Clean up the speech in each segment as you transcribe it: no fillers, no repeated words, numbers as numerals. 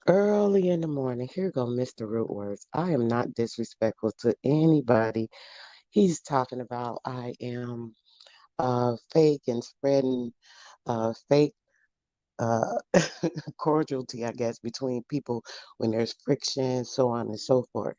Early in the morning, here go Mr. Rootwords. I am not disrespectful to anybody. He's talking about I am fake and spreading fake uh, cordiality, I guess, between people when there's friction, so on and so forth.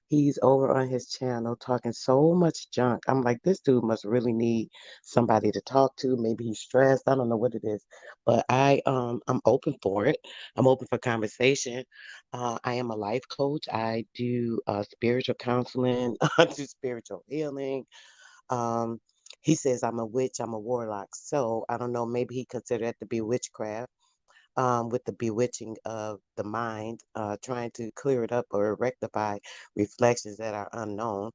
He's over on his channel talking so much junk. I'm like, this dude must really need somebody to talk to. Maybe he's stressed. I don't know what it is, but I'm open for it. I'm open for conversation. I am a life coach. I do spiritual counseling. I do spiritual healing. Um, he says I'm a witch. I'm a warlock. So I don't know. Maybe he considered that to be witchcraft with the bewitching of the mind, trying to clear it up or rectify reflections that are unknown.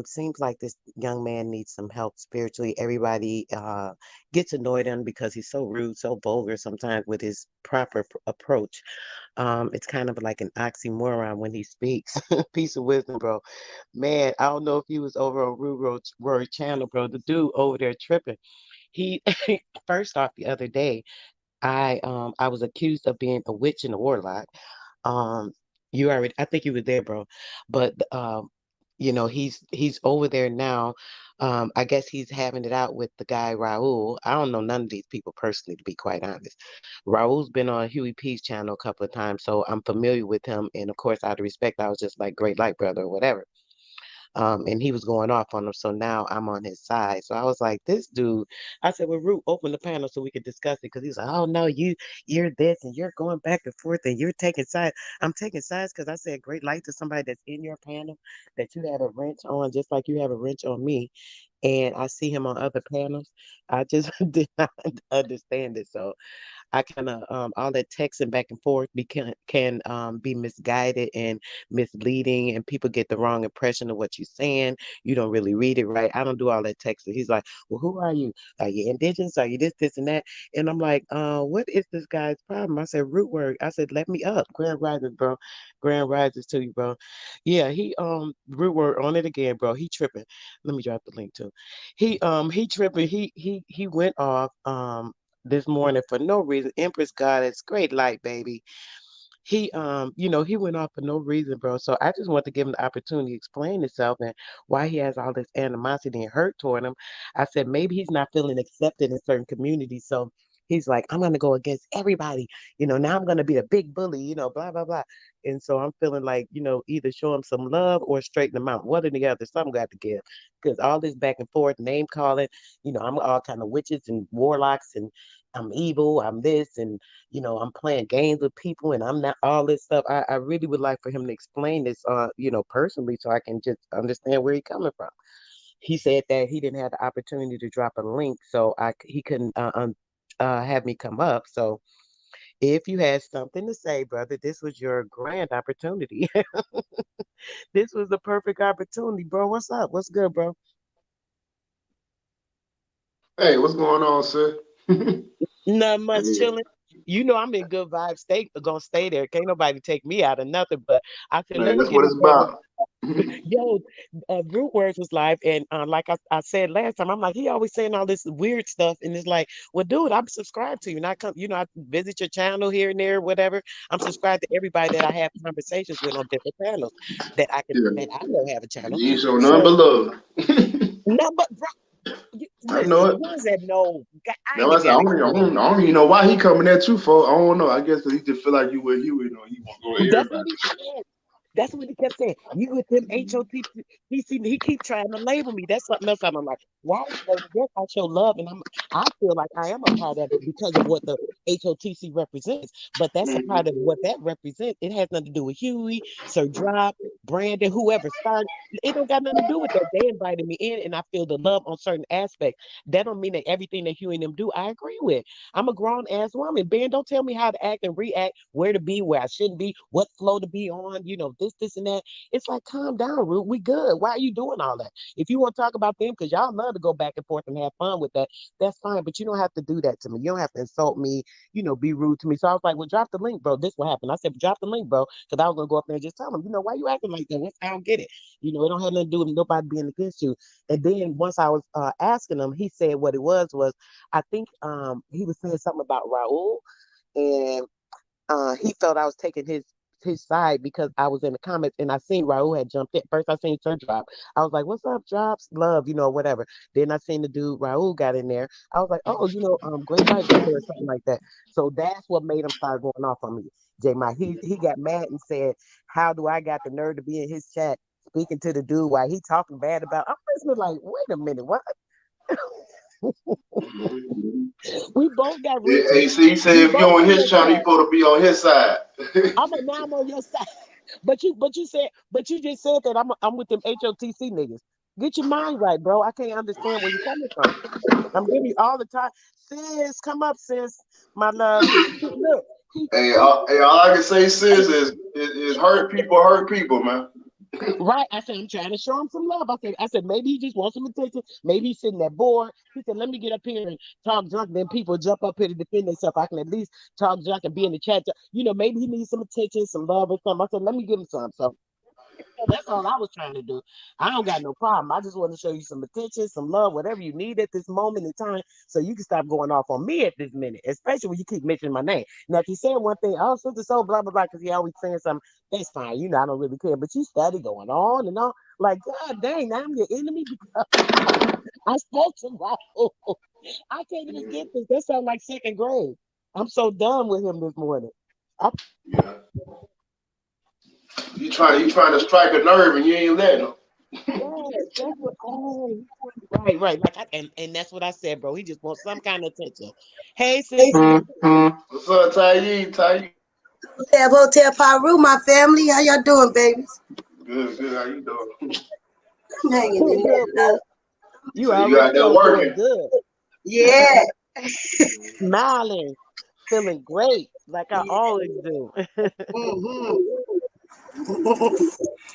Seems like this young man needs some help spiritually. Everybody gets annoyed at him because he's so rude, so vulgar sometimes with his proper approach. It's kind of like an oxymoron when he speaks. Piece of wisdom, bro. Man, I don't know if he was over on Root Word channel, bro. The dude over there tripping. He first off the other day. I was accused of being a witch and a warlock. Um, you already I think you were there, bro. But he's over there now. I guess he's having it out with the guy Raul. I don't know none of these people personally, to be quite honest. Raul's been on Huey P's channel a couple of times, so I'm familiar with him. And of course, out of respect, I was just like great light brother or whatever. And he was going off on him. So now I'm on his side. So I was like, this dude, I said, well, Root, open the panel so we could discuss it. Because he's like, oh no, you're this and you're going back and forth and you're taking sides. I'm taking sides because I said great light to somebody that's in your panel that you have a wrench on, just like you have a wrench on me. And I see him on other panels. I just did not understand it. So I kind of all that texting back and forth can be misguided and misleading, and people get the wrong impression of what you're saying. You don't really read it right. I don't do all that texting. He's like, "Well, who are you? Are you indigenous? Are you this, and that?" And I'm like, what is this guy's problem?" I said, "Root word." I said, "Let me up." Grand rises, bro. Grand rises to you, bro. Yeah, he root word on it again, bro. He tripping. Let me drop the link too. He tripping. He went off this morning for no reason. Empress Goddess, great light, baby. He went off for no reason, bro. So I just want to give him the opportunity to explain himself and why he has all this animosity and hurt toward him. I said maybe he's not feeling accepted in certain communities. So he's like, I'm gonna go against everybody. Now I'm gonna be a big bully, blah, blah, blah. And so I'm feeling like, either show him some love or straighten him out. One or the other, something got to give. Because all this back and forth, name calling, I'm all kind of witches and warlocks and I'm evil, I'm this, and I'm playing games with people and I'm not all this stuff. I really would like for him to explain this personally so I can just understand where he's coming from. He said that he didn't have the opportunity to drop a link, so he couldn't have me come up. So if you had something to say, brother, this was your grand opportunity. This was the perfect opportunity, bro. What's up? What's good, bro? Hey, what's going on, sir? Not I much mean, chilling. I'm in good vibes. Gonna stay there. Can't nobody take me out of nothing. But I said, let man, me that's get what this it's brother. about. Yo, Root Words was live, and like I said last time, I'm like, he always saying all this weird stuff, and it's like, well, dude, I'm subscribed to you, and I come, I visit your channel here and there, whatever. I'm subscribed to everybody that I have conversations with on different channels Yeah, that I know have a channel. you ain't show none but So love. no, but bro, I know listen, the it. ones that know, I ain't Now I even said, I gotta don't, I explain. don't, I don't even know why he coming at you for. I don't know. I guess 'cause he just feel like you with you, he want to go at That's what everybody. he said. That's what he kept saying. You with them HOT. He keep trying to label me. That's something else. I'm like, why are you labeling? Yes, I show love, and I feel like I am a part of it because of what the HOTC represents. But that's a part of Mhm. what that represents. It has nothing to do with Huey, Sir Drop, Brandon, whoever started. It don't got nothing to do with that. They invited me in, and I feel the love on certain aspects. That don't mean that everything that Huey and them do, I agree with. I'm a grown ass woman. Ben, don't tell me how to act and react, where to be, where I shouldn't be, what flow to be on, this, and that. It's like, calm down, Root. We good. Why are you doing all that? If you want to talk about them, because y'all love to go back and forth and have fun with that, that's fine. But you don't have to do that to me. You don't have to insult me, be rude to me. So I was like, well, drop the link, bro. This will happen. I said, drop the link, bro. Because I was going to go up there and just tell them, why you acting like that? I don't get it. It don't have nothing to do with nobody being against you. And then once I was asking him, he said what it was I think he was saying something about Raul. And he felt I was taking his side because I was in the comments and I seen Raul had jumped in. First I seen Sir Drop. I was like, "What's up, Drops? Love, whatever." Then I seen the dude Raul got in there. I was like, "Oh, great night, brother," or something like that. So that's what made him start going off on me. J Mike, he got mad and said, "How do I got the nerve to be in his chat speaking to the dude while he talking bad about?" I'm listening like, "Wait a minute, what?" We both got Hey, reasons. see, he said We if you both on on his your channel, you side. supposed to be on his side. Now I'm on your side. But you just said that I'm with them HOTC niggas. Get your mind right, bro. I can't understand where you're coming from. I'm giving you all the time. Sis, come up, sis. My love. Look, All I can say, sis, is hurt people, man. right. I said, I'm trying to show him some love. I said, maybe he just wants some attention. Maybe he's sitting there bored. He said, let me get up here and talk junk. Then people jump up here to defend themselves. I can at least talk junk and be in the chat. Maybe he needs some attention, some love or something. I said, let me give him some. So that's all I was trying to do. I don't got no problem. I just want to show you some attention, some love, whatever you need at this moment in time, so you can stop going off on me at this minute, especially when you keep mentioning my name. Now, if you say one thing, oh, so blah blah blah, because he always saying something, that's fine. I don't really care. But you study going on and on, like God dang, now I'm your enemy because I spoke to Raul. I can't even get this. That sounds like second grade. I'm so done with him this morning. I, Yeah. You trying to strike a nerve and you ain't letting him. yes, that's what. Oh, right, right. Like, and that's what I said, bro. He just wants some kind of attention. Hey, sis. What's up, Tayi? Tayi? Hotel Paru, my family. How y'all doing, babies? Good, good. How you doing? I'm hanging in there. Good, boo. You So you already out there know doing working? good, Yeah. smiling, feeling great, like I Yeah. always do. Mm-hmm.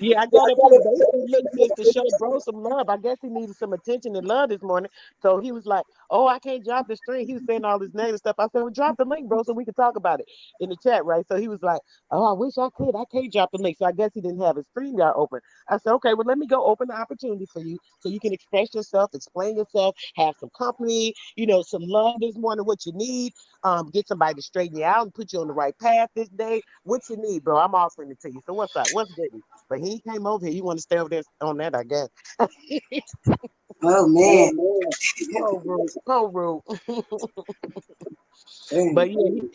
Yeah, I got up here basically look just to show bro some love. I guess he needed some attention and love this morning. So he was like, "Oh, I can't drop the stream." He was saying all this negative stuff. I said, "Well, drop the link, bro, so we can talk about it in the chat, right?" So he was like, "Oh, I wish I could. I can't drop the link." So I guess he didn't have his stream yard open. I said, "Okay, well, let me go open the opportunity for you so you can express yourself, explain yourself, have some company, some love this morning, what you need, get somebody to straighten you out and put you on the right path this day. What you need, bro? I'm offering it to you. So what's up? What's good?" But he came over here. You want to stay over there on that, I guess. Oh Oh man. man, Poe Root. Dang. But yeah, he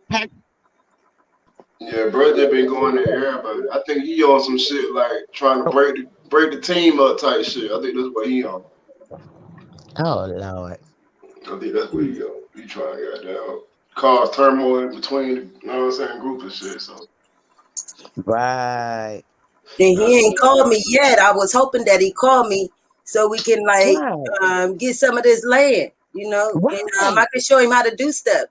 packed Yeah, bro, just been going to air, but I think he on some shit like trying to break the team up type shit. I think that's what he on. Oh Lord. I think that's what he on. He trying to get down. Cause turmoil in between, you know what I'm saying, group and shit. So Right. And that's he what ain't called me yet. I was hoping that he called me so we can Right. get some of this land, and I Right. can show him how to do stuff.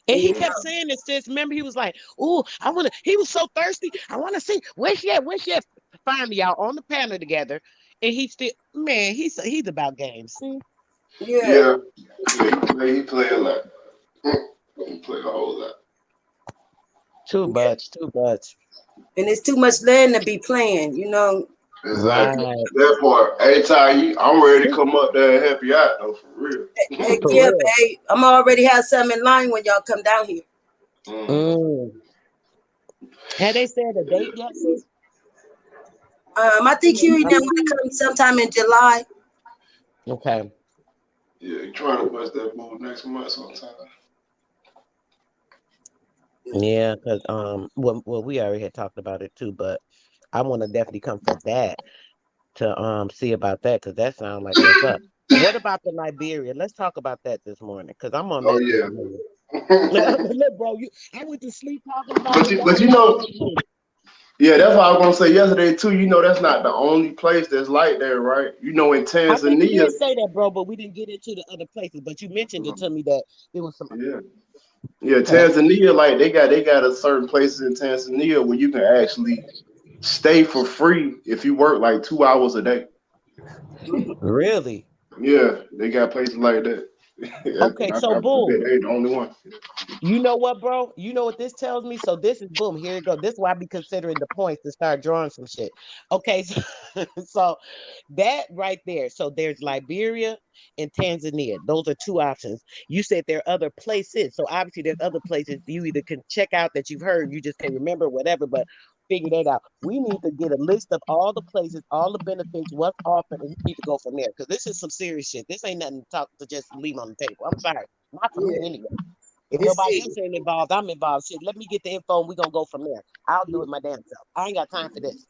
And And he kept saying this, sis. Remember, he was like, "Oh, he was so thirsty. I wanna see where's she at? Finally, y'all on the panel together. And he still, man, he's about games. See? yeah. yeah, he play a lot. He play a whole lot. Too much, too much. And it's too much land to be playing. Exactly. Right. That part. Hey Ty, I'm ready to come up there and help you out though, for real. Heck For yeah, real. babe. I'm already have something in line when y'all come down here. Mm-hmm. Mm. Had they said a Yeah. date yet, sis? I think you and them want to come sometime in July. Okay. Yeah, he trying to bust that move next month sometime. Yeah, because well, we already had talked about it too, but I want to definitely come for that to see about that because that sounds like what's up. What about the Liberia? Let's talk about that this morning because I'm on Oh that this yeah. morning. Look, bro, I went to sleep talking about but it. you, Y'all but you got me know, up late. yeah, that's what I was gonna say yesterday too. You know, that's not the only place that's like that, right? You know, in I think you Tanzania. did say that, bro, but we didn't get into the other places. But you mentioned it to me that there was some. Yeah. Yeah, Okay. Tanzania, like they got a certain places in Tanzania where you can actually stay for free if you work like 2 hours a day. Mm. Really? Yeah, they got places like that. Okay, so I bet boom. they ain't the only one. You know what, bro? You know what this tells me? So this is boom. Here it go. This is why I be considering the points to start drawing some shit. Okay, so, so that right there. So there's Liberia and Tanzania. Those are two options. You said there are other places. So obviously there's other places you either can check out that you've heard, you just can't remember, whatever, but figure that out. We need to get a list of all the places, all the benefits, what's offered, and we need to go from there. Because this is some serious shit. This ain't nothing to talk to just leave on the table. I'm sorry. Not for me Yeah, anyway. If it's nobody serious. else ain't involved, I'm involved. Shit, let me get the info and we're gonna go from there. I'll do it my damn self. I ain't got time for this.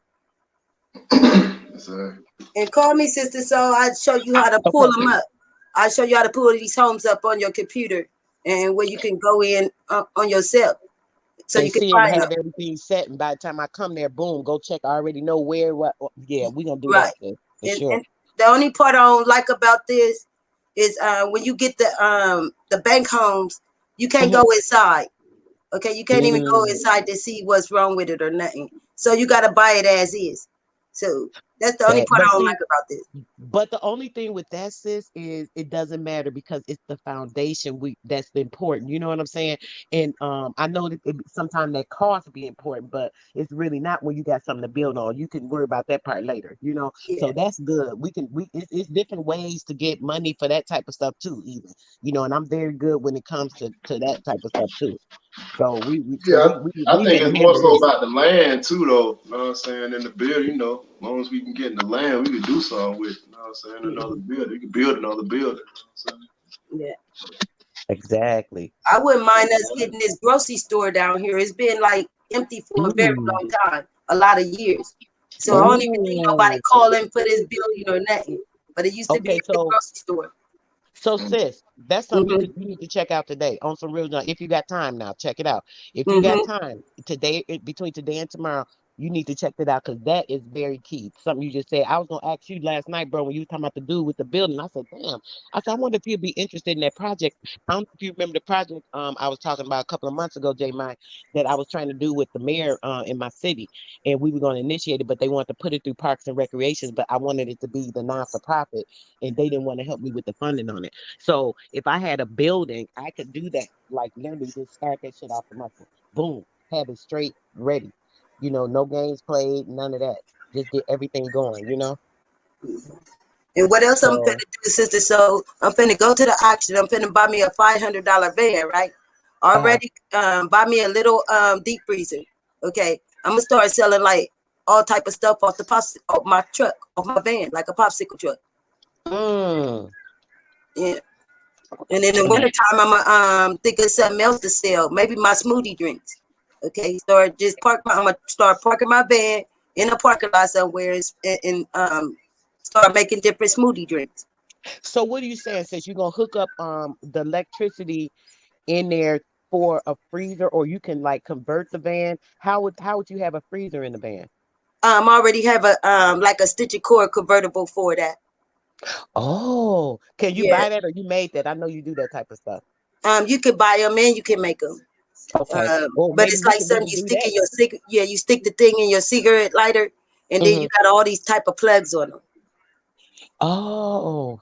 So, And call me, sister, so I'll show you how to pull Okay. them up. I'll show you how to pull these homes up on your computer and where you can go in on yourself so And you can see and find have them. everything set. And by the time I come there, boom, go check. I already know where, yeah, we're gonna do that, Right. sis, for sure. And the only part I don't like about this is when you get the bank homes, you can't go Mhm. inside. Okay, you can't even go Mm, inside to see what's wrong with it or nothing. So you gotta buy it as is. So that's the only that, part but I don't like see, about this. but the only thing with that, sis, is it doesn't matter because it's the foundation that's important. You know what I'm saying? And I know that sometimes that cost be important, but it's really not when you got something to build on. You can worry about that part later. You know, Yeah, so that's good. It's different ways to get money for that type of stuff too. Even and I'm very good when it comes to that type of stuff too. So yeah, I we think can it's more handle so this. about the land too, though. You know what I'm saying? In the build, as long as we can get in the land, we can do something with it. You know what I'm saying? Another mhm, building, we can build another building. You know yeah. Exactly. I wouldn't mind us getting this grocery store down here. It's been like empty for a very Mm. long time, a lot of years. So I don't even think nobody Ooh. calling for this building or nothing. But it used to be Okay, the so grocery store. So sis, that's something Hmm. you need to check out today on some real. If you got time now, check it out. If you got Hmm. time today, between today and tomorrow, you need to check that out because that is very key. Something you just said. I was gonna ask you last night, bro, when you were talking about the dude with the building. I said, damn. I said, I wonder if you'd be interested in that project. I don't know if you remember the project I was talking about a couple of months ago, J Mine, that I was trying to do with the mayor in my city, and we were going to initiate it, but they wanted to put it through Parks and Recreations, but I wanted it to be the non-for-profit, and they didn't want to help me with the funding on it. So if I had a building, I could do that. Like literally just start that shit off the muscle. Boom. Have it straight ready. No games played, none of that. Just get everything going. And what else I'm finna So do, sister? So I'm finna go to the auction. I'm finna buy me a $500 van, right? uh Already buy me a little deep freezer. Okay. I'm gonna start selling like all type of stuff off my truck, off my van, like a popsicle truck. mm, Yeah. And in the mm. wintertime, I'm gonna think of something else to sell. Maybe my smoothie drinks. Okay. I'm gonna start parking my van in a parking lot somewhere and start making different smoothie drinks. So what are you saying? Since you're gonna hook up the electricity in there for a freezer, or you can like convert the van, how would you have a freezer in the van? I already have a like a stitcher cord convertible for that. Oh, can you Yeah. buy that or you made that? I know you do that type of stuff. You can buy them and you can make them. Okay. Well, But maybe it's we like can something even you do stick that. in your yeah, you stick the thing in your cigarette lighter, and then you Hmm. got all these type of plugs on them. Oh,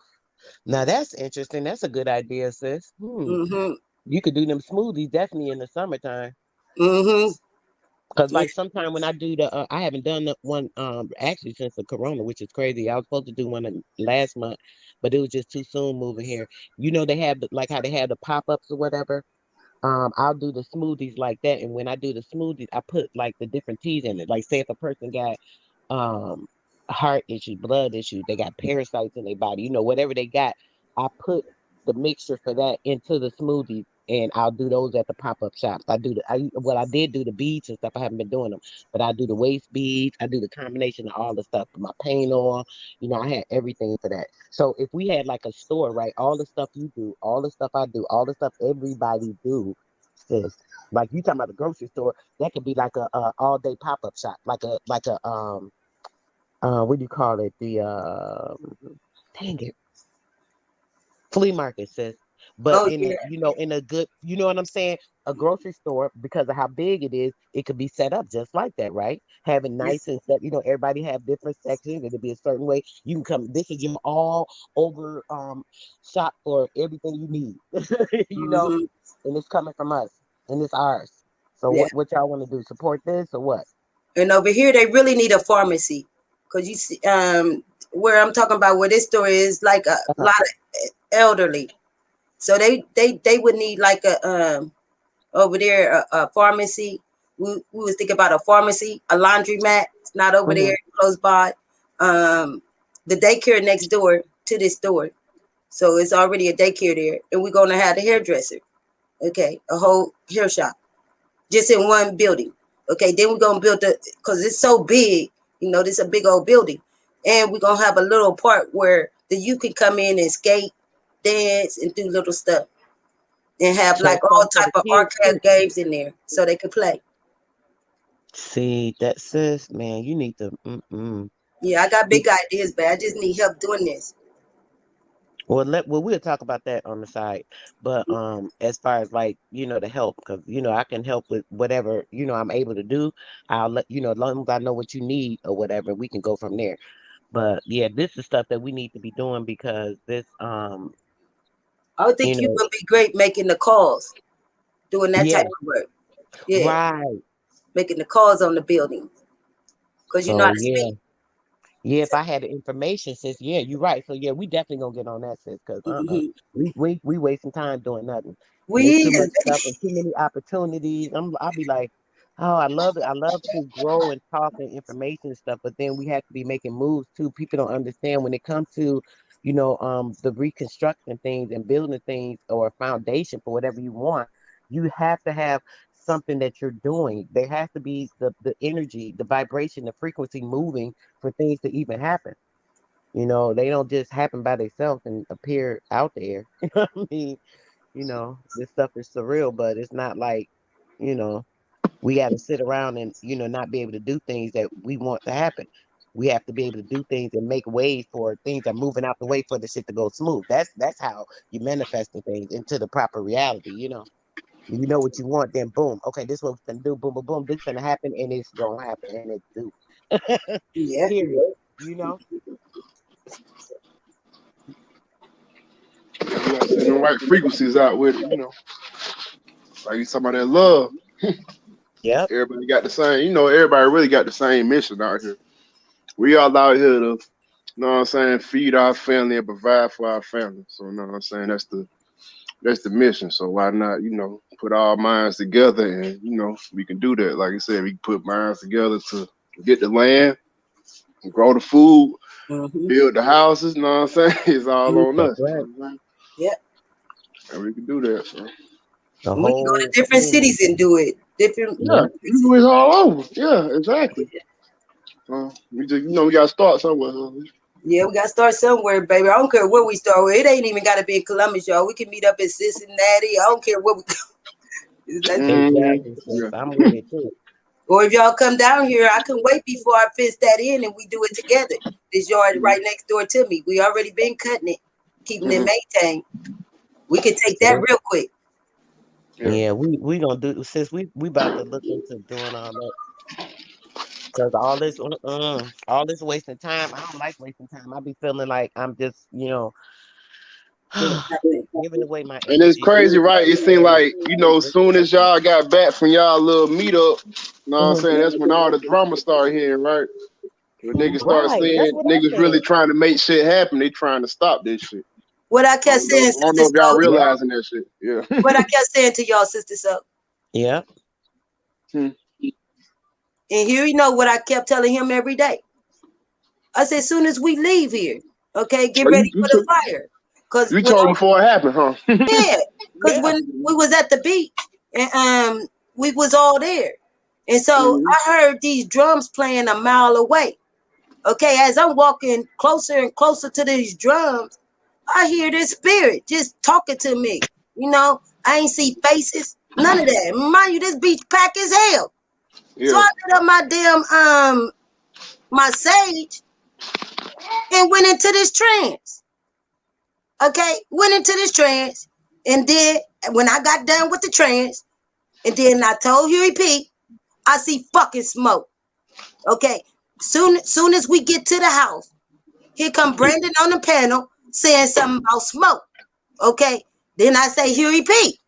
now that's interesting. That's a good idea, sis. Mm-hmm. You could do them smoothies definitely in the summertime. Mm-hmm. Cause Yeah. like sometime when I do I haven't done the one actually since the corona, which is crazy. I was supposed to do one last month, but it was just too soon moving here. They have like how they have the pop-ups or whatever. I'll do the smoothies like that, and when I do the smoothies, I put like the different teas in it. Like say if a person got um heart issues, blood issues, they got parasites in their body, whatever they got, I put the mixture for that into the smoothies and I'll do those at the pop-up shops. I did do the beads and stuff. I haven't been doing them, but I do the waist beads, I do the combination of all the stuff, my paint on, I had everything for that. So if we had like a store, right, all the stuff you do, all the stuff I do, all the stuff everybody do, sis, like you talking about the grocery store, that could be like a all day pop-up shop, like a what do you call it? The dang it, flea market, sis. but Oh in yeah. a, in a good, you know what I'm saying? A grocery store, because of how big it is, it could be set up just like that, right? Having Yeah. nice and set, everybody have different sections. It'll be a certain way. You can come. This is your all over shop for everything you need, Hmm. and it's coming from us, and it's ours. So Yeah. what y'all want to do? Support this or what? And over here, they really need a pharmacy, because you see, where I'm talking about, where this store is, like a Uh-huh. lot of elderly, so they would need like a over there a pharmacy. We was thinking about a pharmacy, a laundromat. It's not over Hmm. there close by. Um, the daycare next door to this store, so it's already a daycare there, and we're gonna have the hairdresser. Okay, a whole hair shop just in one building. Okay, then we're gonna build the, because it's so big, this is a big old building. And we're gonna have a little part where the youth can come in and skate, dance, and do little stuff. And have So like it's all something for type the of kids too. arcade games in there so they can play. See, that sis, man, you need to. Yeah, I got big ideas, but I just need help doing this. Well, we'll talk about that on the side. But as far as like, the help, because I can help with whatever, I'm able to do. I'll let as long as I know what you need or whatever, we can go from there. But yeah, this is stuff that we need to be doing because this I would you think you know, would be great making the calls, doing that type yeah, of work. Yeah, right. making the calls on the building because you know how So to yeah. speak. Yeah, if I had the information, sis, yeah, you're right. So yeah, we definitely gonna get on that, sis, because Mhm. we wasting time doing nothing, and it's We too much is. stuff and too many opportunities. I'll be like, oh, I love it. I love to grow and talk and information and stuff, but then we have to be making moves too. People don't understand when it comes to, the reconstructing things and building things or a foundation for whatever you want. You have to have something that you're doing. There has to be the energy, the vibration, the frequency moving for things to even happen. They don't just happen by themselves and appear out there. I mean, this stuff is surreal, but it's not like, you know, we got to sit around and, not be able to do things that we want to happen. We have to be able to do things and make ways for things that are moving out the way for the shit to go smooth. That's how you manifesting things into the proper reality. You know what you want, then boom. Okay, this is what we're gonna do. Boom, boom, boom. This is gonna happen, and it's gonna happen, and it do. Yeah. Period. You know. You gotta send the right frequencies out with it, Like you talking about that love. Yep. Everybody got the same, everybody really got the same mission out here. We all out here to, feed our family and provide for our family. So you know what I'm saying? That's the mission. So why not, put our minds together and we can do that. Like I said, we can put minds together to get the land, grow the food, Hmm. build the houses, you know what I'm saying? It's all on That's us. You right. know what I'm saying? Yeah. And we can do that. So The We can go to whole different thing. cities and do it. Different yeah, Yep. we can do places. it all over. Yeah, exactly. We just we gotta start somewhere. Huh? Yeah, we gotta start somewhere, baby. I don't care where we start with. It ain't even gotta be in Columbus, y'all. We can meet up in Cincinnati. I don't care where we go. Exactly, sis. Yeah. I'm with it too. Or if y'all come down here, I can wait before I fence that in and we do it together. This yard Mhm. right next door to me. We already been cutting it, keeping it Mhm. maintained. We can take that Yeah. real quick. Yeah. Yeah, we gonna do since we about to look into doing all that because all this wasting time. I don't like wasting time. I be feeling like I'm just Doing nothing. giving away my And it's energy. crazy, right? It seemed like, soon as y'all got back from y'all little meetup, you know what I'm Mhm. saying? That's when all the drama started hitting, right? When niggas start Right, that's seeing what I niggas really said. trying to make shit happen, they trying to stop this shit. What I kept saying, I don't know sister if y'all so Yep, realizing that shit. Yeah. what I kept saying to y'all, sister so. yep. Hmm. And here you know what I kept telling him every day. I said, as soon as we leave here, okay, get Oh, ready for the fire. Cause you when told I him before it happened, huh? yeah, because Yeah. when we was at the beach and we was all there. And so Mhm. I heard these drums playing a mile away. Okay, as I'm walking closer and closer to these drums, I hear this spirit just talking to me. I ain't see faces, none of that. Mind you, this beach packed as hell. So Yeah. I lit up my damn my sage and went into this trance. Okay, went into this trance. And then when I got done with the trance, and then I told Huey P, I see fucking smoke. Okay. Soon as we get to the house, here come Brandon on the panel saying something about smoke. Okay. Then I say, Huey P,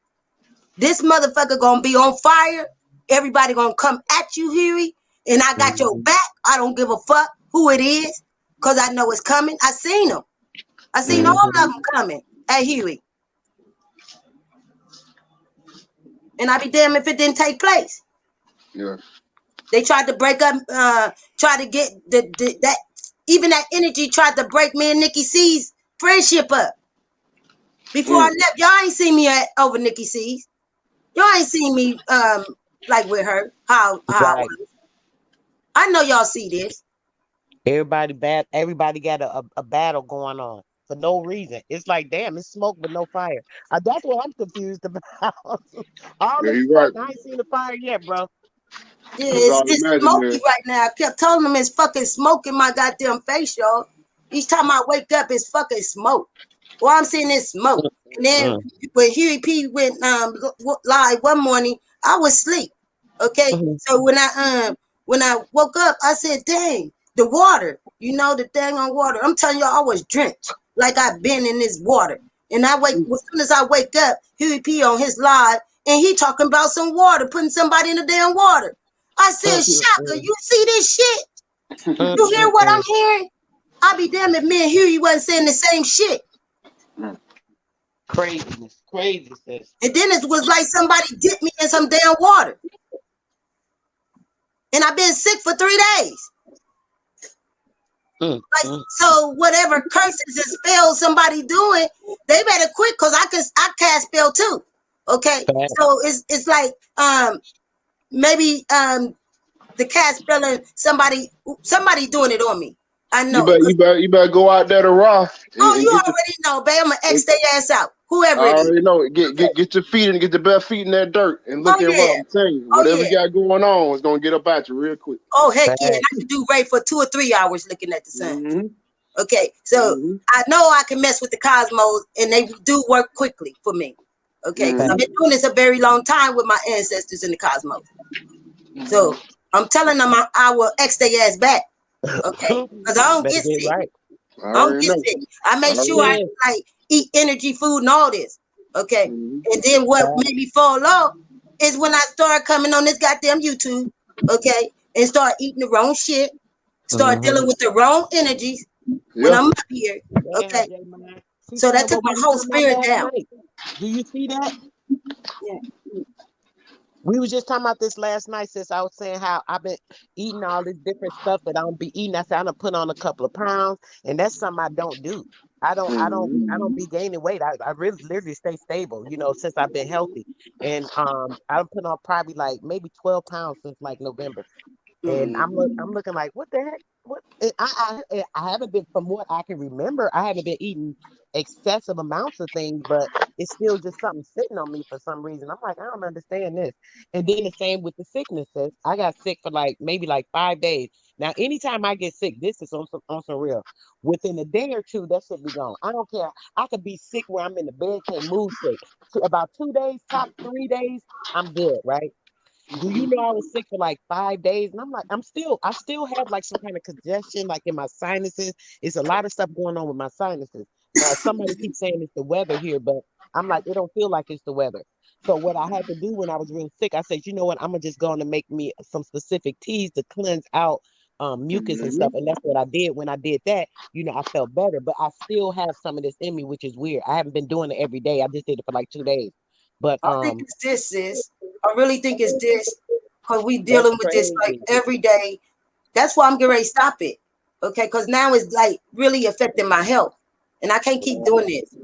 this motherfucker gonna be on fire. Everybody gonna come at you, Huey. And I got your back. I don't give a fuck who it is. Cause I know it's coming. I seen them. I seen all of them coming at Huey. And I'd be damned if it didn't take place. Yeah. They tried to break up, try to get that, even that energy tried to break me and Nikki C's friendship up. Before I left, y'all ain't seen me over Nikki C's. Y'all ain't seen me like with her. How Right. I know y'all see this. Everybody got a battle going on for no reason. It's like, damn, it's smoke but no fire. That's what I'm confused about. All Yeah, the you right. smoke, I ain't seen the fire yet, bro. Yeah, It's all it's imaginary. smoky right now. I kept telling them it's fucking smoke in my goddamn face, y'all. Each time I wake up, it's fucking smoke. Well, I'm seeing this smoke. And then when Huey P went live one morning, I was asleep. Okay, so when I woke up, I said, "Dang, the water! You know the dang on water." I'm telling y'all, I was drenched like I've been in this water. And I wake as soon as I wake up, Huey P on his live, and he talking about some water, putting somebody in the damn water. I said, "Shaka, you see this shit? You hear what I'm hearing? I'll be damned if me and Huey wasn't saying the same shit." Craziness. And then it was like somebody dipped me in some damn water. And I've been sick for 3 days. Like, so whatever curses and spells somebody doing, they better quit because I cast spell too. Okay. So it's like maybe the cast spelling somebody doing it on me. I know. You better go out there to Raw Oh, and you get already know, babe. I'm gonna X their ass out. I Whoever it is. already know. Get your feet and get the bare feet in that dirt and look Oh at yeah. Raw. I'm telling you, Oh whatever yeah. you got going on is gonna get up at you real quick. Oh heck yeah. And I can do right for 2 or 3 hours looking at the sun. Okay, so I know I can mess with the cosmos and they do work quickly for me. Okay, because I've been doing this a very long time with my ancestors in the cosmos. So I'm telling them I will X their ass back. Okay, because I don't get sick. Right. I don't get sick. I make sure I like eat energy food and all this. Okay, and then what made me fall off is when I started coming on this goddamn YouTube. Okay, and start eating the wrong shit. Start dealing with the wrong energies. When I'm up here, okay. So that took my whole spirit down. Do you see that? Yeah. We was just talking about this last night, since I was saying how I've been eating all this different stuff that I don't be eating. I said I done put on a couple of pounds, and that's something I don't do. I don't be gaining weight. I really literally stay stable, since I've been healthy. And I put on probably like maybe 12 pounds since like November. And I'm looking like, what the heck? What? I haven't been, from what I can remember, I haven't been eating excessive amounts of things, but it's still just something sitting on me for some reason. I'm like, I don't understand this. And then the same with the sicknesses. I got sick for like maybe like 5 days. Now, anytime I get sick, this is on some real. Within a day or two, that should be gone. I don't care. I could be sick where I'm in the bed, can't move sick. So about 2 days, top 3 days, I'm good, right? Do you know I was sick for like 5 days? And I'm like, I still have like some kind of congestion, like in my sinuses. It's a lot of stuff going on with my sinuses. Now, somebody keeps saying it's the weather here, but I'm like, it don't feel like it's the weather. So what I had to do when I was real sick, I said, you know what? I'm gonna just go on and make me some specific teas to cleanse out mucus and stuff. And that's what I did. When I did that, I felt better. But I still have some of this in me, which is weird. I haven't been doing it every day. I just did it for like 2 days. But I think it's this, sis. I really think it's this because we that's dealing with this like crazy. every day. That's why I'm getting ready to stop it. Okay, because now it's like really affecting my health, and I can't keep doing this.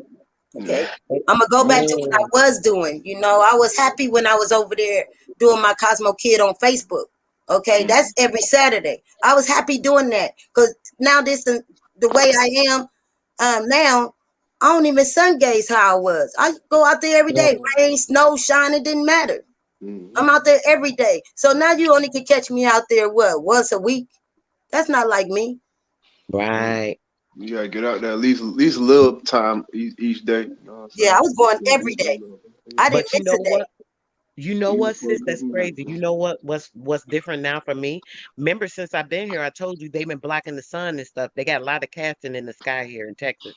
Okay, I'm gonna go back to what I was doing. I was happy when I was over there doing my Cosmo Kid on Facebook. Okay, that's every Saturday. I was happy doing that because now the way I am now. I don't even sun gaze how I was. I go out there every day, rain, snow, shine, it didn't matter. I'm out there every day. So now you only can catch me out there once a week. That's not like me. Right. You gotta get out there at least a little time each day. You know what I'm Yeah, I saying? was going every day. I didn't But you miss a know day. what? You know what, sis? That's crazy. You know what's different now for me? Remember, since I've been here, I told you they've been blocking the sun and stuff. They got a lot of casting in the sky here in Texas.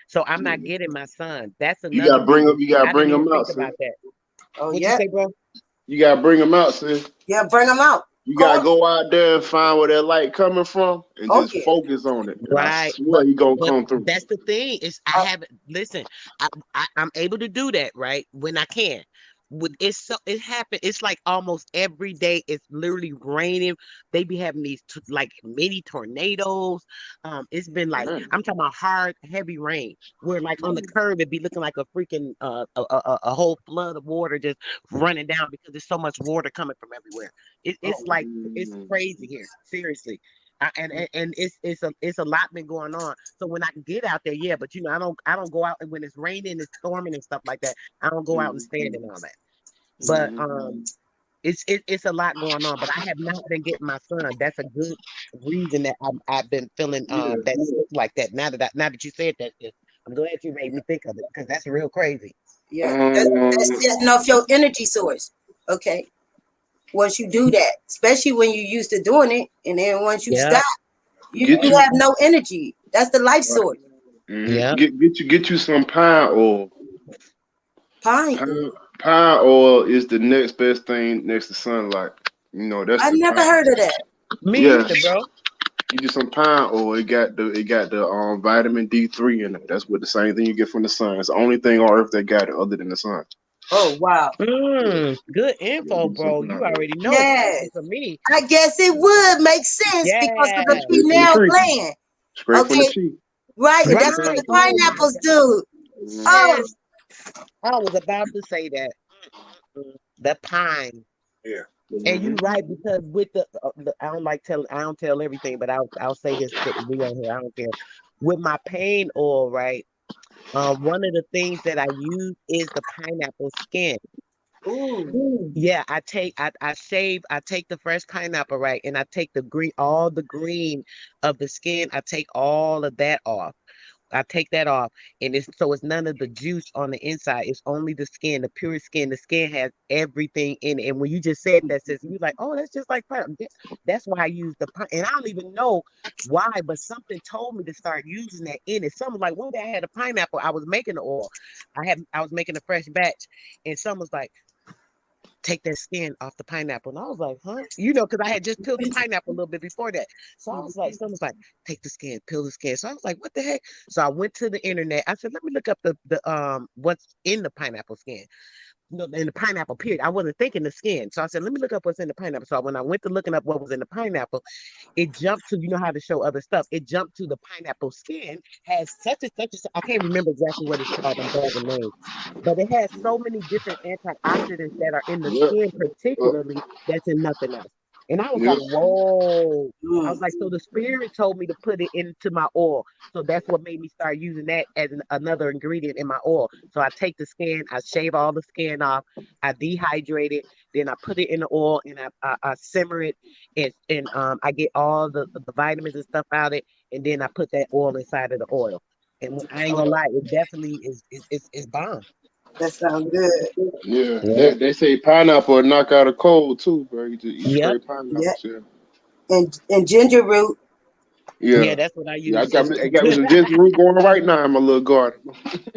So I'm not getting my sun. That's You another gotta bring them. reason. You gotta I didn't bring even them think out, sis. about that. Oh What'd you yeah, say, bro? You gotta bring them out, sis. yeah, bring them out. You gotta Call. go out there and find where that light coming from, and Oh just yeah. focus on it. And I Right, swear he gonna but come through. that's the thing is I Uh, haven't listen. I'm able to do that right when I can. With it's so it happened. It's like almost every day. It's literally raining. They be having these like mini tornadoes. It's been like Man. I'm talking about hard, heavy rain. Where like on the curb it be looking like a freaking a whole flood of water just running down because there's so much water coming from everywhere. It's like it's Mm. crazy here. Seriously. And it's a lot been going on. So when I can get out there, yeah, but I don't go out and when it's raining and storming and stuff like that. I don't go out and stand and all that. But it's a lot going on. But I have not been getting my sun. That's a good reason that I've been feeling Yeah. that sick like that. Now that you said that, I'm glad you made me think of it because that's real crazy. yeah, that's Um, setting off your energy source. Okay. Once you do that, especially when you used to doing it, and then once you Yeah, stop, you get you you. have no energy. That's the life source. yeah. Get you some pine oil. Pine. Pine oil is the next best thing next to sunlight. That's I the never pine. heard of that. Me Yeah, either, bro. you get some pine oil. It got the vitamin D3 in it. That's what the same thing you get from the sun. It's the only thing on earth that got it other than the sun. Oh wow. Yeah, Good yeah, info, get some bro. pine You oil. already know, Yes. especially for me. I guess it would make sense because of the Yeah, Straight from the pineal tree. gland. Straight from the Okay, tree. right, and that's what right. the Oh my pineapples God, do. Oh, sis. I was about to say that. The pine. Yeah. And Hmm. you right because with I don't like telling I don't tell everything, but I'll say this because we on here. I don't care. With my pain oil, right? One of the things that I use is the pineapple skin. ooh. Yeah, I shave, I take the fresh pineapple, right? And I take all the green of the skin, I take all of that off. I take that off, and it's none of the juice on the inside. It's only the skin, the pure skin. The skin has everything in it. And when you just said that, sis, you like, oh, that's just like pineapple. That's why I use the pine. And I don't even know why, but something told me to start using that in it. Something like one day I had a pineapple. I was making the oil. I was making a fresh batch, and someone was like, take that skin off the pineapple. And I was like, huh? Because I had just peeled the pineapple a little bit before that. So I was like, someone's like, take the skin, peel the skin. So I was like, what the heck? So I went to the internet. I said, let me look up the what's in the pineapple skin. In the pineapple period. I wasn't thinking the skin. So I said, let me look up what's in the pineapple. So when I went to looking up what was in the pineapple, it jumped to, how to show other stuff. It jumped to the pineapple skin has such and such. I can't remember exactly what it's called. I'm bad with names, but it has so many different antioxidants that are in the Yep. skin, Uh, particularly that's in nothing else. And I was yep. like, whoa. I Mm. was like, so the spirit told me to put it into my oil. So that's what made me start using that as another ingredient in my oil. So I take the skin, I shave all the skin off, I dehydrate it, then I put it in the oil and I simmer it and I get all the vitamins and stuff out of it, and then I put that oil inside of the oil. And I ain't gonna lie, it definitely is bomb. That sounds good. Yeah. They, Yeah, they say pineapple will knock out a cold too, bro. You just eat yep, straight pineapple. Yeah, Yeah. and ginger root. yeah. Yeah. That's what I Yeah. I use got too. me. I got me some ginger root going right now in my little garden.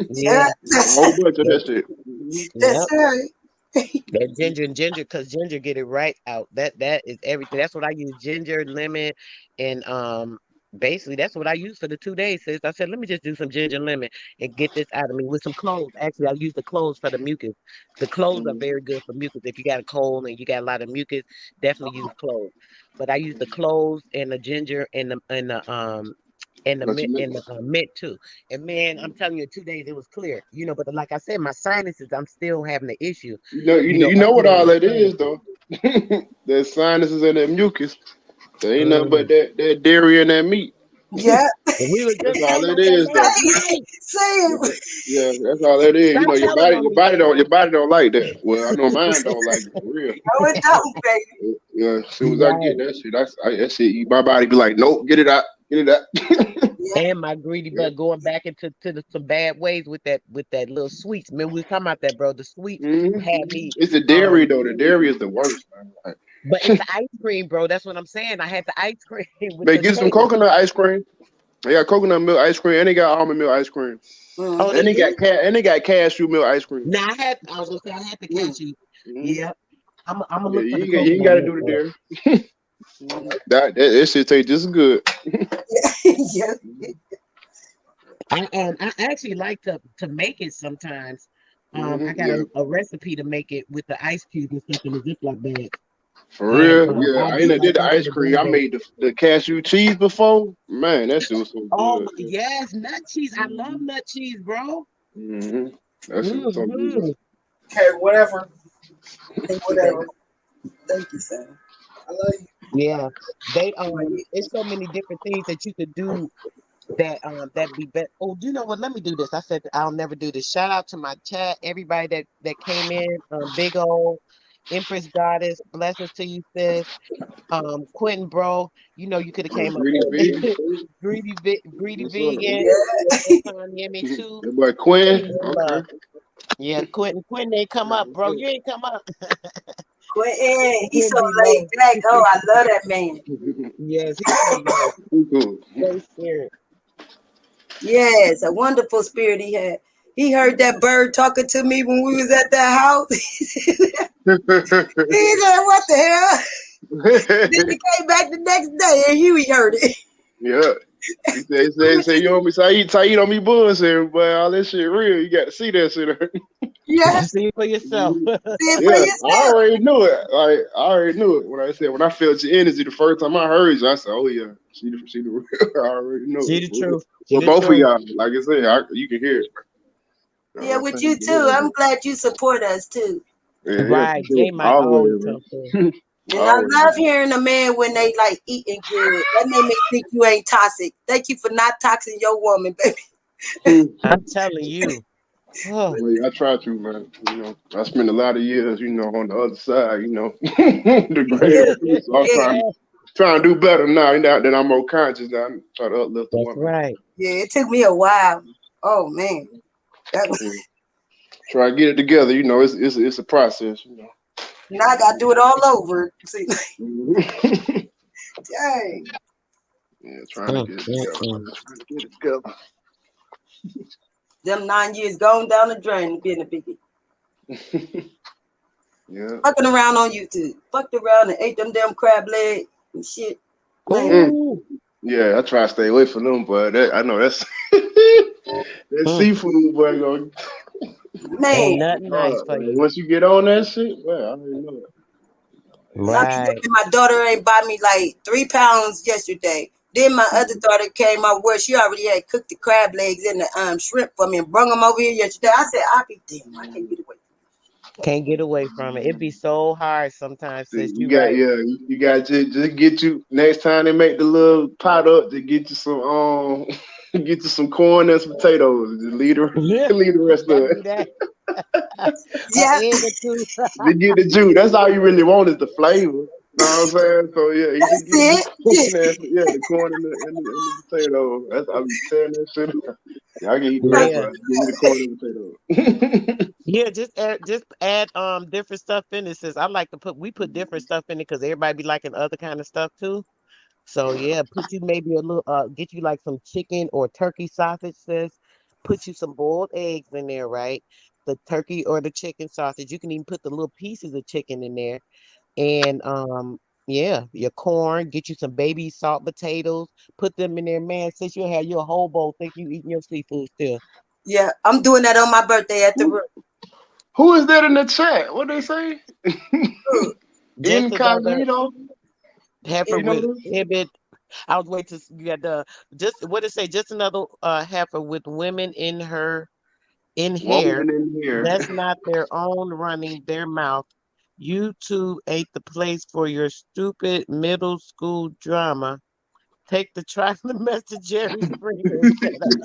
Yeah, Yeah, A whole bunch of that shit. that's yep. right. That ginger, because ginger get it right out. That is everything. That's what I use: ginger, lemon, and basically that's what I use for the 2 days. Sis, I said, let me just do some ginger and lemon and get this out of me with some cloves. Actually, I use the cloves for the mucus. The cloves are very good for mucus. If you got a cold and you got a lot of mucus, definitely use cloves. But I use the cloves and the ginger Let you know. and the mint too. And man, I'm telling you, in 2 days it was clear. But like I said, my sinuses, I'm still having the issue. You know Up what here with all my that is sinuses. though. That sinuses and that mucus. There ain't nothing but Mm. that dairy and that meat. Yeah. And we was That's just all talking it about that is though. last night. Same. Yeah, that's all that is. Stop Your telling body, on your me, body sis. don't, your body don't like that. Well, I know mine don't like it for real. No, it don't, baby. Yeah, as soon You as I get right. that shit, that shit, my body be like, nope, get it out, get it out. And my greedy butt going back into some bad ways with that little sweets. Man, we was talking about that, bro. The sweets had me It's the dairy though. The dairy is the worst, man. but it's the ice cream, bro. That's what I'm saying. I had the ice cream with They the get some cake. coconut ice cream. They got coconut milk ice cream, and they got almond milk ice cream, Oh, Mm-hmm. they and do? they got cashew milk ice cream. Now I was gonna say I had the cashew. Mm-hmm. Yeah. I'm gonna Yeah, look for the you ain't coconut got to milk do the though. dairy. That shit taste just good. Yeah. I actually like to make it sometimes. I got Yeah, a recipe to make it with the ice cubes and stuff in the Ziploc bag. for And real. Yeah, I'll I do ain't it like did the once ice in a cream. blue I day. made the cashew cheese before. Man, that shit was so Oh good. yes, nut cheese. I love Mm-hmm. nut cheese, bro. That shit was so good. Hmm. Okay, whatever. Thank you, baby. Whatever. Thank you, son. I love you. Yeah. It's so many different things that you could do that be better. Oh, you know what? Let me do this. I said I'll never do this. Shout out to my chat, everybody that came in. Big old Empress Goddess, blessings to you, sis. Quentin, bro, you know you could have came up Greedy vegan. early. Greedy What's up? vegan. Yeah. Tanya, too. That boy Quinn. Peace and Okay. love. Yeah, Quentin ain't come up, bro. You ain't come up. Quentin, he's Quentin so be laid low. back. Oh, I love that man. Yes, he's so nice. Cool. Great spirit. Yes, a wonderful spirit he had. He heard that bird talking to me when we was at that house. He said, "What the hell?" Then he came back the next day and Huey heard it. Yeah. He said, you don't be Saeed don't be bullshitting, but all that shit real. You got to see that shit. Yeah, See it for yourself. see it for Yeah, I yourself. already knew it. Like I already knew it when I felt your energy the first time I heard you. I said, "Oh yeah, she the real." I already knew See it. the truth. See Well, the both of truth. y'all, like I said, you can hear it. You know what Yeah, I'm with saying? you too. I'm glad you support us too. Yeah, for Right. sure. J Mike always Always, come through. man. And I Always. love hearing a man when they like eating good. That made me think you ain't toxic. Thank you for not toxing your woman, baby. I'm telling you. Oh, Well, yeah, I try to, man. You know, I spent a lot of years, on the other side, the You greater do. abuse. So I'm Yeah, trying to do better now that I'm more conscious. Now I'm trying to uplift the that's woman. right. yeah. It took me a while. Oh man, that was, Mm. Try to get it together. It's a process. now I gotta do it all over. See, Mhm. dang. Yeah, trying to Mm, get it mm, together. mm. Trying to get it together. Them 9 years gone down the drain being a biggie. Yeah. Fucking around on YouTube. Fucked around and ate them damn crab leg and shit. Man, Mm. Ooh. Yeah, I try to stay away from them, but I know that's that Mm. seafood boy going. man. Ain't nothing nice for you. Once you get on that shit, well, I already know it. And I be Right. looking, my daughter ain't bought me like 3 pounds yesterday. Then my other daughter came out where she already had cooked the crab legs and the shrimp for me and brung them over here yesterday. I said, I be damn, I can't get away. Can't get away from it. It be so hard sometimes, See, sis. You right. you got to just get you next time they make the little pot up to get you some get you some corn and some potatoes. Just leave the Yeah. leave the rest of That it. be that. A Yeah, egg or two. Just get the juice. That's all you really want is the flavor. You know what I'm saying? So yeah, you that's just get it. the corn and the potato. That's I be tearing that shit up. Yeah, I can eat the rest Like, of Yeah. it. Give me the corn and potato. Yeah, just add different stuff in it, sis. I like to we put different stuff in it because everybody be liking other kind of stuff too. So yeah, put you maybe a little get you like some chicken or turkey sausage, sis. Put you some boiled eggs in there, right? The turkey or the chicken sausage. You can even put the little pieces of chicken in there. And yeah, your corn, get you some baby salt potatoes, put them in there, man. Since you have your whole bowl, think you eating your seafood still. yeah, I'm doing that on my birthday at the who, room. who is that in the chat? What they say? Just another Incognito. heifer You know with this? exhibit. I was waiting to you got the just what it say, just another heifer with women in hair. Woman in here. That's not their own running their mouth. YouTube ain't the place for your stupid middle school drama. Take the trifling message Jerry Springer and shut up.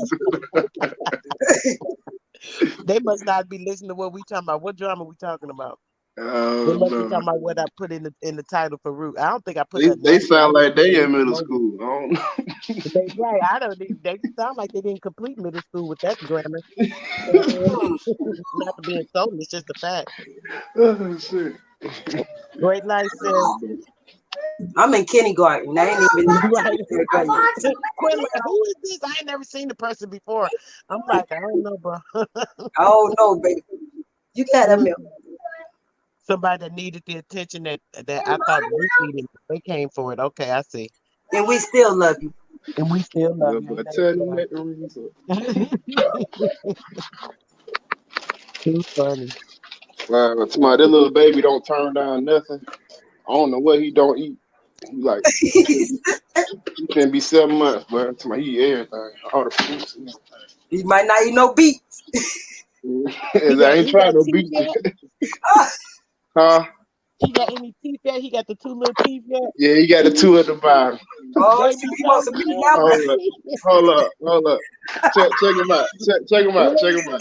They must not be listening to what we talking about. What drama we talking about? They must be No. talking about what I put in the title for Root. I don't think I put nothing They else. I sound just like put they in Root middle Mobile. school. I don't know. They right. I don't. They sound like they didn't complete middle school with that grammar. So, not to be insulting, it's just a fact. Oh, shit. Great Light says, I'm in kindergarten. I ain't even right. third grade yet. Quinn, like, who is this? I ain't never seen the person before. I'm like, I don't know, bro. Oh no, baby. You got a milk. Somebody that needed the attention that I thought Ruth needed. They came for it. Okay, I see. And we still love you. And we still love Little you. boy, Ain't tell them that let the rings up. too funny? Somebody, that little baby don't turn down nothing. I don't know what he don't eat. He like he can be 7 months, but somebody he eat everything, all the fruits. You might not eat no beets. I ain't He got trying no teeth beat. yet? Huh? He got any teeth yet? He got the two little teeth yet? Yeah, he got the two at the bottom. Oh, Baby see, he wants don't some meat now. Hold up, hold up, hold up. Check him out. Check him out. Check him out.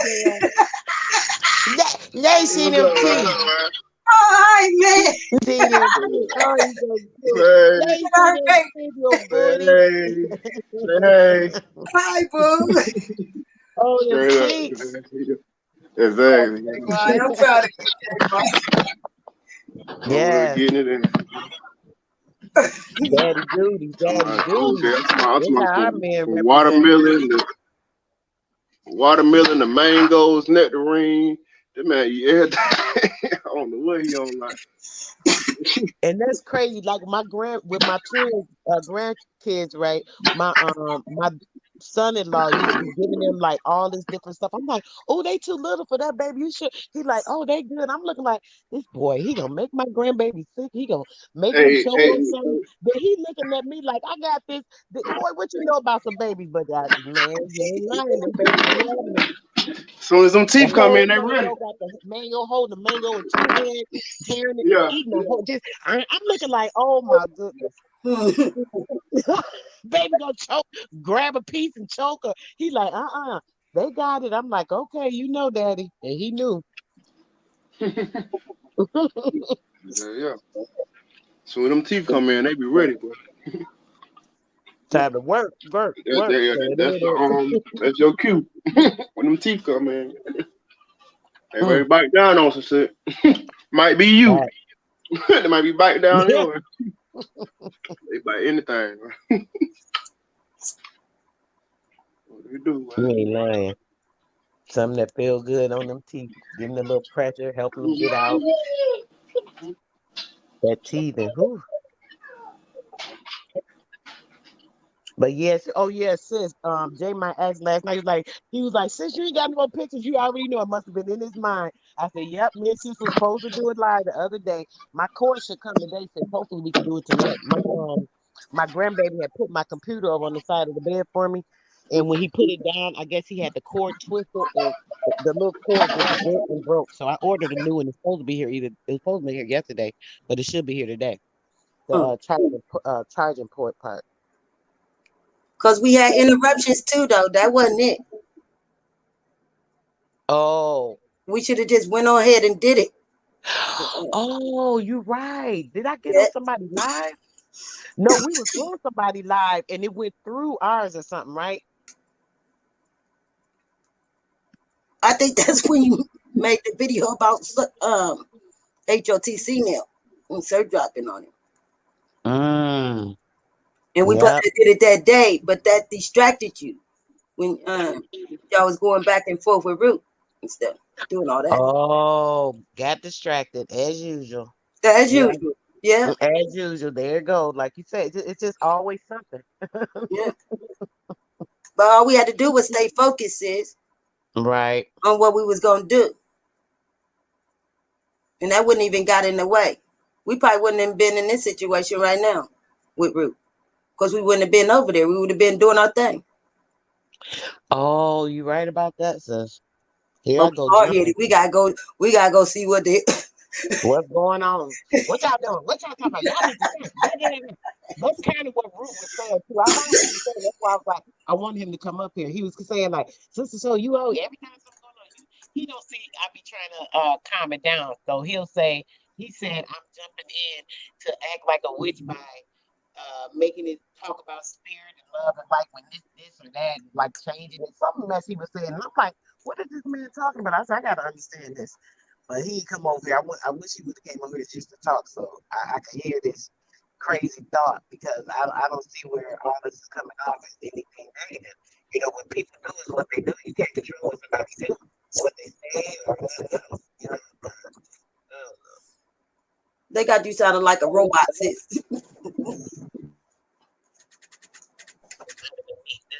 Listen, they see What's them up, teeth. man? Oh, hi, man. See them teeth. Oh, you so cute. Hey, They see them teeth, your booty. hey, hey. Hi, boo. Oh, them Straight up. cheeks. Exactly. Boy, I'm proud of you, boy. Over there Yes. getting it in. Daddy duty. Daddy duty. I'm This how our from men represent. watermelon, the mangoes, nectarine. That man eat everything. I don't know what he don't like. And that's crazy. Like with my twins, grandkids, right? My son-in-law used to be giving them like all this different stuff. I'm like, oh, they too little for that, baby. You should. He like, oh, they good. I'm looking like this boy. He gonna make my grandbaby sick. He gonna make him Hey, choke hey, on something. But he looking at me like I got this. Boy, what you know about some babies? But man, you ain't lying. Them babies be having them. as soon as them The teeth come whole in, they ready. mango got the mango holding the mango in two hands, tearing it, Yeah. eating the whole. I'm looking like, oh my goodness, baby gonna choke, grab a piece and choke her. He like, they got it. I'm like, okay, you know, daddy, and he knew. Yeah. So when them teeth come in, they be ready, bro. Time to work, work, work. That's your cue. When them teeth come in, everybody Mm. bite down on some shit. Might be you. Right. They might be biting down yours. They bite anything. What do you do, You man? ain't lying. Something that feel good on them teeth, giving a little pressure, helping them get out that teething. Whew. But yes, oh yes, sis. Jay might asked last night. He was like, sis, you ain't got no more pictures. You already know it must have been in his mind. I said, yep, me and sis was supposed to do it live the other day. My court should come today, so hopefully we can do it tonight. My grandbaby had put my computer over on the side of the bed for me. And when he put it down, I guess he had the cord twisted and the little cord just bent and broke. So I ordered a new one. It's supposed to be here it was supposed to be here yesterday, but it should be here today. The charging port part. Because we had interruptions too, though. That wasn't it. Oh. We should have just went on ahead and did it. Oh, you're right. Did I get on Yeah, somebody live? No, we was on somebody live and it went through ours or something, right? I think that's when you made the video about HOTC now and Sir dropping on it. Mm. And we Yep. did it that day, but that distracted you when y'all was going back and forth with Root and stuff, doing all that. Oh, got distracted as usual. As Yeah, usual. Yeah, as usual. There it goes. Like you said, it's just always something. yeah. But all we had to do was stay focused, sis, Right. on what we was gonna do. And that wouldn't even got in the way. We probably wouldn't have been in this situation right now with Root. Because we wouldn't have been over there. We would have been doing our thing. Oh, you right about that, sis. Here But I we go hard headed. jumping. We gotta go see what they What's going on? What y'all doing? What y'all talking about? Y'all need to stop. That's kind of what Root was saying too. I heard him say that's why I was like, I wanted him to come up here. He was saying like, Sister, so you owe every time something going on, he don't see I be trying to calm it down. So he said I'm jumping in to act like a witch by making it talk about spirit and love and like when this or that, like changing it. Something mess he was saying. And I'm like, what is this man talking about? I said, I gotta understand this. But he come over here. I wish he would have came over here just to talk so I could hear this crazy thought because I don't see where all this is coming off as anything negative. You know, what people do is what they do. You can't control what somebody do, what they say, or what else. You know, but, They got you sounding like a robot, sis. this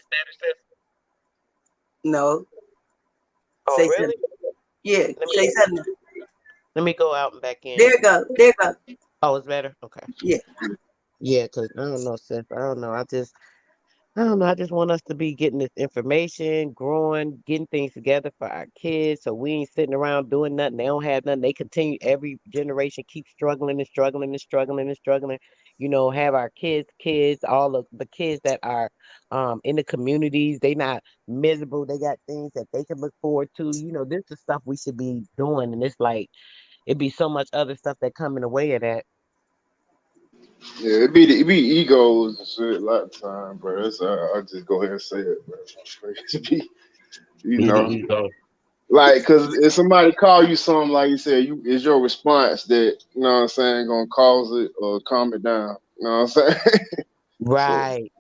better, sis? No. Oh, Say really? something. Yeah, say something. Let me go out and back in. There you go. There you go. Oh, it's better? Okay. Yeah. Yeah, because I don't know, sis. I don't know. I don't know. I just want us to be getting this information, growing, getting things together for our kids so we ain't sitting around doing nothing. They don't have nothing. They continue, every generation keeps struggling and struggling and struggling and struggling. You know, have our kids, all of the kids that are in the communities, they not miserable. They got things that they can look forward to. You know, this is stuff we should be doing. And it's like, it'd be so much other stuff that come in the way of that. Yeah, it be egos and shit a lot of time, bro. That's I just go ahead and say it, bro. It be, you Be the know, ego. like, cause if somebody call you something like you said, you is your response that you know what I'm saying gonna cause it or calm it down. You know what I'm saying? So Right.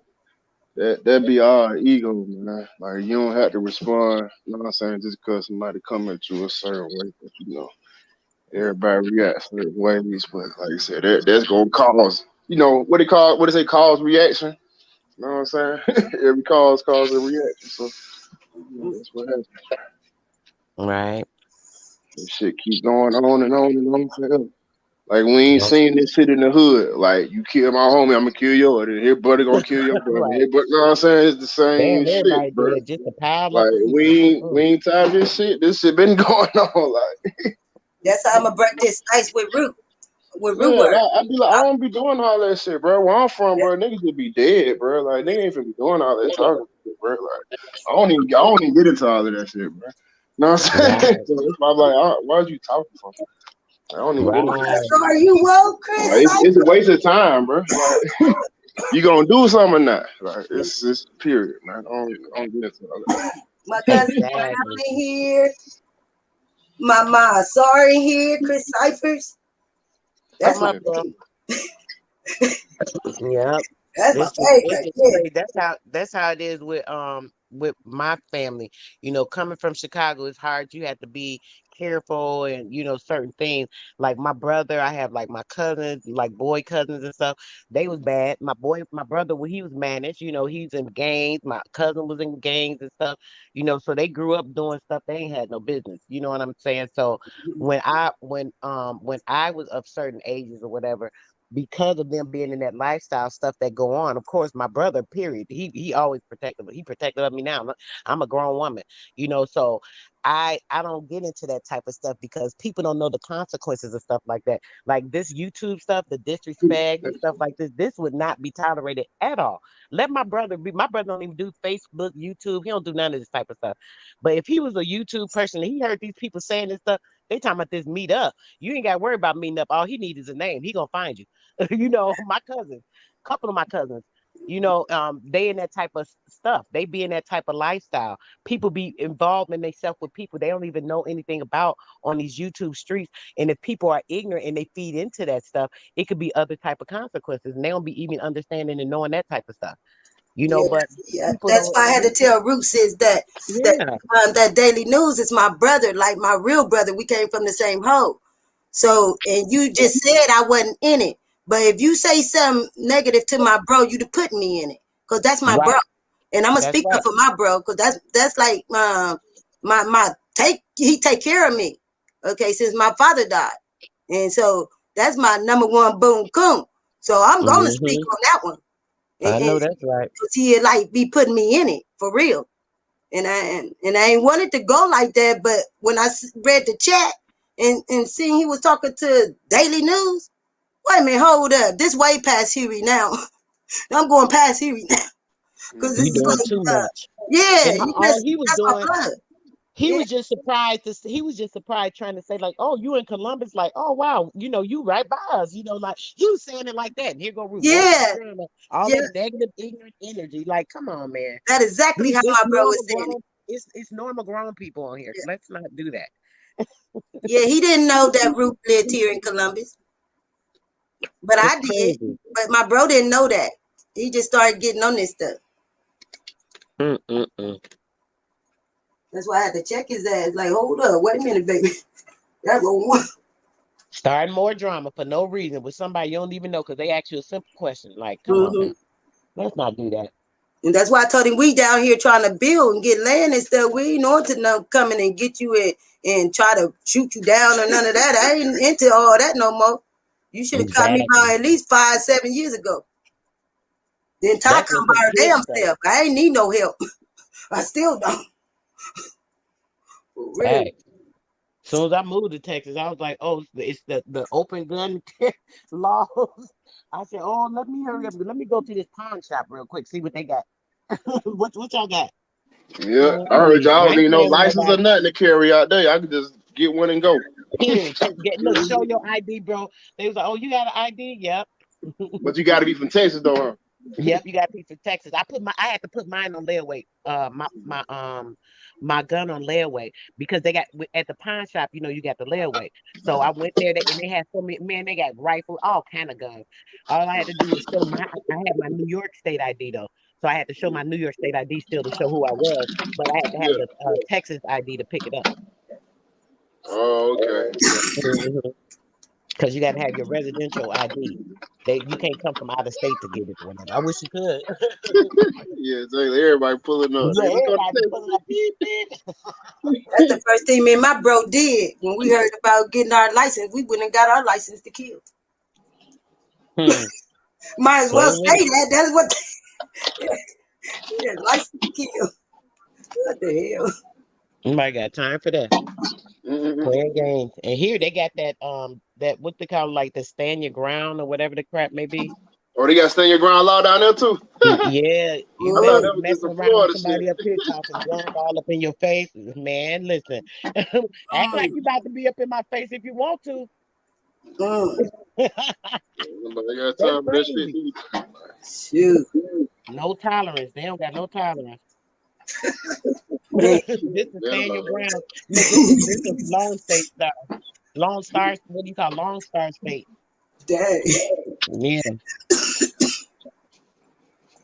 that be our ego, man. Like you don't have to respond. You know what I'm saying? Just because somebody come at you a certain way, but you know everybody reacts certain ways. But like you said, that's gonna cause. You know what they say cause reaction. You know what I'm saying? Every cause a reaction. So you know, that's what happens. Right. This shit keep going on and on and on forever. Like we ain't seen this shit in the hood. Like you kill my homie, I'm gonna kill yours. And his brother gonna kill your brother. Right. His brother, you know what I'm saying? It's the Damn, same shit, everybody bro. dead. Just a pile Like up of people. we ain't tired of this shit. This shit been going on. Like That's how I'm gonna break this ice with yeah, Rootwords. I be like I don't be doing all that shit, bro. Where I'm from, Yeah, bro, niggas would be dead, bro. Like niggas ain't finna be doing all that talking shit, bro. Like I don't even get into all of that shit, bro. You know what I'm saying? Right. So that's why I'm like, why are you talking for? I don't even get into that Right. so shit. are you well, Chris? Like it's a waste of time, bro. Like you gonna do something or not? Like it's period, man. I don't get into all that. My cousin Exactly. Brown in here. My sorry in here, Chris Cyphers. That's Come my Yeah. up, bro. baby. Yep. That's my It's favorite. just Yeah. crazy. That's how it is with my family. You know, coming from Chicago, it's hard. You have to be careful and certain things. Like my brother, I have like my cousins, like boy cousins and stuff. They was bad. My brother, when he was managed, he's in gangs. My cousin was in gangs and stuff. So they grew up doing stuff they ain't had no business. You know what I'm saying? So when I was of certain ages or whatever, because of them being in that lifestyle stuff that go on. Of course, my brother, period, he always protected me. He protected of me now. I'm a grown woman, so I don't get into that type of stuff because people don't know the consequences of stuff like that. Like this YouTube stuff, the disrespect and stuff like this would not be tolerated at all. Let my brother be. My brother don't even do Facebook, YouTube. He don't do none of this type of stuff. But if he was a YouTube person and he heard these people saying this stuff, they talking about this meet up. You ain't got to worry about meeting up. All he needs is a name. He gonna find you. My cousins, couple of my cousins, they in that type of stuff. They be in that type of lifestyle. People be involved in themselves with people they don't even know anything about on these YouTube streets. And if people are ignorant and they feed into that stuff, it could be other type of consequences. And they don't be even understanding and knowing that type of stuff. Yeah, But yeah. people That's don't. why I had to tell Root says that Yeah, that Daily News is my brother, like my real brother. We came from the same home. So, and you just said I wasn't in it. But if you say something negative to my bro, you'd have put me in it. Because that's my bro. right. And I'm gonna That's speak up right. for my bro, because that's like my he take care of me. Okay, since my father died. And so that's my number one boom coon. So I'm gonna speak Hmm. on that one. I And know that's right. cause he like be putting me in it for real. And I ain't wanted to go like that, but when I read the chat and seeing he was talking to Daily News, wait a minute, hold up, this way past Huey now. I'm going past Huey now because Mhm. You it's doing like, too much. yeah, And you all just he was that's my doing, blood. He was just surprised he was just surprised trying to say like, oh, you in Columbus, like, oh wow, you right by us, like he was saying it like that. And here go Ruth, all Yeah, that drama, all yeah. that negative, ignorant energy. Like, come on, man. That's exactly how It's my bro was normal saying it. grown, it's normal grown people on here. Yeah, Let's not do that. yeah. He didn't know that Ruth lived here in Columbus, but It's I did. crazy. But my bro didn't know that. He just started getting on this stuff. Mm-mm-mm. That's why I had to check his ass. Like, hold up, wait a minute, baby. That's what. Starting more drama for no reason with somebody you don't even know because they ask you a simple question. Like, come on Mm-hmm. now. Let's not do that. And that's why I told him we down here trying to build and get land and stuff. We ain't on to no coming and get you in and try to shoot you down or none of that. I ain't into all that no more. You should have caught me Exactly. by at least 5-7 years ago. Then Ty That's come when by some her kid damn stuff. self. I ain't need no help. I still don't. For real. As soon as I moved to Texas, I was like, oh, it's the open gun laws. I said, oh, let me hurry up. Let me go to this pawn shop real quick, see what they got. What y'all got? Yeah, I heard Please. y'all I don't ain't need no playing with license or nobody. nothing to carry out there. I could just get one and go. Period. Look, show your ID, bro. They was like, oh, you got an ID? Yep. But you got to be from Texas, though, huh? Yep, you got a piece of Texas. I had to put mine on layaway. My gun on layaway because they got at the pawn shop. You got the layaway. So I went there and they had so many. Man, they got rifles, all kind of guns. All I had to do was show I had my New York State ID though, so I had to show my New York State ID still to show who I was. But I had to have Yeah. the Texas ID to pick it up. Oh, okay. Because you got to have your residential ID. You can't come from out of state to get it or whatever. I wish you could. Yeah, exactly. Everybody pulling up. Yeah, Hey, let's go to everybody be Texas. pulling up, beep, beep. That's the first thing me and my bro did when we heard about getting our license. We went and got our license to kill. Hmm. Might as well Playing with say it. that. That's what. Yeah, license to kill. What the hell? Nobody got time for that. Mm-hmm. Playing games. And here they got that what they call like the stand your ground or whatever the crap may be. Oh, they got to stand your ground law down there, too. Yeah, you I thought Mm. mess that was just messing some around with Florida shit. somebody up here talking junk all up in your face. Man, listen. Act like Mm. you about to be up in my face if you want to. Mm. Nobody got That's time for that shit, crazy. dude. Shoot. No tolerance. They don't got no tolerance. Man. This is Yeah, stand your ground. Look, this is Lone State Star. Lone Stars, what do you call Lone Star State? Dang. Yeah.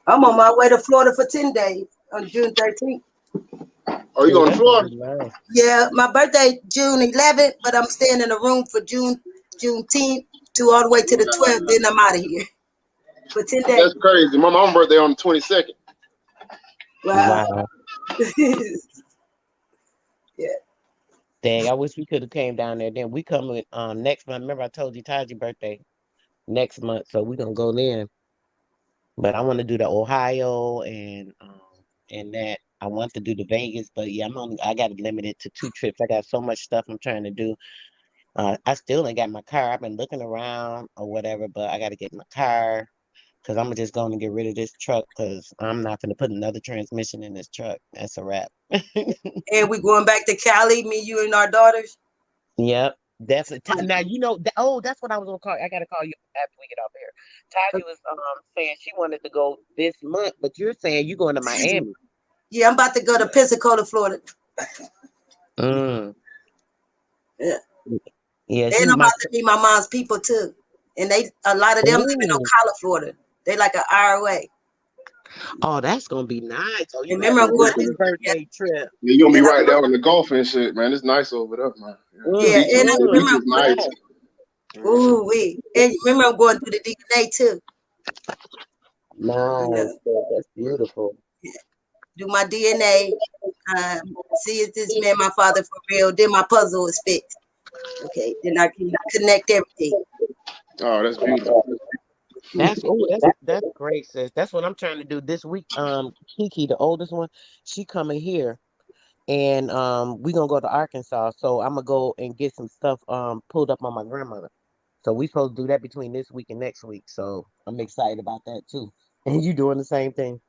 I'm on my way to Florida for 10 days on June 13th. oh, you Oh, going to that's gonna be Florida? nice. Yeah, my birthday June 11th, but I'm staying in a room for Juneteenth to all the way to the 12th. Then I'm out of here for 10 days. That's crazy. My mom's birthday on the 22nd. Wow. Wow. Yeah. Dang, I wish we could have came down there. Then we coming next month. Remember I told you Taji's birthday next month, so we gonna go then. But I want to do the Ohio and that. I want to do the Vegas, but yeah, I got it limited to 2 trips. I got so much stuff I'm trying to do. I still ain't got my car. I've been looking around or whatever, but I got to get my car because I'm just going to get rid of this truck because I'm not going to put another transmission in this truck. That's a wrap. And we going back to Cali, me, you, and our daughters. Yep, definitely. Now that's what I was gonna call. I gotta call you after we get off here. Taji was saying she wanted to go this month, but you're saying you going to Miami. Yeah, I'm about to go to Pensacola, Florida. Mm. Yeah. Yeah, And I'm about to meet my mom's people too. And a lot of them living on Ooh. Collar, Florida. They like an hour away. Oh, that's gonna be nice. Oh, you And got remember, a I'm going nice to, birthday trip. Yeah, you going to yeah, be right there on the golf and shit, man. It's nice over there, man. Yeah. yeah, and I The beach remember is I'm going. nice. Ooh, wee. And remember, I'm going through the DNA too. You Nice. know, That's beautiful. do my DNA. See if this man my father for real. Then my puzzle is fixed. Okay, then I can connect everything. Oh, that's beautiful. That's great, sis. That's what I'm trying to do this week. Kiki, the oldest one, she coming here. And we gonna go to Arkansas. So I'm gonna go and get some stuff pulled up on my grandmother. So we supposed to do that between this week and next week. So I'm excited about that too. And you doing the same thing.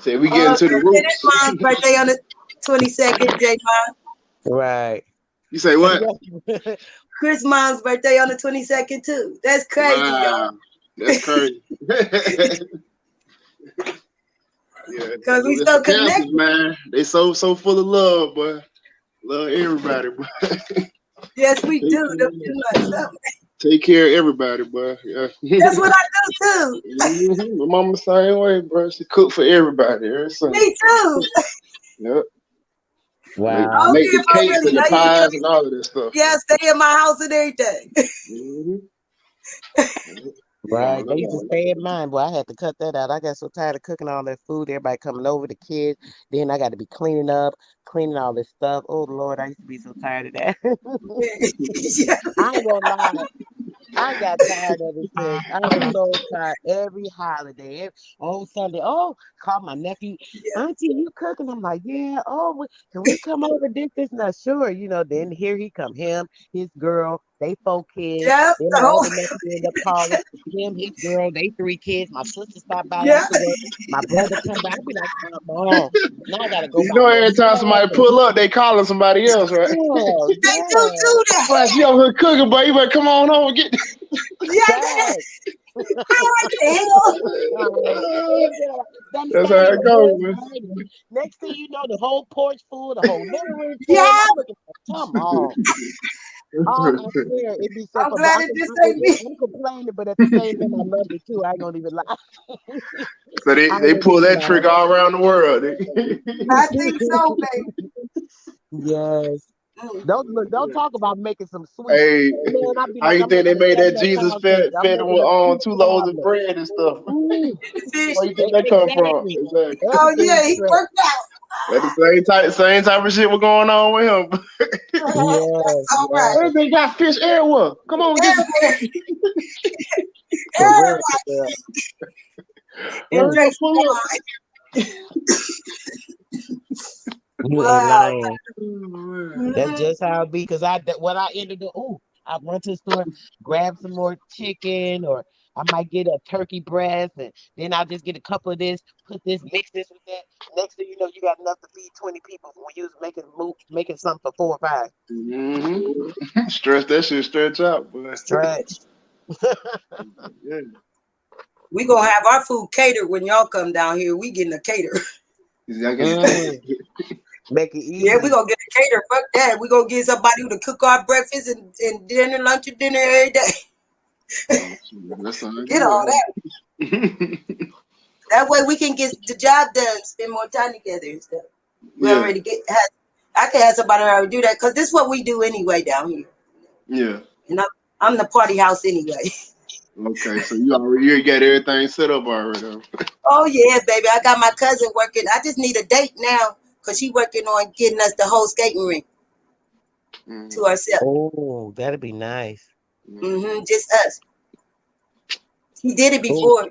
Say we get into the It's roots. mom's birthday on the 22nd, J Mom. Right. You say what? Chris mom's birthday on the 22nd too. That's crazy, y'all. Wow, that's crazy. Yeah, Because we it's the so Panthers, connected. man. They so full of love, boy. Love everybody, boy. Yes, we do. Something. Take care of everybody, boy. Yeah. That's what I do too. My mama the same way, bro. She cook for everybody. Me too. Yep. I Wow. don't Make care the if I cakes really and the know you. pies and all of that stuff. Yeah, stay in my house and everything. Right. They used to stay in mine. Boy, I had to cut that out. I got so tired of cooking all that food. Everybody coming over, the kids. Then I got to be cleaning up, cleaning all this stuff. Oh, Lord, I used to be so tired of that. Yeah. I ain't gonna lie. I got tired of it, sis. I was so tired every holiday, oh Sunday. Oh, call my nephew, Auntie, you cooking? I'm like, yeah. Oh, can we come over? This, not sure. Then here he come, him, his girl, they 4 kids. Yep. Then my other nephew end up calling him, his girl, they 3 kids. My sister stopped by Yeah. after work. My brother come by. I be like, come on. Now I gotta go You buy know, more every time somebody stuff. pull up, they calling somebody else, right? Oh, They do yeah. that. But she over here cooking, but you better come on over and get. Yeah. Facts. What the hell? That's how it goes, man. Next thing you know, the whole porch full, the whole living room full. Yeah. I'm looking like, come on. Oh, I swear, it'd be so I'm fun. glad it just ain't me. I'm complaining, but at the same time, I love it too. I ain't gonna even lie. So I they ain't pull gonna that even trick all around the world. I think so, baby. Yes. Don't talk about making some sweets. Hey, Man, I'd be how like, you I'm think they making a made that double Jesus pound cake. I'm fed him making with a sweet 2 loaves of tablet. bread and stuff? Ooh, Where you think that come from? exactly. Exactly. Oh yeah, Everything he straight. worked out. That the same type of shit was going on with him. Yes, All right. yes. They got fish everywhere. Come on, get some. For real, for real. And Mm, Drake's Pull up. you ain't wow. lying. That's just how it be. Cause when I ended up, I run to the store, grab some more chicken, or I might get a turkey breast, and then I'll just get a couple of this, mix this with that. Next thing you know, you got enough to feed 20 people when you was making something for 4 or 5. Stretch that shit, stretch out, boy. Stretch. Yeah. We gonna have our food catered when y'all come down here. We getting a cater. Y'all Mm, make it easy. Yeah, we gonna get a cater. Fuck that. We gonna get somebody to cook our breakfast and dinner, lunch and dinner every day. That sounds Get all good. that. That way we can get the job done, spend more time together and stuff. We Yeah, already I can have somebody already do that because this is what we do anyway down here. yeah. And I'm the party house anyway. Okay, so you got everything set up already. Huh? Oh yeah, baby. I got my cousin working. I just need a date now because she working on getting us the whole skating rink to ourselves. Oh, that'd be nice. Just us. He did it Oh, before.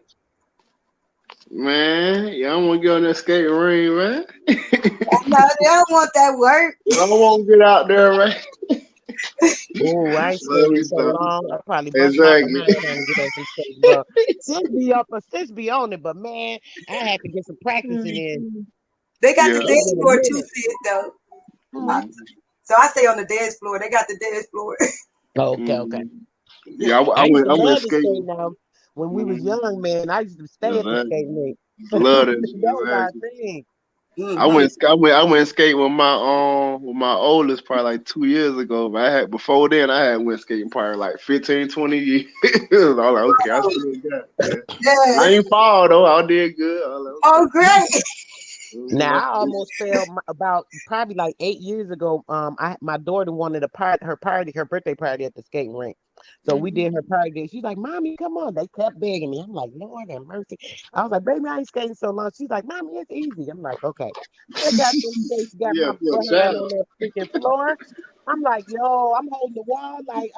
Man, y'all want to get on that skating ring, man? No, they don't want that work. I want to get out there, man. oh, I ain't Love skated me in so stuff. long. I probably bust my Exactly. behind trying to get on some skates, bro. Sis be on it, but man, I had to get some practicing in. They got the Yeah. It's dance been a floor too, minute. sis, though. Mhm. So I stay on the dance floor. They got the dance floor. Okay, okay. Mhm. Yeah, I used to I went love to skate skating. now. When we was Mhm. young, man, I used to stay at the Exactly. skating rink. Love that shit. That was our Exactly. thing. Mm-hmm. I went skating with my oldest probably like 2 years ago. But before then I had went skating probably like 15, 20 years. I was like, okay, I still got it. Yeah. I Yes. ain't fall though. I did good. I was like, Oh, okay. great. Now I I almost fell about probably like 8 years ago. My daughter wanted her birthday party at the skating rink. So we did her party there. She's like, "Mommy, come on." They kept begging me. I'm like, "Lord have mercy." I was like, "Baby, I ain't skating so long." She's like, "Mommy, it's easy." I'm like, "Okay." I got them skates, got yeah, my for a behind challenge. on that freaking floor. I'm like, "Yo," I'm holding the wall like,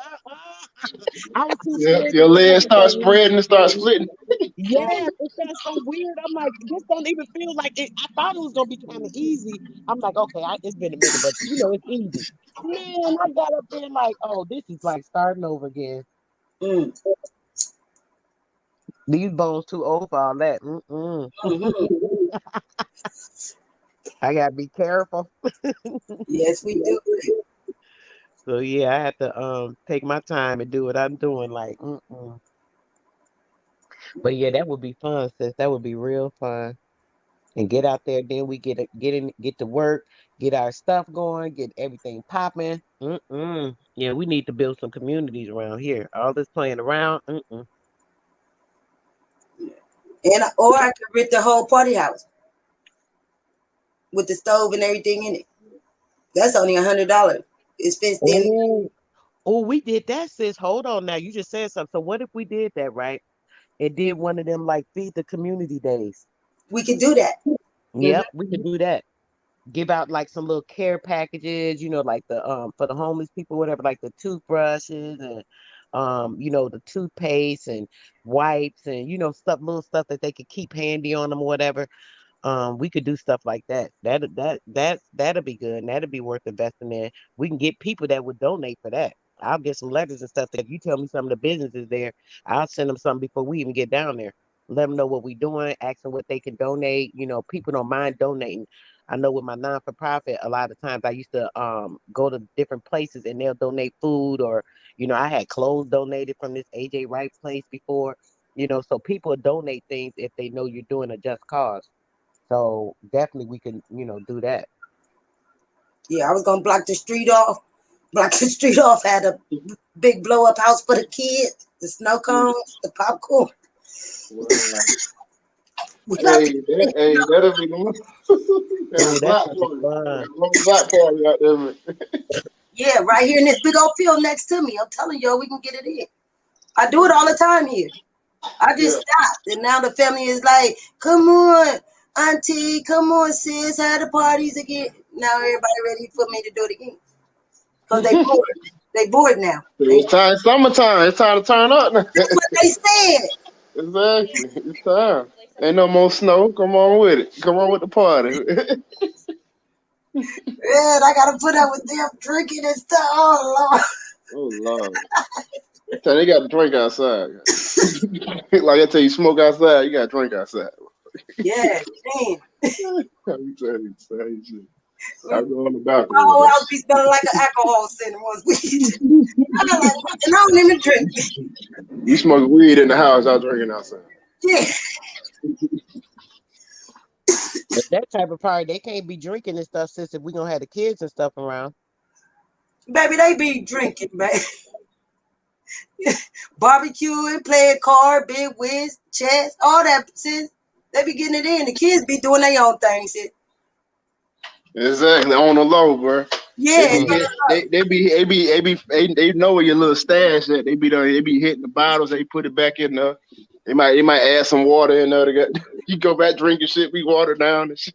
I was too Yeah, scared to your get up legs for start some reason. spreading and start splitting. Yes, it felt so weird. I'm like, this don't even feel like it. I thought it was gonna be kind of easy. I'm like, okay, it's been a minute, but it's easy. Man, I got up there like, oh, this is like starting over again. Mm. These bones too old for all that. Mm-mm. Mm-hmm. I gotta be careful. Yes, we do. So yeah, I have to take my time and do what I'm doing. Like, but yeah, that would be fun, sis. That would be real fun. And get out there, then we get to work, get our stuff going, get everything popping. Yeah, we need to build some communities around here. All this playing around. And or I could rent the whole party house with the stove and everything in it. That's only $100. It's fenced in. Oh, oh, we did that, sis. Hold on now. You just said something. So what if we did that, right? And did one of them like feed the community days? We could do that. Mhm. Yep, we could do that. Give out like some little care packages, like the for the homeless people, whatever, like the toothbrushes and the toothpaste and wipes and stuff, little stuff that they could keep handy on them or whatever. We could do stuff like that. That'll be good and that'll be worth investing in. We can get people that would donate for that. I'll get some letters and stuff. If you tell me some of the businesses there, I'll send them something before we even get down there. Let them know what we're doing, ask them what they can donate. People don't mind donating. I know with my non-for-profit, a lot of times I used to go to different places and they'll donate food or, I had clothes donated from this AJ Wright place before. So people donate things if they know you're doing a just cause. So definitely we can, do that. Yeah, I was gonna block the street off. Block the street off. Had a big blow up house for the kids, the snow cones, the popcorn. Wow. We got the Hey, that'll be the one. That's Oh, a that's black gonna be party. fun. That's a black party out there, man. yeah, right here in this big old field next to me. I'm telling y'all, we can get it in. I do it all the time here. I just Yeah. stopped, and now the family is like, "Come on, auntie, come on, sis, have the parties again." Now everybody ready for me to do it again because they bored. They bored now. It's time, summertime. It's time to turn up now. That's what they said. Exactly. It's time. Ain't no more snow. Come on with it. Come on with the party. Man, I gotta put up with them drinking and stuff. Oh Lord. Oh Lord. Tell they got to drink outside. Like I tell you, smoke outside, you got to drink outside. Yeah, man. I'm telling you, son, shit. I My go on the balcony. whole house be smelling like an alcohol center once we. I'm like, and I don't even drink. We smoke weed in the house. Y'all drinking outside. Yeah, But that type of party, they can't be drinking and stuff since if we gonna have the kids and stuff around. baby, they be drinking, man. Barbecuing, playing card, big whiz, chess, all that. Sis, they be getting it in. The kids be doing their own thing. Sis. Exactly on the low, bro. They Yeah, be hit, they know where your little stash at. They be hitting the bottles. They put it back in there. They might add some water in there. To get, you go back drinking shit, be watered down and shit.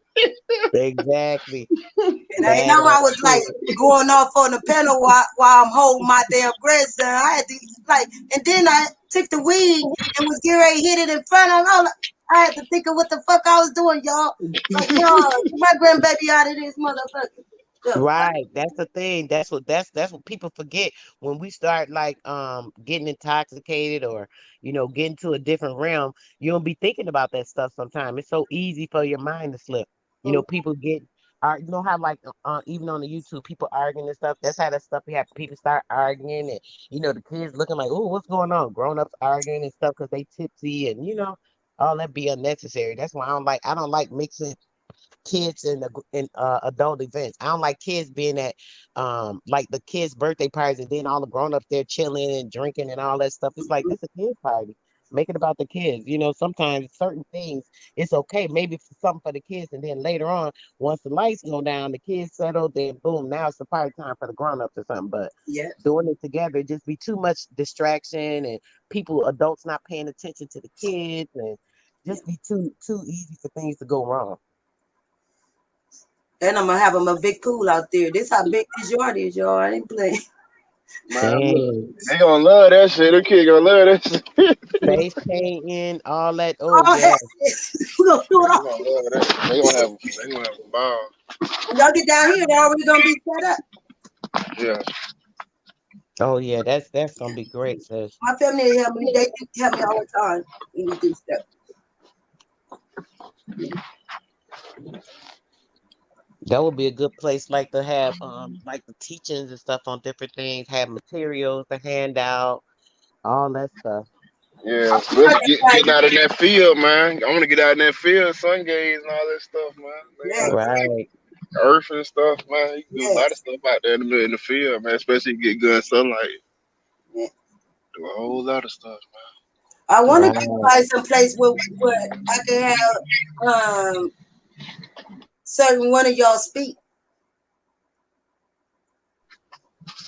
Exactly. and I Bad know I ass was like shit. going off on the panel while I'm holding my damn grandson. I had to like, and then I took the weed and was getting ready to hit it in front of him. I had to think of what the fuck I was doing, y'all. Like, no, get my grandbaby out of this motherfucker. The fuck? Right. That's the thing. That's what people forget when we start like getting intoxicated or getting to a different realm. You don't be thinking about that stuff sometimes. It's so easy for your mind to slip. People get how like even on the YouTube people arguing and stuff. That's how that stuff we have people start arguing and the kids looking like, oh, what's going on? Grown ups arguing and stuff because they tipsy and all that be unnecessary. That's why I don't like mixing kids in adult events. I don't like kids being at like the kids' birthday parties and then all the grown ups there chilling and drinking and all that stuff. It's like this a kids party. Make it about the kids. Sometimes certain things it's okay. Maybe it's something for the kids, and then later on, once the lights go down, the kids settle, then boom, now it's the party time for the grown ups or something. But Yeah. doing it together just be too much distraction and adults not paying attention to the kids and Yeah. just be too easy for things to go wrong. And I'm gonna have them a big pool out there. This how big this yard is, y'all. I ain't playing. Man, look, Dang. they gonna love that shit. Them kids gonna love that shit. Face painting, all that. Oh All yeah. that. We gonna do it They all. gonna love that. They gonna have a ball. When y'all get down here, they're already gonna be set up. Yeah. Oh yeah. That's gonna be great, sis. My family help me. They help me all the time when we do stuff. That would be a good place, like to have like the teachings and stuff on different things, have materials to hand out, all that stuff. Yeah, especially getting out in that field, man. I want to get out in that field, sun gaze and all that stuff, man. Yeah, Right, Earth and stuff, man. You can do a lot of yes. stuff out there in the field, man. Especially if you get good sunlight. Yeah. Do a whole lot of stuff, I want to get right. by some place where I can have certain one of y'all speak.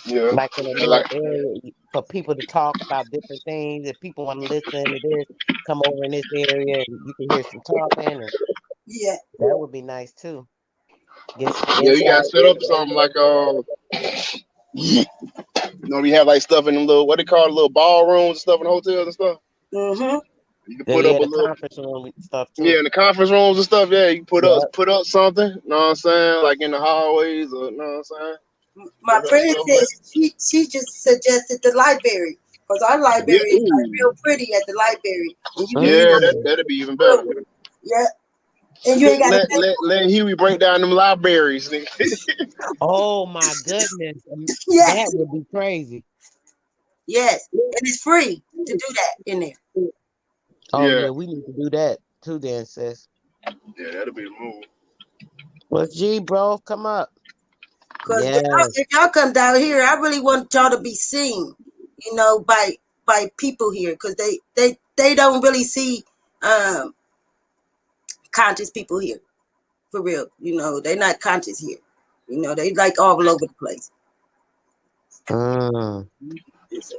man. Yeah, Like in a and little like area for people to talk about different things. If people want to listen to this, come over in this area and you can hear some talking, and Yeah. that would be nice too. Get some yeah, you got insight. to set up something like we have like stuff in them little what they call it, little ballrooms and stuff in hotels and stuff. Mm-hmm. You can Yeah, put up yeah, a the little conference room stuff yeah too. in the conference rooms and stuff. Yeah, you can Yep. put up something. You know what I'm saying? Like in the hallways or you know what I'm saying? My Put up friend stuff said like she just suggested the library because our yeah, library is like ooh, real pretty at the library, and you can read yeah, all Mm. that'd be even better. the yeah, and you ain't got to pay. Let Huey break down them libraries, nigga. Oh my goodness, that Yes, would be crazy. yes, and it's free to do that in there. Oh Yeah, yeah, we need to do that too, then, sis. yeah, that'd be the move. What's G, bro? Come up. Because Yes. if y'all come down here, I really want y'all to be seen, by people here, because they don't really see um conscious people here for real. They're not conscious here. They like all over the place. Mm. So,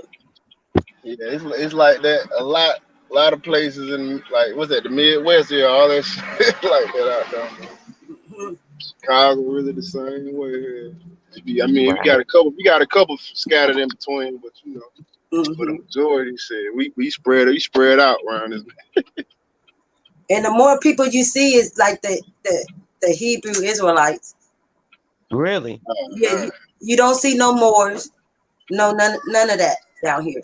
Yeah, it's like that. A lot of places in like what's that? The Midwest here, all that shit like that out there. mhm, Chicago really the same way. Here. I mean, Right. we got a couple scattered in between, but for the mhm. majority, said we spread out around this. And the more people you see is like the Hebrew Israelites. Really? Oh Yeah, man, you don't see no Moors, no none of that down here.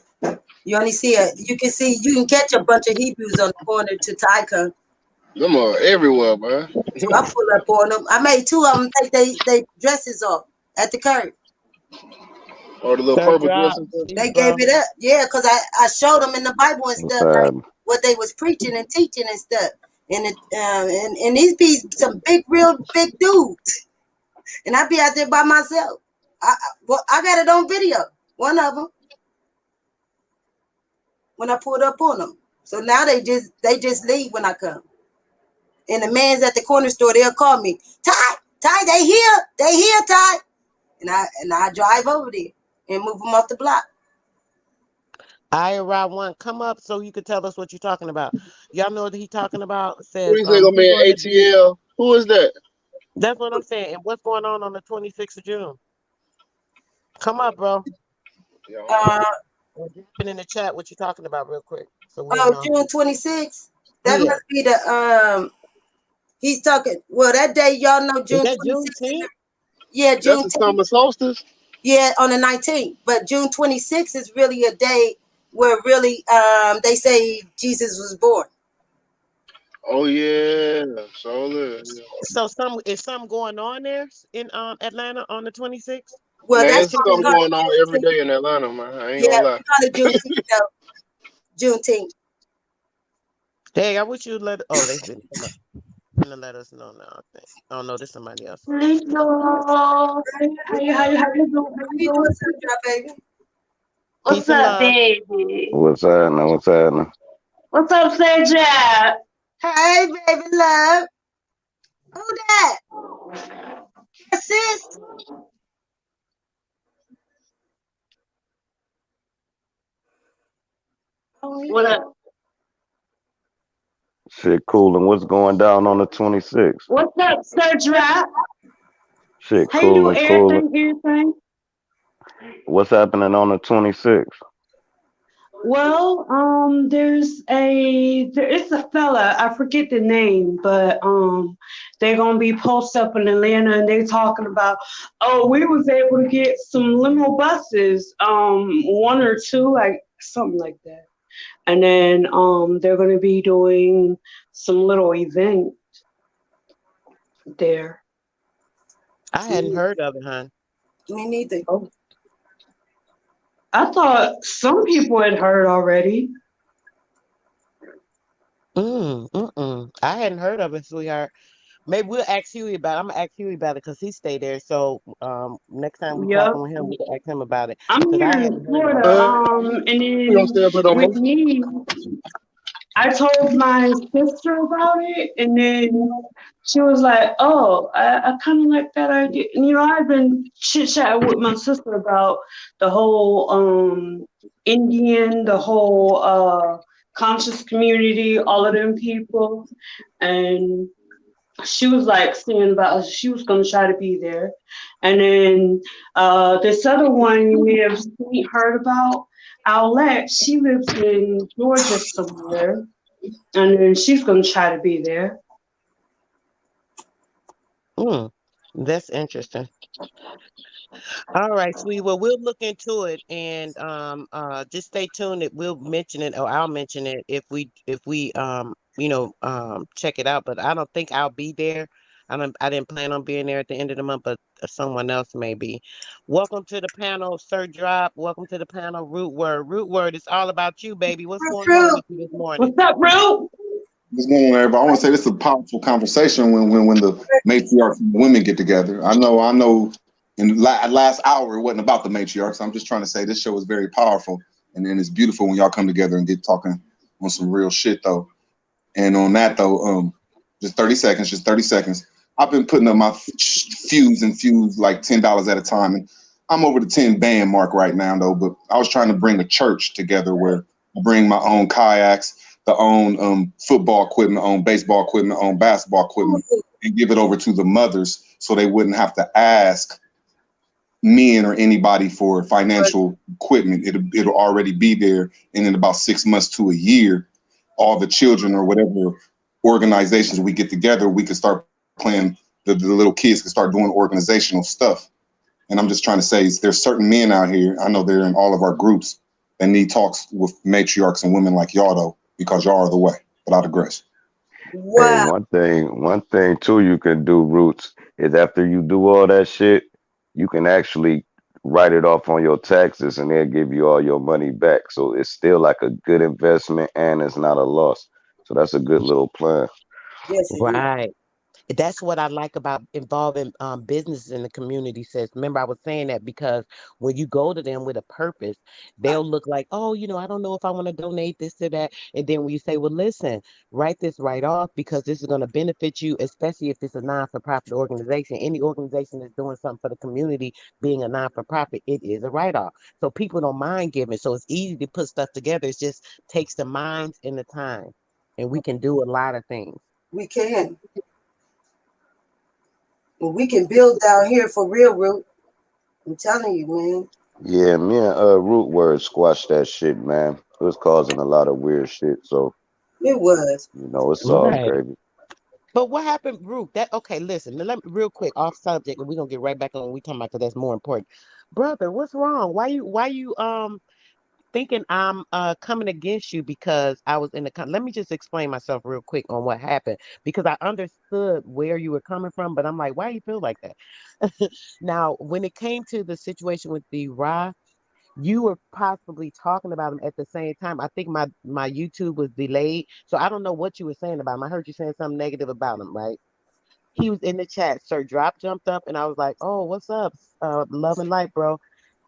You can catch a bunch of Hebrews on the corner to Tycon. them are everywhere, man. So I pull up on them. I made two of them take they dresses off at the curb. Or the little Third purple drop. dresses. See, They gave bro. it up. Yeah, because I showed them in the Bible and What's stuff, like happening? what they was preaching and teaching and stuff. And these be some real big dudes. And I be out there by myself. I got it on video. One of them when I pulled up on them. So now they just leave when I come. And the man's at the corner store. They'll call me, Ty, they here, Ty. And I drive over there and move them off the block. I Rob one, come up so you could tell us what you're talking about. Y'all know what he talking about? It Who do says you think gonna he's be going in to be. ATL? Who is that? That's what I'm saying. And what's going on the 26th of June? Come up, bro. Yeah, hold on. Uh, Or drop it in the chat what you're talking about real quick, so we'll know. June 26th. That Yeah. must be the he's talking. Well, that day y'all know Is June that 26th is Juneteenth? That's June the 10th. summer solstice. Yeah, on the 19th. But June 26th is really a day where really they say Jesus was born. Oh yeah, so yeah. So is some going on there in Atlanta on the 26th? Well, Man, that's there's why we something call going on it every Juneteenth. day in Atlanta, man. I ain't Yeah, gonna lie. we call it Juneteenth though. Juneteenth. Dang, I wish you'd let. Oh, they've been gonna let us know now. I think. Oh no, there's somebody else. Hello. How you doing? How How you you doing, doing? Sunshine, baby? Peace What's and up, love. baby? What's happening? What's happening? What's up, Sandra? Hey, baby love. Who that? Your sis? Oh, What yeah. up? Shit cool. And what's going down on the 26th? What's up, Sandra? Shit How you cool doing? and cool. Everything? What's happening on the 26th? Well, it's a fella, I forget the name, but they're gonna be posted up in Atlanta and they're talking about, oh, we was able to get some limo buses, one or two, like something like that. And then they're gonna be doing some little event. there. I hadn't heard of it, hon. Me neither. Oh, I thought some people had heard already. I hadn't heard of it, sweetheart. Maybe we'll ask Huey about it. I'm gonna ask Huey about it because he stay there. So next time we Yep. talking with him, we can ask him about it I'm because I here in hadn't heard about Florida. it. Uh, And we gonna stay then up here on with most. me, I told my sister about it, and then she was like, "Oh, I kind of like that idea." And, I've been chit chatting with my sister about the whole Indian, the whole conscious community, all of them people, and she was like saying about she was gonna try to be there, and then this other one you may have heard about, Owlette. She lives in Georgia somewhere, and then she's gonna try to be there. Mm, that's interesting. All right, sweet. Well, we'll look into it and just stay tuned. It we'll mention it or I'll mention it if we check it out. But I don't think I'll be there. I didn't plan on being there at the end of the month, but someone else may be. Welcome to the panel, Sir Drop. Welcome to the panel, Root Word. Root Word, it's all about you, baby. What's Fruit, going on fruit. with you this morning? What's up, Root? What's going on, everybody? I want to say this is a powerful conversation when the matriarchs and women get together. I know. In last hour, it wasn't about the matriarchs. I'm just trying to say this show is very powerful, and then it's beautiful when y'all come together and get talking on some real shit, though. And on that, though, just 30 seconds, just 30 seconds. I've been putting up my fuse like $10 at a time, and I'm over the 10 band mark right now, though. But I was trying to bring a church together where I bring my own kayaks, the own football equipment, own baseball equipment, own basketball equipment, and give it over to the mothers so they wouldn't have to ask men or anybody for financial equipment. It'll already be there, and in about 6 months to a year, all the children or whatever organizations we get together, we can start playing. The little kids can start doing organizational stuff. And I'm just trying to say, there's certain men out here. I know they're in all of our groups that need talks with matriarchs and women like y'all, though, because y'all are the way. But I digress. Hey, Wow. one thing too you can do, Roots, is after you do all that shit, you can actually write it off on your taxes and they'll give you all your money back. So it's still like a good investment and it's not a loss. So that's a good little plan. Yes, it is. Right. That's what I like about involving businesses in the community. Says, remember, I was saying that because when you go to them with a purpose, they'll look like, oh, I don't know if I want to donate this to that. And then when you say, well, listen, write this right off because this is going to benefit you, especially if it's a non-for-profit organization. Any organization that's doing something for the community, being a non-for-profit, it is a write-off. So people don't mind giving. So it's easy to put stuff together. It just takes the minds and the time, and we can do a lot of things. We can. And we can build down here for real, Root. I'm telling you, man. Yeah, me and Root Word squashed that shit, man. It was causing a lot of weird shit. So, It was. it's all Right. gravy. But what happened, Ruth? That okay? Listen, let me real quick off subject, and we're gonna get right back on what we talking about because that's more important. Brother, what's wrong? Why you thinking I'm coming against you because I was in the let me just explain myself real quick on what happened because I understood where you were coming from, but I'm like, why you feel like that? Now, when it came to the situation with the Ra, you were possibly talking about him at the same time. I think my YouTube was delayed, so I don't know what you were saying about him. I heard you saying something negative about him, right? He was in the chat. Sir Drop jumped up, and I was like, "Oh, what's up? Love and light, bro."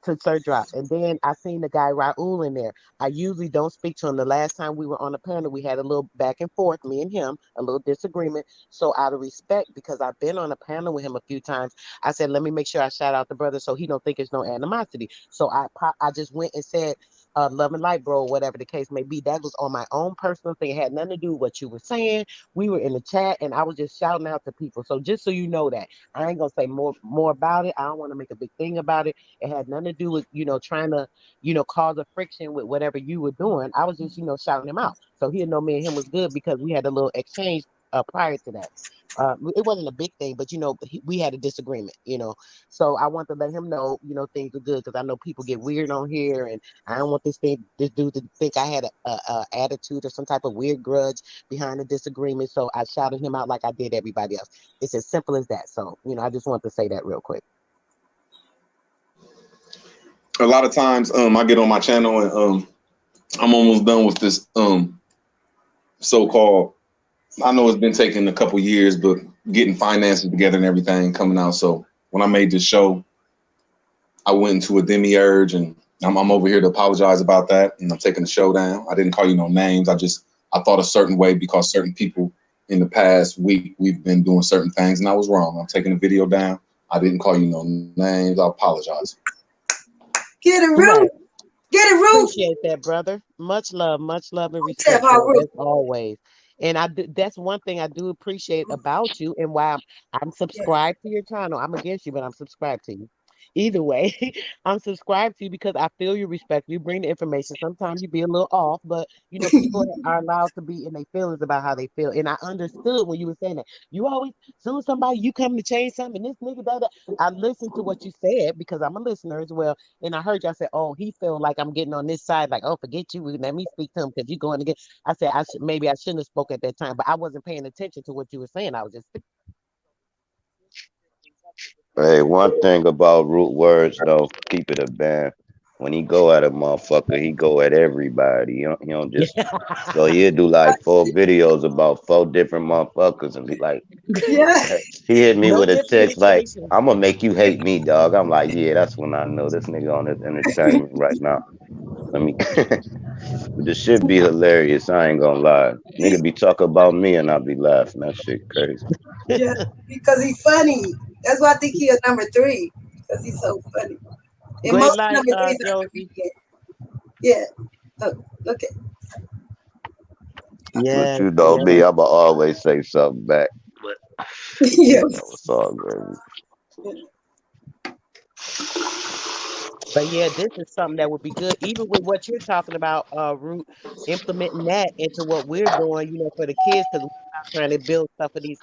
To Sir Drop, and then I seen the guy Raul in there. I usually don't speak to him. The last time we were on the panel, we had a little back and forth, me and him, a little disagreement. So out of respect, because I've been on a panel with him a few times, I said, "Let me make sure I shout out the brother so he don't think it's no animosity." So I just went and said, "Love and light, bro," whatever the case may be. That was on my own personal thing. It had nothing to do with what you were saying. We were in the chat and I was just shouting out to people. So just so you know that I ain't gonna say more about it. I don't want to make a big thing about it. It had nothing to do with, trying to, cause a friction with whatever you were doing. I was just, shouting him out. So he'll know me and him was good because we had a little exchange prior to that. It wasn't a big thing, but we had a disagreement. So I want to let him know, things are good because I know people get weird on here, and I don't want this dude to think I had a attitude or some type of weird grudge behind the disagreement. So I shouted him out like I did everybody else. It's as simple as that. So I just want to say that real quick. A lot of times, I get on my channel and I'm almost done with this so-called. I know it's been taking a couple years, but getting finances together and everything coming out. So when I made this show, I went into a demiurge, and I'm over here to apologize about that. And I'm taking the show down. I didn't call you no names. I thought a certain way because certain people in the past week we've been doing certain things, and I was wrong. I'm taking the video down. I didn't call you no names. I apologize. Get it, Root. Get it, Root. Appreciate that, brother. Much love and respect, as always. And that's one thing I do appreciate about you, and why I'm subscribed to your channel. I'm against you, but I'm subscribed to you. Either way, I'm subscribed to you because I feel your respect. You bring the information. Sometimes you be a little off, but people are allowed to be in their feelings about how they feel. And I understood when you were saying that. You always, soon as somebody you come to change something, this nigga that. I listened to what you said because I'm a listener as well. And I heard y'all say, "Oh, he feel like I'm getting on this side." Like, "Oh, forget you. Let me speak to him because you're going to get." I said, maybe I shouldn't have spoke at that time, but I wasn't paying attention to what you were saying. I was just. Hey, one thing about Rootwords though, keep it a band. When he go at a motherfucker, he go at everybody. He don't just. So he'll do like 4 videos about 4 different motherfuckers and be like, Yeah. he hit me No with a text like, differentiation. "I'm gonna make you hate me, dog." I'm like, yeah, that's when I know this nigga on his entertainment right now. Let me. This shit be hilarious. I ain't gonna lie. Nigga be talking about me and I be laughing. That shit crazy. Yeah, because he's funny. That's why I think he is number 3, because he's so funny. And Great most light, number 3s are Josie. comedian. Yeah. Look at. But Yes, you know me, I'ma always say something back. But Yes. it's all good. But yeah, this is something that would be good, even with what you're talking about, Root, implementing that into what we're doing, for the kids, because we're not trying to build stuff for these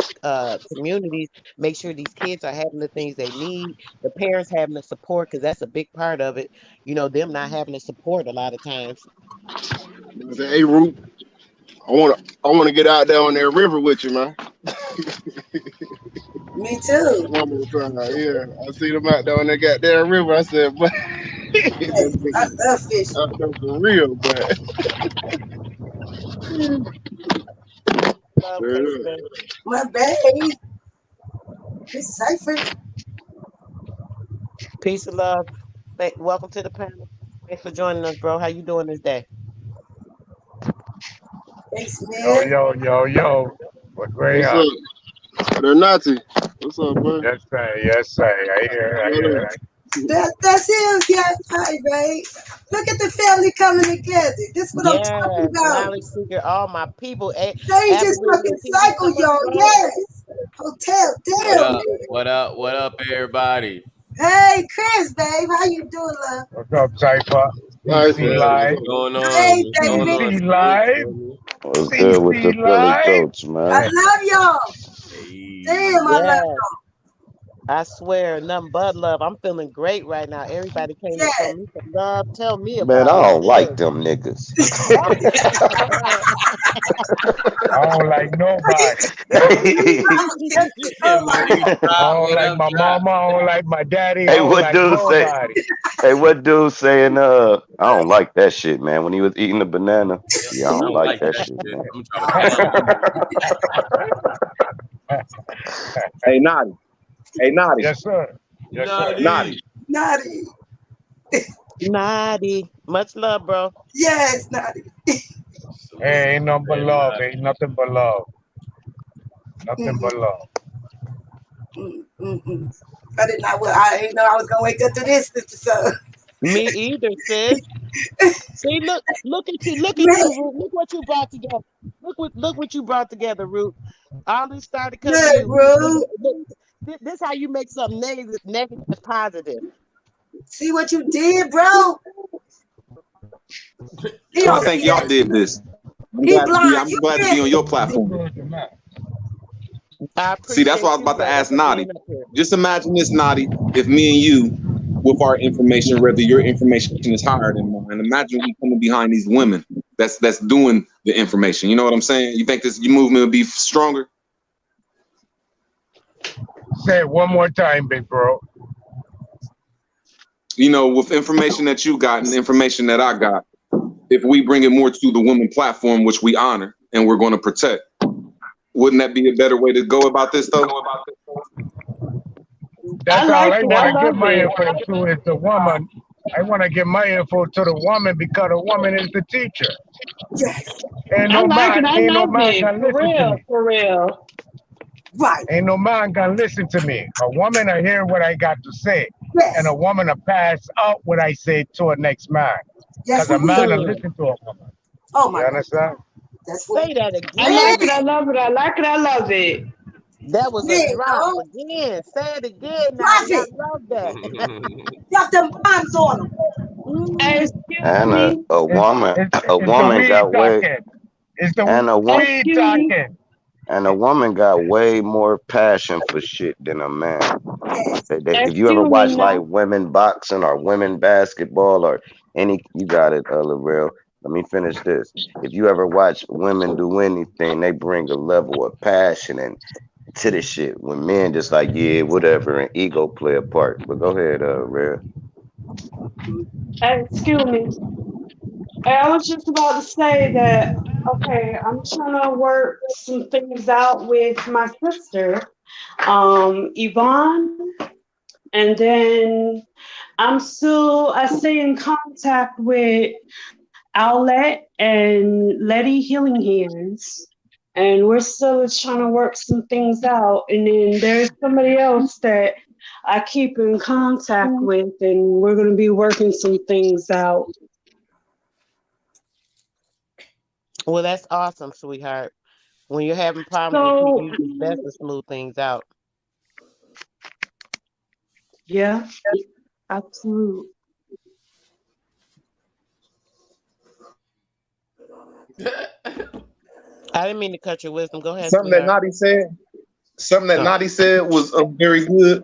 communities, make sure these kids are having the things they need, the parents having the support, because that's a big part of it, them not having the support a lot of times. I say, hey, Root, I wanna get out there on that river with you, man. Me too. One more time, yeah. I see them out there on that goddamn river. I said, but I love fishing. out there for real, but Love, yeah. Kristen. My baby. It's safer. Peace and love. Welcome to the panel. Thanks for joining us, bro. How you doing this day? Thanks, Yo, man. yo, yo, yo. What's going What's on? up? They're Nazi. What's up, bro? Yes, sir. Yes, sir. I hear. I What hear. up? That's him. Yeah. Hi, babe. Look at the family coming together. This is what I'm talking Yes, about. knowledge seeker, all my people. Change this Avenue fucking and TV, cycle, come up, y'all. bro. Yes. Hotel. What Damn, up? man. What up? What up, everybody? Hey, Chris, babe. How you doing, love? What's up, Cypher? Nice, CC man. What's Live. going on? Hey, What's going baby. on? CC Salute, Live. feel me? What's good with the CC Philly Live. coats, I man? love y'all. Hey. Damn, I love Yeah, I swear, nothing but love. I'm feeling great right now. Everybody came to show yes. me some love. Tell me Man, about I it. don't like Yes. them niggas. I don't like nobody. Yeah, my nigga I drop. don't What like up, my drop? mama. I don't like my daddy. I Hey, don't what like dude say? nobody. Hey, what dude saying? I don't like that shit, man. When he was eating the banana, Yeah, yeah, I I don't don't like like that that shit, shit. man. I'm trying to tell you. Hey, Naughty. Hey, Naughty. Yes, sir. Yes, sir. Naughty. Naughty. Naughty. Naughty. Much love, bro. Yes, naughty. Salute, Hey, ain't nothing but love. everybody. Ain't nothing but love. Nothing Mm-mm, but love. mm-mm. I did not. I didn't know I was gonna wake up to this, sister. So, Me either, sis. See, look at you, man, Root. Look what you brought together. Look what you brought together, Root. All this started because of look, you. bro. This how you make something negative positive. See what you did, bro? He I don't Yo, see think y'all that. did this. He I'm blind. glad to be on your platform. Good to man. I See, that's what appreciate I was you, about to brother, ask for Naughty. being up here. Just imagine this, Naughty. If me and you, with our information, whether your information is higher than mine, imagine we coming behind these women that's doing the information. You know what I'm saying? You think this your movement would be stronger? Say it one more time, big bro. You know, with information that you got and information that I got, if we bring it more to the women platform, which we honor and we're going to protect, wouldn't that be a better way to go about this, though? That's all I I want to give love my it. info to is the woman. I want to give my info to the woman because the woman is the teacher. Yes. I like it. I Ain't no love man it. gonna listen to me. For real. Right. Ain't no man gonna listen to me. A woman will hear what I got to say, and Yes. a woman will pass out what I say to a next man. That's Cause a what we man will are. Mm. listen to a woman. Oh You my God. understand? That's what. Say that I like again. it. I love it. I like it. I love it. That was a There you drop go. again. Say it again, Naughty. I Profit. love that. Drop them bombs on them. Hey, Mm. excuse And me. It's a it's the woman weed got way, talking. It's the and a one, weed Excuse me. talking. and a woman got way more passion for shit than a man. Yes. If you ever Excuse me watch now. like women boxing or women basketball or any, you got it, Lavrel. Let me finish this. If you ever watch women do anything, they bring a level of passion and to the shit. When men just like, yeah, whatever, and ego play a part. But go ahead, Real. Excuse me. I was just about to say that, okay, I'm trying to work some things out with my sister, Yvonne, and then I stay in contact with Owlette and Letty Healing Hands. And we're still trying to work some things out. And then there's somebody else that I keep in contact with, and we're going to be working some things out. Well, that's awesome, sweetheart. When you're having problems with So, people, it's best to smooth things out. yeah, absolutely. I didn't mean to cut your wisdom. Go ahead, Something that sweetheart. Naughty said. Something that Oh. Naughty said was very good.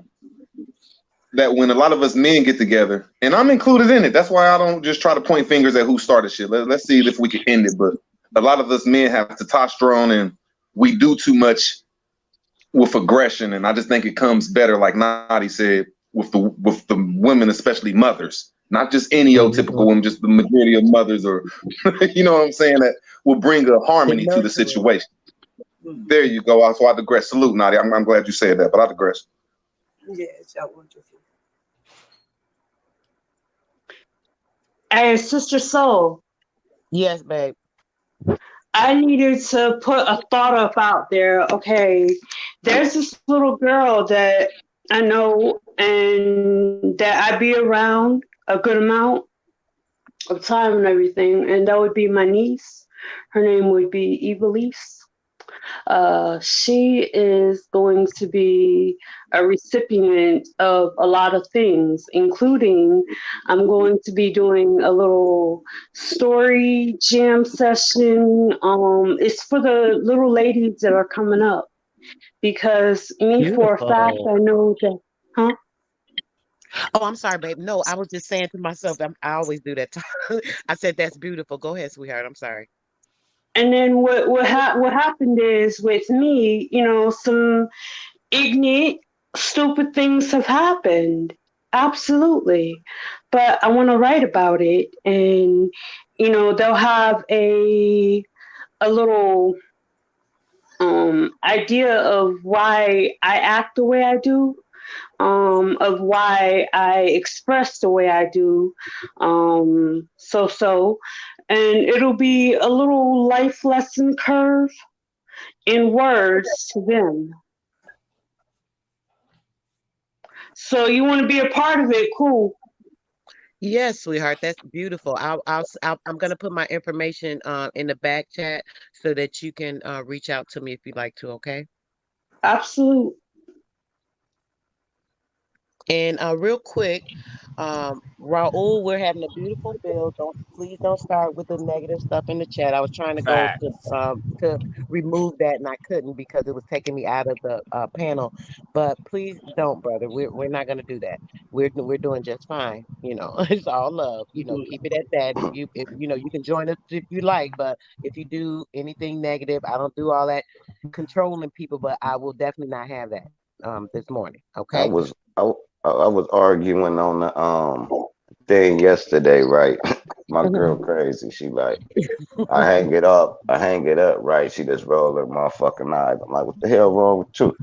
That when a lot of us men get together, and I'm included in it. That's why I don't just try to point fingers at who started shit. Let's see if we can end it. But a lot of us men have testosterone, and we do too much with aggression. And I just think it comes better, like Nadi said, with the women, especially mothers, not just any old typical Mhm. women, just the majority of mothers, or you know what I'm saying, that will bring a The harmony to the nurturing. situation. There you go. So I digress. Salute, Nadi. I'm glad you said that, but I digress. Yes, y'all wonderful. Hey, Sister Soul, Yes, babe. I needed to put a thought up out there. Okay, there's this little girl that I know and that I be around a good amount of time and everything, and that would be my niece. Her name would be Evelise. She is going to be a recipient of a lot of things, including I'm going to be doing a little story jam session. It's for the little ladies that are coming up because me for a fact Beautiful. I know that, huh? Oh, I'm sorry, babe. No, I was just saying to myself, I always do that. I said, that's beautiful. Go ahead, sweetheart. I'm sorry. And then what happened is with me, some ignorant, stupid things have happened. Absolutely. But I want to write about it and they'll have a little idea of why I act the way I do, of why I express the way I do. And it'll be a little life lesson curve in words to them. So you want to be a part of it, cool. Yes, sweetheart. That's beautiful. I'm gonna put my information in the back chat so that you can reach out to me if you'd like to. Okay. Absolute. And real quick, Raul, we're having a beautiful bill. Please don't start with the negative stuff in the chat. I was trying to go Facts. to remove that and I couldn't because it was taking me out of the panel. But please don't, brother. We're not gonna do that. We're doing just fine. You know, it's all love. You know, keep it at that. If you know you can join us if you like, but if you do anything negative, I don't do all that controlling people. But I will definitely not have that this morning. I Okay. was I, I was arguing on the thing yesterday, right? My girl crazy. She like, I hang it up, right? She just roll her motherfucking eyes. I'm like, what the hell wrong with you?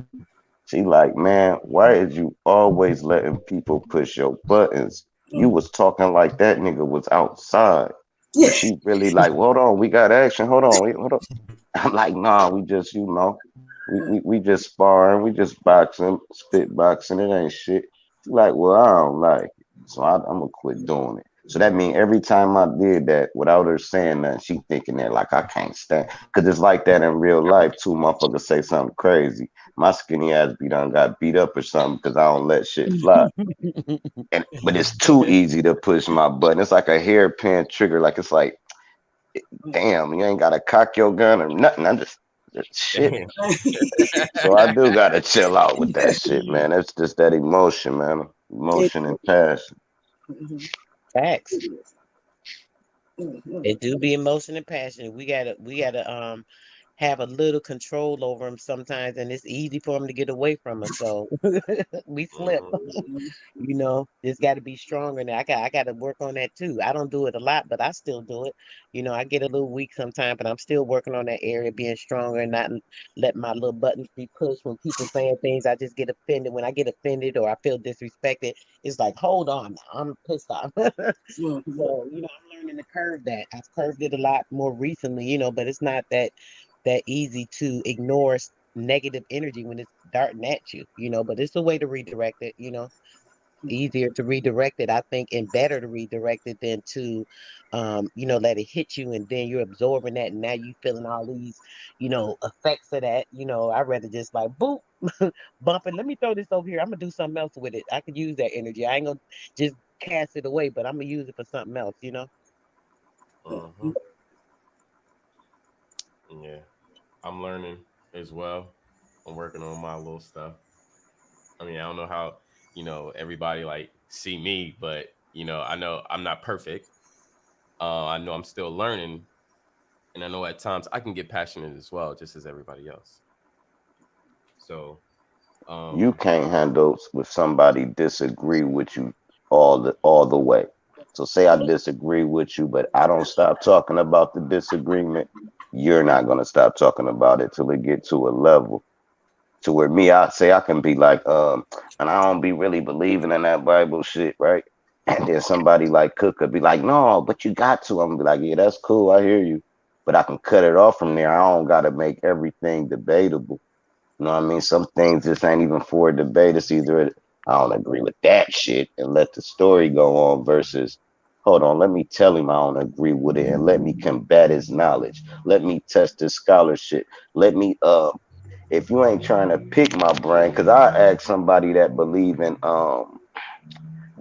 She like, man, why is you always letting people push your buttons? You was talking like that nigga was outside. And she really like, hold on, we got action. Hold on, hold on. I'm like, nah, we just, we just sparring, we just boxing, spit boxing. It ain't shit. She like, well, I don't like it, so I'm gonna quit doing it. So that mean every time I did that without her saying nothing, she thinking that like I can't stand. Cause it's like that in real life too. Motherfuckers say something crazy. My skinny ass be done got beat up or something because I don't let shit fly. And but it's too easy to push my button. It's like a hairpin trigger. Like it's like, damn, you ain't gotta cock your gun or nothing. I just shit. Damn. So I do gotta chill out with that shit, man. It's just that emotion, man. Emotion and passion. Facts. It do be emotion and passion. We gotta have a little control over them sometimes, and it's easy for them to get away from us. So we slip. Mhm. You know, just got to be stronger. Now I got to work on that too. I don't do it a lot, but I still do it. You know, I get a little weak sometimes, but I'm still working on that area, being stronger and not let my little buttons be pushed when people saying things. I just get offended. When I get offended or I feel disrespected, it's like, hold on, I'm pissed off. So, you know, I'm learning to curve that. I've curved it a lot more recently, you know, but it's not that easy to ignore negative energy when it's darting at you, you know, but it's a way to redirect it, you know. Easier to redirect it, I think, and better to redirect it than to you know, let it hit you and then you're absorbing that and now you feeling all these, you know, effects of that. You know, I'd rather just like boop, bump it. Let me throw this over here. I'm gonna do something else with it. I could use that energy. I ain't gonna just cast it away, but I'm gonna use it for something else, you know. Mhm. Yeah, I'm learning as well. I'm working on my little stuff. I mean, I don't know how, everybody like see me, but I know I'm not perfect. I know I'm still learning, and I know at times I can get passionate as well, just as everybody else. So, You um, can't handle with somebody disagree with you all the way. So say I disagree with you, but I don't stop talking about the disagreement. You're not gonna stop talking about it till it get to a level to where me, I say I can be like, and I don't be really believing in that Bible shit, right? And then somebody like Cook could be like, no, but you got to. I'm gonna be like, yeah, that's cool, I hear you. But I can cut it off from there. I don't gotta make everything debatable. You know what I mean? Some things just ain't even for a debate. It's either I don't agree with that shit and let the story go on versus hold on, let me tell him I don't agree with it and let me combat his knowledge. Let me test his scholarship. Let me if you ain't trying to pick my brain, because I ask somebody that believe in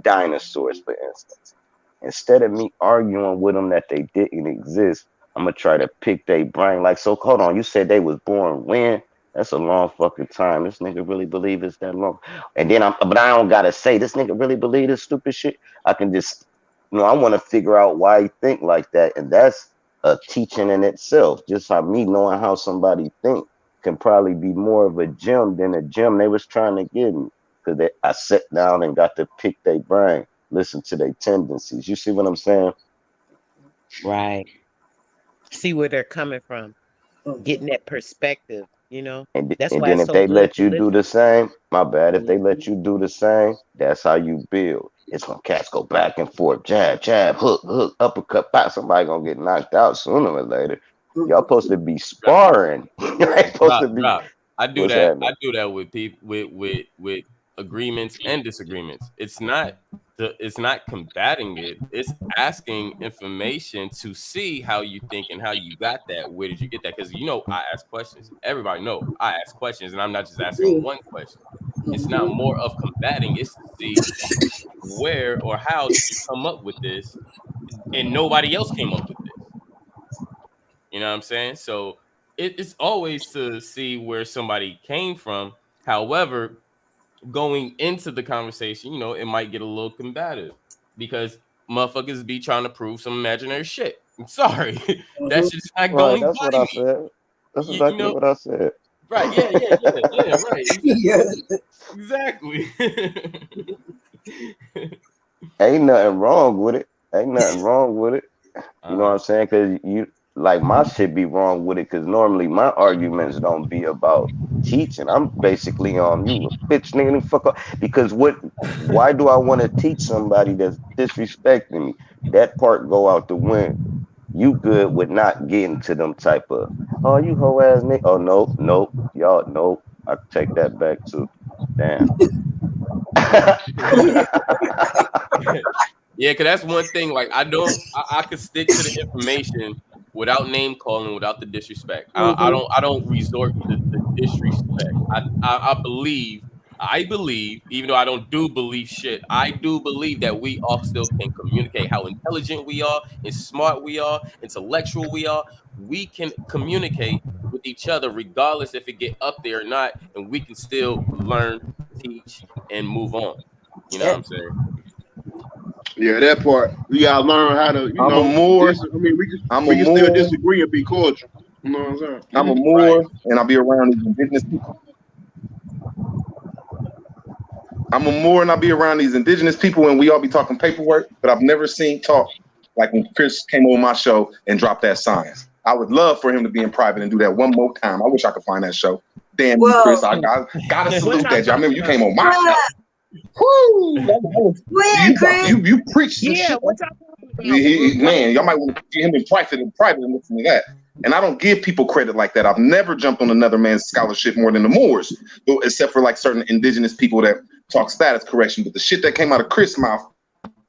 dinosaurs, for instance. Instead of me arguing with them that they didn't exist, I'm gonna try to pick their brain. Like, so hold on, you said they was born when? That's a long fucking time. This nigga really believe it's that long. And then but I don't gotta say this nigga really believe this stupid shit. I can just, I want to figure out why he think like that, and that's a teaching in itself. Just how me knowing how somebody think can probably be more of a gem than a gem they was trying to give me. Because I sat down and got to pick their brain, listen to their tendencies. You see what I'm saying? Right. See where they're coming from, getting that perspective, you know. That's And why then it's if so they good let to you do listen. the same, my bad. If they Mhm. let you do the same, that's how you build. It's when cats go back and forth, jab, jab, hook, hook, uppercut, pop. Somebody gonna get knocked out sooner or later. Y'all supposed to be drop, sparring. You ain't supposed drop, to be. drop. I do What's that. I happening? do that with people with agreements and disagreements. It's not combating it. It's asking information to see how you think and how you got that. Where did you get that? Because I ask questions. Everybody know I ask questions, and I'm not just asking one question. It's not more of combating. It's to see where or how did you come up with this, and nobody else came up with this. You know what I'm saying? So it's always to see where somebody came from. However, going into the conversation, it might get a little combative because motherfuckers be trying to prove some imaginary shit. I'm sorry. That shit's not Right, going that's by what I me. said. That's You exactly know, what I said. right. Yeah, right. Yeah. Exactly. Ain't nothing wrong with it. Ain't nothing wrong with it. You know what uh-huh. I'm saying? Because you like my shit be wrong with it. Because normally my arguments don't be about teaching. I'm basically on you a bitch nigga the fuck up. Because what? Why do I want to teach somebody that's disrespecting me? That part go out the window. You good with not getting to them type of oh you hoe ass nigga. Oh nope. Y'all nope. I take that back too. Damn. Yeah, because that's one thing. Like, I could stick to the information without name calling, without the disrespect. I don't resort to the disrespect. I believe, even though I don't do believe shit, I do believe that we all still can communicate how intelligent we are and smart we are, intellectual we are. We can communicate with each other regardless if it get up there or not, and we can still learn, teach, and move on. You know what Yeah. I'm saying? Yeah, that part. We gotta learn how to, I'm a Moor. I mean, I'm a we can still Moor. disagree and be cordial. You know what I'm saying? I'm a Right. Moor, and I'll be around these indigenous people. I'm a Moor, and I'll be around these indigenous people, and we all be talking paperwork. But I've never seen talk like when Chris came on my show and dropped that science. I would love for him to be in private and do that one more time. I wish I could find that show. Damn you, Chris! Well, I gotta What salute y'all that. I talking remember you came about? on my show. well, Woo! where, Chris? You preached some Yeah, shit. what y'all talking about? Man, y'all might want to get him in private and listen to that. And I don't give people credit like that. I've never jumped on another man's scholarship more than the Moors, except for like certain indigenous people that talk status correction. But the shit that came out of Chris' mouth,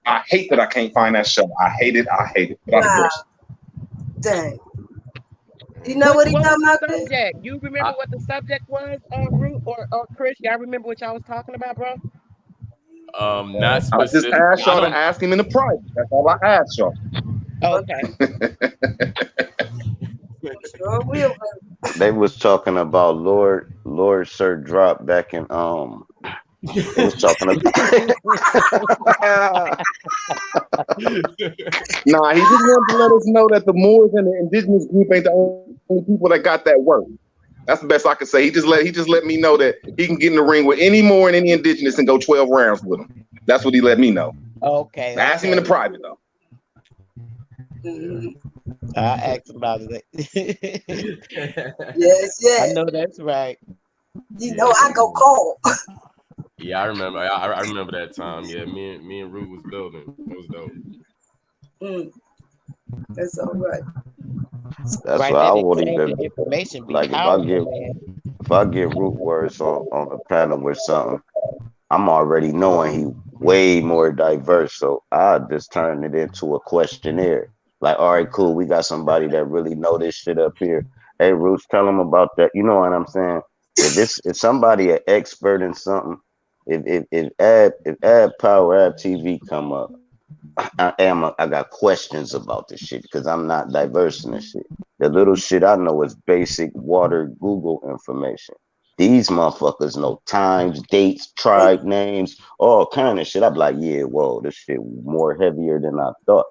I hate that I can't find that show. I hate it. But I Wow, digress. dang. You know What what he what was talking the about, Chris? subject? You I, remember what the subject was, Root or Chris? Y'all remember what y'all was talking about, bro? not I just specific. asked I y'all to don't. ask him in the private. That's all I asked y'all. Okay. Sure will. They was talking about Lord Sir Drop back in they was talking about Nah, he just wanted to let us know that the Moors and the indigenous group ain't the only people that got that work. That's the best I could say. He just let me know that he can get in the ring with any Moor and any indigenous and go 12 rounds with him. That's what he let me know. Okay, Ask him in the okay. private though. Mhm. I asked about it. Yes, I yes. know that's right. You know, Yeah, I go call. yeah. I remember. I remember that time. Yeah, me and Root was building. It was dope. Mm, that's all right. that's Right, why I that won't exchange even of information be like powerful, man. if I get root words on the panel with something, I'm already knowing he way more diverse. So I just turn it into a questionnaire. Like, all right, cool. We got somebody that really know this shit up here. Hey, Roots, tell them about that. You know what I'm saying? If somebody an expert in something, if ad power ad TV come up, I got questions about this shit because I'm not diverse in this shit. The little shit I know is basic water Google information. These motherfuckers know times, dates, Hey, tribe names, all kind of shit. I'm like, yeah, whoa, this shit more heavier than I thought.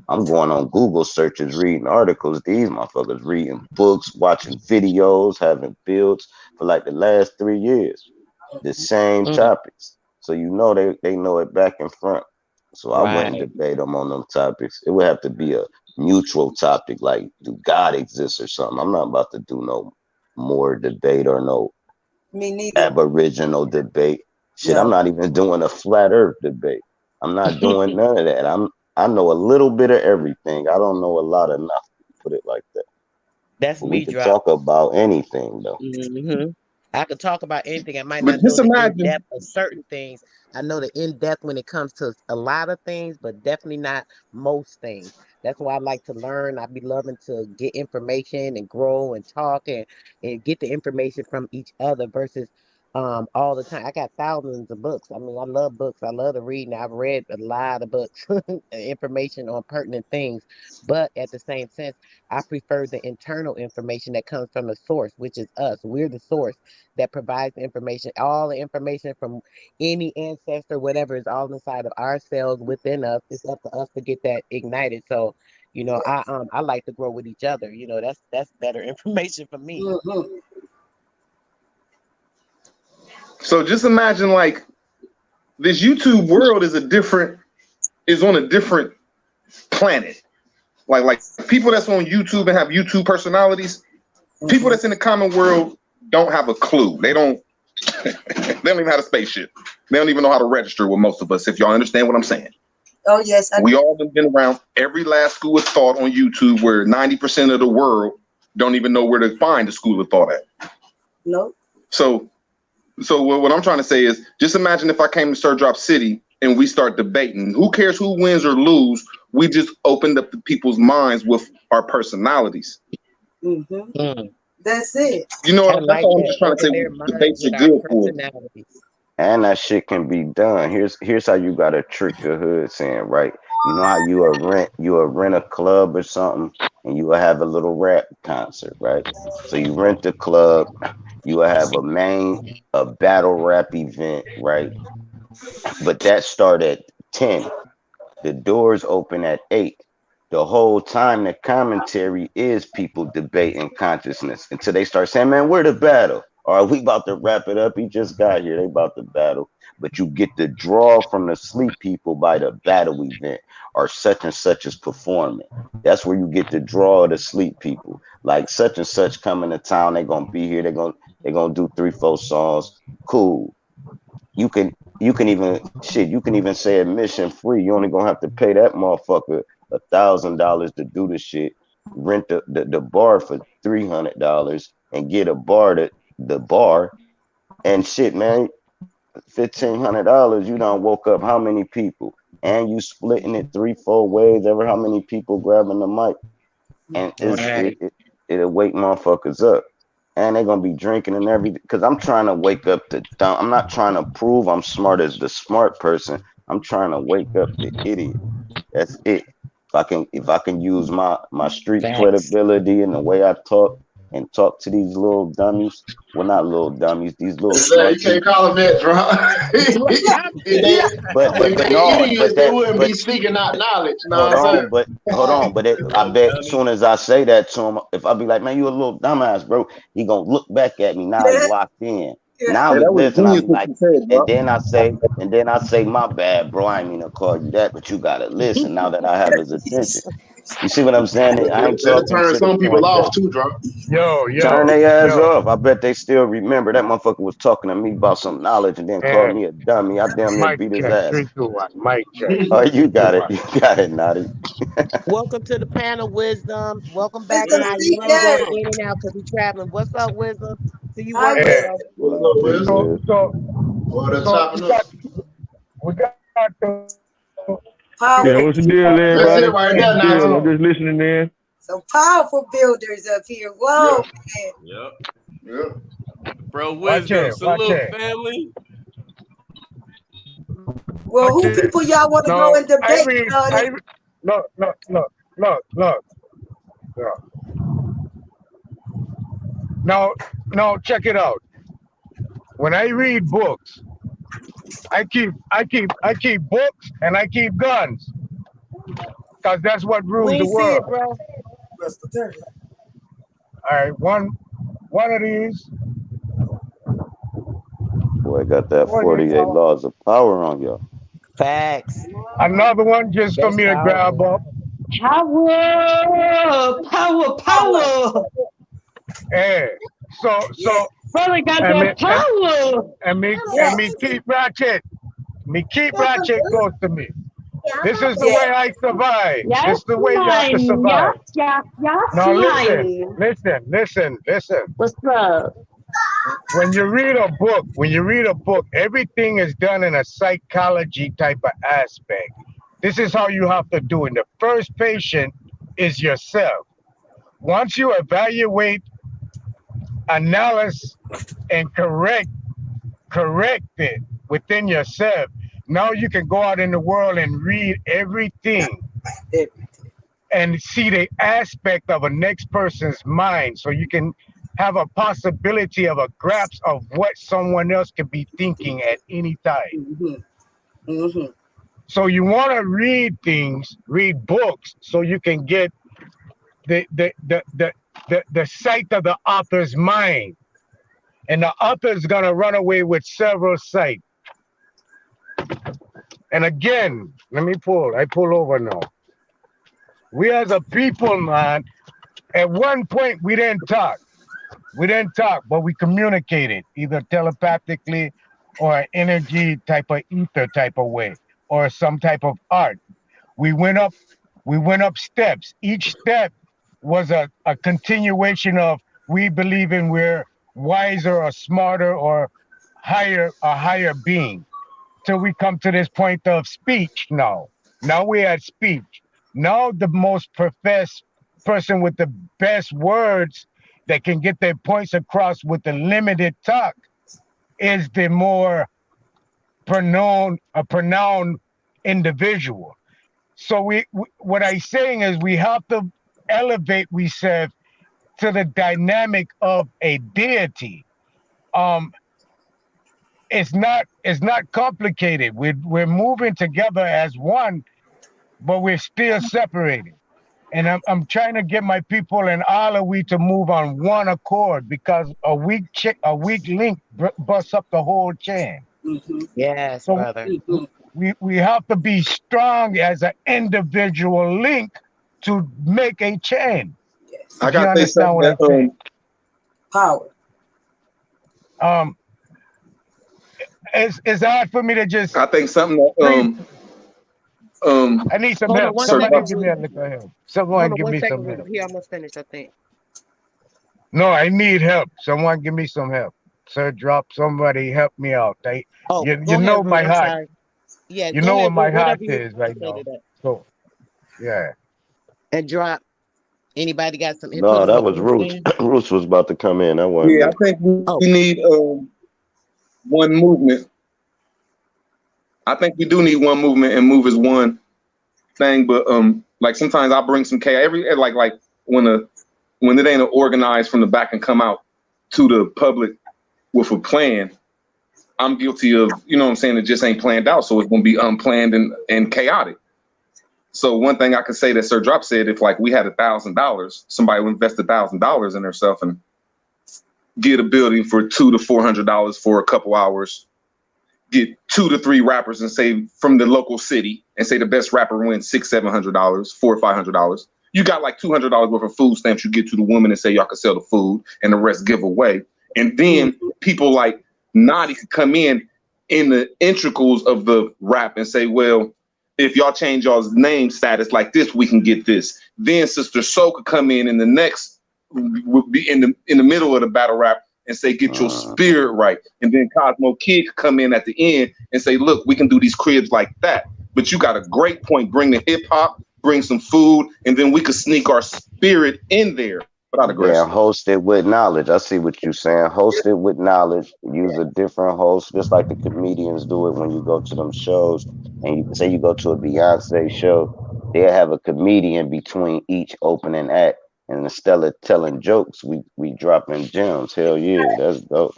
I'm going on Google searches, reading articles. These motherfuckers reading books, watching videos, having builds for like the last 3 years. The same Mm, topics. So you know they know it back and front. So I wouldn't right. debate them on them topics. It would have to be a mutual topic, like do God exist or something. I'm not about to do no more debate or no me neither. aboriginal debate. Shit, I'm No. not even doing a flat earth debate. I'm not doing none of that. I know a little bit of everything. I don't know a lot of nothing, put it like that. That's But we me could drop. talk about anything though. I could talk about anything. I might But not know just the in imagine, depth of certain things. I know the in depth when it comes to a lot of things, but definitely not most things. That's why I like to learn. I be loving to get information and grow and talk and get the information from each other versus all the time. I got thousands of books. I mean, I love books. I love to read, and I've read a lot of books, information on pertinent things. But at the same sense, I prefer the internal information that comes from the source, which is us. We're the source that provides information. All the information from any ancestor, whatever, is all inside of ourselves within us. It's up to us to get that ignited. So, I like to grow with each other. That's better information for me. Mhm. So just imagine like this YouTube world is on a different planet. Like people that's on YouTube and have YouTube personalities, people that's in the common world don't have a clue. They don't even have a spaceship. They don't even know how to register with most of us, if y'all understand what I'm saying. Oh yes, We all have been around every last school of thought on YouTube where 90% of the world don't even know where to find the school of thought at. No. So what I'm trying to say is, just imagine if I came to Stir Drop City and we start debating. Who cares who wins or lose? We just opened up the people's minds with our personalities. Mm-hmm. That's it. You know, I that's all I'm that. just trying to say. Open their minds Debates are with our good for it. personalities. And that shit can be done. Here's how you gotta trick the hood saying, right? You know how you rent a club or something and you will have a little rap concert, right? So you rent the club, you will have a battle rap event, right? But that start at 10. The doors open at 8. The whole time the commentary is people debating consciousness until they start saying, man, where the battle? Or are we about to wrap it up? He just got here. They about to battle. But you get the draw from the sleep people by the battle event or such and such is performing. That's where you get the draw of the sleep people. Like such and such coming to town. They're gonna be here. They're gonna do 3-4 songs. Cool. You can even say admission free. You only gonna have to pay that motherfucker $1,000 to do the shit. Rent the bar for $300 and get a bar to the bar and shit, man. $1,500. You done woke up how many people? And you splitting it 3-4 ways. Ever how many people grabbing the mic? And it'll wake motherfuckers up. And they're gonna be drinking and everything. Cause I'm trying to wake up the dumb. I'm not trying to prove I'm smart as the smart person. I'm trying to wake up the idiot. That's it. If I can use my street Facts. credibility and the way I talk to these little dummies. Well, not little dummies. These little You smart can't people. call them that, drop. But no. But They that. wouldn't But be speaking out knowledge. You know hold what I'm on. But hold on. But I bet as soon as I say that to him, if I be like, man, you a little dumbass, bro, he gonna look back at me. Now he locked in. Now Hey, he that was listen. I genius be what like, you said, bro. and then I say, my bad, bro. I ain't mean to call you that, but you gotta listen. Now that I have his attention, you see what I'm saying? I ain't That'll talking turn to the some people point off that too, drop. Yo, turn their ass yo. off. I bet they still remember that motherfucker was talking to me about some knowledge and then called And me a dummy. I damn near mic beat his check, ass. 3, 2, 1. Mic check, Oh, you 3, 2, got it. 1. You got it, Naughty. Welcome to the panel, Wisdoms. Welcome back, Wisdom Naya. You know he going speaker. in and out because he's traveling. What's up, Wisdom? See you Hi, work, Yeah. Wisdom. girl. What's up, Peace, Wiz? So Wiz. so Oh, they're so chopping up. we got the Yeah, Powerful, what's the deal, That's everybody? it right What's there, the now, deal? I'm too. just listening in. some powerful builders up here. Yeah, Whoa, man. Yep. yeah. Bro, watch wisdom. it, watch Salute, it, family. Well, watch who it. people y'all want to go No, and debate, honey? look, look. Now check it out. When I read books, I keep books and I keep guns because that's what We rules the ain't see it, world. bro. All right, one of these, Boy, got that one of these, 48 laws of power on y'all. Facts. another one just for That's me to grab powerful. up. Power. Hey, so Yes, Brother got and me that power. and me yes, keep ratchet. Me keep ratchet close to me. This is the way yes. I survive. This Yes, is the way you have to mine. survive. Yes, Now listen, mine. listen. What's up? When you read a book, everything is done in a psychology type of aspect. This is how you have to do it. The first patient is yourself. Once you evaluate, analyze, and correct correct it within yourself, now you can go out in the world and read everything and see the aspect of a next person's mind, so you can have a possibility of a grasp of what someone else could be thinking at any time. So you want to read things, read books, so you can get the sight of the author's mind. And the author's going to run away with several sight. And again, I pull over now. We as a people, man, at one point we didn't talk. But we communicated either telepathically or an energy type of ether type of way, or some type of art. We went up steps. Each step was a continuation of we believe in we're wiser or smarter or a higher being, till we come to this point of speech now. Now we at speech. Now the most professed person with the best words that can get their points across with the limited talk is the more pronoun individual. So what I'm saying is we have to elevate ourselves to the dynamic of a deity. It's not complicated. We're moving together as one, but we're still separated. And I'm trying to get my people and all of we to move on one accord, because a weak link busts up the whole chain. Yes, So brother. we have to be strong as an individual link to make a chain. I got to say something that, power. It's hard for me to just. I think something that I need some Hold on help. one Somebody second. give me a little help. Hold Someone on give one me some second. help. He almost finished, I think. No, I need help. Someone give me some help. Sir, drop. Somebody help me out. Oh, You go ahead, know Ruth. my I'm heart. sorry. Yeah, You go know ahead, where my Ruth. heart Whatever you is right say now. to that. So, yeah. And drop. Anybody got some input No, on that what was you were Roots. saying? Roots was about to come in. That wasn't yeah, I me. think we Oh, need one movement. I think we do need one movement and move as one thing. But like sometimes I bring some chaos. Like when it ain't organized from the back and come out to the public with a plan, I'm guilty of, you know what I'm saying, it just ain't planned out. So it's gonna be unplanned and chaotic. So one thing I could say that Sir Drop said, if like we had $1,000, somebody would invest $1,000 in herself and get a building for $200 to $400 for a couple hours, get 2 to 3 rappers and say from the local city and say the best rapper wins $600, $700, $400 or $500. You got like $200 worth of food stamps you get to the woman and say y'all can sell the food and the rest give away. And then people like Nadi could come in the intricals of the rap and say, well, if y'all change y'all's name status like this, we can get this. Then Sister Soul could come in the next, would be in the middle of the battle rap and say, get your spirit right. And then Cosmo Kid could come in at the end and say, look, we can do these cribs like that. But you got a great point. Bring the hip hop, bring some food, and then we could sneak our spirit in there without Then aggression. host it with knowledge. I see what you're saying. Host it with knowledge. Use a different host, just like the comedians do it when you go to them shows. And you say you go to a Beyonce show, they'll have a comedian between each opening act. And instead of telling jokes, we dropping gems. Hell yeah, that's dope.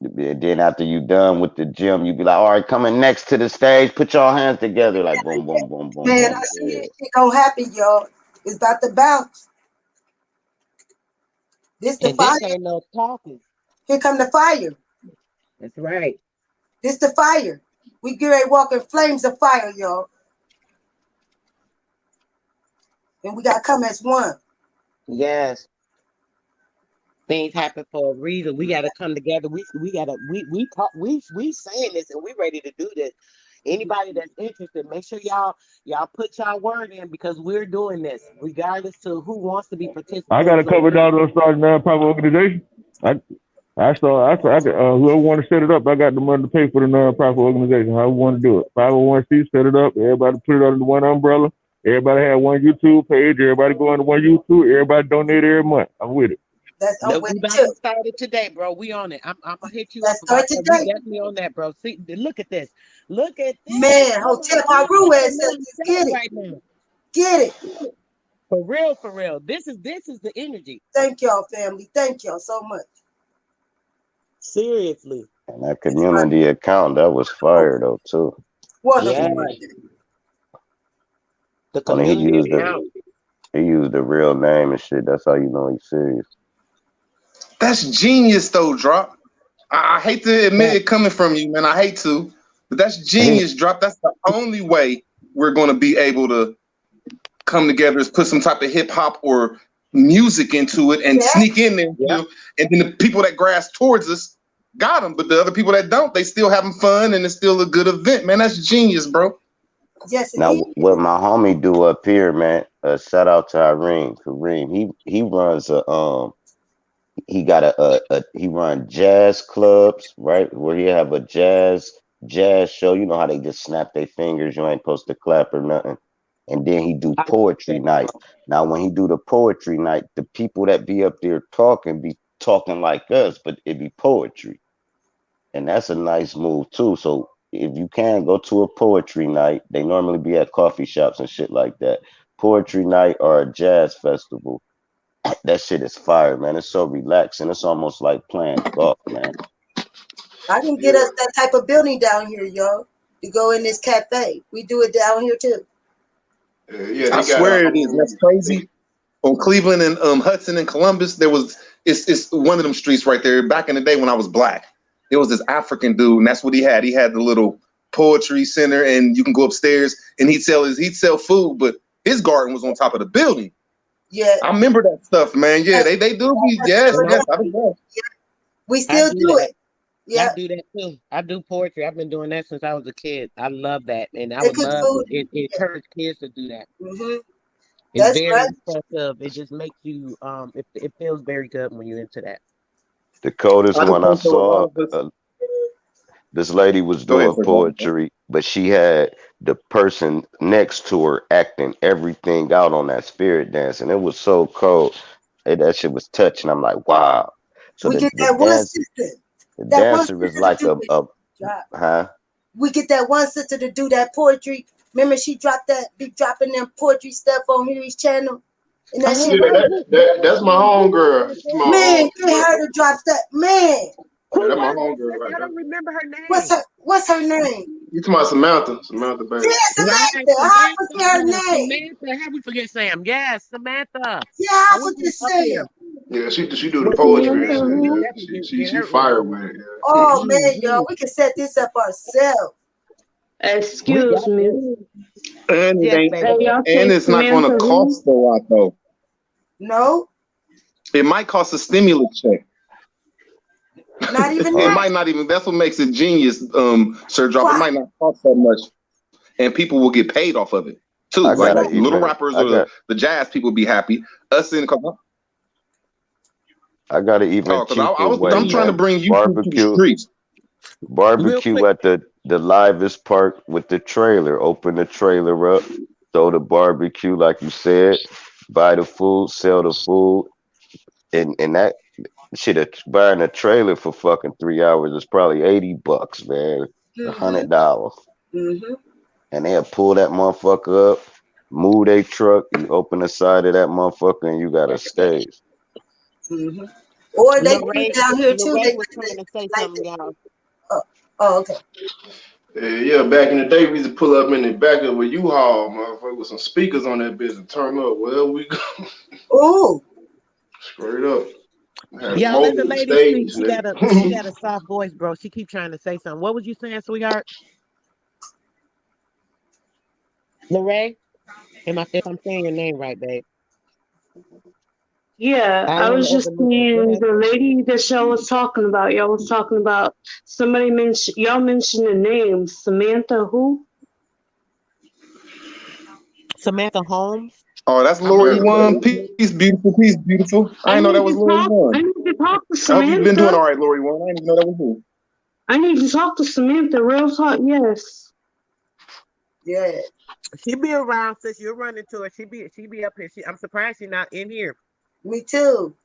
Then after you done with the gym, you be like, all right, coming next to the stage, put your hands together, like boom, boom, boom, boom, Man, boom. I see Yeah. it. It gonna happen, y'all. It's about to bounce. This the and this fire. ain't no talking. Here come the fire. That's right. This the fire. We get ready to walk in flames of fire, y'all. And we gotta come as one. Yes. Things happen for a reason. We gotta come together. We saying this and we ready to do this. Anybody that's interested, make sure y'all put y'all word in, because we're doing this regardless to who wants to be I got a participants or couple of not. dollars to start a nonprofit organization. Whoever want to set it up, I got the money to pay for the nonprofit organization. How we want to do it? 501c, set it up. Everybody put it under one umbrella. Everybody have one YouTube page. Everybody go under one YouTube. Everybody donate every month. I'm with it. I'm No, with we it about too. to start it today, bro. We on it. I'm gonna hit you up Let's about start that. We today. definitely on that, bro. See, look at this. Look at this. Man, Oh my Hotel God, Paru it's a new ancestors, get show it. right now. Get it. For real, for real. This is the energy. Thank y'all, family. Thank y'all so much. Seriously. And that It's my community account, that was fire though too. wonderful Yeah. content. The I mean, community account. he used the real name and shit. That's how you know he's serious. That's genius, though, Drop. I hate to admit But it coming from you, man. I hate to, but that's genius, Drop. That's the only way we're going to be able to come together is put some type of hip hop or music into it and Yeah. sneak in there yeah, too. And then the people that grass towards us got them, but the other people that don't, they still having fun and it's still a good event, man. That's genius, bro. Yes, it Now, is. what my homie do up here, man? Shout out to Irene Kareem. He runs he got he run jazz clubs, right? Where he have a jazz show. You know how they just snap their fingers, you ain't supposed to clap or nothing. And then he do I like poetry that. night. Now when he do the poetry night, the people that be up there talking be talking like us, but it be poetry. And that's a nice move too. So if you can go to a poetry night, they normally be at coffee shops and shit like that. Poetry night or a jazz festival, that shit is fire, man. It's so relaxing. It's almost like playing golf, man. I can get Yeah, us that type of building down here, y'all, to go in this cafe. We do it down here too. yeah, I they got a swear it is. That's crazy. On Cleveland and Hudson and Columbus, there was it's one of them streets right there. Back in the day when I was black, it was this African dude, and that's what he had. He had the little poetry center, and you can go upstairs and he'd sell food, but his garden was on top of the building. Yeah. I remember that stuff, man. Yeah, Yes. they do be That's And yes. I don't know. We I still do do that. it. I Yeah. do that too. I do poetry. I've been doing that since I was a kid. I love that. And I They would cook love food. to Yeah. encourage kids to do that. Hmm. It's That's very right. expressive. It just makes you it feels very good when you're into that. The coldest I just one I think though a lot saw, of us. this lady was Go ahead, doing sir. Go ahead. poetry, but she had the person next to her acting everything out on that spirit dance, and it was so cold. That shit was touching. I'm like, wow. So We get the that one dance, sister. the That one dancer is sister to like do it. a Drop. huh? We get that one sister to do that poetry. Remember, she dropped that, be dropping them poetry stuff on Henry's channel, and that shit. Yeah, that's my homegirl. That's my Man, get her to drop that. Man, yeah, Who that's my was homegirl that? right I there. don't remember her what's name. her what's her name? You talking about Samantha Yeah, Baby. Right, Samantha. How I forget her Samantha. name? Samantha. How we forget Sam? Yes, Samantha. Yeah, I I wish she was forget up here. Sam. Yeah, she do the Well, she is. poetry and Samantha shit. We can who? Yeah, definitely she get she her in fire here. with it. Oh man, Hmm. y'all, we can set this up ourselves. We Excuse got me. this. And it Yes, ain't, baby. Hey, y'all and say it's not going Samantha to who? cost a lot though. No, It might cost a stimulus check. not even It Uh, that. might not even. That's what makes it genius, Sir Drop. It Why? might not cost that much, and people will get paid off of it too. I Like got an Exactly. little event. rappers or the jazz people be happy. Us in I got an even because cheaper way, I'm trying to man. bring you to the Barbecue, streets. Real barbecue quick. at the livest park with the trailer. Open the trailer up, throw the barbecue like you said, buy the food, sell the food, and that shit. Buying a trailer for fucking 3 hours is probably $80, man. a Mhm. hundred dollars, Mhm. and they'll pull that motherfucker up, move their truck, you open the side of that motherfucker, and you got a stage. Mhm. Or they do it Lorraine, down here too. Lorraine They was trying to say like something, the, y'all. oh, oh, okay. Yeah, back in the day, we used to pull up in the back of a U-Haul, motherfucker, with some speakers on that bitch and turn up. Well, we go Oh, straight up. Had a Y'all let the mobile lady speak. stage, She nigga. got a soft voice, bro. She keep trying to say something. What was you saying, sweetheart? Lorraine? If I'm saying your name right, babe. Yeah, I I want to was just open this. Go saying ahead. the lady that y'all was talking about. Y'all was talking about somebody mentioned. Y'all mentioned the name Samantha who? Samantha Holmes. Oh, that's I'm gonna Lori send you One. the link. Peace, beautiful. Peace, beautiful. I I didn't know that need was to Lori talk. I One. need to talk to I hope you've been doing Samantha. all right, Lori One. I didn't even know that was you. I need to talk to Samantha. Real talk. Yes. yeah. She be around since you're running to her. She be up here. I'm surprised she's not in here. Me too.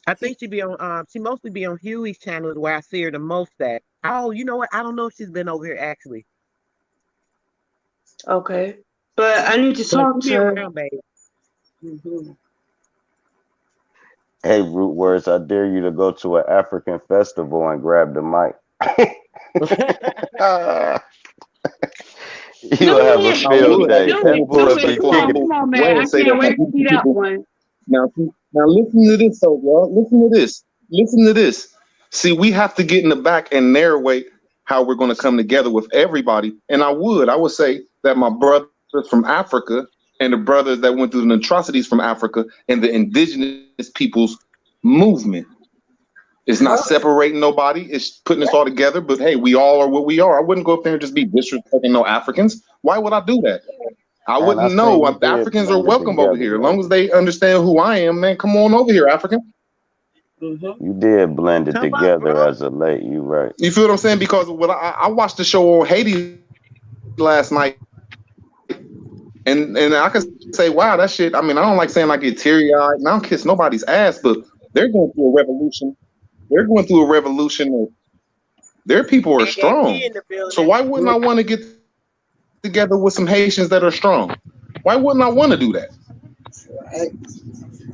I think she be on she mostly be on Huey's channel is where I see her the most at. Oh, you know what? I don't know if she's been over here actually. Okay. But I need to But talk she to be her. around, baby. Hey, Root Words, I dare you to go to an African festival and grab the mic. Do You'll have a it. I field would. Do As day. a it. That festival, Do boy as a it. be Come on. kicking. festival Come on, way man. I and say can't that wait to see that one. now, now listen to this, though, y'all. Listen to this. Listen to this. See, we have to get in the back and narrate how we're going to come together with everybody. And I would say that my brothers from Africa and the brothers that went through the atrocities from Africa and the indigenous peoples movement. It's not separating nobody. It's putting us all together. But hey, we all are what we are. I wouldn't go up there and just be disrespecting no Africans. Why would I do that? I And I wouldn't seen know. you did Africans are blend it welcome over together, here. As long though. as they understand who I am, man, come on over here, African. You did blend it Come up, together bro. as a late. You right. You feel what I'm saying? Because when I watched the show on Haiti last night, and I can say, wow, that shit. I mean, I don't like saying I get teary eyed, and I don't kiss nobody's ass, but they're going through a revolution. They're going through a revolution. Their people are AAP strong. in the So building. why wouldn't I want to get together with some Haitians that are strong? Why wouldn't I want to do that?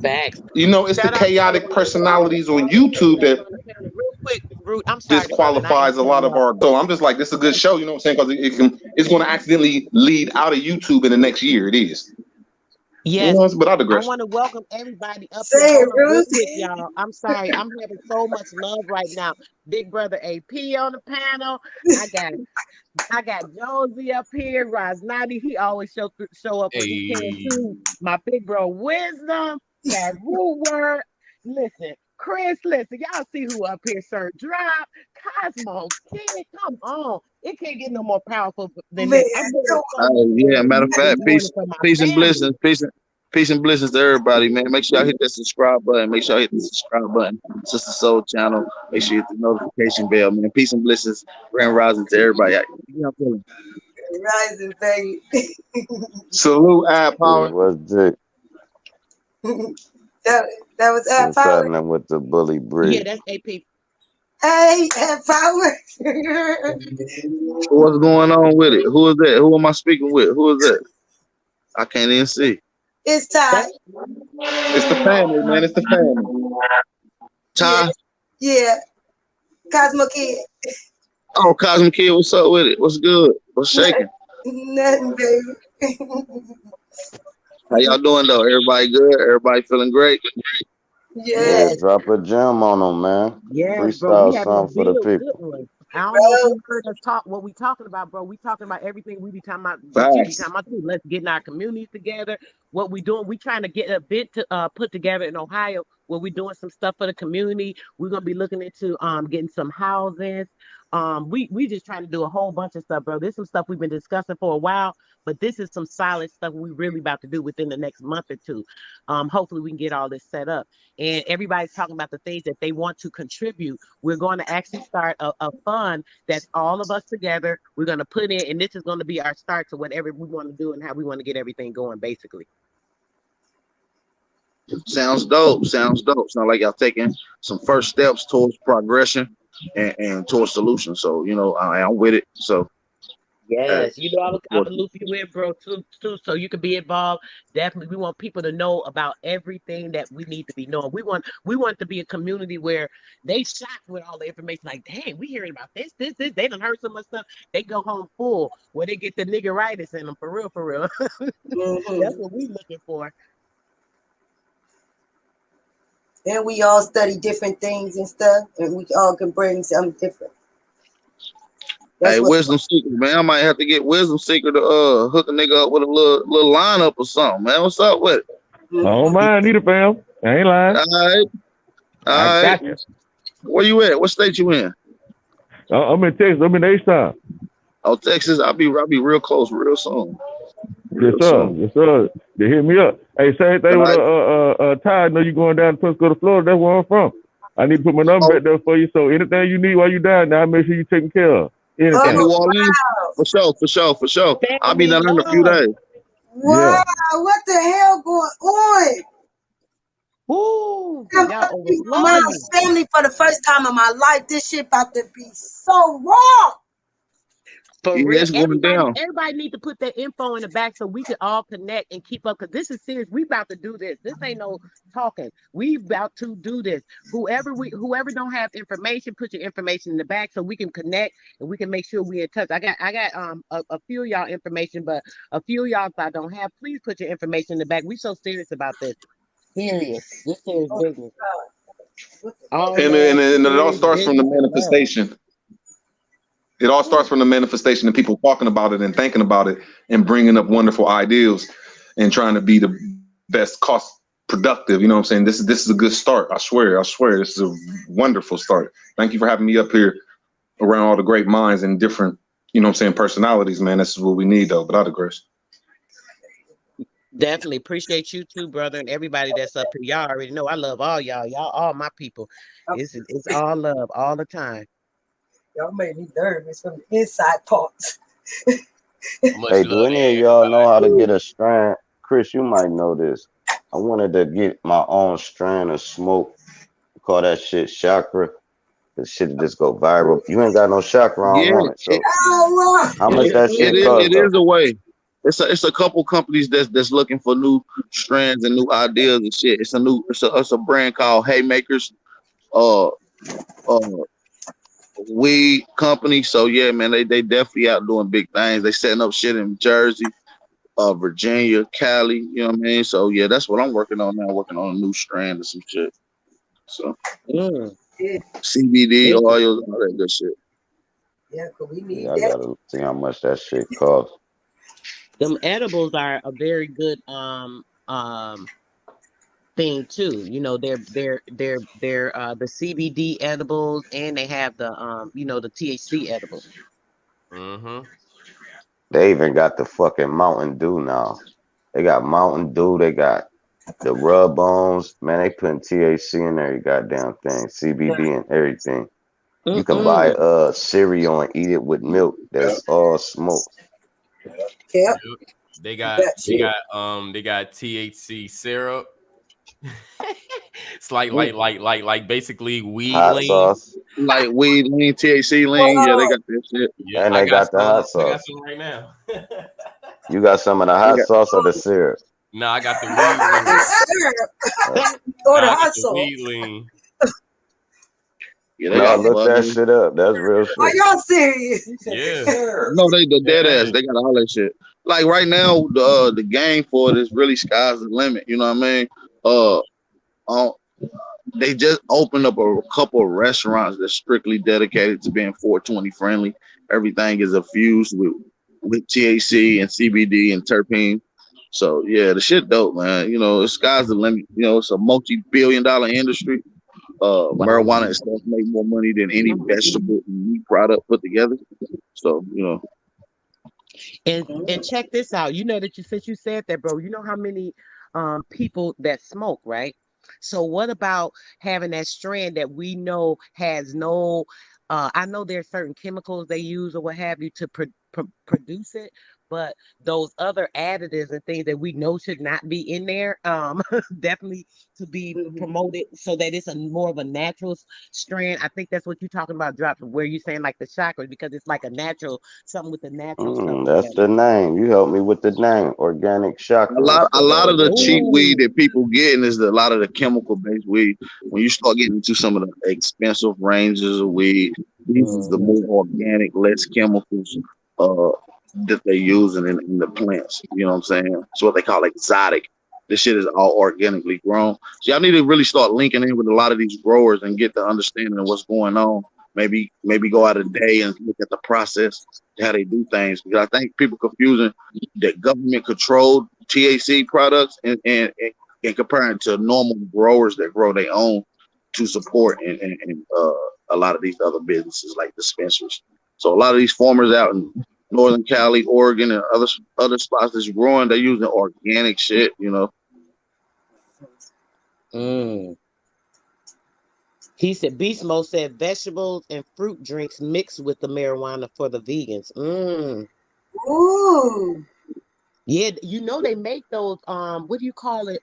Facts. You know, it's the Shout out to chaotic personalities on YouTube that on the panel. Real quick, Root. I'm sorry, brother, and I ain't disqualifies a cutting lot you of off. our. So I'm just like, this is a good show. You know what I'm saying? Because it's going to accidentally lead out of YouTube in the next year. It is. You Yes. know, but I I digress. want to welcome everybody up Say here. it, Hold on real Ruth. quick, y'all. I'm sorry. I'm having so much love right now. Big brother AP on the panel. I got Josie up here. Rosnati, he always show up when he can Hey, too. My big bro Wisdom. Got Rootword. Listen, Chris, listen, y'all see who up here, Sir Drop, Cosmo Kid. Come on. It can't get no more powerful than Man, this. I'm doing so much Yeah, matter of this fact, morning for my peace and family. blessings, peace and blessings to everybody, man. Make sure y'all hit that subscribe button. Make sure y'all hit the subscribe button, Sister Soul channel. Make sure you hit the notification bell, man. Peace and blessings, grand rising to everybody. You know, feeling. rising, baby. Salute, Ad Yeah, Power. what's it? that was Air What's Power. happening with the bully Yeah, Bree? that's AP. Hey, Air Power. What's going on with it? Who is that? Who am I speaking with? Who is that? I can't even see. It's Ty. That's It's the family, man. It's the family. Yeah, Ty? yeah. Cosmo Kid. Oh, Cosmic Kid, what's up with it? What's good? What's shaking? Nothing, baby. How y'all doing though? Everybody good? Everybody feeling great? Yes. Yeah, Yes, drop a gem on them, man. yes, bro. We Freestyle having a something for the real good people. one. I don't know if bro. you heard us talk. What we talking about, bro? We talking about everything we be talking about. What you be Facts. talking about too. Let's get in our communities together. What we doing? We trying to get a bit to put together in Ohio where we doing some stuff for the community. We're gonna be looking into getting some houses. We just trying to do a whole bunch of stuff, bro. This is some stuff we've been discussing for a while, but this is some solid stuff we really about to do within the next month or two. Hopefully we can get all this set up. And everybody's talking about the things that they want to contribute. We're going to actually start a fund that's all of us together. We're going to put in, and this is going to be our start to whatever we want to do and how we want to get everything going, basically. Sounds dope. Sounds dope. Sounds like y'all taking some first steps towards progression and towards solution. So, you know, I'm with it. So, hey, Yes, you know, I'm gonna loop you in, bro, too, so you can be involved. Definitely, we want people to know about everything that we need to be knowing. We want to be a community where they shocked with all the information. Like, dang, we hearing about this. They done heard so much stuff. They go home full, where they get the niggeritis in them for real, for real. That's what we looking for. And we all study different things and stuff, and we all can bring something different. That's hey, what. wisdom seeker, man. I might have to get wisdom seeker to hook a nigga up with a little lineup or something, man. What's up with it? I don't mind either, fam. I ain't lying. All right, I all right. got you. Where you at? What state you in? I'm in Texas. I'm in H-Town. Oh, Texas. I'll be real close, real soon. Yes, Real sir. soon. Yes, sir. They hit me up. Hey, same thing All with right. Ty. I know you going down to Tuscaloosa, Florida. That's where I'm from. I need to put my number Oh, back there for you. So anything you need while you down there, I make sure you taken care of. in Anything. New Oh Orleans? wow! For sure. I'll be Family down there in a few love. days. Yeah. Wow! What the hell going on? Woo! Come Y'all My overflowing me. family, for the first time in my life, this shit about to be so raw. For Yeah, real, it's going down. everybody need to put their info in the back so we can all connect and keep up. Cause this is serious. We about to do this. This ain't no talking. We about to do this. Whoever don't have information, put your information in the back so we can connect and we can make sure we in touch. I got a few of y'all information, but a few of y'all that I don't have. Please put your information in the back. We so serious about this. Serious. This serious Oh, business. what the All And, love, and, and it all serious starts from the business and love. manifestation. It all starts from the manifestation and people talking about it and thinking about it and bringing up wonderful ideals and trying to be the best cost productive. You know what I'm saying? This is a good start. I swear, this is a wonderful start. Thank you for having me up here around all the great minds and different, you know what I'm saying, personalities, man. This is what we need though. But I digress. Definitely appreciate you too, brother, and everybody that's up here. Y'all already know I love all y'all. Y'all all my people. It's all love all the time. Y'all made me nervous from the inside parts. Much Hey, love do to any of y'all know everybody. how to get a strand? Chris, you might know this. I wanted to get my own strand of smoke. Call that shit chakra. This shit just go viral. You ain't got no chakra, I don't Yeah, want it. it, So Oh, how much it, that it shit is. cost It though? is a way. It's a couple companies that's looking for new strands and new ideas and shit. It's a brand called Haymakers. Uh, uh, weed company. So yeah, man, they definitely out doing big things. They setting up shit in Jersey, Virginia, Cali. You know what I mean? So yeah, that's what I'm working on now. Working on a new strand of some shit. So Mm, yeah, CBD listen, oils, all that good shit. yeah, cause we Yeah, need I that. gotta see how much that shit costs. them edibles are a very good thing too. You know, they're the CBD edibles and they have the the THC edibles. Mm-hmm. They even got the fucking Mountain Dew now. They got Mountain Dew. They got the rub ons. Man, they putting THC in every goddamn thing. CBD and everything. You can buy Mm-mm. cereal and eat it with milk. That's all smoke. Yep, Yep. They you got got they shit. got they got THC syrup. It's like Mm. basically weed Hot lean. sauce. Like weed lean, THC lean. Yeah, they Whoa, got that shit. Yeah, And they got the hot I got sauce. some right now. You got some of the They hot got sauce or the syrup? No, I got the weed the lean. syrup Uh, or No, the I got hot the sauce. weed lean. yeah, they no, got look that bubbly. shit up. That's real Are shit. y'all serious? You said the Yeah. syrup. No, they the dead ass. Yeah. They got all that shit. Like right now, the game for it is really sky's the limit. You know what I mean? Uh, uh they just opened up a couple of restaurants that's strictly dedicated to being 420 friendly. Everything is infused with THC and CBD and terpene. So yeah, the shit dope, man. You know, the sky's the limit. You know, it's a multi-billion-dollar industry. Wow. Marijuana itself make more money than any vegetable and meat product put together. So you know, And check this out. You know that since you said that, bro, you know how many people that smoke, right? So what about having that strand that we know has no I know there's certain chemicals they use or what have you to produce it, but those other additives and things that we know should not be in there, definitely to be Mhm. promoted so that it's a more of a natural strand. I think that's what you're talking about, drops, where you saying like the chakras, because it's like a natural something with the natural stuff That's together. the name. You helped me with the name. Organic a chakra. lot That's a the lot hell of the good cheap name. weed Ooh. that people getting is a lot of the chemical based weed. When you start getting into some of the expensive ranges of weed, these is the Mhm. more organic, less chemicals uh that they using in the plants. You know what I'm saying? It's what they call exotic. This shit is all organically grown. So y'all need to really start linking in with a lot of these growers and get the understanding of what's going on. Maybe go out a day and look at the process, how they do things. Because I think people confusing that government controlled THC products and comparing to normal growers that grow their own to support and a lot of these other businesses like dispensaries. So a lot of these farmers out in Northern Cali, Oregon, and other spots that's growing, they're using organic shit. You know, Mm. He said Beast Mode said vegetables and fruit drinks mixed with the marijuana for the vegans. Mm. Ooh, Yeah, you know they make those what do you call it?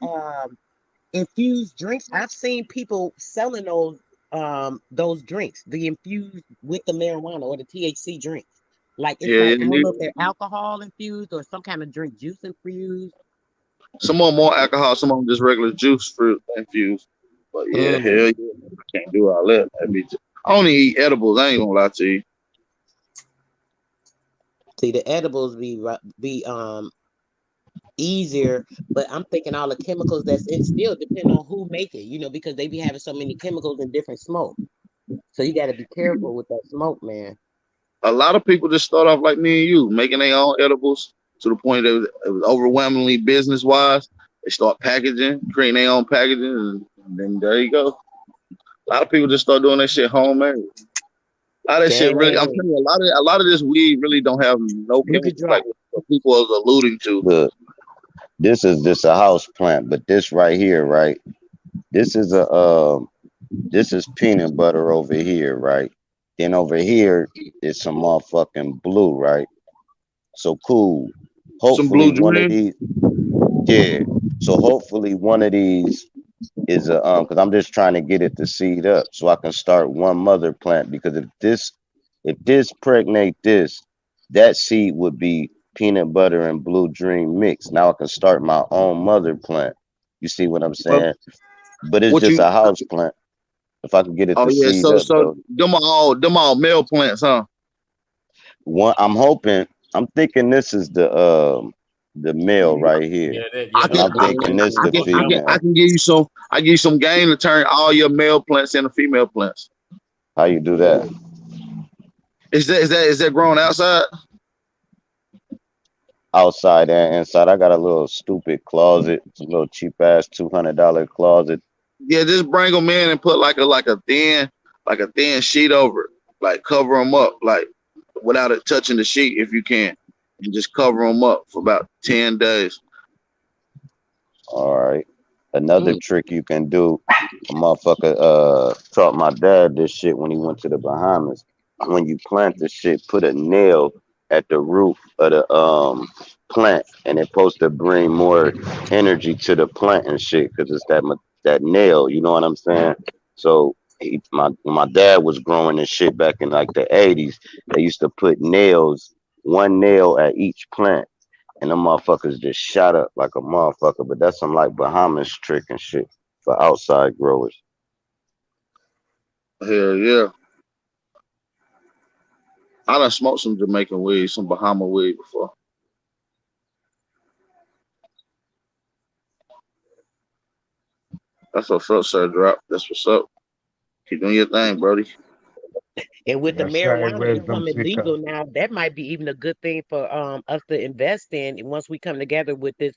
infused drinks. I've seen people selling those drinks, the infused with the marijuana or the THC drinks. Like it's Yeah, like I don't yeah. know if they're alcohol infused or some kind of drink juice infused. Some of them more alcohol, some of them just regular juice fruit infused. But yeah, hell Mm. yeah, I can't do all that. I only eat edibles. I ain't gonna lie to you. See, the edibles be easier, but I'm thinking all the chemicals that's it still depend on who make it, because they be having so many chemicals in different smoke. So you got to be careful with that smoke, man. A lot of people just start off like me and you, making their own edibles to the point that it was overwhelmingly business wise. They start packaging, creating their own packaging, and then there you go. A lot of people just start doing that shit homemade. A lot of that shit really, I'm Dang, telling you, a lot of this weed really don't have no look at chemicals like drop. what people are alluding to. Look, this is just a house plant, but this right here, right? This is this is peanut butter over here, right? Then over here is some motherfucking blue, right? So cool. Some Hopefully blue one of dream. these, yeah. So hopefully one of these is a because I'm just trying to get it to seed up so I can start one mother plant because if this pregnate this, that seed would be peanut butter and blue dream mix. Now I can start my own mother plant. You see what I'm Well, saying? But it's what just you? a house plant. If I can get it Oh to yeah, seed so up so though. them all male plants, huh? One I'm hoping I'm thinking this is the male right Yeah, here. I And can those I'm are the thinking male. this I the can Those I are can them I female. ones. can give you some game to turn all your male plants into female plants. How you do that? Is that grown outside? Outside and inside. I got a little stupid closet, some little cheap ass $200 closet. Yeah, just bring them in and put like a thin sheet over it, like cover them up, like without it touching the sheet if you can, and just cover them up for about 10 days. All right. Another Mm. trick you can do, a motherfucker taught my dad this shit when he went to the Bahamas. When you plant the shit, put a nail at the root of the plant, and it's supposed to bring more energy to the plant and shit, because it's that nail. You know what I'm saying? So when my dad was growing this shit back in like the '80s, they used to put nails, one nail at each plant and them motherfuckers just shot up like a motherfucker. But that's some like Bahamas trick and shit for outside growers. Hell yeah, I done smoked some Jamaican weed, some Bahama weed before. That's what's up, sir. Drop. That's what's up. Keep doing your thing, Brody. And with the Yes, sir. marijuana Wisdom becoming seeker. legal now, that might be even a good thing for us to invest in. And once we come together with this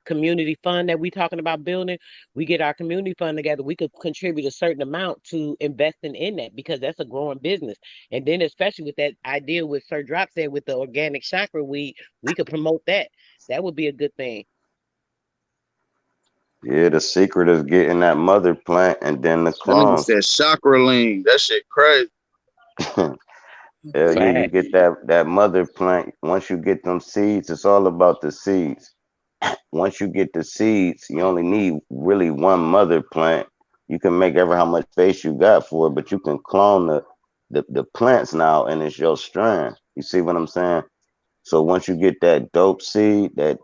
community fund that we talking about building, we get our community fund together, we could contribute a certain amount to investing in that because that's a growing business. And then especially with that idea with Sir Drop said with the organic chakra weed, we could promote that. That would be a good thing. Yeah, the secret is getting that mother plant and then the That nigga clones. said chakra lean. That shit crazy. Hell yeah, you Fact. get that mother plant. Once you get them seeds, it's all about the seeds. Once you get the seeds, you only need really one mother plant. You can make ever how much space you got for it, but you can clone the plants now, and it's your strand. You see what I'm saying? So once you get that dope seed, that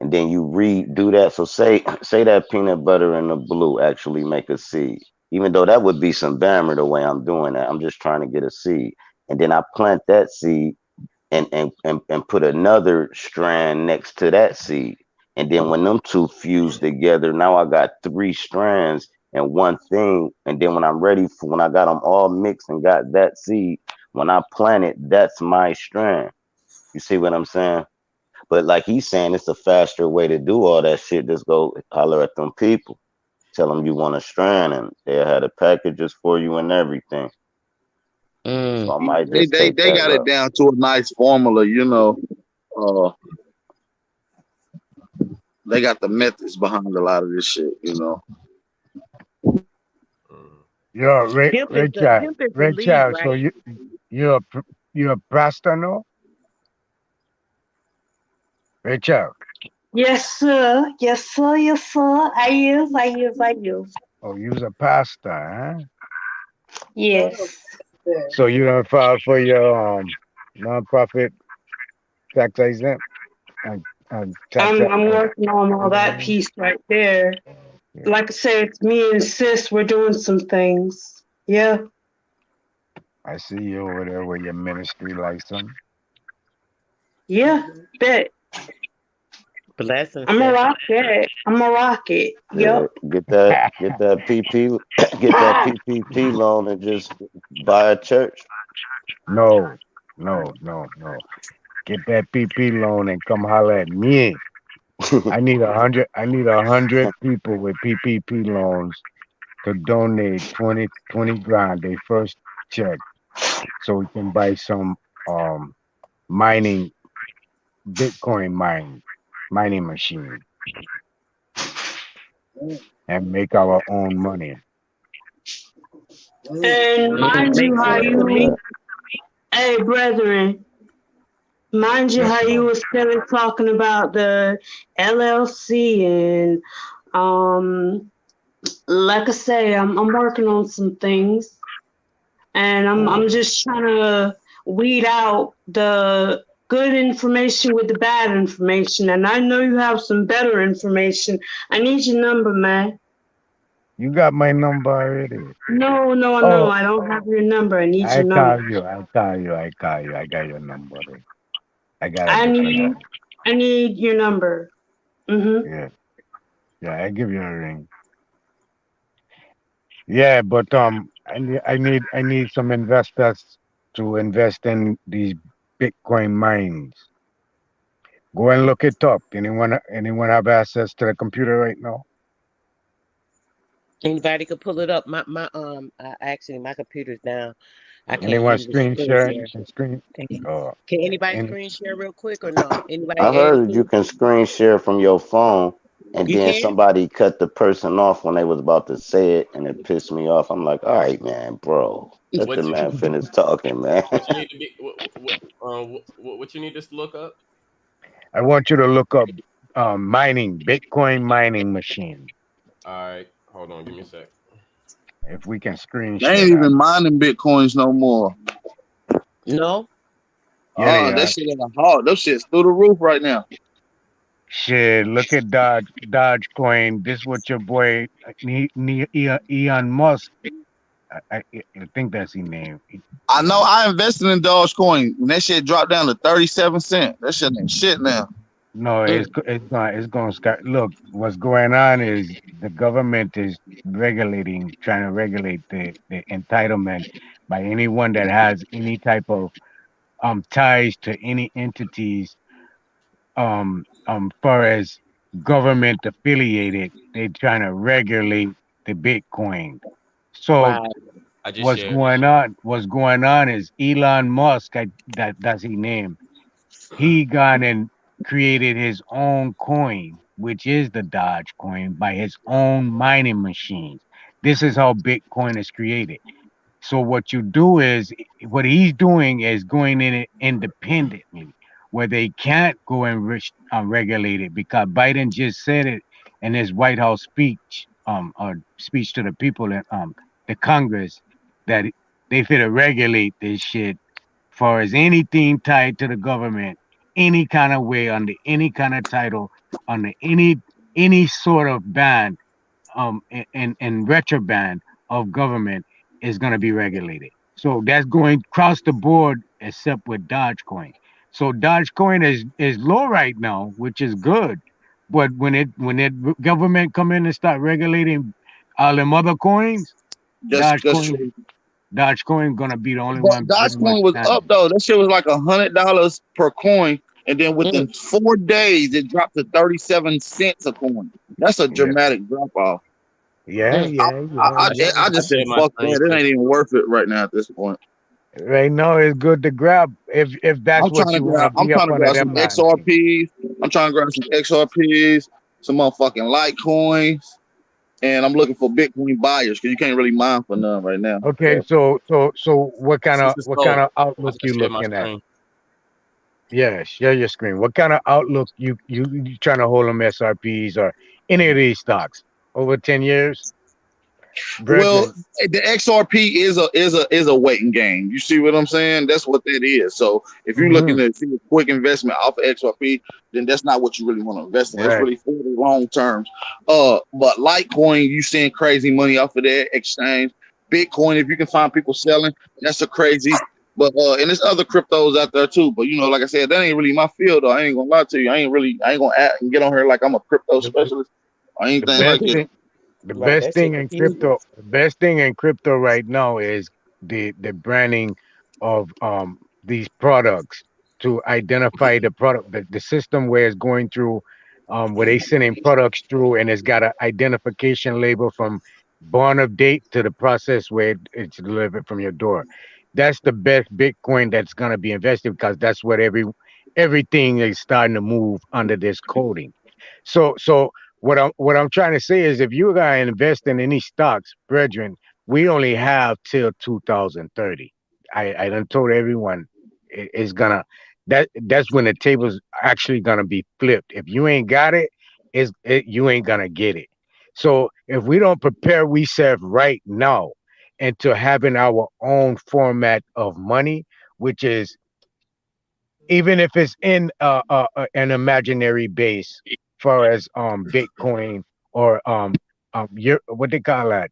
and then you redo that. So say that peanut butter and the blue actually make a seed. Even though that would be some bammer the way I'm doing that. I'm just trying to get a seed. And then I plant that seed and put another strand next to that seed. And then when them two fuse together, now I got three strands and one thing. And then when I got them all mixed and got that seed, when I plant it, that's my strand. You see what I'm saying? But like he's saying, it's a faster way to do all that shit. Just go holler at them people, tell them you want a strand, and they'll have the packages for you and everything. So Mm. I might They just they take they that got it route. down to a nice formula, you know. Uh, they got the methods behind a lot of this shit, you know. Mm. Yo, Richard, Hemp is the lead, Richard. So right? you're a pastor now, Richard. Yes, sir. Yes, sir. Yes, sir. I is. Oh, you's a pastor, huh? Oh, Yes. good. So you don't file for your nonprofit tax exempt tax. I'm working on all that piece right there. Yeah, Like I said, it's me and sis, we're doing some things. Yeah. I see you over there with your ministry license. Yeah. Mhm. Bet. Blessings, I'm a sis. rock it. I'm a rocket. Yeah, Yup. get that PP, get that PPP loan and just buy a church. No, no. Get that PP loan and come holler at me. I need 100. I need 100 people with PPP loans to donate 20 grand their first check, so we can buy some um mining Bitcoin mining machine Mm, and make our own money. mm, And mm. It mind you, makes how sense to me. you, hey, brethren, mind you, Yes, how you ma'am. was still talking about the LLC and, um, like I say, I'm working on some things and I'm just trying to weed out the good information with the bad information. And I know you have some better information. I need your number, man. You got my number already. No, no, no. Oh, I don't have your number. I need I your number. call you. I call you. I call you. I got your number. I got a I different need number. I need your number. Mm-hmm. Yeah, yeah. I give you a ring. Yeah, but I need some investors to invest in these Bitcoin mines. Go and look it up. Anyone have access to the computer right now? Anybody could pull it up. Actually, my computer's down. I can't Anyone do the screen screen share? share. Screen. Uh, Can anybody any screen share real quick or no? I Anybody able heard you to? can screen share from your phone, and You then can? somebody cut the person off when they was about to say it, and it pissed me off. I'm like, all right, man, bro, let the What you man finish talking, man. what you need to be what you need us to look up? I want you to look up mining Bitcoin mining machine. All right, hold on, give me a sec. If we can screen They share ain't that. even mining bitcoins no more. No? Yeah, they That are. shit in the hard. Those shit's through the roof right now. Shit, look at Dogecoin. This what your boy Elon Musk. I think that's his name. I know Um, I invested in Dogecoin when that shit dropped down to 37 cents. That shit ain't shit now. no, Mm. it's going to start. Look, what's going on is the government is trying to regulate the entitlement by anyone that has any type of ties to any entities far as government affiliated. They're trying to regulate the Bitcoin. So Right. I just shared. what's going on is Elon Musk, that's his name. He gone and created his own coin, which is the Dogecoin, by his own mining machines. This is how Bitcoin is created. So what you do is what he's doing is going in it independently, where they can't go and regulate it because Biden just said it in his White House speech, speech to the people in the Congress, that they fit to regulate this shit far as anything tied to the government, any kind of way, under any kind of title, under any sort of ban, and retroband of government is going to be regulated. So that's going across the board, except with Dogecoin. So Dogecoin is low right now, which is good. But when it government come in and start regulating all them other coins, That's Dogecoin true. Dogecoin gonna be the only But one pretty much Dogecoin was up standing. though. That shit was like $100 per coin, and then Mm. within 4 days it dropped to 37 cents a coin. That's a Yeah, dramatic drop off. yeah, Mm. yeah, yeah, yeah. I I just said shared my fuck screen that. It share. ain't even worth it right now at this point. Right now, it's good to grab if that's what you want to I'm be up trying to under grab some them man. XRPs. I'm trying to grab some XRPs, some motherfucking Litecoins, and I'm looking for Bitcoin buyers because you can't really mine for none right now. Okay, So so what kind of Sister what kind Soul, of I outlook just you shared my looking at? screen. Yeah, share your screen. What kind of outlook you trying to hold them SRPs or any of these stocks over 10 years, Well, brethren? the XRP is a waiting game. You see what I'm saying? That's what that is. So if you're looking Hmm. to see a quick investment off of XRP, then that's not what you really want to invest in. It's Right. really for the long terms. But Litecoin, you seeing crazy money off of that exchange. Bitcoin, if you can find people selling, that's a crazy. But and there's other cryptos out there too. But like I said, that ain't really my field. Though. I ain't gonna lie to you. I ain't gonna act and get on here like I'm a crypto The, the, specialist or the anything like best that. thing the Right, best that shit thing in confusing. crypto right now is the branding of these products to identify the product, the system where it's going through, where they sending products through, and it's got an identification label from born of date to the process where it's delivered from your door. That's the best Bitcoin that's gonna be invested, because that's what everything is starting to move under this coding. So what I'm trying to say is, if you're gonna invest in any stocks, brethren, we only have till 2030. I done told everyone it's gonna, that's when the table's actually gonna be flipped. If you ain't got it, you ain't gonna get it. So if we don't prepare we serve right now into having our own format of money, which is, even if it's in an imaginary base, far as Bitcoin or your, what they call that,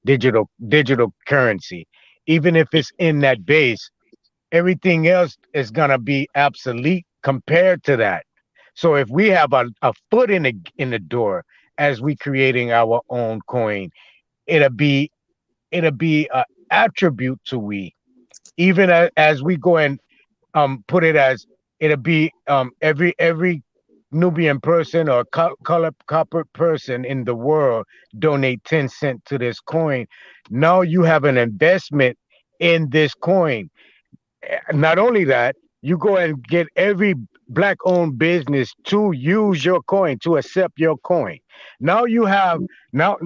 digital currency, even if it's in that base, everything else is gonna be obsolete compared to that. So if we have a foot in the door as we creating our own coin, it'll be it'll be a attribute to we, even as we go and put it as, it'll be every Nubian person or color copper person in the world donate 10 cents to this coin. Now you have an investment in this coin. Not only that, you go and get every black owned business to use your coin, to accept your coin. Now you have, now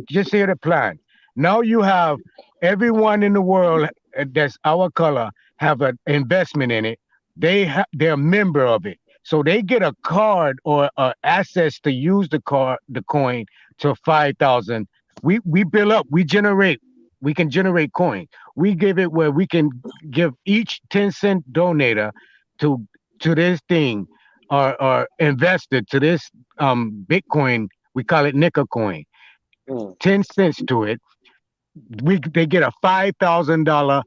just hear the plan. Now you have everyone in the world that's our color have an investment in it. They're a member of it. So they get a card or access to use the coin to 5,000. We build up, we can generate coin. We give it where we can give each 10-cent donator to this thing, or investor to this Bitcoin. We call it nickel coin. Mm. 10 cents to it. They get a $5,000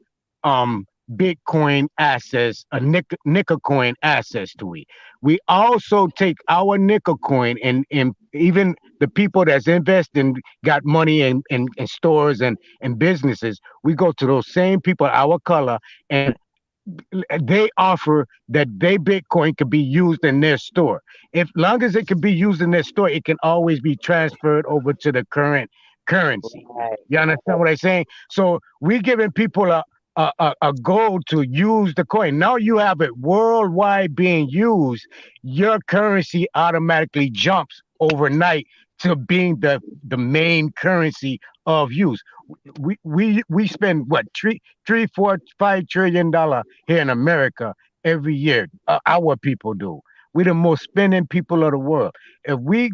Bitcoin access, a nickel coin access to it. We also take our nickel coin, and even the people that's investing got money in stores and businesses. We go to those same people, our color, and they offer that they Bitcoin could be used in their store. If long as it can be used in their store, it can always be transferred over to the current currency. Right. You understand what I'm saying? So we giving people a goal to use the coin. Now you have it worldwide being used. Your currency automatically jumps overnight to being the main currency of use. We spend what, 3, 4, 5 trillion dollar here in America every year. Our people do. We're the most spending people of the world. If we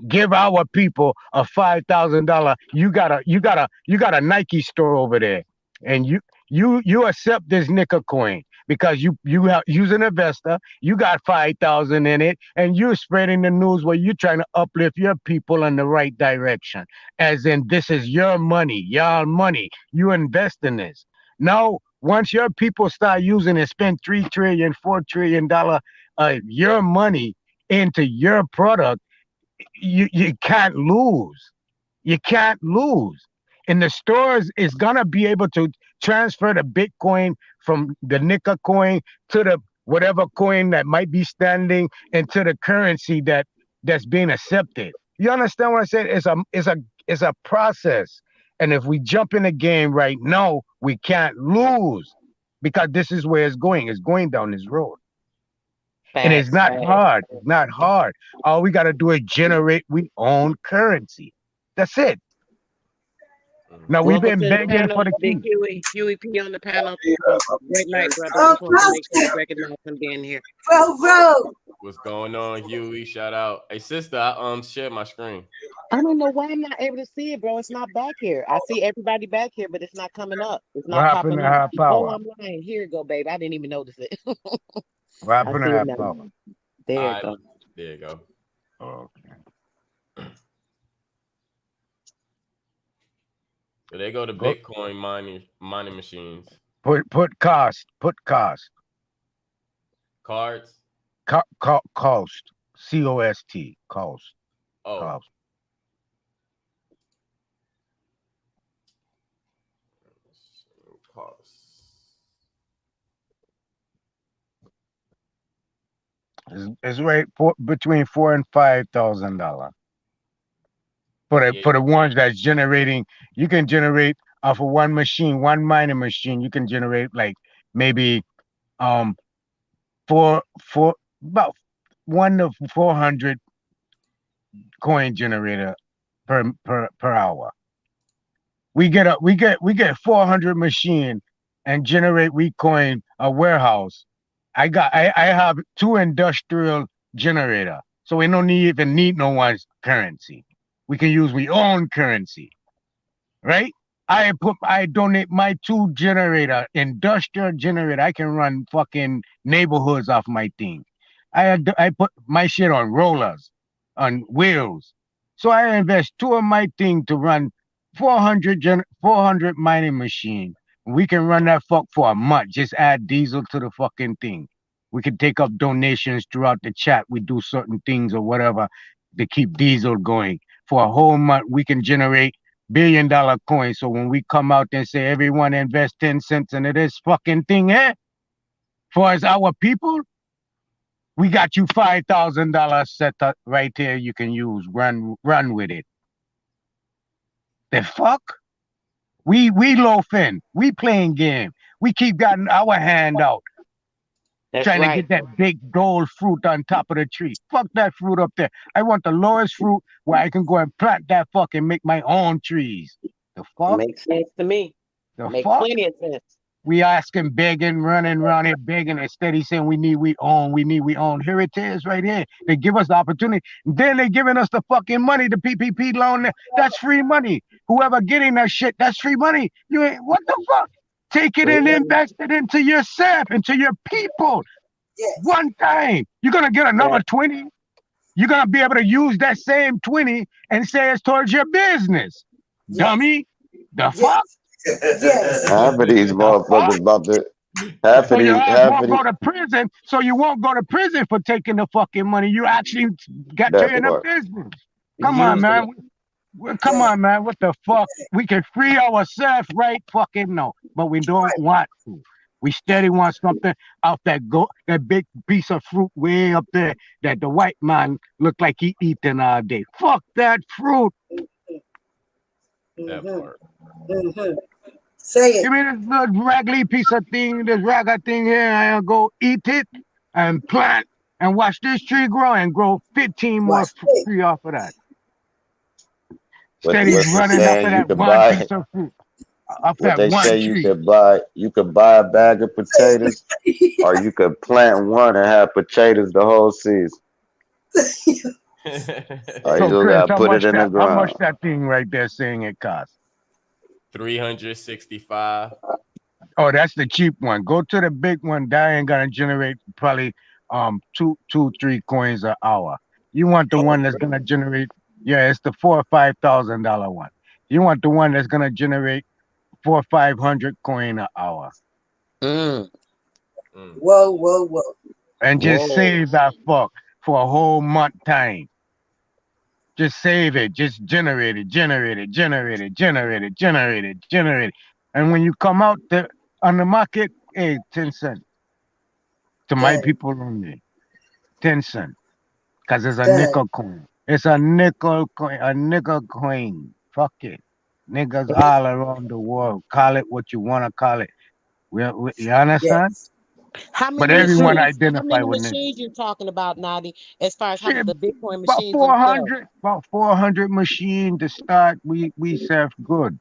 give our people a $5,000, you got a Nike store over there, and you accept this nickel coin because you have use an investor. You got 5,000 in it, and you're spreading the news where you're trying to uplift your people in the right direction. As in, this is your money, y'all money. You invest in this. Now, once your people start using and spend 3 trillion, $4 trillion your money into your product, you can't lose. You can't lose. And the stores is gonna be able to transfer the Bitcoin from the nickel coin to the whatever coin that might be standing into the currency that's being accepted. You understand what I said? It's a process. And if we jump in the game right now, we can't lose, because this is where it's going. It's going down this road. And it's Facts, not facts. hard. It's not hard. All we got to do is generate we own currency. That's it. Now we've Welcome been to the begging panel, for the Big key. Huey P on the panel. Yeah, Great light, brother. Oh, Just want to make sure you recognize him being here. bro. What's going on, Huey? Shout out. Hey, sister, I shared my screen. I don't know why I'm not able to see it, bro. It's not back here. I see everybody back here, but it's not coming up. It's What not happened popping to up. high Oh, power? I'm lying. Here you go, baby. I didn't even notice it. What I happened to see it high now. power? There you go. There you go. Okay. So they go to Go Bitcoin mining machines. put cost. Put cost. Cards. Cost. COST. Cost. Oh, Cost. costs. It's right between $4,000 and $5,000 Yeah. for the ones that's generating. You can generate off of one machine, one mining machine. You can generate like maybe um four about 1 to 400 coin generator per hour. We get 400 machine and generate we coin a warehouse. I have two industrial generator, so we don't even need no one's currency. We can use we own currency, right? I donate my two generator, industrial generator. I can run fucking neighborhoods off my thing. I put my shit on rollers, on wheels. So I invest two of my thing to run 400 mining machine. We can run that fuck for a month. Just add diesel to the fucking thing. We can take up donations throughout the chat. We do certain things or whatever to keep diesel going. For a whole month, we can generate $1 billion coins. So when we come out and say everyone invest 10 cents into this fucking thing here, for as our people, we got you $5,000 set up right here. You can use run with it. The fuck? We loafing. We playing game. We keep getting our hand out, That's trying to right. get that big gold fruit on top of the tree. Fuck that fruit up there. I want the lowest fruit where I can go and plant that fuck and make my own trees. The fuck? Makes sense to me. The Makes fuck? plenty of sense. We asking, begging, running around here begging and steady saying we own. Here it is right here. They give us the opportunity. Then they giving us the fucking money, the PPP loan. That's free money. Whoever getting that shit, that's free money. You ain't what the fuck? Take it and invest it into yourself, into your people. Yes. One time. You're gonna get another Right. 20. You're gonna be able to use that same 20 and say it's towards your business. Yes. Dummy. The fuck? Yes. Half of these The fuck? motherfuckers about to half So of your these ass half won't of go these to prison. So you won't go to prison for taking the fucking money. You actually got to that in a part. business. Come on, Using man. it. Come on, man. What the fuck? We can free ourselves, right? Fucking no. But we don't want to. We steady want something out that big piece of fruit way up there that the white man look like he eating all day. Fuck that fruit. That Mm-hmm. part. Mm-hmm. Say it. Give me this little raggedy piece of thing, this ragged thing here, and I'll go eat it and plant and watch this tree grow and grow 15 more Watch it. tree off of that. What Steady what's the running off of saying? You that could one buy piece of fruit, off what that they one say tree. you could buy a bag of potatoes, or you could plant one and have potatoes the whole season. Or you So just Chris, gotta put it in the how much ground. that thing right there saying it costs? 365. Oh, that's the cheap one. Go to the big one. That ain't gonna generate probably two, 3 coins an hour. You want the one that's gonna generate, yeah, it's the $4 or $5,000 one. You want the one that's gonna generate 400 or 500 coin an hour. Mm. Whoa, whoa, whoa. And just Whoa. save that fuck for a whole month time. Just save it. Just generate it. And when you come out on the market, hey, 10 cents. To my Done. people only. 10 cents. Because it's a Done. nickel coin. It's a nickel coin. A nickel coin. Fuck it. Niggas Hey, all around the world. Call it what you want to call it. You understand? Yes. how But many everyone Mm-hmm. machines? How identify many with niggas. machines you talking about, Nadi? As far as how Shit, the Bitcoin about machines themselves? 400, about 400 machine to start. We serve good.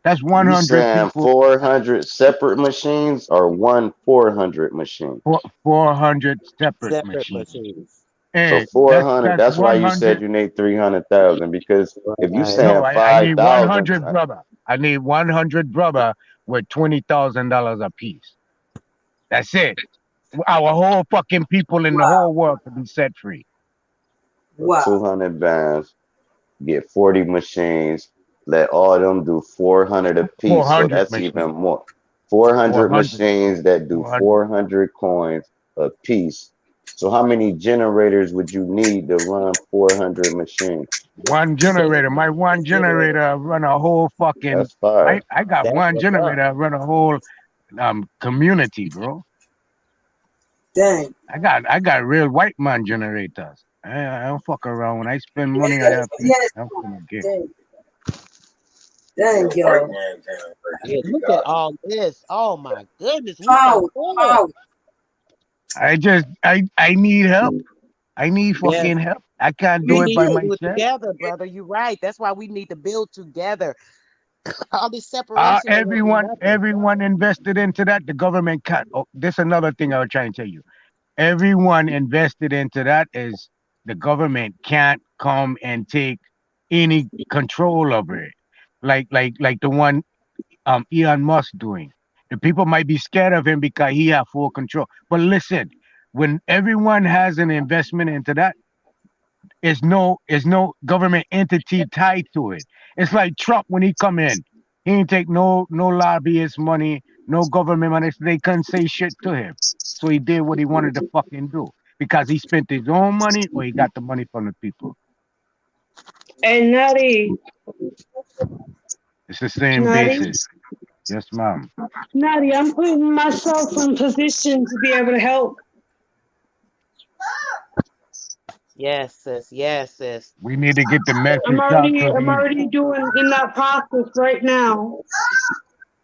That's You 100 saying people. 400 separate machines or one 400 machine? 400 separate Separate machines. machines. So Hey, 400. that's That's why you said 100. you need 300,000 because if you Right. No, saying I need 5,000, 100 brother. I need 100 brother with $20,000 a piece. That's it. Our whole fucking people in the Wow. whole world could be set free. so Wow. 200 bands, get 40 machines, let all them do 400 a piece. So 400 that's even machines. more. 400 400. machines that do 400. 400 coins a piece. So how many generators would you need to run 400 machines? One generator. My one generator run a whole fucking. That's fire. I got That's one what's up. generator run a whole community, bro. Dang. I got real white man generators. I don't fuck around. When I spend money, I have to. Yes. I have to get. Dang. Dang, White y'all. man can't Yeah, he look at got all this. Oh my goodness, we so Power. full. Power. I need help. I need Yes, fucking help. I can't we do it need by to Me do it myself. together, brother. You're right. That's why we need to build together. All this separation ain't gonna do nothing. Everyone invested into that. The government can't. Oh, this is another thing I was trying to tell you. Everyone invested into that is the government can't come and take any control over it. Like the one Elon Musk doing. The people might be scared of him because he have full control. But listen, when everyone has an investment into that, is no government entity tied to it. It's like Trump when he come in. He ain't take no lobbyist money, no government money. So they couldn't say shit to him. So he did what he wanted to fucking do. Because he spent his own money or he got the money from the people. And It's the same Nutty, basis. Yes, ma'am. Nutty, I'm putting myself in position to be able to help. Yes, sis. Yes, sis. We need to get the I'm message out already, to I'm these. already doing in that process right now.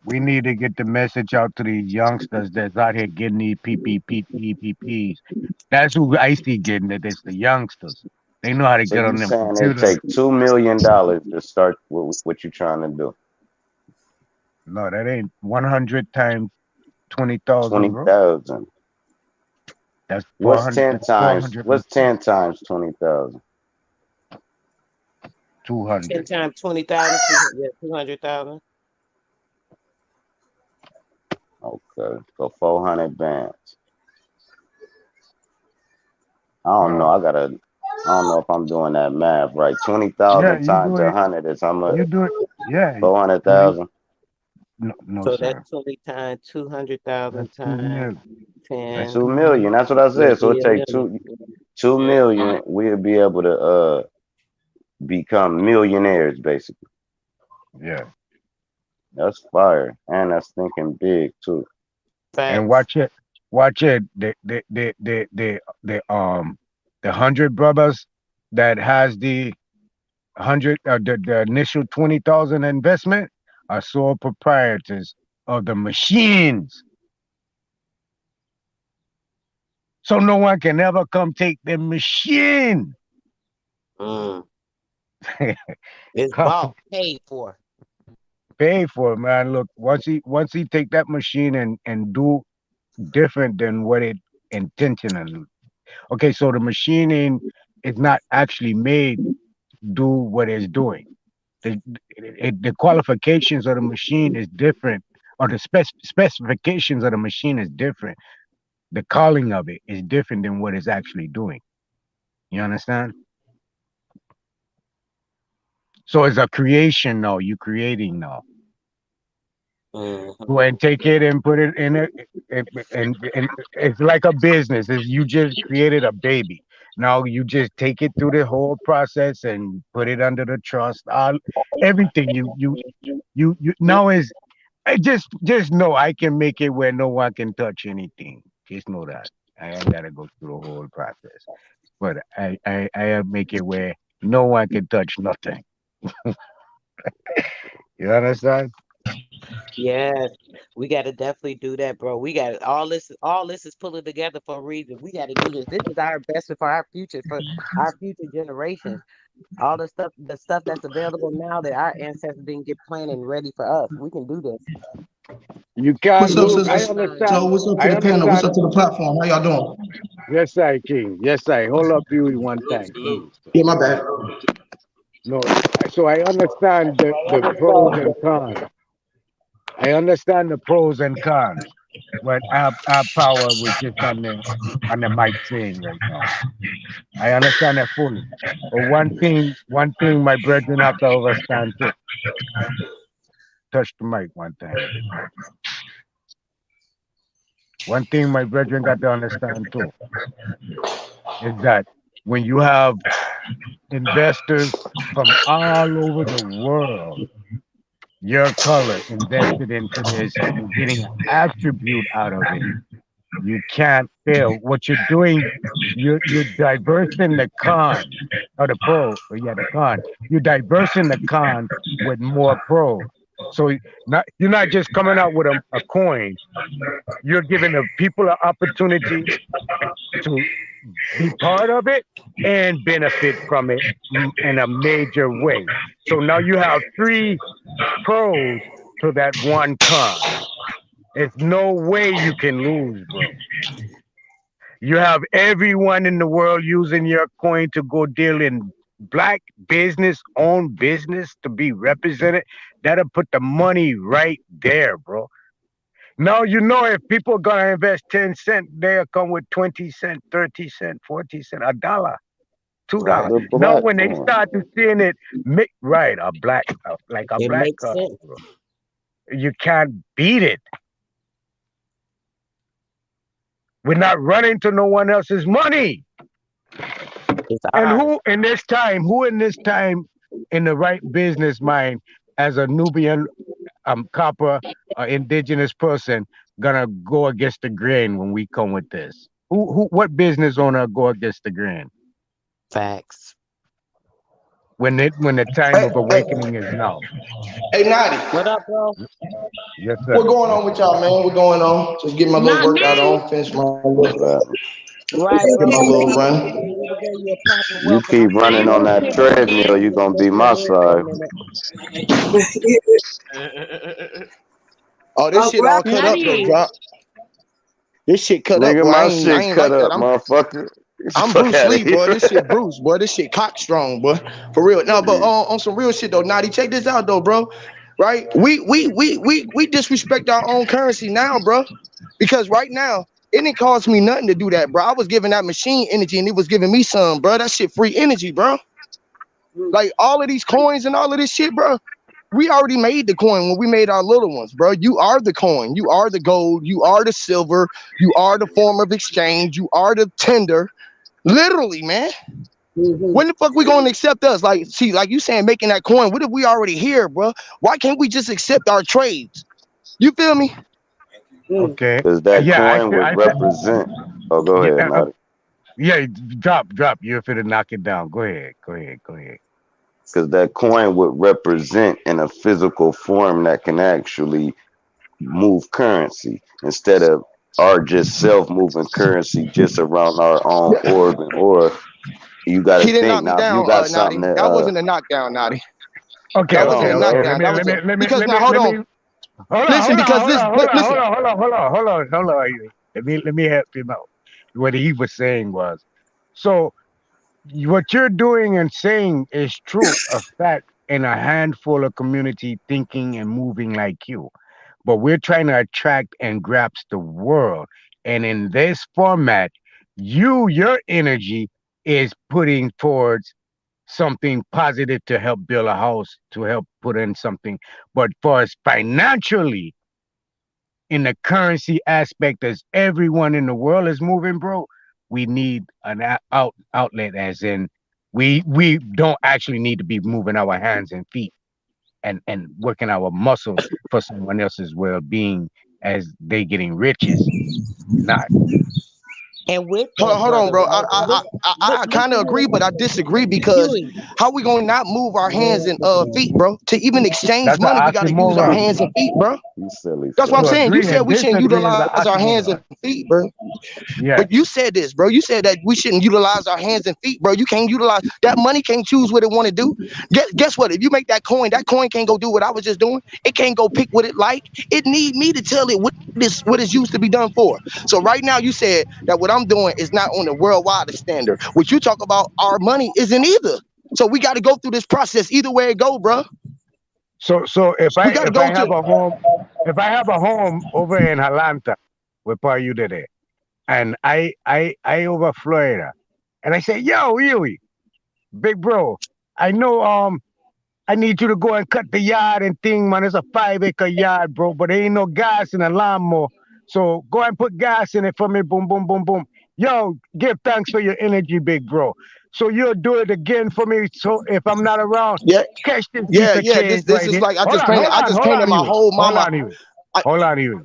We need to get the message out to these youngsters that's out here getting these PPPs. That's who I see getting it. It's the youngsters. They know how to So get you on them saying it computers. take $2 million to start what you trying to do? No, that ain't 100 times 20,000, bro. 20,000. That's What's 400. 10 That's times? 400 What's machines. 10 times 20,000? 10 200. times 20,000, yeah, 200,000. Okay, so 400 bands. I don't know. Oh, I don't know if I'm doing that math right. yeah, 20,000 you do times it. 100 is how much? You do it. Yeah. So you 400,000. no, no, So that's sir. 20 times That's 200,000 2 times million. That's 10. 2 2 million. million. That's what I It'll said. So it be a take million. 2 Yeah. million. We'll be able to become millionaires basically. Yeah. That's fire, and that's thinking big too. And Facts. watch it. Watch it. The 100 brothers that has the 100 the initial 20,000 investment are sole proprietors of the machines. So no one can ever come take the machine. Mm. It's bought, paid for. Pay for it, man. Look, once he take that machine and do different than what it intentionally. Okay, so the machining is not actually made do what it's doing. The qualifications of the machine is different, or the specifications of the machine is different. The calling of it is different than what it's actually doing. You understand? So it's a creation now. You creating now. Go Hmm. and take it and put it in it, and it's like a business. Is you just created a baby. Now you just take it through the whole process and put it under the trust. All everything you now is just know I can make it where no one can touch anything. Just know that I ain't gotta go through the whole process, but I make it where no one can touch nothing. You understand? Yes, we got to definitely do that, bro. We got all this is pulling together for a reason. We got to do this. This is our investment for our future generations. All the stuff that's available now that our ancestors didn't get planned and ready for us. We can do this. You What's can't up, lose. I sisters? understand. So, what's up to I the panel? What's up understand. to the platform? How y'all doing? Yes, I King. Yes, I hold up you one Salute, time, salute. please. Yeah, my bad. No, so I understand the pros and cons. I understand the pros and cons. What our power was just on the mic saying right now. I understand that fully. But one thing my brethren have to understand too. Touch the mic one time. One thing my brethren got to understand too is that when you have investors from all over the world, your color invested into this and getting an attribute out of it, you can't fail. What you're doing, you're diversing the con or the pro, or yeah, the con. You're diversing the con with more pros. So you're not just coming out with a coin. You're giving the people an opportunity to be part of it and benefit from it in a major way. So now you have three pros to that one con. There's no way you can lose, bro. You have everyone in the world using your coin to go deal in black business, owned business to be represented. That'll put the money right there, bro. Now you know if people are gonna invest 10 cents, they'll come with 20 cent, 30 cent, 40 cent, a dollar, $2. The Now black when they coin. start to seeing it, right, a black, like a It black makes card, sense. bro. You can't beat it. We're not running to no one else's money. It's And ours. who in this time in the right business mind as a Nubian copper indigenous person gonna go against the grain when we come with this? What business owner go against the grain Facts. when the time Hey, of hey, awakening is now? hey, Naughty. What up, bro? Yes, What sir. going Yes, on with sir. y'all, man? What going on? Just get my little Not workout me. on, finish my What's little, that? Right, bro. my We little ready. run. We ready to give you a proper You welcome. I'm keep gonna running mute on up. that Bullshit I'm gonna treadmill, again. you gonna listen be in your my head for a size. minute. Oh, this Oh, shit bro. all cut up though, Nutty. drop. This shit cut up, Nigga, boy. my I shit ain't cut like that. up, motherfucker. Get the I'm fuck Bruce out of Lee, here. boy. This shit Bruce, boy. This shit cock strong, boy. For real. No, but on some real shit though, Naughty, check this out though, bro. Right? We disrespect our own currency now, bro. Because right now, it didn't cost me nothing to do that, bro. I was giving that machine energy and it was giving me some, bro. That shit free energy, bro. Like all of these coins and all of this shit, bro. We already made the coin when we made our little ones, bro. You are the coin. You are the gold. You are the silver. You are the form of exchange. You are the tender. Literally, man. Mm-hmm. When the fuck we gonna accept us? Like, see, like you saying, making that coin. What if we already here, bro? Why can't we just accept our trades? You feel me? Mm. Okay. Because that Yeah, coin would represent. Oh, go yeah, ahead, Nadi. yeah. Drop. You're fit to knock it down. Go ahead. Go ahead. Go ahead. Because that coin would represent in a physical form that can actually move currency instead of our just self moving currency just around our own orbit. Or you got to He didn't think knock me now, if you down, got something Naughty. that, That wasn't a knockdown, Naughty. Okay, That hold wasn't okay, a on, okay. bro. Let knockdown. me That let was a me let me because let now me hold let on. me hold on, Listen, hold on, because hold this on, hold on, listen. hold on, hold on, hold on, hold on, hold on. Let me help him out. What he was saying was so what you're doing and saying is true, a fact in a handful of community thinking and moving like you. But we're trying to attract and grasp the world. And in this format, your energy is putting towards something positive to help build a house, to help put in something. But for us financially, in the currency aspect, as everyone in the world is moving, bro, we need an outlet, as in we don't actually need to be moving our hands and feet and working our muscles for someone else's well being as they getting riches. Not. And with that, Hold on, brother, bro. right? I kind of Listen, agree, but I disagree because Huey. how we gonna not move our hands and feet, bro? To even exchange That's an money, we gotta use our oxymoron. hands and feet, bro. You silly That's what I'm To fella. saying. You agree said and we shouldn't disagree is utilize an our hands and oxymoron. feet, bro. But Yes. you said this, bro. You said that we shouldn't utilize our hands and feet, bro. You can't utilize that money. Can't choose what it want to do. Guess what? If you make that coin can't go do what I was just doing. It can't go pick what it like. It need me to tell it what it's used to be done for. So right now, you said that what I'm doing is not on the worldwide standard. What you talk about, our money isn't either. So we got to go through this process either way it go, bro. So if We I got to if I go have to. a home if I have a home over in Atlanta, where part you did it, and I over Florida, and I say, yo, Huey, big bro, I know I need you to go and cut the yard and thing, man. It's a 5 acre yard, bro, but there ain't no gas in the lawnmower. So go and put gas in it for me. Boom, boom, boom, boom. Yo, give thanks for your energy, big bro. So you'll do it again for me. So if I'm not around, Yeah, catch this piece of yeah. change This right is here. like Hold on, hold I on, just hold painted on, my Huey. whole Hold mama. on, Huey. I, Hold on, Huey.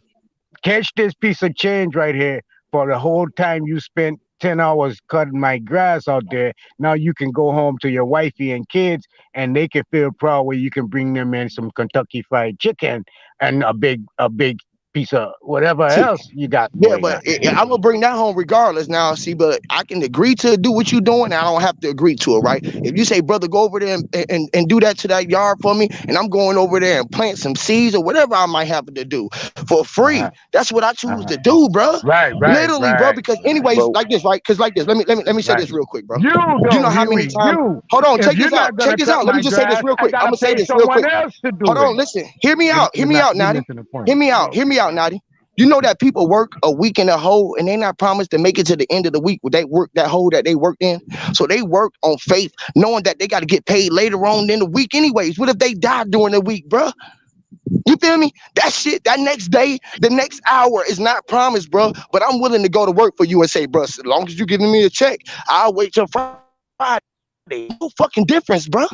Catch this piece of change right here for the whole time you spent 10 hours cutting my grass out there. Now you can go home to your wifey and kids and they can feel proud where you can bring them in some Kentucky fried chicken and a big piece of whatever see, else you got yeah, going but on. I'm gonna bring that home regardless. Now, see, but I can agree to do what you're doing, and I don't have to agree to it, right? If you say, brother, go over there and do that to that yard for me, and I'm going over there and plant some seeds or whatever I might have to do for free. Uh-huh. That's what I choose Uh-huh. to do, bro. Right, right, Literally, bro. right, Because anyways, But like this, right? Because like this, let me say right. this real quick, bro. You You know though, how many Huey, times? you. Hold on, If check you're this out. not Check gonna this cut out. Let me my just say this grass, real I quick. I'm gotta gonna say pay this real someone quick. else to Hold do on, it. listen. Hear me out. Hear You're me not out, you're Natty. missing the point. Hear me out. Hear me out, Natty. You know that people work a week in a hole and they not promised to make it to the end of the week. They work that hole that they worked in. So they work on faith, knowing that they got to get paid later on in the week anyways. What if they die during the week, bro? You feel me? That shit, that next day, the next hour is not promised, bro. But I'm willing to go to work for you and say, bro, as long as you giving me a check, I'll wait till Friday. No fucking difference, bro.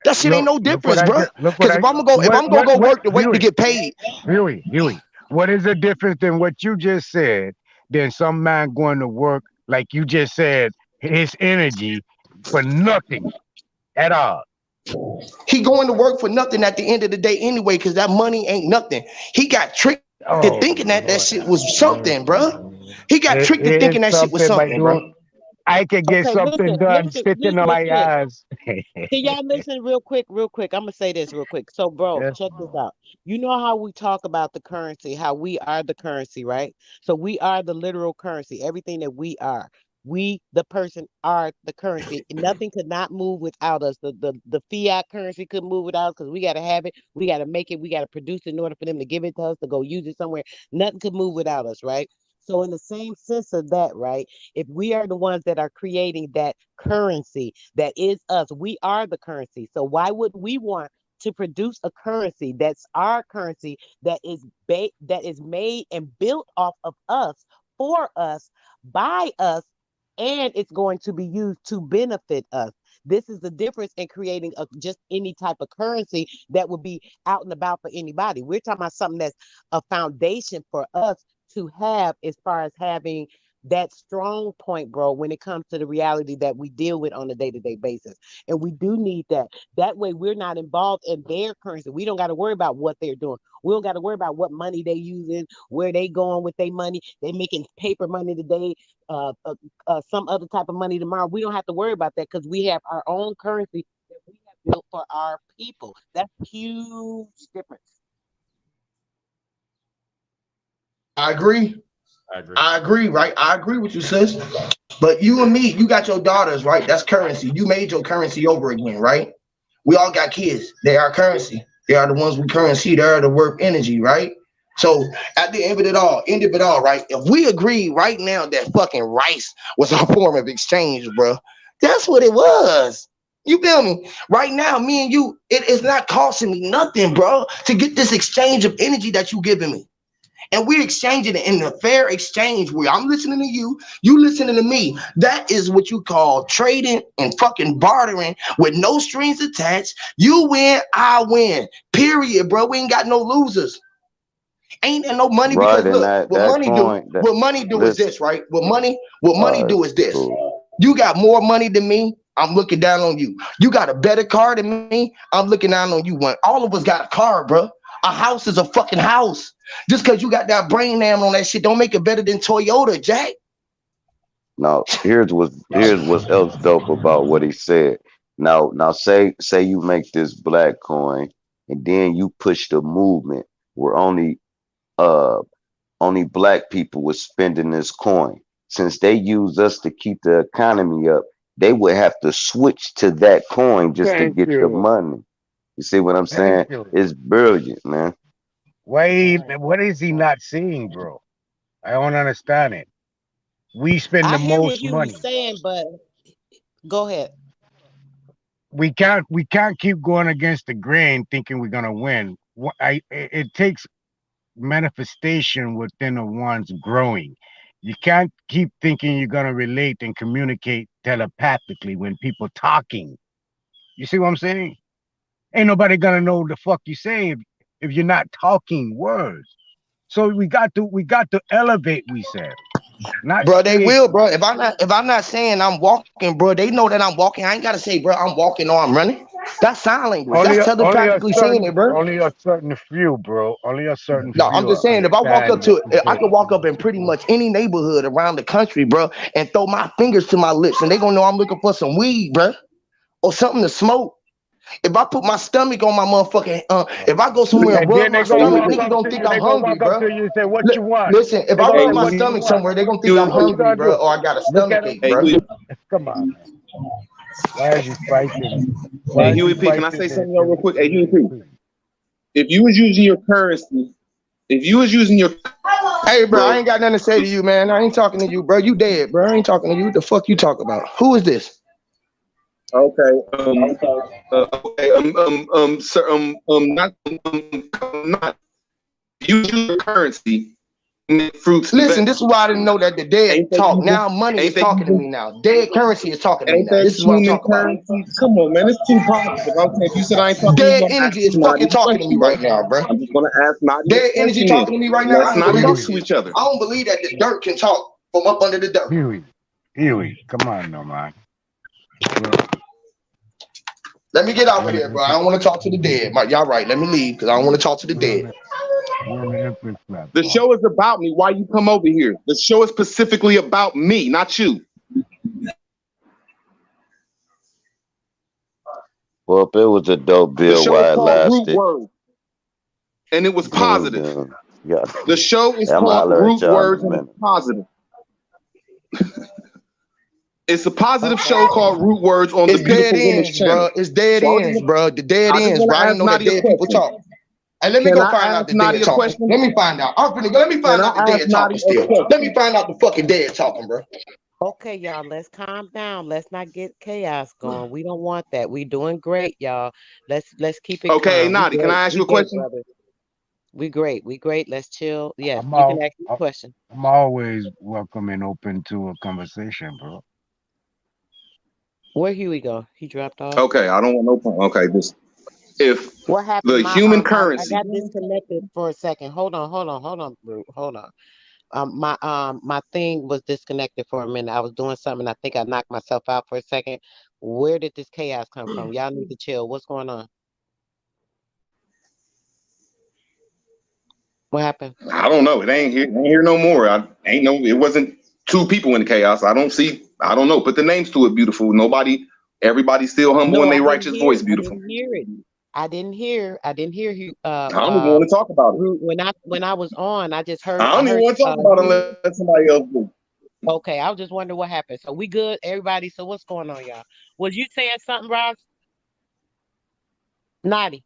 That shit ain't no difference, Look what bro. I did. Because Look what I if I'm gonna go work what to wait to get Huey, paid, Huey. What is the difference than what you just said than some man going to work like you just said his energy for nothing at all? he going to work for nothing at the end of the day anyway, because that money ain't nothing. He got tricked into Oh thinking that that Lord shit have was something, mercy. bro. He got It tricked into is thinking that shit was something by something, bro. doing I can get Okay, something done sitting on listen, my look. ass. Can y'all listen real quick? I'm gonna say this real quick. So, bro, Yes. check this out. You know how we talk about the currency, how we are the currency, right? So we are the literal currency, everything that we are. We, the person, are the currency. Nothing could not move without us. The fiat currency couldn't move without us because we gotta have it, we gotta make it, we gotta produce it in order for them to give it to us to go use it somewhere. Nothing could move without us, right? So, in the same sense of that, right? If we are the ones that are creating that currency that is us, we are the currency. So why would we want to produce a currency that's our currency that is made and built off of us, for us, by us, and it's going to be used to benefit us? This is the difference in creating just any type of currency that would be out and about for anybody. We're talking about something that's a foundation for us to have, as far as having that strong point, bro, when it comes to the reality that we deal with on a day-to-day basis. And we do need that. That way we're not involved in their currency. We don't got to worry about what they're doing. We don't got to worry about what money they using, where they going with their money. They making paper money today, some other type of money tomorrow. We don't have to worry about that because we have our own currency that we have built for our people. That's a huge difference. I agree. I agree. I agree, right? I agree with you, sis. But you and me, you got your daughters, right? That's currency. You made your currency over again, right? We all got kids. They are currency. They are the ones we currency. They are the work energy, right? So at the end of it all, right? If we agree right now that fucking rice was a form of exchange, bro, that's what it was. You feel me? Right now, me and you, it is not costing me nothing, bro, to get this exchange of energy that you giving me. And we're exchanging it in a fair exchange where I'm listening to you, you listening to me. That is what you call trading and fucking bartering with no strings attached. You win, I win. Period, bro. We ain't got no losers. Ain't there no money? Right, Because and look, that what that money do? coin that What money do is listen, this, right? What money do is this. cool. You got more money than me. I'm looking down on you. You got a better car than me. I'm looking down on you. When all of us got a car, bro. A house is a fucking house. Just because you got that brain name on that shit, don't make it better than Toyota, Jack. Now here's what's else dope about what he said. Now say you make this black coin and then you push the movement where uh only black people was spending this coin. Since they use us to keep the economy up, they would have to switch to that coin just to Thank get the you. money. You see what I'm Thank saying? you. It's brilliant, man. What is he not seeing, bro? I don't understand it. We spend I the hear what most Huey's money. saying, but go ahead. We can't keep going against the grain thinking we're gonna win. It takes manifestation within the ones growing. You can't keep thinking you're gonna relate and communicate telepathically when people talking. You see what I'm saying? Ain't nobody gonna know the fuck you say if you're not talking words. So we got to elevate, we said, not Bro, they stay. will, bro. If I'm not saying I'm walking, bro, they know that I'm walking. I ain't gotta say, bro, I'm walking or I'm running. That's sign language. Only That's a, only a telepathically saying certain it, bro. only a certain few, bro. Only a certain No, I'm few just saying, if I walk up understand what to, you're I saying. could walk up in pretty much any neighborhood around the country, bro, and throw my fingers to my lips, and they gonna know I'm looking for some weed, bro, or something to smoke. If I put my stomach on my motherfucking, if I go somewhere and And rub then my they're Hey, gonna stomach, walk Huey. niggas up gonna to think you. I'm They're gonna hungry, walk up bro. to you and say, "What you want?" Listen, if They're I gonna Hey, say, rub my "What you Huey. stomach want?" somewhere, they gonna think Huey. I'm What you hungry, gonna bro, do? or I got a Look at stomach him. ache, Hey, bro. Huey. Come on, man. Why is he fighting? Hey, Why is he Huey P. Can I fighting say the something y'all real quick? Hey, Huey P. the? If you was using your currency, if you was using your, Hey, bro, I bro. ain't got nothing to say to you, man. I ain't talking to you, bro. You dead, bro. I ain't talking to you. What the fuck you talk about? Who is this? Okay. Okay. Sir. Not use your currency. Make fruits and Listen, this is vegetables why I for didn't you know now. that the dead Ain't they talk. using? Now money is Ain't they talking to using? me now. Dead currency is talking to me Ain't now. that This is what I'm human talking about. currency? Come on, man. It's too positive. Okay, if you said I ain't talking to you, Dead I'm energy is asking Naughty fucking a talking to me question, bro. right now, bro. I'm just gonna ask Naughty a Dead energy question then. talking to me right now. I Let's don't not believe talk Huey, to shit. each other. I don't believe that the dirt can talk from up under the dirt. Huey, Huey. Come on, no man. We're Let me get we're off of in the here, bro. I Empress. don't want to talk to the dead. Y'all right. Let me leave because I don't want to talk to the We're in dead. the we're in the Empress The platform. show is about me. Why you come over here? The show is specifically about me, not you. Well, if it was a dope The bill show is while it called Root lasted, Words, and it was boom, positive. boom. Yeah, The show is I'm called holler at Root y'all in a Words, and it's minute. positive. It's a positive Okay. show called Root Words on the It's dead Beautiful Women's ends, channel. bro. It's dead So ends, bro. The dead I just ends, want bro. to I ask didn't know that Naughty a dead people question. talk. Hey, let me Can go I find ask out the Naughty dead a talking. question? Let me find out. I'm finna go. Let me Can find out the I ask dead Naughty talking a still. Let me question? find out the fucking dead talking, bro. Okay, y'all, let's calm down. Let's not get chaos going. We don't want that. We doing great, y'all. Let's keep it Okay, calm. We Naughty, can great. I ask We you a great, question? brother. We great. We great. Let's chill. Yes, I'm you can all ask me a question. I'm always welcome and open to a conversation, bro. Where Huey go? He dropped off. Okay, I don't want no problem. Okay, this if What happened? the My human I currency. got disconnected for a second. Hold on, Brute. Hold on. My thing was disconnected for a minute. I was doing something. I think I knocked myself out for a second. Where did this chaos come from? Y'all need to chill. What's going on? What happened? I don't know. It ain't here no more. I ain't no. It wasn't two people in the chaos. I don't see. I don't know. Put the names to it. Beautiful. Nobody. Everybody's still humble No, in I their didn't righteous hear. voice. I Beautiful. didn't hear it. I didn't hear you. I don't even want to talk about it. Brute, when I was on, I just heard. I I don't even heard. want to talk about it You. unless somebody else do. Okay, I was just wondering what happened. So we good, everybody. So what's going on, y'all? Was you saying something, Ross? Naughty.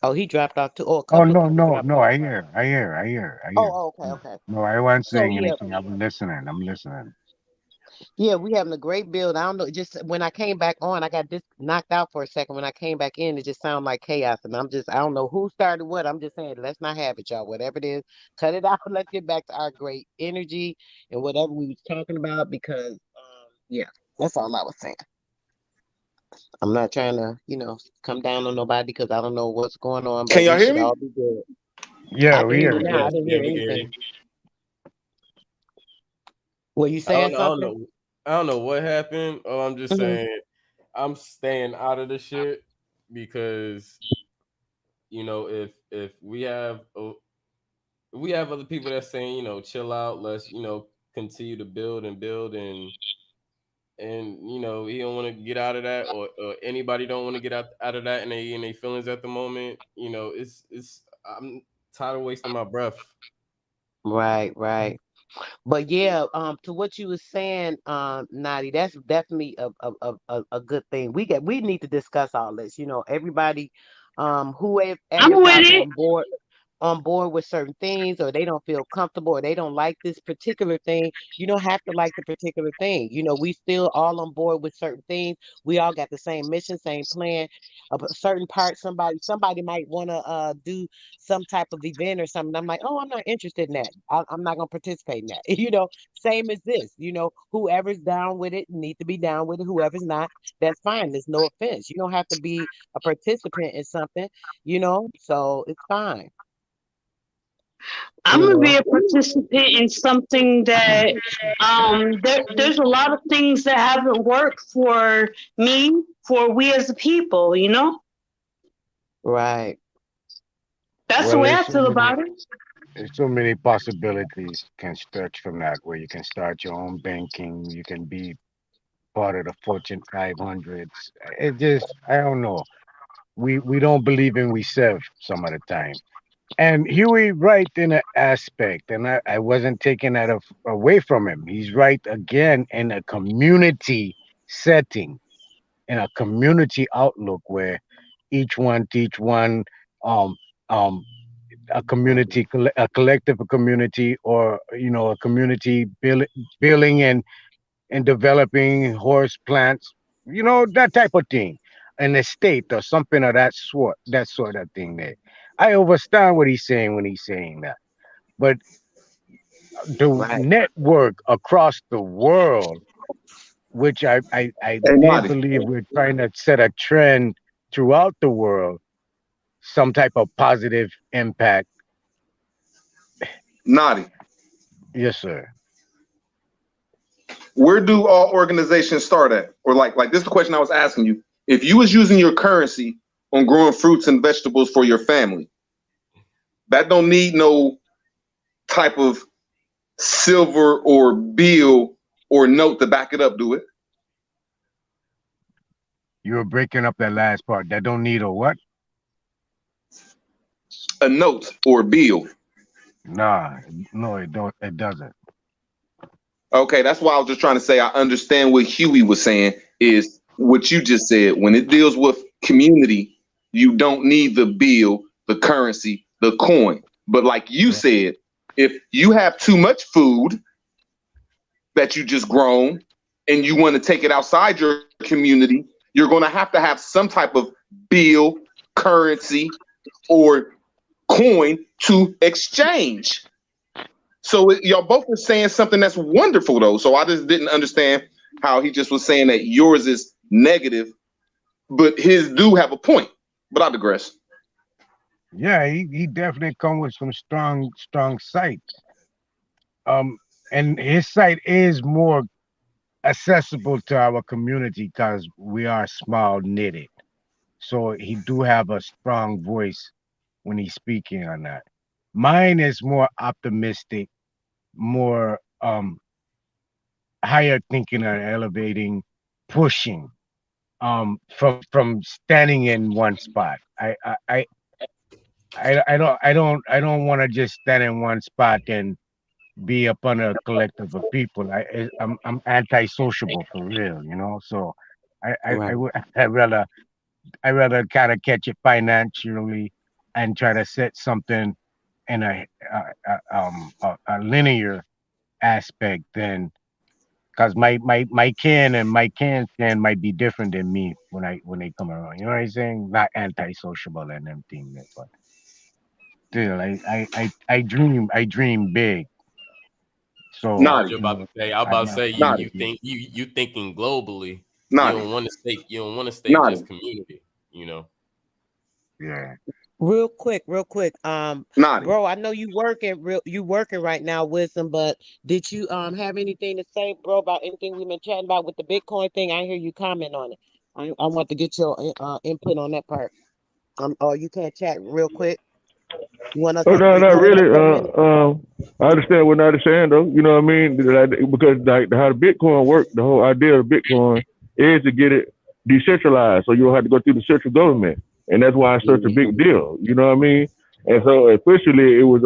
Oh, he dropped off too. Oh, a Oh couple of no, people no, dropped no, off. I hear. Okay, okay. No, I wasn't So saying yeah, anything. I'm listening. I'm listening. yeah, we having a great build. I don't know. Just when I came back on, I got this knocked out for a second. When I came back in, it just sounded like chaos, and I don't know who started what. I'm just saying, let's not have it, y'all. Whatever it is, cut it out. Let's get back to our great energy and whatever we was talking about because, yeah, that's all I was saying. I'm not trying to, come down on nobody because I don't know what's going on, Can but y'all we hear should me? all be good. Yeah, I can we hear hear you you. now. I Yeah, didn't yeah, hear we hear you. anything. Were you I don't saying know. I don't something? know. I don't know what happened. Oh, I'm just Hmm. saying I'm staying out of the shit because if we have other people that's saying chill out, let's continue to build and build and he don't want to get out of that or anybody don't want to get out of that and they in their feelings at the moment. It's I'm tired of wasting my breath. Right, right. But yeah, to what you were saying, Nadi, that's definitely a good thing. We need to discuss all this. Everybody, I'm whoever's with not it. on board with certain things, or they don't feel comfortable, or they don't like this particular thing. You don't have to like the particular thing. We still all on board with certain things. We all got the same mission, same plan. A certain part, somebody might want to do some type of event or something. I'm like, oh, I'm not interested in that. I'm not gonna participate in that. Same as this. Whoever's down with it need to be down with it. Whoever's not, that's fine. There's no offense. You don't have to be a participant in something. So it's fine. I'm You gonna be know. a participant in something that there's a lot of things that haven't worked for me, for we as a people. Right. That's the Well, way I feel about it. there's so many possibilities can stretch from that. Where you can start your own banking, you can be part of the Fortune 500s. It just, I don't know. We don't believe in we serve some of the time. And Huey right in an aspect, and I wasn't taking that away from him. He's right again in a community setting, in a community outlook where each one teach one, um, um, a community, a collective, a community, or a community building and developing horse plants, that type of thing, an estate or something of that sort of thing. There, I understand what he's saying when he's saying that, but the Right. network across the world, which I Hey, did Marty, believe we're trying to set a trend throughout the world, some type of positive impact. Nadi, Yes, sir. where do all organizations start at? Or like this is the question I was asking you. If you was using your currency on growing fruits and vegetables for your family, that don't need no type of silver or bill or note to back it up, do it? You were breaking up that last part. That don't need a what? A note or bill. Nah, no, it don't. It doesn't. Okay, that's why I was just trying to say I understand what Huey was saying is what you just said. When it deals with community, you don't need the bill, the currency, the coin. But like you Yeah. said, if you have too much food that you just grown and you want to take it outside your community, you're going to have some type of bill, currency, or coin to exchange. So y'all both were saying something that's wonderful though. So I just didn't understand how he just was saying that yours is negative, but his do have a point. But I digress. Yeah, he definitely come with some strong sight. Um, and his site is more accessible to our community because we are small knitted. So he do have a strong voice when he's speaking on that. Mine is more optimistic, more higher thinking and elevating, pushing. From standing in one spot. I don't want to just stand in one spot and be up on a collective of people. I'm anti-sociable for real. So I Right. would I rather kind of catch it financially and try to set something in a linear aspect than because my kin and my can's kin might be different than me when they come around. You know what I'm saying? Not anti-sociable and them things, but still, I dream big. I So was Naughty, just about to say, I was I about to got say naughty, you thinking globally. naughty, You don't want to stay naughty. just community. yeah. Real quick. Naughty. Bro, I know you working right now, Wisdom, but did you have anything to say, bro, about anything we've been chatting about with the Bitcoin thing? I hear you comment on it. I want to get your input on that part. Or you can't chat real quick. You want us Oh to no, not ignore that really. for a minute? I understand what Nadi's saying though. You know what I mean? Because like how the Bitcoin work, the whole idea of Bitcoin is to get it decentralized, so you don't have to go through the central government, and that's why it's such a big Hmm. deal. You know what I mean? And so officially, it was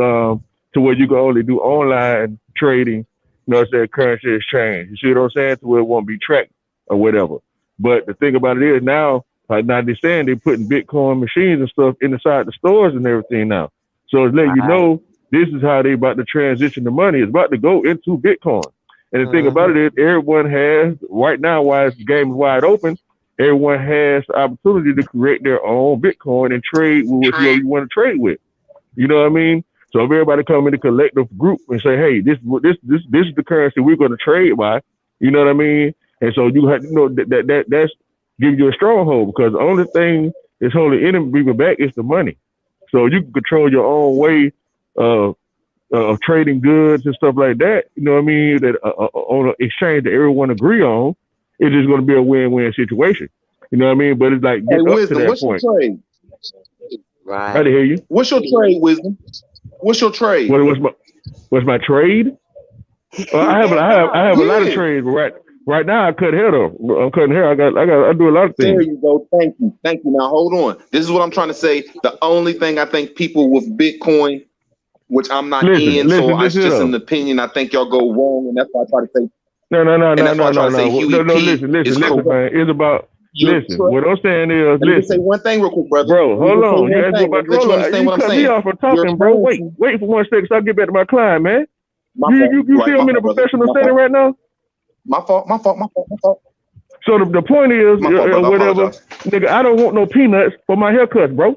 to where you can only do online trading. You know what I'm saying? Currency exchange. You see what I'm saying? To where it won't be tracked or whatever. But the thing about it is now, like Nadi saying, they're putting Bitcoin machines and stuff inside the stores and everything now. So it's letting you Right. know this is how they about to transition the money. It's about to go into Bitcoin. And the thing about Hmm. it is everyone has right now while the game is wide open, everyone has the opportunity to create their own Bitcoin and trade with whoever you want to trade with. You know what I mean? So if everybody come in a collective group and say, "Hey, this is the currency we're going to trade by," you know what I mean? And so you have, that's give you a stronghold because the only thing that's holding any people back is the money. So you can control your own way of of trading goods and stuff like that. You know what I mean? That on an exchange that everyone agree on, it's just going to be a win-win situation. You know what I mean? But it's like Hey, get up to Wisdom, that what's your point. trade? I Right. didn't hear you. What's your trade, Wisdom? What's your trade? What's my trade? There you I go. have a lot of Yeah. trades, but right now I cut hair though. I'm cutting hair. I do a lot of There things. you go. Thank you. Thank you. Now hold on. This is what I'm trying to say. The only thing I think people with Bitcoin, which I'm not in, so it's Listen here just an though. opinion. I think y'all go wrong, and that's why I try to say, No, no, no, and no, that's why I no, try no, to say no, Huey no, no. P Listen, is correct. man. It's about Your listen. trade. What I'm saying is, Let me just say listen, one thing real quick, brother. bro. Let me Hold just say on. You one asked me thing about and the let you roller. understand You what I'm cut me saying. off from Your talking, bro. currency, Wait for 1 second so I get back to my client, man. my You fault. you you Right, feel my me in a fault, brother. professional My setting fault. right now? My fault. My fault. My fault. My fault. So the point is, My fault, brother. I whatever, apologize. nigga. I don't want no peanuts for my haircuts, bro.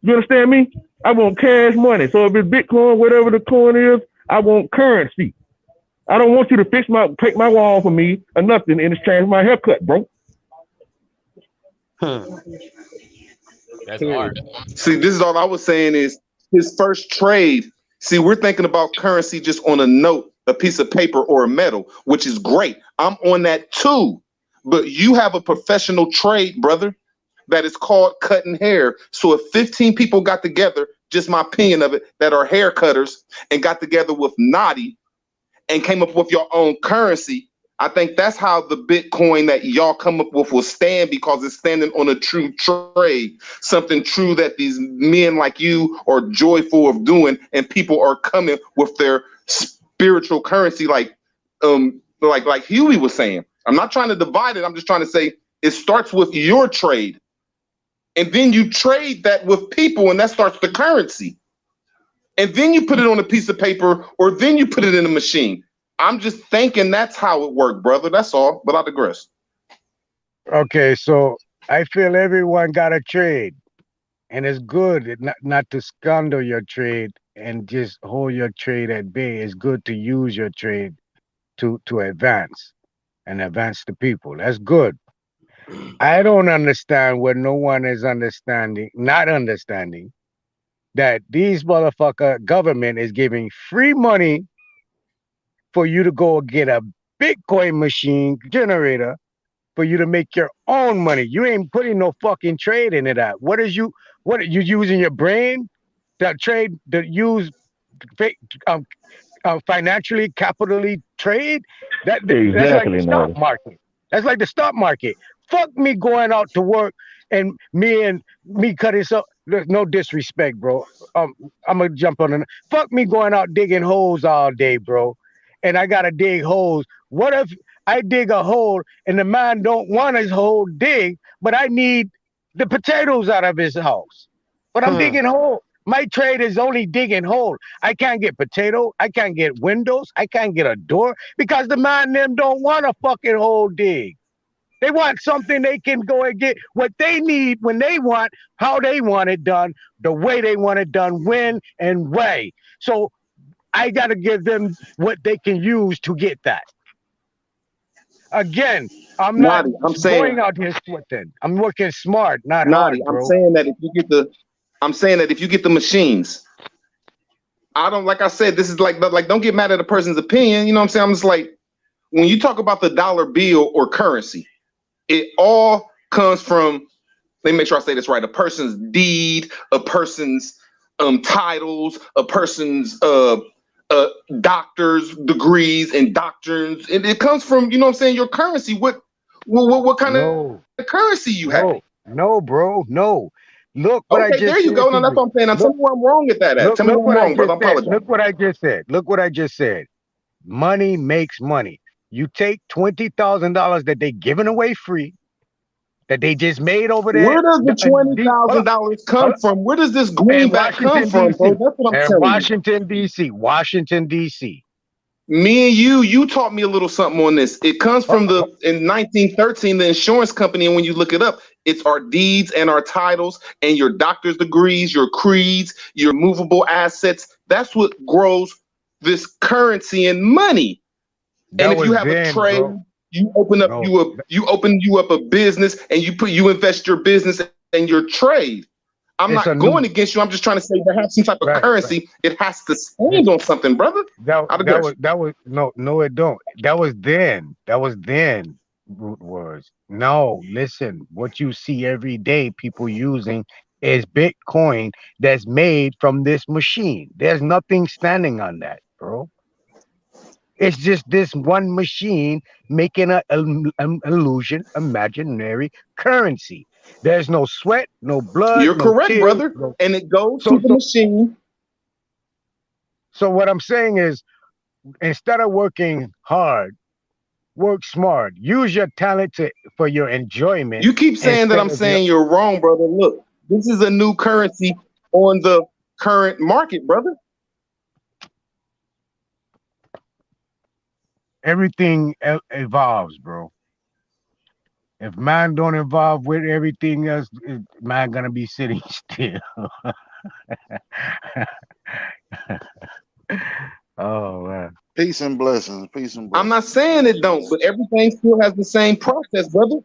You understand me? I want cash money. So if it's Bitcoin, whatever the coin is, I want currency. I don't want you to take my wall for me or nothing in exchange for my haircut, bro. Hmm. That's art. Period. See, this is all I was saying is his first trade. See, we're thinking about currency just on a note, a piece of paper, or a metal, which is great. I'm on that too. But you have a professional trade, brother, that is called cutting hair. So if 15 people got together, just my opinion of it, that are hair cutters and got together with Naughty and came up with your own currency, I think that's how the Bitcoin that y'all come up with will stand because it's standing on a true trade, something true that these men like you are joyful of doing, and people are coming with their spiritual currency, like Huey was saying. I'm not trying to divide it. I'm just trying to say it starts with your trade, and then you trade that with people, and that starts the currency. And then you put it on a piece of paper, or then you put it in a machine. I'm just thinking that's how it worked, brother. That's all. But I digress. Okay, so I feel everyone got a trade, and it's good not to squander your trade and just hold your trade at bay. It's good to use your trade to advance and advance the people. That's good. I don't understand what no one is understanding, not understanding that these motherfucker government is giving free money for you to go get a Bitcoin machine generator for you to make your own money. You ain't putting no fucking trade into that. What are you using your brain to trade to use um, financially, capitally trade. That's like the Exactly, stock Nadi. market. That's like the stock market. Fuck me going out to work and me cutting so. There's no disrespect, bro. Um, I'm gonna jump on. Fuck me going out digging holes all day, bro. And I gotta dig holes. What if I dig a hole and the man don't want his hole dig, but I need the potatoes out of his house? But I'm Hmm. digging hole. My trade is only digging hole. I can't get potato. I can't get windows. I can't get a door because the man them don't want a fucking hole dig. They want something they can go and get what they need when they want, how they want it done, the way they want it done, when and way. So I got to give them what they can use to get that. Again, I'm not Naughty, I'm saying, going out here sweating. I'm working smart, not Naughty, hard, I'm bro. saying that if you get the I'm saying that if you get the machines, I don't like I said, this is like don't get mad at a person's opinion. You know what I'm saying? I'm just like when you talk about the dollar bill or currency, it all comes from, let me make sure I say this right, a person's deed, a person's titles, a person's doctor's degrees and doctrines. It comes from, you know what I'm saying, your currency. What kind of No, currency you have? no, bro, no. Look what I Okay, there just you said go. to Now that's you. what I'm saying. Now tell Look, me where I'm wrong at that at. look, Tell me look where I'm what I wrong, brother. just I said. apologize. Look what I just said. Look what I just said. Money makes money. You take $20,000 that they giving away free, that they just made over there, Where does the hold up, $20,000 hold come up, from? Where does this in greenback come Washington from, bro? D.C. That's what I'm And telling you. Washington D.C. Washington D.C. Me and you taught me a little something on this. It comes Uh, from uh, in 1913, the insurance company, and when you look it up, it's our deeds and our titles and your doctor's degrees, your creeds, your movable assets. That's what grows this currency and money. And that if you was have a then, trade, bro. No, you open you up a business and you invest your business and your trade. I'm it's not a going new against you. I'm just trying to say to have some type of right, right. currency, it has to stand Listen, on something, brother. Out of aggression. that was no, no, it don't. That was then. That was then. Root words. No, listen. What you see every day, people using is Bitcoin that's made from this machine. There's nothing standing on that, bro. It's just this one machine making an illusion, imaginary currency. There's no sweat, no blood, You're no correct, tears. brother. No. And it goes to So, the so, machine. so what I'm saying is, instead of working hard, work smart. Use your talent for your enjoyment You keep saying that instead I'm of your saying you're wrong, brother. Look, this is a new currency on the current market, brother. everything evolves, bro. If man don't evolve with everything else, man gonna be sitting still. Oh man. Peace and blessings. Peace and I'm not blessings. saying it don't, but everything still has the same process, brother.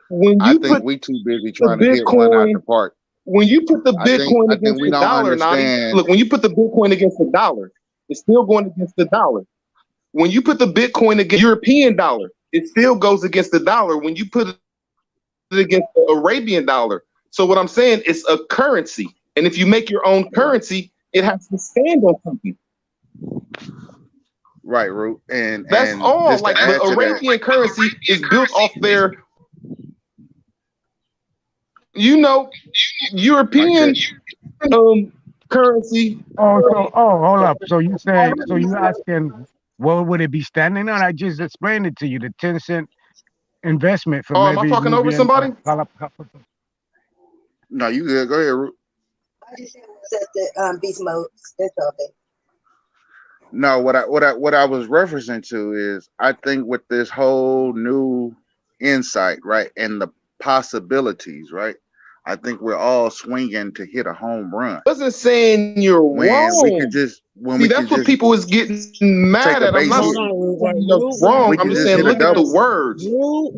When I you think put we too busy the trying to hit one out the Bitcoin, park. when you put the Bitcoin I think against we the don't dollar, Nadi, understand. look, when you put the Bitcoin against the dollar, it's still going against the dollar. When you put the Bitcoin against the European dollar, it still goes against the dollar. When you put it against the Arabian dollar. So what I'm saying is a currency. And if you make your own Right. currency, it has to stand on something. Right, Root. That's And all. just to Like the add to that, Arabian currency is built off their, you know, I check. European currency. Hold up. So you say, so you asking, what would it be standing on? I just explained it to you. The 10 cent investment from Oh, am I every talking over Nubian. somebody? No, you good. Go ahead, Root. I just set the beast mode. That's all. No, what I was referencing to is I think with this whole new insight, right, and the possibilities, right, I think we're all swinging to hit a home run I wasn't saying you're wrong. when See, we could that's what just people is getting mad take a at. I'm not Hold basic, on, saying you're root wrong. word, we I'm could just just saying hit a look at the double. words.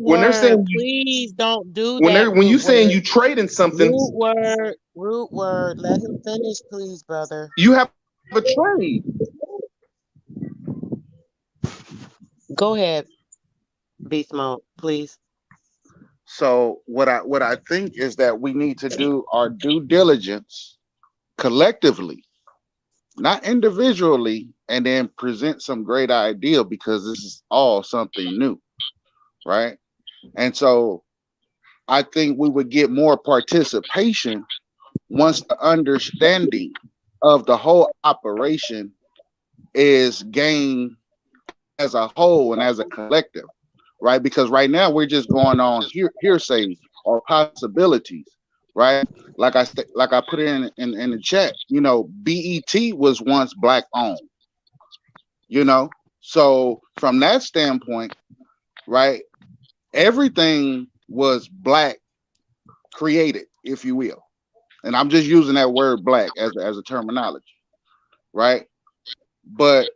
When they're word. saying Please don't do that, when root you saying word. you trading something, Root word. Let him finish, please, brother. you have a trade. Go ahead, Beast Mode, please. So what I think is that we need to do our due diligence collectively, not individually, and then present some great idea because this is all something new, right? And so I think we would get more participation once the understanding of the whole operation is gained as a whole and as a collective, right? Because right now we're just going on hearsay or possibilities, right? Like I put it in the chat, you know, BET was once black owned, you know. So from that standpoint, right, everything was black created, if you will. And I'm just using that word black as a terminology, right? But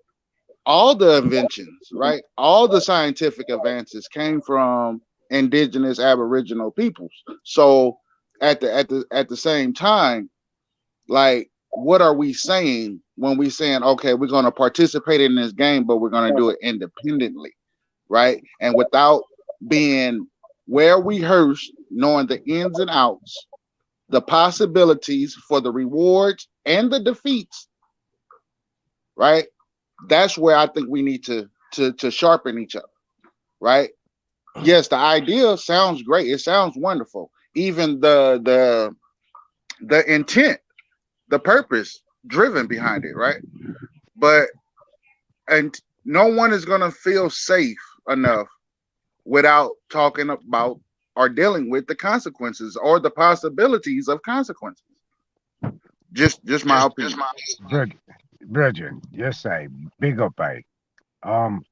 all the inventions, right? All the scientific advances came from indigenous aboriginal peoples. So at the same time, like, what are we saying when we saying, okay, we're going to participate in this game, but we're going to do it independently, right? And without being well rehearsed, knowing the ins and outs, the possibilities for the rewards and the defeats, right? That's where I think we need to sharpen each other, right? Yes, the idea sounds great. It sounds wonderful. Even the intent, the purpose driven behind it, right? But and no one is gonna feel safe enough without talking about or dealing with the consequences or the possibilities of consequences. Just my opinion. Bridget, Bridget, yes, I big up, I. Um,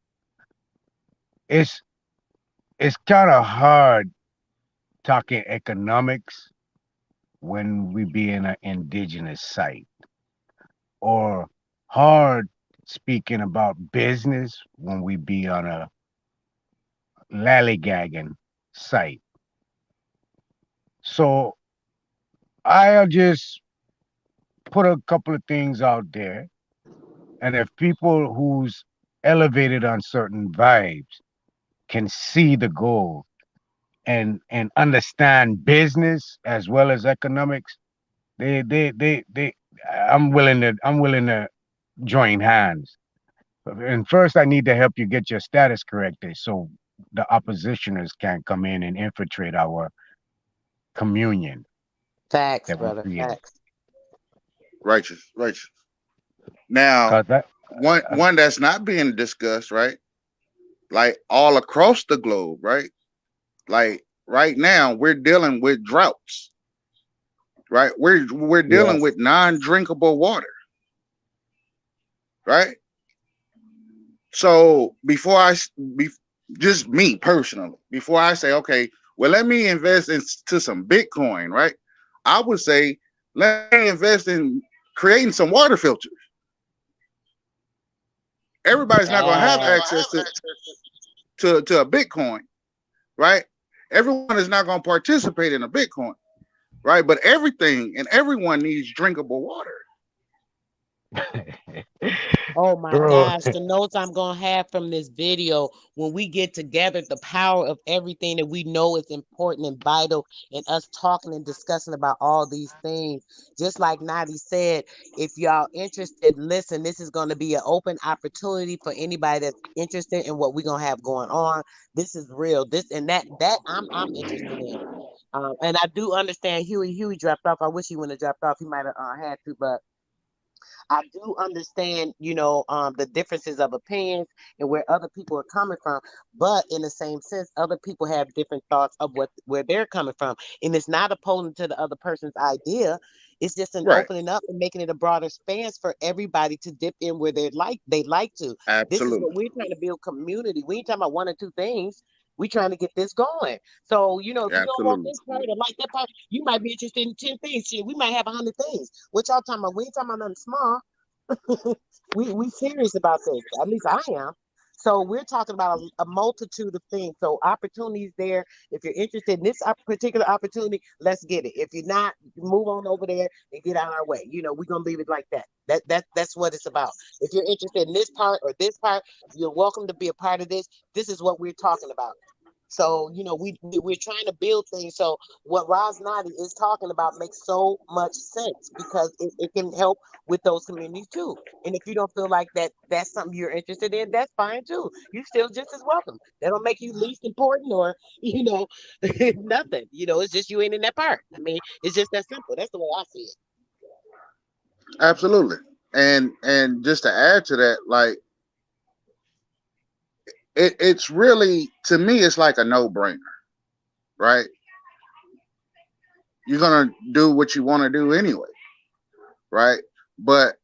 it's it's kind of hard talking economics when we be in an indigenous site, or hard speaking about business when we be on a lollygagging site. So I'll just put a couple of things out there, and if people who's elevated on certain vibes can see the goal and understand business as well as economics, they I'm willing to join hands. And first I need to help you get your status corrected so the oppositioners can't come in and infiltrate our communion Facts, that we brother. created. Facts. Righteous, righteous. Now, Cause that one that's not being discussed, right? Like all across the globe, right? Like right now, we're dealing with droughts, right? We're dealing Yes. with non-drinkable water, right? So be, just me personally, before I say, okay, well, let me invest into some Bitcoin, right? I would say, let me invest in creating some water filters. Everybody's not going to have Facts. access to a Bitcoin, right? Everyone is not going to participate in a Bitcoin, right? But everything and everyone needs drinkable water. Oh my bro, gosh, the notes I'm gonna have from this video when we get together, the power of everything that we know is important and vital, and us talking and discussing about all these things. Just like Nadi said, if y'all interested, listen, this is gonna be an open opportunity for anybody that's interested in what we're gonna have going on. This is real. This and that I'm interested in. And I do understand Huey dropped off. I wish he wouldn't have dropped off. He might have had to, but I do understand, the differences of opinions and where other people are coming from, but in the same sense, other people have different thoughts of where they're coming from, and it's not opposing to the other person's idea. It's just an Right. opening up and making it a broader stance for everybody to dip in where they like to. This is Absolutely. what we're trying to build community. We ain't talking about one or two things. We trying to get this going. So, if you don't want Absolutely. this part or like that part, you might be interested in 10 things. Shit, we might have 100 things. What y'all talking about? We ain't talking about nothing small. We serious about this. At least I am. So we're talking about a multitude of things. So opportunities there. If you're interested in this particular opportunity, let's get it. If you're not, move on over there and get out of our way. We're gonna leave it like that. That's what it's about. If you're interested in this part or this part, you're welcome to be a part of this. This is what we're talking about. So, we're trying to build things. So what Roz Nadi is talking about makes so much sense because it can help with those communities too. And if you don't feel like that's something you're interested in, that's fine too. You still just as welcome. That don't make you least important or, nothing. It's just you ain't in that part. I mean, it's just that simple. That's the way I see it. Absolutely. And just to add to that, like it's really, to me, it's like a no-brainer, right? You're gonna do what you want to do anyway, right? But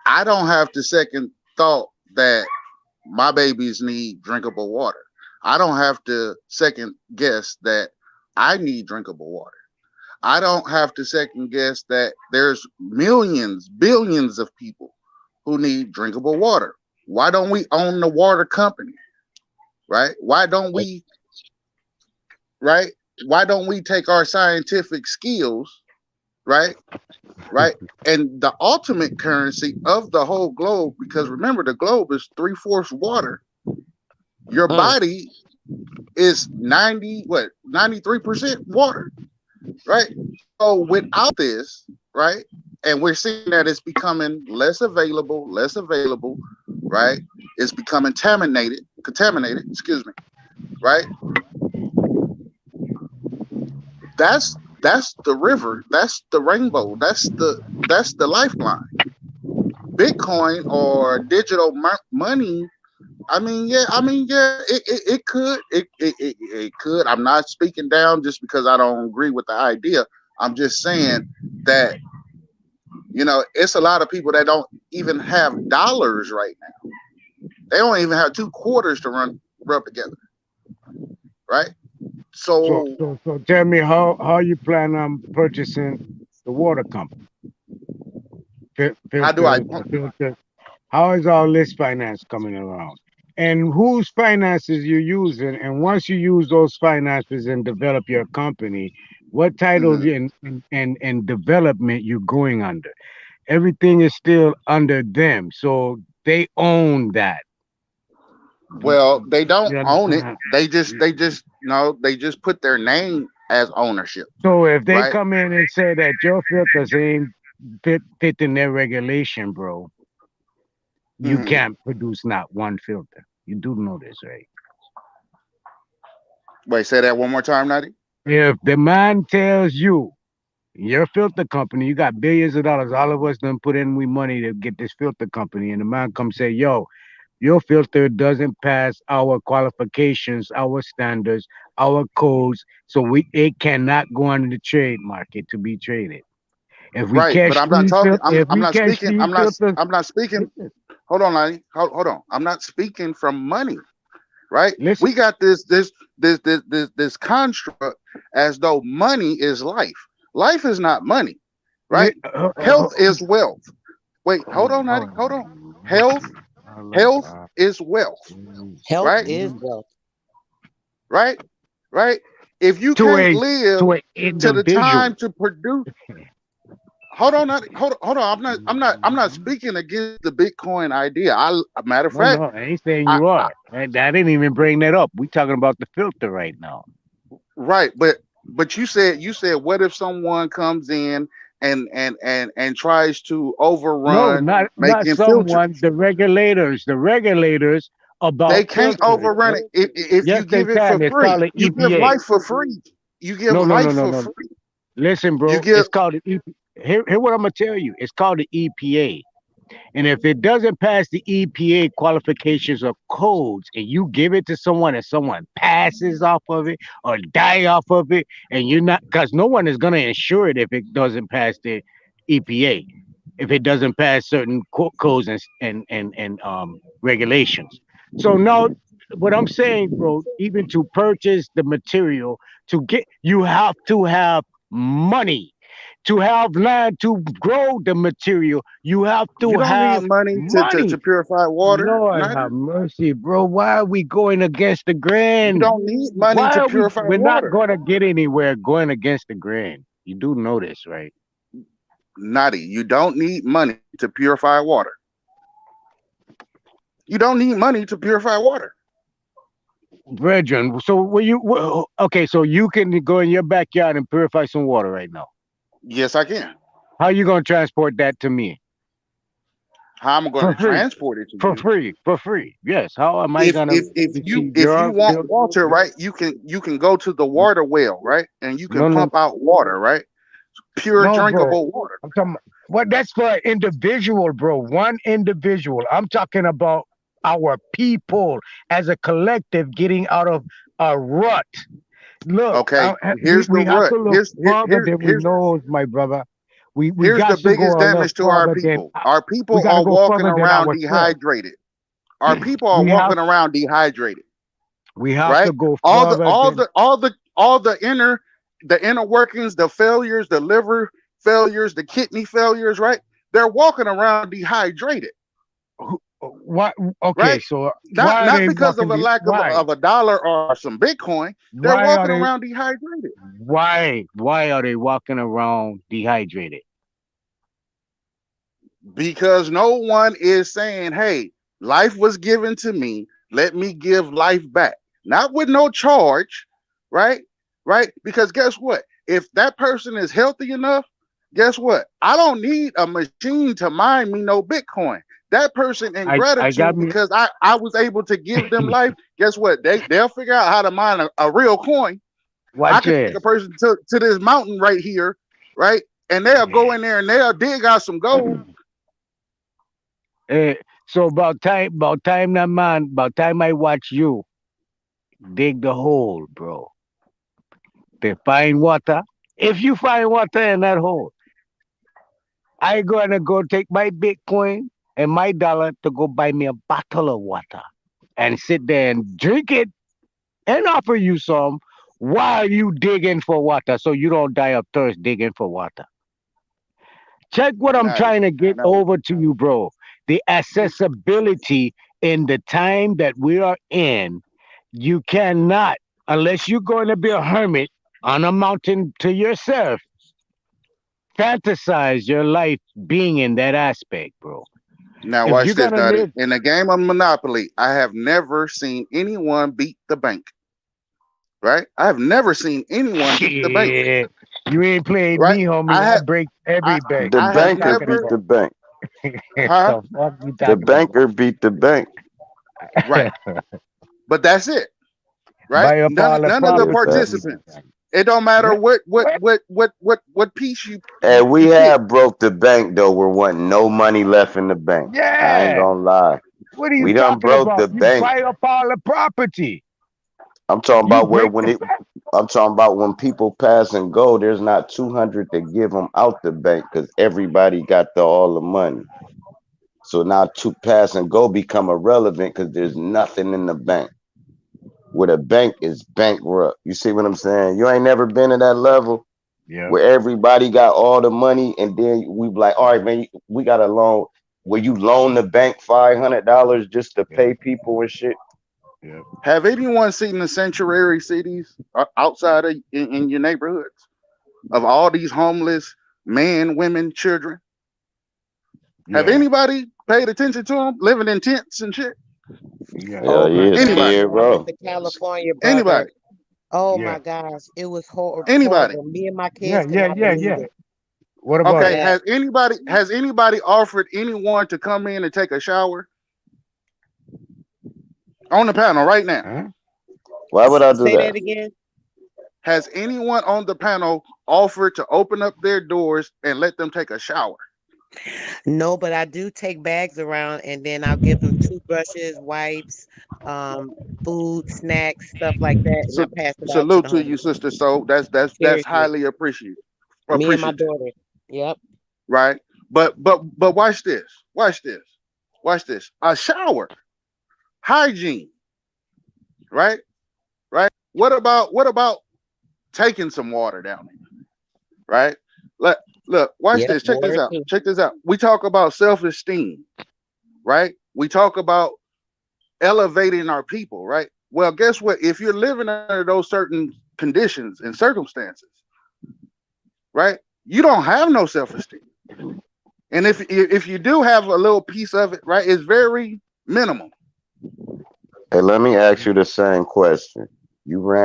I don't have to second thought that my babies need drinkable water. I don't have to second guess that I need drinkable water. I don't have to second guess that there's millions, billions of people who need drinkable water. Why don't we own the water company? Right? Why don't we, right? why don't we take our scientific skills, right? Right? And the ultimate currency of the whole globe, because remember, the globe is 3/4 water. Your Mm. body is 93% water, right? So without this, right? And we're seeing that it's becoming less available, right? It's becoming contaminated, excuse me, right? That's the river, that's the rainbow, that's the lifeline. Bitcoin or digital money. I mean, yeah, it could. I'm not speaking down just because I don't agree with the idea. I'm just saying that it's a lot of people that don't even have dollars right now. They don't even have 2 quarters to rub together, right? So, So so tell me how you plan on purchasing the water company, how do I? filters, the filter. How is all this finance coming around? And whose finances you using? And once you use those finances and develop your company, what title Mhm. and development you going under? Everything is still under them, so they own that. You, Well, they don't you own it. understand? They just no, they just put their name as ownership, So if they right? come in and say that your filters ain't fitting their regulation, bro, you Hmm. can't produce not one filter. You do know this, right? Wait, say that one more time, Natty. If the man tells you your filter company, you got billions of dollars, all of us done put in we money to get this filter company, and the man comes say, yo, your filter doesn't pass our qualifications, our standards, our codes, so it cannot go on the trade market to be traded. If we Right, but catch I'm not three talking. if I'm we not catch speaking. three filters, I'm not speaking. listen, Hold on, Natty. Hold on. I'm not speaking from money. Right? listen, We got this construct as though money is life. Life is not money, li- right? Health is wealth. Wait, hold on, Natty. hold Hold on. on. Health, health is wealth, Health right? is wealth. Right? Right? If you To can't a live to an to the individual. time to produce, hold on, Natty. Hold on. I'm not speaking against the Bitcoin idea. Matter of No, fact, no, I ain't saying I, you I are. And I didn't even bring that up. We talking about the filter right now. right, but you said what if someone comes in and tries to No, overrun not making filters? someone. The regulators They about can't filters. overrun it if Yes, you they give it for can. It's free. called the You give EPA. life for free. You give No, no, no, life no, for no. free. Listen, You bro. give It's called the EP. Here what I'm gonna tell you. It's called the EPA. And if it doesn't pass the EPA qualifications or codes, and you give it to someone and someone passes off of it or die off of it, and you're not, because no one is going to insure it if it doesn't pass the EPA, if it doesn't pass certain codes and regulations. So now, what I'm saying, bro, even to purchase the material, you have to have money. To have land to grow the material, you have you to don't need have money to money. purify water, Lord Nutty. have mercy, bro. Why are we going against the You grain? don't need money Why to are we? purify We're not water. going to get anywhere going against the grain. You do know this, right? Nutty, you don't need money to purify water. You don't need money to purify water. Brethren, so okay, so you can go in your backyard and purify some water right now. Yes, I can. How you going to transport that to me? How am I going For to free. transport it to For you? free. For free. Yes. How am I if going to if if you receive if you your want bill? water, right, you can go to the water well, right, and you can No, no, pump out water, right, pure no, bro. drinkable water. I'm talking about, well, that's for an individual, bro. One individual. I'm talking about our people as a collective getting out of a rut. Look, Okay, we, here's the we have rut. to look Here's here, further here than we here's know, my brother. We here's the got to biggest go a little damage to our further than people. Our we people got to are go walking further than around ourselves. dehydrated. Our people are We have walking around dehydrated, we have to right? go All the further all than the all the all the inner workings, the failures, the liver failures, the kidney failures, right? They're walking around dehydrated. Why? Okay, right? so Not why are not they because of walking? a lack Why? of a dollar or some Bitcoin. They're Why are walking they? around dehydrated Why? Why are they walking around dehydrated? because no one is saying, "Hey, life was given to me. Let me give life back." Not with no charge, right? Right? Because guess what? If that person is healthy enough, guess what? I don't need a machine to mine me no Bitcoin. That person in I got gratitude me. because I was able to give them life. Guess what? They'll figure out how to mine a real coin. I Watch could take a this. person to this mountain right here, right? And they'll go in there and they'll dig out some gold. Eh, so about time I watch you dig the hole, bro. They find water. If you find water in that hole, I gonna go take my Bitcoin and my dollar to go buy me a bottle of water and sit there and drink it and offer you some while you digging for water so you don't die of thirst digging for water. Check what I'm Not trying to get no. over to you, bro. The accessibility in the time that we are in, you cannot, unless you're going to be a hermit on a mountain to yourself, fantasize your life being in that aspect, bro. Now If watch you're this, gonna Dottie. live, In the game of Monopoly, I have never seen anyone beat the bank. Right? I have never seen anyone beat the bank. shit, you ain't played Right? me, homie. I I have break I every bank. The I What have you banker talking beat never the about? bank. huh? The fuck you The talking banker beat the bank. Right. about? But that's it. Right? Buy up all the None of the Yeah, fact. property. participants. It don't matter Yeah. what piece And we you pick. have broke the bank though. There wasn't no money left in the bank. I ain't Yeah. gonna lie. What are you We done talking broke the about? You bank. buy up all the property. I'm talking You about where break when the. it. I'm talking about when people pass and go. There's not 200 to give them out the bank because everybody got all the money. So now to pass and go become irrelevant because there's nothing in the bank. Where the bank is bankrupt. You see what I'm saying? You ain't never been to that level Yeah. where everybody got all the money and then we be like, all right, man, we got a loan where you loan the bank $500 just to Yeah. pay people and shit. Yeah. Have anyone seen the sanctuary cities outside of in your neighborhoods of all these homeless men, women, children? Have Yeah. anybody paid attention to them living in tents and shit? Yeah. Hell Oh my yeah, Anybody? gosh, Skid when I went Row. to California, brother. Anybody? Oh Yeah. my gosh, it was Anybody? horrible. Me and my Yeah. kids could Yeah. not Yeah. believe Yeah. it. What about Okay, it? Yes. has anybody offered anyone to come in and take a shower on the panel right now? Huh? Why would I do Say that? that again. Has anyone on the panel offered to open up their doors and let them take a shower? No, but I do take bags around and then I'll give them toothbrushes, wipes, um, food, snacks, stuff like that, and I So, pass it out to salute the to you, homeless. sister. So that's Seriously. highly appreciative. Me and my Appreciative, daughter. Yep. right? But watch this. Watch this. Watch this. A shower, hygiene, right? Right. What about taking some water down there? Right. Let look. Watch Yep. this. Check this Water out. too. Check this out. We talk about self-esteem, right? We talk about elevating our people, right? Well, guess what? If you're living under those certain conditions and circumstances, right, you don't have no self-esteem. And if you do have a little piece of it, right, it's very minimal. Hey, let me ask you the same question.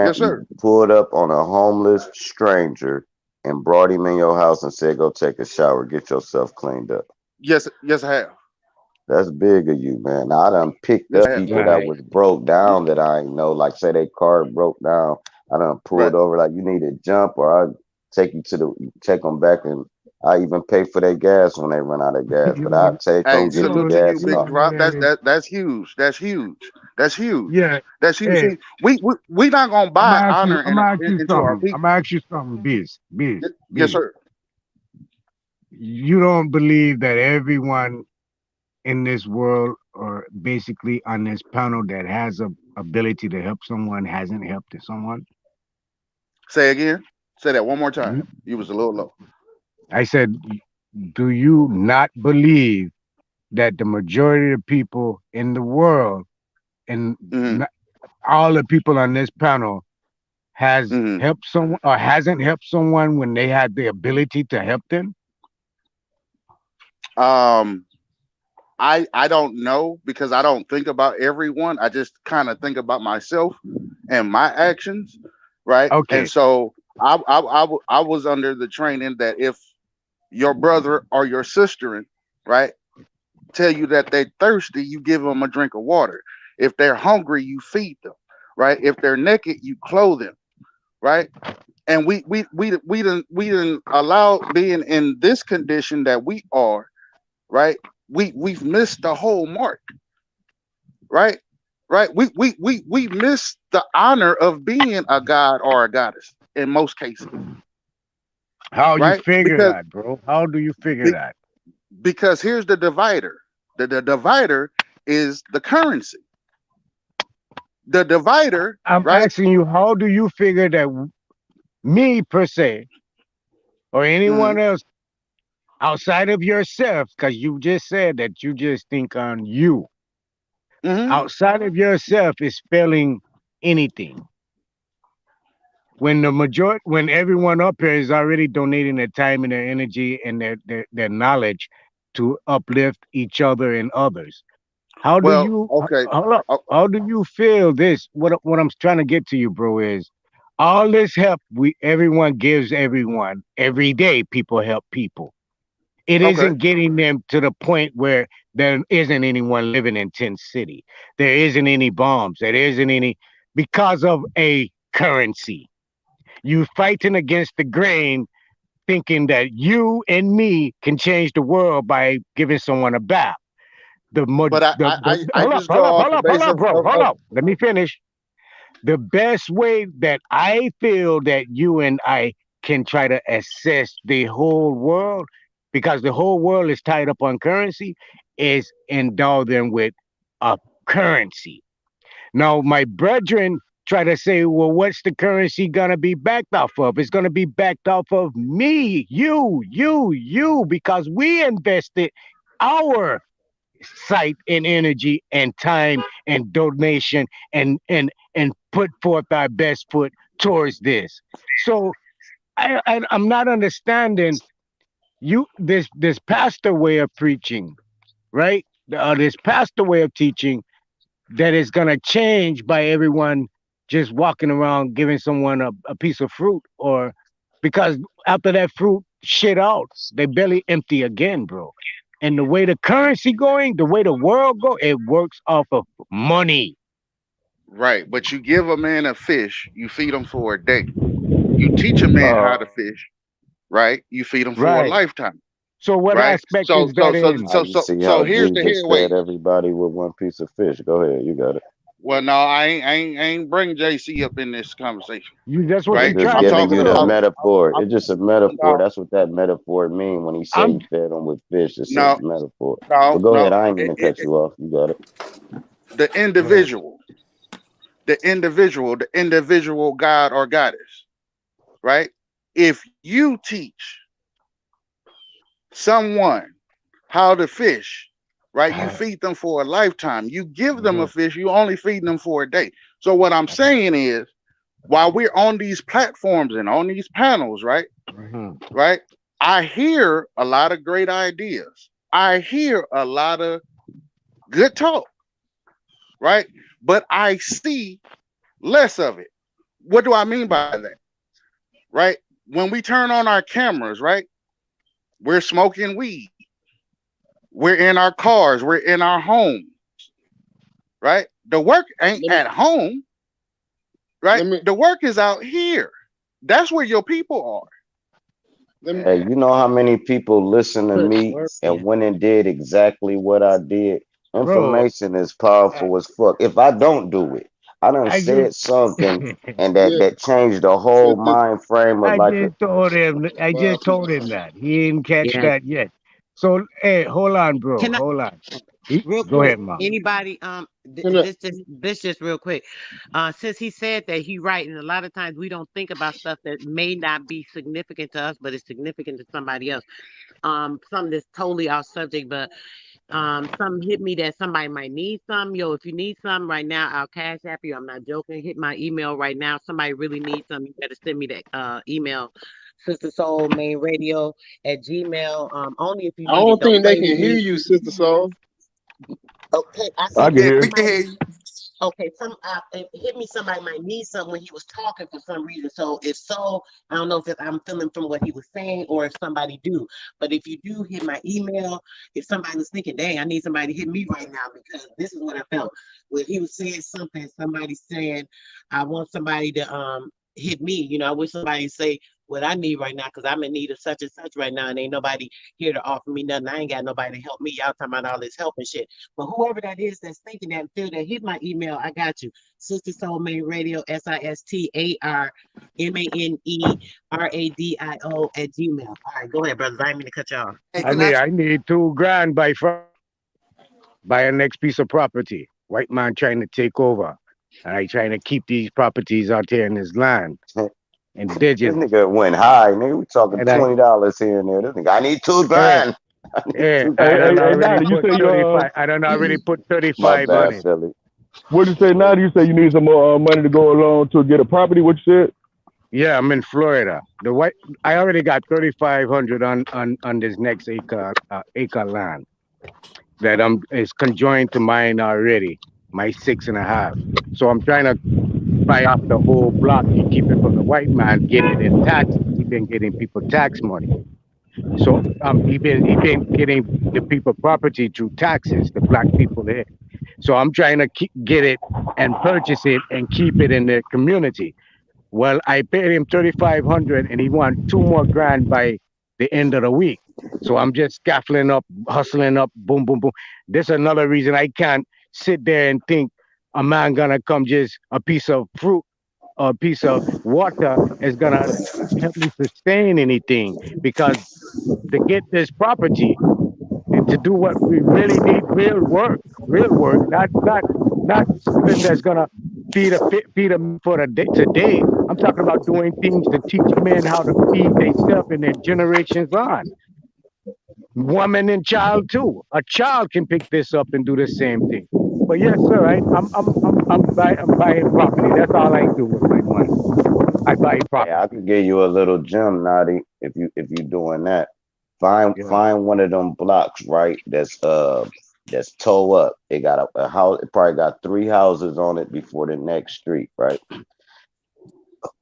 Yes, You sir. pulled up on a homeless stranger and brought him in your house and said, go take a shower, get yourself cleaned up. Yes, I have. That's big of you, man. Now, I done picked Yes, I up have. people that Right. was broke down that I ain't know, like say their car broke down. I done Right. pulled over like you need to jump, or I take you to take them back, and I even pay for their gas when they run out of gas. But I You take Hey, them, get the know, salute to you, gas, and Big all. Drop. That's yeah. that's huge. That's huge. That's huge. Yeah. That's huge. Hey, See, we not gonna buy honor I'm gonna ask you into our something. I'm people. gonna ask you something, Yes, Biz. sir. You don't believe that everyone in this world or basically on this panel that has a ability to help someone hasn't helped someone? Say again. Say that one more You, time. You was a little low. I said, do you not believe that the majority of people in the world and Mm-hmm. all the people on this panel has Mm-hmm. helped someone or hasn't helped someone when they had the ability to help them? Um, I don't know because I don't think about everyone. I just kind of think about myself and my actions, right? And Okay. so I was under the training that if your brother or your sister, right, tell you that they're thirsty, you give them a drink of water. If they're hungry, you feed them, right? If they're naked, you clothe them, right? And we didn't allow being in this condition that we are, right? We've missed the whole mark, right? Right? We miss the honor of being a god or a goddess in most cases, How you right? figure that, bro? How do you figure Be, that? because here's the divider. The divider is the currency. The divider, I'm right? asking you, how do you figure that me per se or Mm-hmm. anyone else outside of yourself, because you just said that you just think on you, Mm-hmm. outside of yourself is failing anything? When the majority, when everyone up here is already donating their time and their energy and their knowledge to uplift each other and others, how do Well, you okay. hold up? Oh, How do you feel this? What I'm trying to get to you, bro, is all this help we everyone gives everyone every day. People help people. It okay. isn't getting them to the point where there isn't anyone living in Tent City. There isn't any bombs. There isn't any because of a currency. You fighting against the grain, thinking that you and me can change the world by giving someone a bath. But I Hold up, just hold go up, off hold the up, hold base up, bro, hold of up. Let me finish. The best way that I feel that you and I can try to assess the whole world, because the whole world is tied up on currency, is endow them with a currency. Now, my brethren try to say, well, what's the currency going to be backed off of? It's going to be backed off of me, you, because we invested our sight and energy and time and donation and put forth our best foot towards this. So I'm not understanding you this pastor way of preaching, right? This pastor way of teaching that is going to change by everyone just walking around giving someone a piece of fruit, or because after that fruit shit out, they belly empty again, bro. And the way the currency going, the way the world go, it works off of money. right. But you give a man a fish, you feed him for a day. You teach a man how to Uh, fish, right? You feed him for a right. lifetime, So what right? aspect is that in? Now you see So how here's G the just here. fed Wait. everybody with one piece of fish. Go ahead, you got it. Well, no, I ain't bring JC up in this conversation, You that's what I'm you right? just tried I'm to giving talking you the about. do. metaphor. I'm It's just a metaphor. no, That's what that metaphor mean when he say I'm he fed them with fish. It's a no, metaphor. But no, go ahead. no. I ain't mean to cut you off. You got it. The Go ahead. individual, the individual god or goddess, right? If you teach someone how to fish, right? You feed them for a lifetime. You give them a Mhm. fish, you only feed them for a day. So what I'm saying is, while we're on these platforms and on these panels, right? Mhm. Right? I hear a lot of great ideas. I hear a lot of good talk, right? But I see less of it. What do I mean by that? Right? When we turn on our cameras, right? We're smoking weed. We're in our cars. We're in our homes, right? The work ain't Let me at home, right? let me The work is out here. That's where your people are. let me Hey, you know how many people listen to Put me work and in. went and did exactly what I did? Bro, Information is I, powerful as fuck. If I don't do it, I done I just said something and that yeah, that changed the whole this mind frame of like a I uh, just told him that. He didn't catch Yeah. that yet. So hey, hold on, bro. Can I Hold on. real Go quick? ahead, mom. Anybody can I, this just real quick. Since he said that he right, and a lot of times we don't think about stuff that may not be significant to us, but it's significant to somebody else. Something that's totally off subject, but Some hit me that somebody might need some. Yo, if you need some right now, I'll cash app you. I'm not joking. Hit my email right now. Somebody really needs some. You better send me that email, Sister Soul Main Radio at Gmail. Only if you I need it. don't Don't think they play can with hear me. you, Sister Soul. Okay, I I said can if Yeah, hear. we can somebody hear you. okay, it hit me. Somebody might need something when he was talking for some reason. So if so, I don't know if I'm feeling from what he was saying or if somebody do. But if you do hit my email, if somebody was thinking, "Dang, I need somebody to hit me right now," because this is what I felt when he was saying something. Somebody saying, "I want somebody to hit me." You know, I wish somebody say what I need right now because I'm in need of such and such right now, and ain't nobody here to offer me nothing. I ain't got nobody to help me. Y'all talking about all this help and shit. But whoever that is that's thinking that, feel that, hit my email. I got you. Sister Soul Main Radio, SISTARMANERADIO at Gmail. All right, go ahead, brothers. I didn't mean to cut you off. Hey, I can I? need I need 2 grand buy a next piece of property. White man trying to take over. And I trying to keep these properties out here in his land, This indigenous. nigga went high, nigga. We talking And I $20 here and there. This nigga, I need two eh, grand. I need two I Hey, don't hey, grand. hey, already Nada, you put say you 35. I don't already put My 35 on bad, it. Philly. what you say, Nada? You say you need some more money to go along to get a property. What you said? Yeah, I'm in Florida. I already got 3,500 on this next acre land that is conjoined to mine already, my 6.5. So I'm trying to buy off the whole block and keep it from the white man, get it in taxes. He been getting people tax money. So he been getting the people property through taxes, the black people there. So I'm trying to get it and purchase it and keep it in the community. Well, I paid him 3,500 and he want 2 more grand by the end of the week. So I'm just scaffling up, hustling up, boom, boom, boom. This is another reason I can't sit there and think a man gonna come just a piece of fruit or a piece of water is gonna help me sustain anything because to get this property and to do what we really need, real work, not something that's gonna feed them for the day today. I'm talking about doing things to teach men how to feed themselves and their generations on. Woman and child too. A child can pick this up and do the same thing. But yes, sir, I'm buying property. That's all I do with my money. I buy Hey, I property. could give you a little gem, Naughty, if you doing that. Find Yeah. find one of them blocks, right? That's toe up. It got a house. It probably got three houses on it before the next street, right?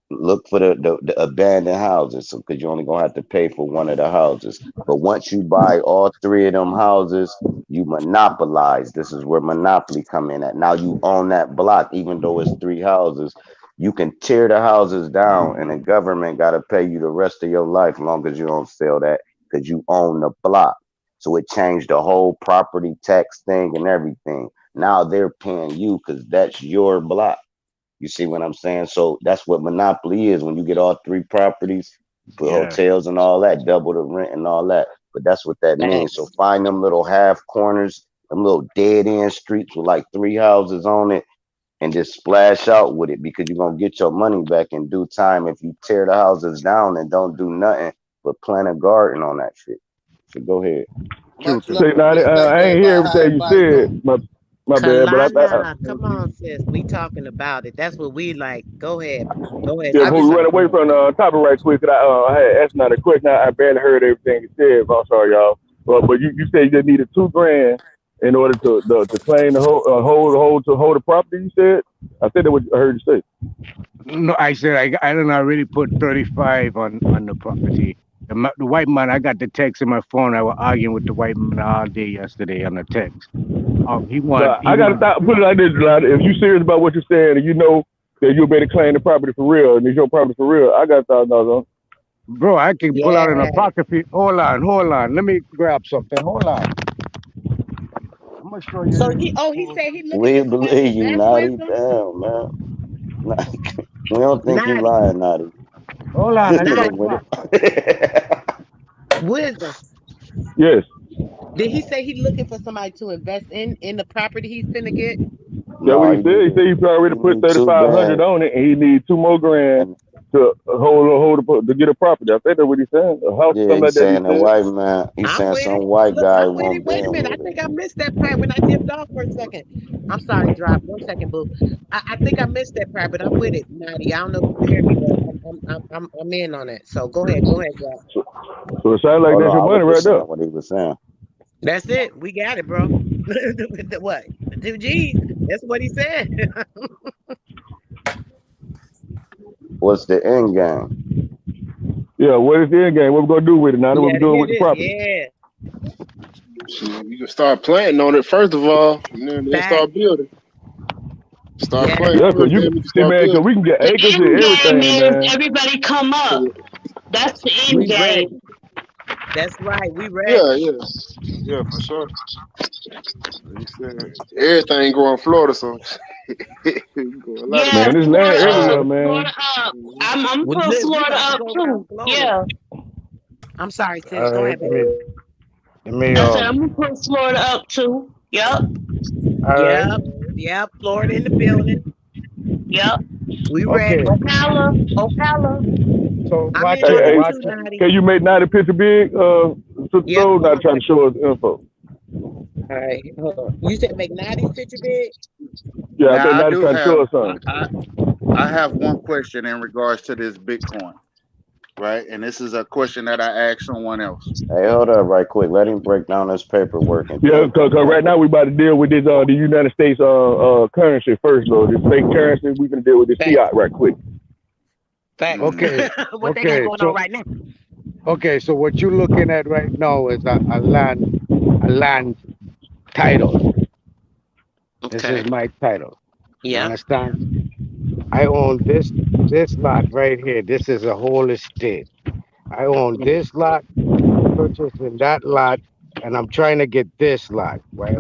Look for the abandoned houses, so because you're only gonna have to pay for one of the houses. But once you buy all three of them houses, you monopolize. This is where monopoly come in at. Now you own that block, even though it's three houses. You can tear the houses down, and the government got to pay you the rest of your life, long as you don't sell that, because you own the block. So it changed the whole property tax thing and everything. Now they're paying you because that's your block. You see what I'm saying? So that's what monopoly is. When you get all three properties, you put Yeah. hotels and all that, double the rent and all that. But that's what that means. So Thanks. find them little half corners, them little dead end streets with like three houses on it, and just splash out with it because you're gonna get your money back in due time if you tear the houses down and don't do nothing but plant a garden on that shit. So go ahead. Much Truth. love Say, and Nada, respect, I ain't hear everybody. How everything you everybody said. doing? My bad, but Kalana, come on, sis. We talking about it. That's what we like. Go ahead. Go ahead, yeah, I before Sister we just run Soul. away from the topic right quick, 'cause I had asked another question. I barely heard everything you said. I'm sorry, y'all. But you said you just needed 2 grand in order to claim the hold the property. You said. I said that what I heard you say. No, I said I don't already put 35 on the property. The white man, I got the text in my phone. I was arguing with the white man all day yesterday on the text. He want But he I gotta want stop. Put it like this, Nada. If you serious about what you're saying and you know that you'll be able to claim the property for real and it's your property for real, I got $1,000 on. bro. I can pull out in a Yeah. pocket. Hold on. Let me grab something. Hold on. I'm gonna show you So this. he said he looking We for somebody to believe you, invest with Naughty. him. Damn, man. We don't think you Naughty, lying, Naughty. Hold on. This I nigga got naughty. with block. it. Wisdom. Yes. Did he say he looking for somebody to invest in the property he's finna get? That's what No, he he said. need He said he already he put need 3,500 2 grand on it and he needs 2 more grand and to to to get a property. I think that's what he's saying. A house, Yeah, something like he's that. He saying a said. white man. He's I'm saying with some it. white Look, guy I'm with it. won't Wait a bend minute. I with it. think I missed that part when I dipped off for a second. I'm sorry, drop. 1 second, boo. I think I missed that part, but I'm with it, Natty. I don't know if you can hear me, but I'm in on it. So go ahead, drop. So it sounds like Oh no, that's your I money was right just saying there. what he was saying. That's it. We got it, bro. What? The 2 G's. That's what he said. What's the end game? Yeah, what is the end game? What we gonna do with it now? What Yeah, we to doing hear with the this. property? Yeah. Shit, you can start planting on it first of all, and then Fact. start building. Start Yeah. planting Yeah, cause first, you then you can see, start man, cause building. we can get The acres and end game everything, is man. everybody come up. 'Cause That's the end We game. ready. That's right. We yeah, ready. yeah, yeah, for sure. Like you said, everything growing Florida, so you go a lot of Yeah, Man, shit. there's land Florida everywhere, up, man. Florida up. Mhm. I'm Well, putting look, we Florida about to up go around too. Florida. Yeah, I'm sorry, sis. All Go right, ahead, baby. let me I said I'm gonna put Florida up too. Yep, all right. Yep. Yep. Florida in the building. yep. We Okay. ready. Ocala, Ocala. So I'm watch in Hey, on it. it hey, too, Watch it. Natty. can you make 90 picture big? Sister Yep. Soul, Hold not on a trying to second. show us info. All right. Hold on. You said make 90's picture big? Yeah, I think Now I 90 do trying to show have us something. I have one question in regards to this Bitcoin, right? And this is a question that I asked someone else. Hey, hold up right quick. Let him break down this paperwork and Yeah, then cause come back. right now we about to deal with this the United States currency first, though. This fake currency, we gonna deal with this Fact. fiat right quick. Fact. Mm. Okay. What they got Okay. going on So right now? okay. So what you're looking at right now is a land title. This Okay. is my title. You Yep. understand? I own this lot right here. This is a whole estate. I own this lot. I'm purchasing that lot, and I'm trying to get this lot right.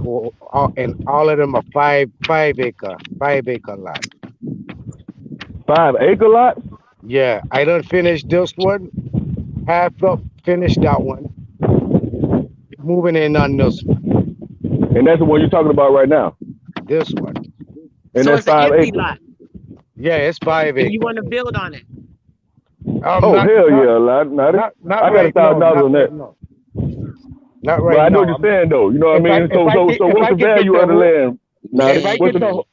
And all of them are five acre lot. 5 acre lots, Yeah, I don't finish this one. Half up, finish that one. Moving in on this one. and that's the one you're talking about right now. This one. And So that's it's an five empty acres. lot, Yeah, it's five and you acre. want to build on it. Oh Not hell not yeah, lot, not it. not I got a right thousand now. dollars Not on right that. now. Not But right I know what now. you're saying though. You know what I If I mean? if I get So if what's I the could get value the of the whole land? Not it. if I What's get the Mm. the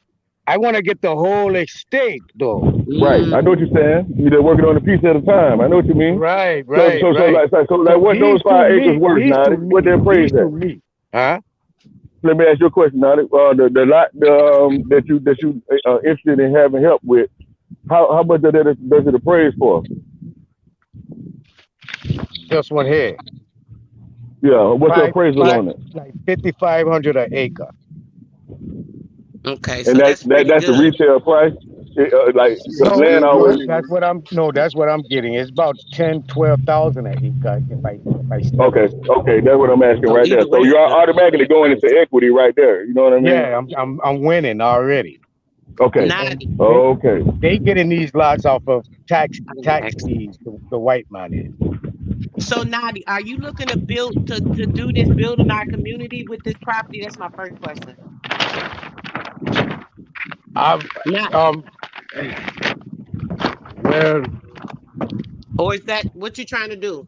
I want to get the whole estate though. right? I know what Mm. you're saying. You're just working on a piece at a time. I know what you mean. Right, So right, so so right. like so like So what those these to 5 acres me, worth, these not to it? What they me, these appraised to at? me. Huh? Let me ask you a question, not it. The lot that you interested in having help with. How much of that does it appraise for? This one here. Yeah. What's the Five appraisal five on it? like 5,500 an acre. Okay, And so that's pretty that's the good. retail price. Like because No, land no, always. that's what I'm no, that's what I'm getting. It's about 10, 12,000 an acre if I sell Okay, it. okay, that's what I'm asking So right there. either way, So you it's are good. Either way, automatically it's going great. into equity right there. You know what I mean? Yeah, I'm winning already. Okay, And Naughty. okay. they getting these lots off of I didn't tax ask. deeds, the white man is. So Naughty, are you looking to build to do this build in our community with this property? That's my first question. I've Not, um well or is that what you're trying to do?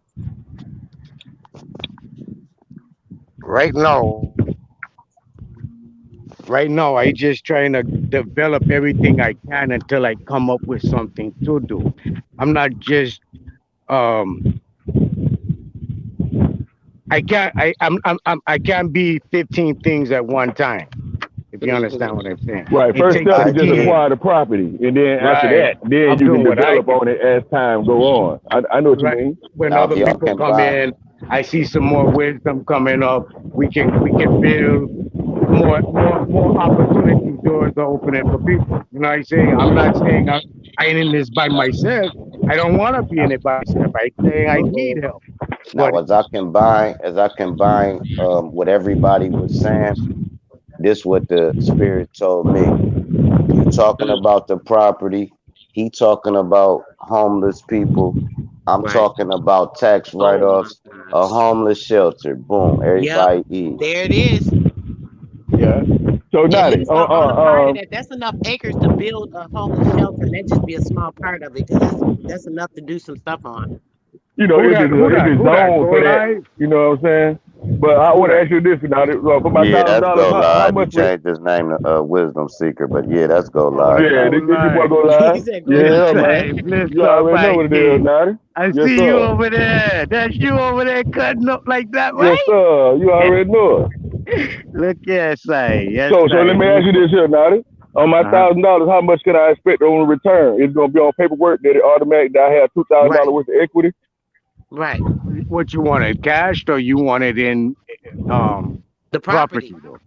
right now Right now, I just trying to develop everything I can until I come up with something to do. I'm not just um I can't be 15 things at one time, if you understand what I'm saying. Right. It First takes step a is I just get team. it. acquire the property, and then after Right. that, then I'm you can doing what I develop can. on it as time go on. I know what you Right. mean. When Now, if other y'all people can come buy, in, I see some more wisdom coming up. We can build more opportunity doors are opening for people. You know what I'm saying? I'm not saying I ain't in this by myself. I don't want to be in now, it by myself. I'm saying I need help. But now as I combine, what everybody was saying, this what the spirit told me. You talking Mm, about the property, he talking about homeless people, I'm right. talking about tax Oh my write-offs, a gosh. homeless shelter. Boom, Yep. everybody eat. There it is. yeah, So At Naughty, least on a part of that, that's enough acres to build a homeless shelter, and that just be a small part of it because that's enough to do some stuff on. you know, it's Who that? zoned Go for that. live? You know what I'm saying? But I Who want to that? ask you this, Naughty. For my Yeah, that's $1,000, go how live. He much would? changed his name to Wisdom Seeker, but yeah, that's go Oh, live, that's Yeah, go Naughty. this your boy live. go He live. said, "Go Yeah, live." man. Hey, bless You up, already know my what it is, king. Naughty. I Yes, see you sir. over there. That's you over there cutting up like that, Yes, right? sir. You already know it. Look, yes, I, yes, So let I. me ask you this here, Naughty. On my Uh-huh. $1,000, how much can I expect on return? It's gonna be on paperwork that it automatic that I have $2,000 Right, worth of equity. right. What you want it cashed or you want it in um The property property. though?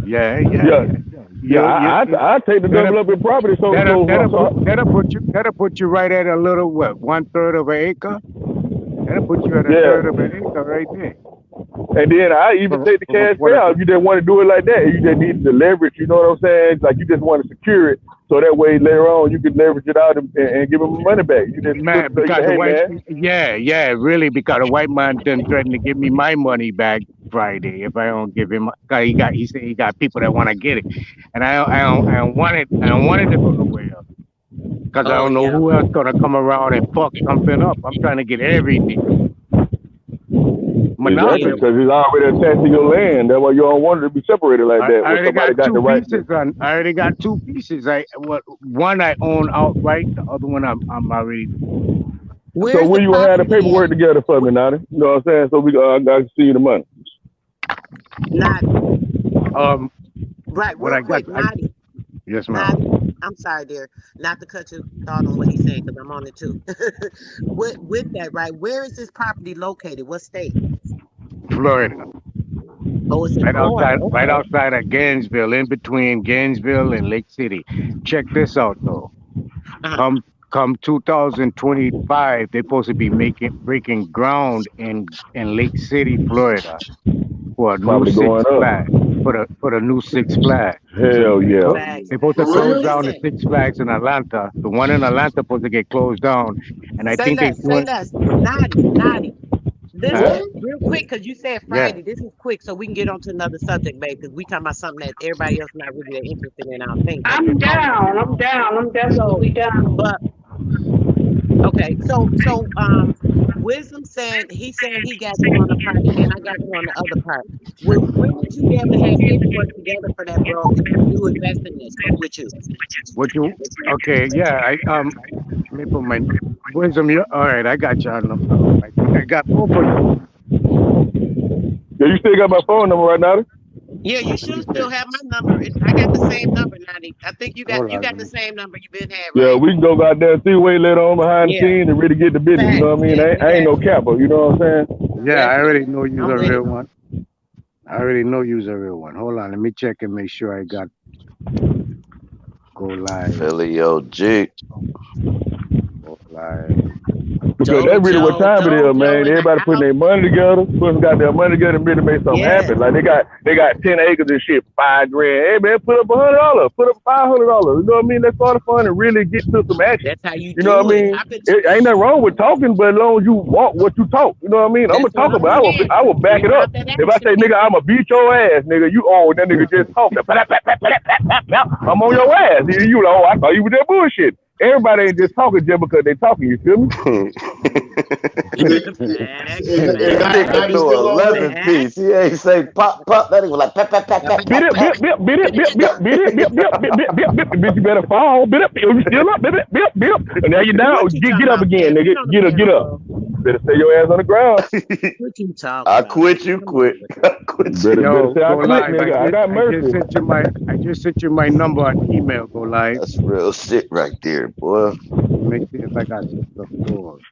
Yeah, yeah, Yeah, yeah. yeah. You I take the that'll development property. that'll put you right at a little what 1/3 of an acre. That'll put you at a Yeah. third of an acre right there. And then I even take the From cash what I payout. You just want to do it like that. You just need the leverage. You know what I'm saying? Like you just want to secure it, so that way later on you can leverage it out and give them money back. You just put man, say, because the hey white, man, yeah, really, because the white man done threatened to give me my money back Friday if I don't give him. Cause he said he got people that want to get it, and I don't want it to go nowhere else. Cause I Oh don't know yeah. who else gonna come around and fuck something up. I'm trying to get everything. exactly, Yeah. Monopoly. because it's already attached to your land. That's why you don't want it to be separated like that. I When already somebody got got the two right. pieces on. I already got two pieces. One I own outright. The other one I'm already. So Where's the when you gonna have the property at? paperwork together for me, Nadi? You know what I'm saying? So I can see you the money. Naughty. Um, Right, what real I got. quick, Naughty. Yes, ma'am. Naughty. I'm sorry, dear, not to cut your thought on what he's saying because I'm on it too. With that, right? Where is this property located? What state? Florida, Oh, it's in Florida. right Okay. outside of Gainesville, in between Gainesville and Lake City. Check this out though. Uh-huh. Come come 2025, they're supposed to be breaking ground in Lake City, Florida, for a new Probably Six going up. Flags. For the new Six Flags. Hell yeah. Facts. They're supposed to So close down the listen, Six Flags in Atlanta. The one in Atlanta supposed to get closed down, and I say think they less, say doing. less. Naughty, naughty. Uh, Listen, real quick, because you said yeah. Friday. This is quick, so we can get on to another subject, babe, because we talking about something that everybody else not really that interested in, I don't think, but I'm homeless. down. I'm down. I'm So, definitely down. but okay, Wisdom saying he got you on the part, and then I got you on the other part. When would you be able to have paperwork together for that, bro? If we do invest in this with you, What you? Okay. Yeah. Let me put my wisdom. You all right? I got you on the. I think I got both of you. Yeah, you still got my phone number right now? yeah, you Let me should check. still have my number. I got the same number, Nani. I think Hold you on. got the same number you've been had, Yeah, right? we can go out there and see way later on behind the Yeah, scenes and really get the business. You know facts. what I mean? Yeah, we I ain't got no you. capper. You know what I'm saying? Yeah, I already Definitely. know you's I'm a with real it. one. I already know you's a real one. Hold on. Let me check and make sure I got go live. Philly OG. Go live. Because that's really what time it is, Jojo man. in the Everybody putting house. their money together, putting got their money together and really make something Yes, happen. Like they got 10 acres and shit, $5,000. Hey man, put up $100, put up $500. You know what I mean? Let's start fun and really get to some action. that's how you You know what do I it. mean? How could It ain't nothing wrong with talking, but as long as you walk what you talk. You know what I mean? I'm that's gonna what talk I'm about saying. I will back Bring it up. out that If I action, say nigga, people. I'ma beat your ass, nigga, you oh that nigga just talking. I'm on your ass. You know, I thought you was that bullshit. Everybody ain't just talking just because they talking, you feel me? Facts, This facts, nigga Naughty threw still on here? 11 piece. facts. He ain't say pop, pop. That nigga was like, pap, pap, pap, pap, Bit pap, it, pap. bit, bit, bit it, bit, bit, bit it, bit, bit, bit, bit, bit, bit, bitch, you better fall. Bit it, you still up, bit it, bit, bit, and now you down. What you Get talking up about, again, Kev? nigga. Get on the Get panel, up. bro. Better stay your ass on the ground. What you talking I about, man? quit, you Come on quit. with I quit, you. Better Yo, say I go quit, live. nigga. I got mercy. I just sent you my number on email. Go live. That's real shit right there, boy. Let me see if I got some stuff stored.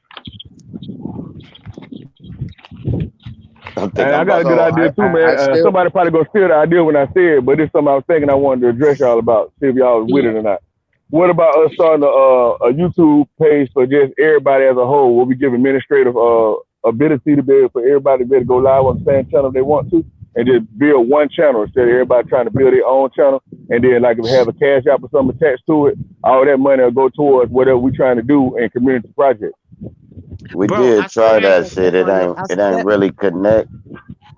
I think And I I'm got about a good to. So idea too, I man. still Somebody probably gonna steal the idea when I say it, but it's something I was thinking I wanted to address y'all about. See if y'all was with Yeah. it or not. What about us starting a YouTube page for just everybody as a whole? Where we give administrative ability to be able for everybody to be able to go live on the same channel if they want to, and just build one channel instead of everybody trying to build their own channel. And then like if we have a cash app or something attached to it, all that money will go towards whatever we're trying to do in community projects. We Bro, I did still try ain't that gonna step shit. It on your ain't. It ain't really connect.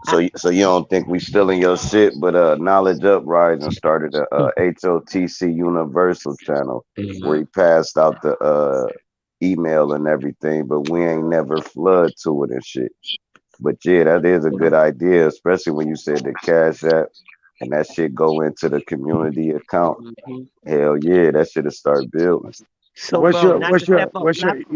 So you don't think we still in your shit, but Knowledge Uprising started a HOTC Universal channel where he passed out the email and everything, but we ain't never flood to it and shit. But yeah, that is a good idea, especially when you said the Cash App and that shit go into the community account. Mhm. Hell yeah, that should have start building. So, What's bro, your not to what's your step on, what's your not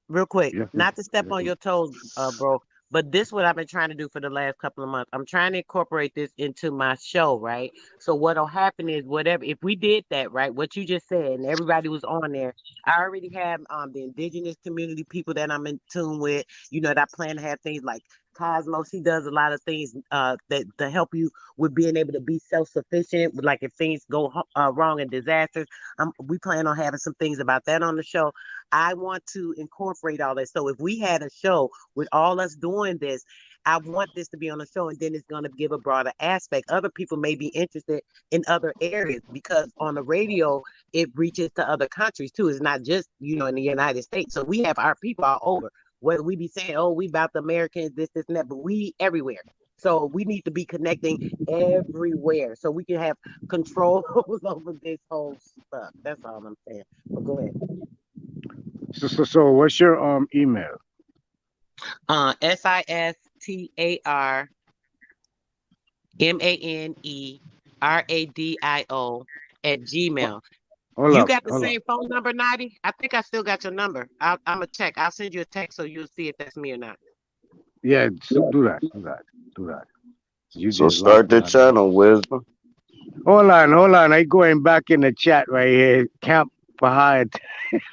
real quick, yeah, not to step on your toes, bro. But this what I've been trying to do for the last couple of months. I'm trying to incorporate this into my show, right? So what'll happen is whatever if we did that, right? What you just said, and everybody was on there. I already have the indigenous community people that I'm in tune with. You know, that I plan to have things like Cosmos. He does a lot of things that to help you with being able to be self sufficient. Like if things go wrong and disasters. We plan on having some things about that on the show. I want to incorporate all that. So if we had a show with all us doing this, I want this to be on the show, and then it's going to give a broader aspect. Other people may be interested in other areas because on the radio, it reaches to other countries too. It's not just, in the United States. So we have our people all over. Whether we be saying, oh, we about the Americans, this, and that, but we everywhere. So we need to be connecting everywhere so we can have control over this whole stuff. That's all I'm saying. But go ahead. so what's your email? SISTARMANERADIO Hold You up, got the hold up. same phone number, Nadi? I think I still got your number. I'm going to check. I'll send you a text so you'll see if that's me or not. Yeah, do that, do that. You So just lost start the my number. channel, Wisdom. Hold on. I going back in the chat right here. Camp Fahad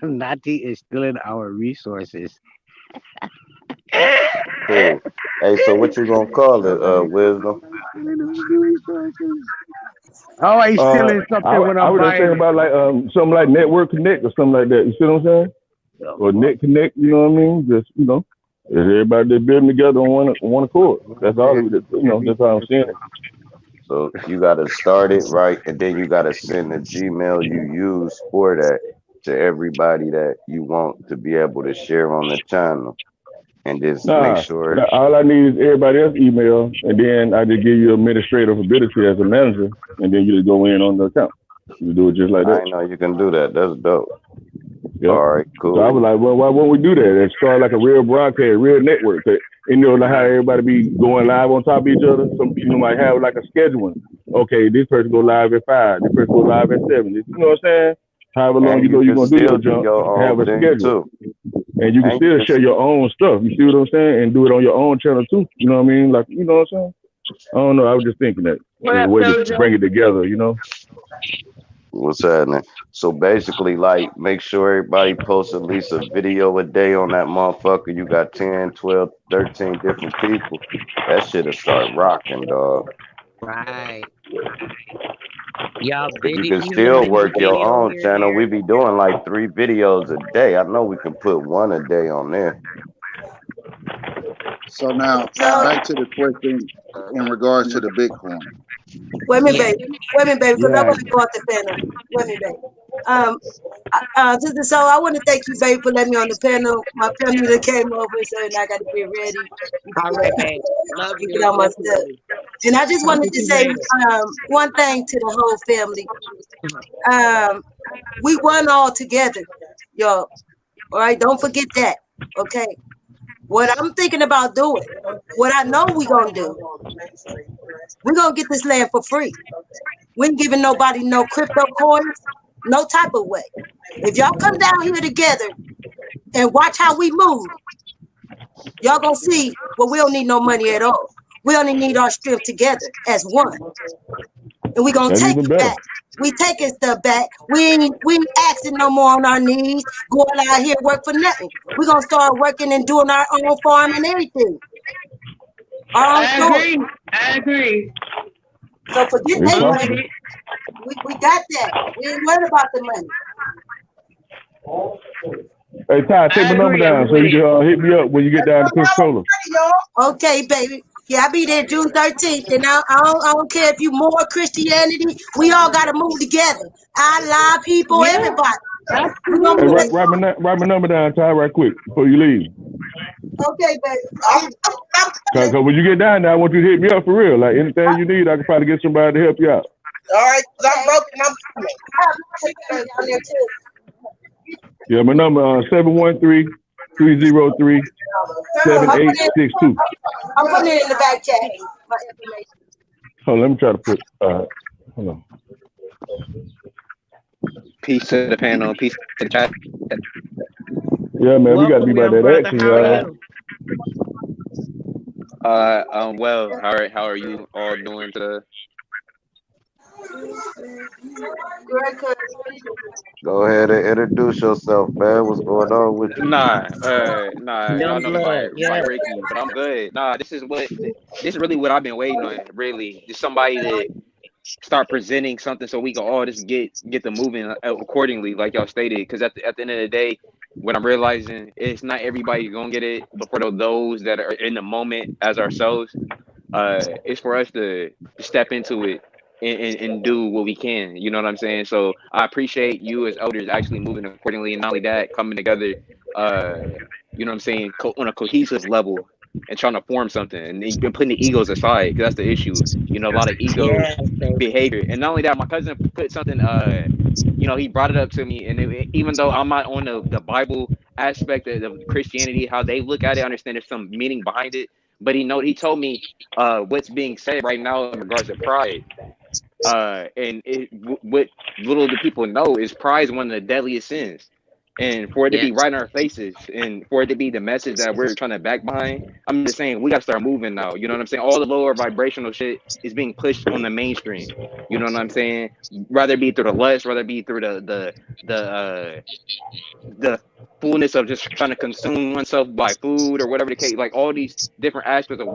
Nati is stealing our resources. Cool. Hey, so what you gonna call it, Wisdom? How are you stealing something when I I'm was just buying thinking it? about like something like Network Connect or something like that. You see what I'm saying? Or Net Connect. You know what I mean? Just is everybody they building together on one accord. That's all. That's how I'm seeing it. So you gotta start it right, and then you gotta send the Gmail you use for that to everybody that you want to be able to share on the channel, and just make Nah, sure. all I need is everybody else's email, and then I just give you administrative ability as a manager, and then you just go in on the account. You do it just like I that. know you can do that. That's dope. Yep. All right, So I was cool. like, well, why won't we do that and start like a real broadcast, real network? Like how everybody be going live on top of each other. Some might have like a scheduling. Okay, this person go live at 5. This person go live at 7. You know what I'm saying? However long And you you're can gonna do your still do jump, your have own a thing schedule, too. and you can And you still can. share your own stuff. You see what I'm saying? And do it on your own channel too. You know what I mean? Like what I'm saying? I don't know. I was just thinking that What there's a up, way to bring Dojo? it together. What's happening? So basically, like, make sure everybody posts at least a video a day on that motherfucker. You got 10, 12, 13 different people. That shit'll start rocking, dog. Right. Y'all, Cause you Diddy, can you still learning work your video own here and channel. We there. be doing like 3 videos a day. I know we can put one a day on there. So now So back to the question in regards to the Bitcoin. wait a minute, Yeah. baby. Wait a minute, baby, because I Yeah. want to go off the panel. Wait a minute, baby. Sister, so I want to thank you, baby, for letting me on the panel. My family that came over, so and I got to get ready. All right, babe. Love Get you. all my Love you, stuff. baby. And I just Talk wanted to to you say later. one thing to the whole family. We won all together, y'all. All right, don't forget that. Okay. What I'm thinking about doing, what I know we're gonna do, we're gonna get this land for free. We ain't giving nobody no crypto coins, no type of way. If y'all come down here together and watch how we move, y'all gonna see well, we don't need no money at all. We only need our strength together as one. And we gonna That's take even it better. back. We taking stuff back. We ain't asking no more on our knees, going out here work for nothing. We gonna start working and doing our own farm and everything. Our own I soil. agree. I agree. So forget It's that I'm with money. possible. it. We got that. We ain't worried about the money. Hey Ty, take I my number agree. I'm down so with you it. can hit me up when you get down to Pensacola. Okay, baby. Yeah, I'll be there June 13th. And I don't care if you more Christianity. We all got to move together. I lie people, Yeah, everybody. We going to Hey, move absolutely. that. write my number down, Ty, right quick before you leave. Okay, baby. Cause when you get down there, I want you to hit me up for real. Like anything you need, I can probably get somebody to help you out. All right, 'cause I'm broke and I'm coming. I have my down there too. Yeah, my number 713-303-7862. I'm putting it in the back chat. My information. Hold on, let me try to put hold on. Peace to the panel. Peace to the chat. Yeah, man, we gotta be Welcome, about young that brother. action, How are y'all. you? Well. How are you all doing today? Go ahead and introduce yourself, man. What's going on with you? Nah. Y'all Young know me blood. by Yes. Ricky, but I'm good. Nah, this is really what I've been waiting on. Really, just somebody to start presenting something so we can all just get the moving accordingly, like y'all stated. Because at the end of the day, what I'm realizing is not everybody gonna get it, but for those that are in the moment as ourselves, it's for us to step into it and do what we can. You know what I'm saying? So I appreciate you as elders actually moving accordingly, and not only that, coming together. Uh, you know what I'm saying, on a cohesive level and trying to form something and putting the egos aside because that's the issue. You know, a lot of ego Yes, baby. behavior, and not only that, my cousin put something. He brought it up to me, and even though I'm not on the Bible aspect of Christianity, how they look at it, I understand there's some meaning behind it. But he told me what's being said right now in regards to pride. What little do people know is pride is one of the deadliest sins. And for it to Yes. be right in our faces and for it to be the message that we're trying to back behind, I'm just saying we got to start moving now. You know what I'm saying? All the lower vibrational shit is being pushed on the mainstream. You know what I'm saying? Rather be through the lust, rather be through the fullness of just trying to consume oneself by food or whatever the case. Like all these different aspects of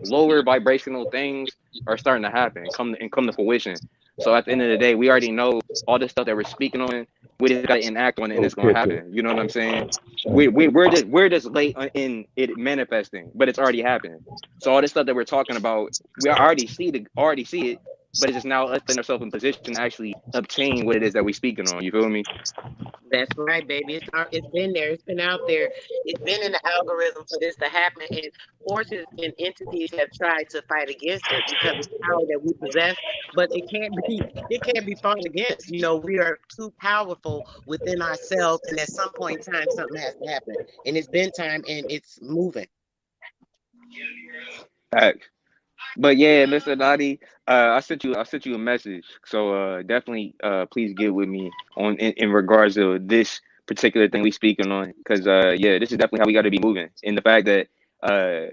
lower vibrational things are starting to happen, come to fruition. So at the end of the day, we already know all this stuff that we're speaking on. We just got to enact on it, and Oh, it's gonna catch it. happen. You know what I'm saying? We're just late in it manifesting, but it's already happened. So all this stuff that we're talking about, we already see it, but it's just now us putting ourselves in position to actually obtain what it is that we're speaking on. You feel me? That's right, baby. It's been there. It's been out there. It's been in the algorithm for this to happen. And forces and entities have tried to fight against it because of the power that we possess. But it can't be fought against. We are too powerful within ourselves. And at some point in time, something has to happen. And it's been time and it's moving. Facts. But yeah, Mr. Nadi, I sent you a message. So definitely please get with me in regards to this particular thing we speaking on. Cause yeah, this is definitely how we gotta be moving. And the fact that uh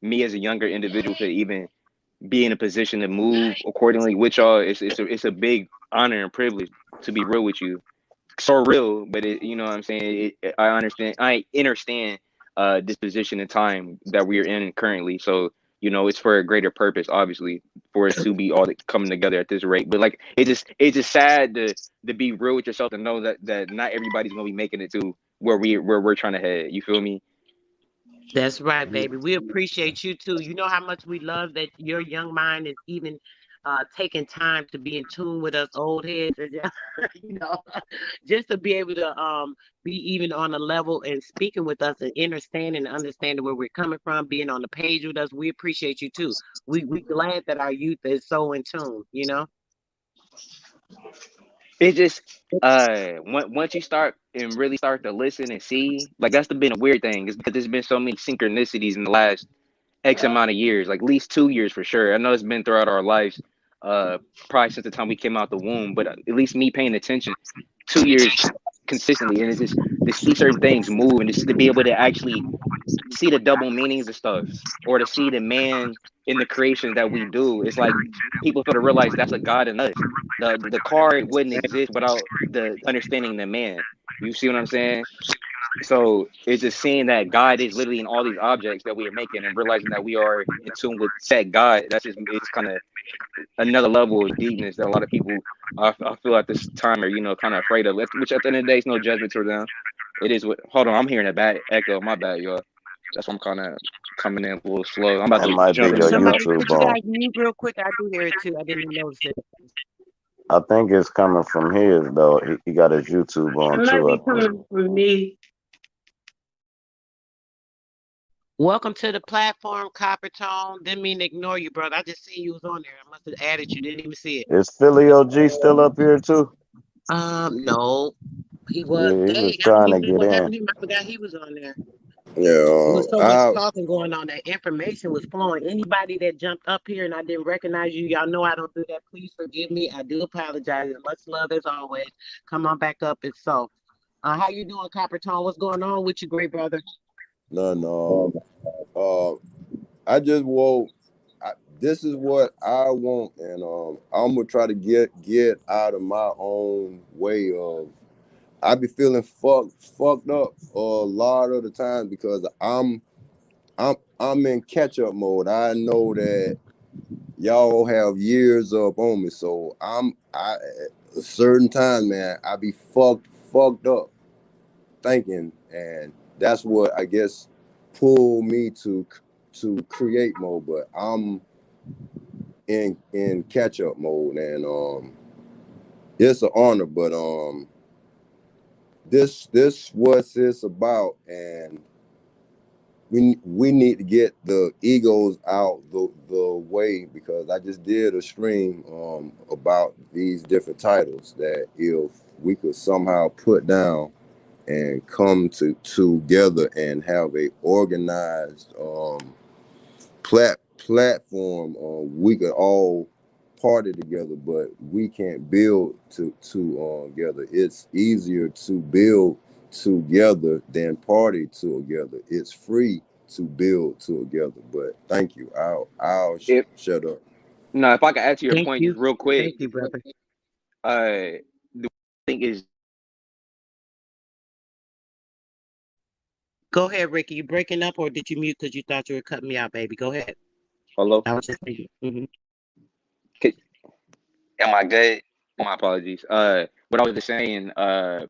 me as a younger individual could even be in a position to move accordingly with y'all, it's a big honor and privilege to be real with you. So real, but you know what I'm saying? I understand this position and time that we are in currently. So, it's for a greater purpose, obviously, for us to be all coming together at this rate. But like it's just sad to be real with yourself and know that not everybody's gonna be making it to where we're trying to head. You feel me? That's right, baby. We appreciate you too. You know how much we love that your young mind is even taking time to be in tune with us old heads, and just, you know, just to be able to be even on a level and speaking with us and understanding where we're coming from, being on the page with us. We appreciate you too. We glad that our youth is so in tune. It just once you start and really start to listen and see, like that's been a weird thing, is because there's been so many synchronicities in the last X amount of years, like at least 2 years for sure. I know it's been throughout our lives, uh, probably since the time we came out the womb, but at least me paying attention 2 years consistently, and it's just to see certain things move and just to be able to actually see the double meanings of stuff or to see the man in the creations that we do. It's like people sort of realize that's a God in us. The car wouldn't exist without the understanding the man. You see what I'm saying? So it's just seeing that God is literally in all these objects that we are making and realizing that we are in tune with said God. It's kind of another level of deepness that a lot of people I feel at this time are kind of afraid of. Which at the end of the day is no judgment to them. It is what. Hold on, I'm hearing a bad echo. My bad, y'all. That's why I'm kind of coming in a little slow. I'm about That to might be jump in your and jump out. Somebody, YouTube could you on. guys mute real quick? I do hear it too. I didn't even notice it. I think it's coming from his though. He got his YouTube It on might too, I be think. coming from me. Welcome to the platform, Copper Tone. Didn't mean to ignore you, brother. I just seen you was on there. I must have added you. Didn't even see it. Is Philly OG still up here too? No, he was. Yeah, he Dang, was I don't trying to even know get what in. happened to him. I forgot he was on there. It Yeah, was so much I talking going on. That information was flowing. Anybody that jumped up here and I didn't recognize you, y'all know I don't do that. Please forgive me. I do apologize. And much love as always. Come on back up if so. How you doing, Copper Tone? What's going on with you, great brother? none. Uh, I just want. This is what I want, and I'm gonna try to get out of my own way of. I be feeling fucked up a lot of the time because I'm in catch up mode. I know that y'all have years up on me, so I at a certain time, man, I be fucked up thinking, and that's what I guess pulled me to create mode. But I'm in catch up mode, and it's an honor. But this what it's about, and we need to get the egos out the way because I just did a stream about these different titles that if we could somehow put down and come together and have a organized platform, we could all party together, but we can't build together. It's easier to build together than party together. It's free to build together. But thank you. I'll If shut up. no, if I can add to your Thank point you. just real quick, Thank you, brother. the thing is Go ahead, Ricky. You breaking up or did you mute because you thought you were cutting me out, baby? Go ahead. hello. I was just thinking. K- Am I good? My apologies. What I was just saying,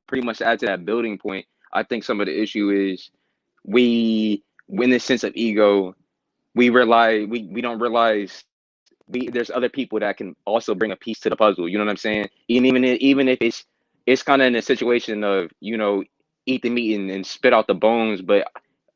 pretty much to add to that building point, I think some of the issue is we, in this sense of ego, we don't realize there's other people that can also bring a piece to the puzzle. You know what I'm saying? And even if it's kind of in a situation of eat the meat and spit out the bones, but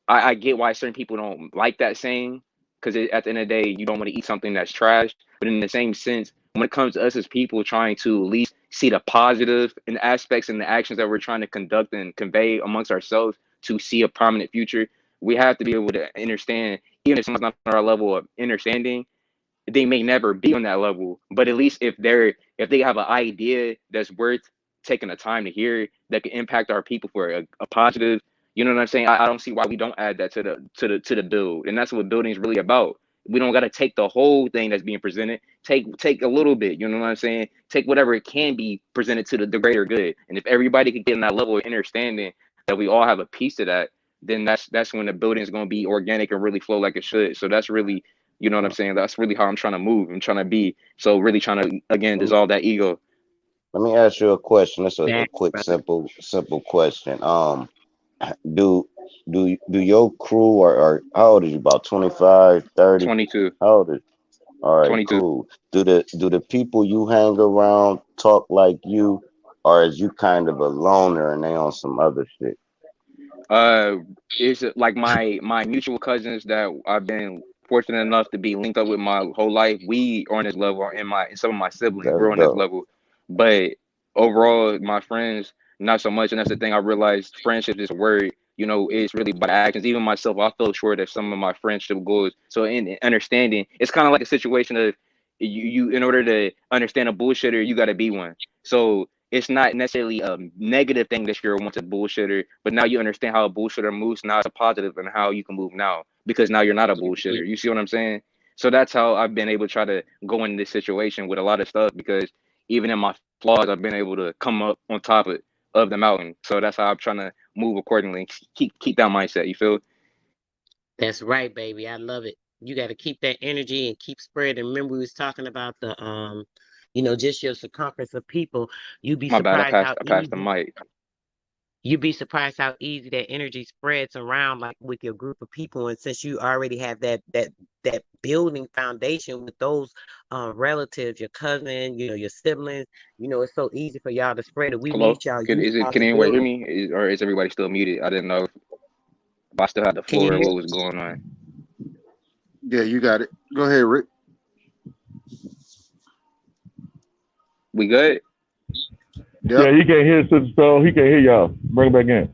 I get why certain people don't like that saying because at the end of the day, you don't want to eat something that's trash. But in the same sense, when it comes to us as people trying to at least see the positive in aspects and the actions that we're trying to conduct and convey amongst ourselves to see a prominent future, we have to be able to understand, even if someone's not on our level of understanding, they may never be on that level, but at least if they have an idea that's worth taking the time to hear that can impact our people for a positive, you know what I'm saying? I don't see why we don't add that to the build, and that's what building is really about. We don't got to take the whole thing that's being presented. Take a little bit. You know what I'm saying? Take whatever it can be presented to the greater good. And if everybody could get in that level of understanding that we all have a piece of that, then that's when the building is going to be organic and really flow like it should. So that's really, you know what I'm saying? That's really how I'm trying to move. I'm trying to be so really trying to again Let me, dissolve that ego. let me ask you a question. It's a That quick, brother. simple question. Do do your crew or how old is you? About 25, 30? 22, How old is All right, 22. cool. Do the people you hang around talk like you, or is you kind of a loner and they on some other shit? Uh, is it like my mutual cousins that I've been fortunate enough to be linked up with my whole life? We are on this level, and some of my siblings That's we're on this dope. level. But overall, my friends not so much, and that's the thing. I realized friendship is a word. It's really about actions. Even myself, I fell short of some of my friendship goals. So in understanding, it's kind of like a situation of you in order to understand a bullshitter, you got to be one. So it's not necessarily a negative thing that you're once a bullshitter, but now you understand how a bullshitter moves. Now it's a positive and how you can move now because now you're not a bullshitter. You see what I'm saying? So that's how I've been able to try to go in this situation with a lot of stuff because even in my flaws, I've been able to come up on top of the mountain. So that's how I'm trying to move accordingly. Keep that mindset. You feel? That's right, baby. I love it. You got to keep that energy and keep spreading. Remember, we was talking about just your circumference of people. You'd be My bad. surprised how I passed the easy. mic. You'd be surprised how easy that energy spreads around, like with your group of people. And since you already have that building foundation with those relatives, your cousin, your siblings, it's so easy for y'all to spread it. We Hello. need y'all. Can Use is it? y'all Can as anyone hear well. me? Or is everybody still muted? I didn't know. I still had the Can you floor. hear? What was going on? Yeah, you got it. Go ahead, Rick. We good? Yep. Yeah, he can't hear Sister Soul. He can't hear y'all. Bring it back in.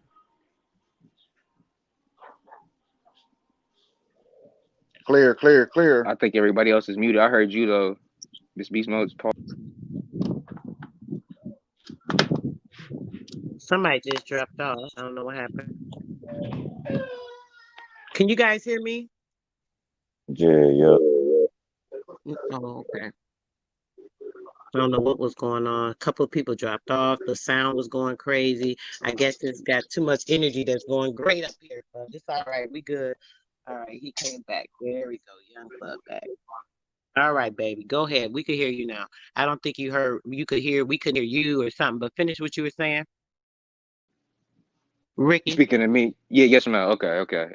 Clear, clear, clear. I think everybody else is muted. I heard you though. This beast mode's Paul. Somebody just dropped off. I don't know what happened. Can you guys hear me? Yeah, yeah. Oh, okay. I don't know what was going on. A couple of people dropped off. The sound was going crazy. I guess it's got too much energy that's going great up here, but it's all right. We good. All right, he came back. There we go. Young Club back. All right, baby. Go ahead. We could hear you now. I don't think you heard you could hear we couldn't hear you or something, but finish what you were saying. You Ricky. speaking to me? Yeah, yes, ma'am. Okay, okay.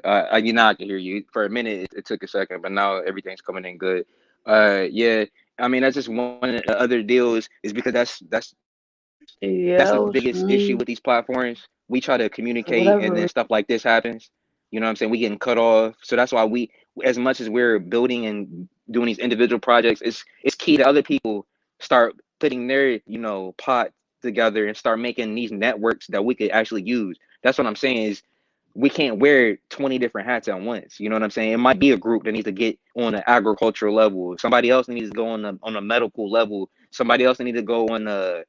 You know I can hear you. For a minute, it took a second, but now everything's coming in good. Yeah. I mean, that's just one of the other deals. Is because that's the Yeah, biggest issue with these platforms. We try to communicate, and then whatever. stuff like this happens. You know what I'm saying? We getting cut off. So that's why we, as much as we're building and doing these individual projects, it's key that other people start putting their pot together and start making these networks that we could actually use. That's what I'm saying is we can't wear 20 different hats at once. You know what I'm saying? It might be a group that needs to get on the agricultural level. Somebody else needs to go on a medical level. Somebody else needs to go on the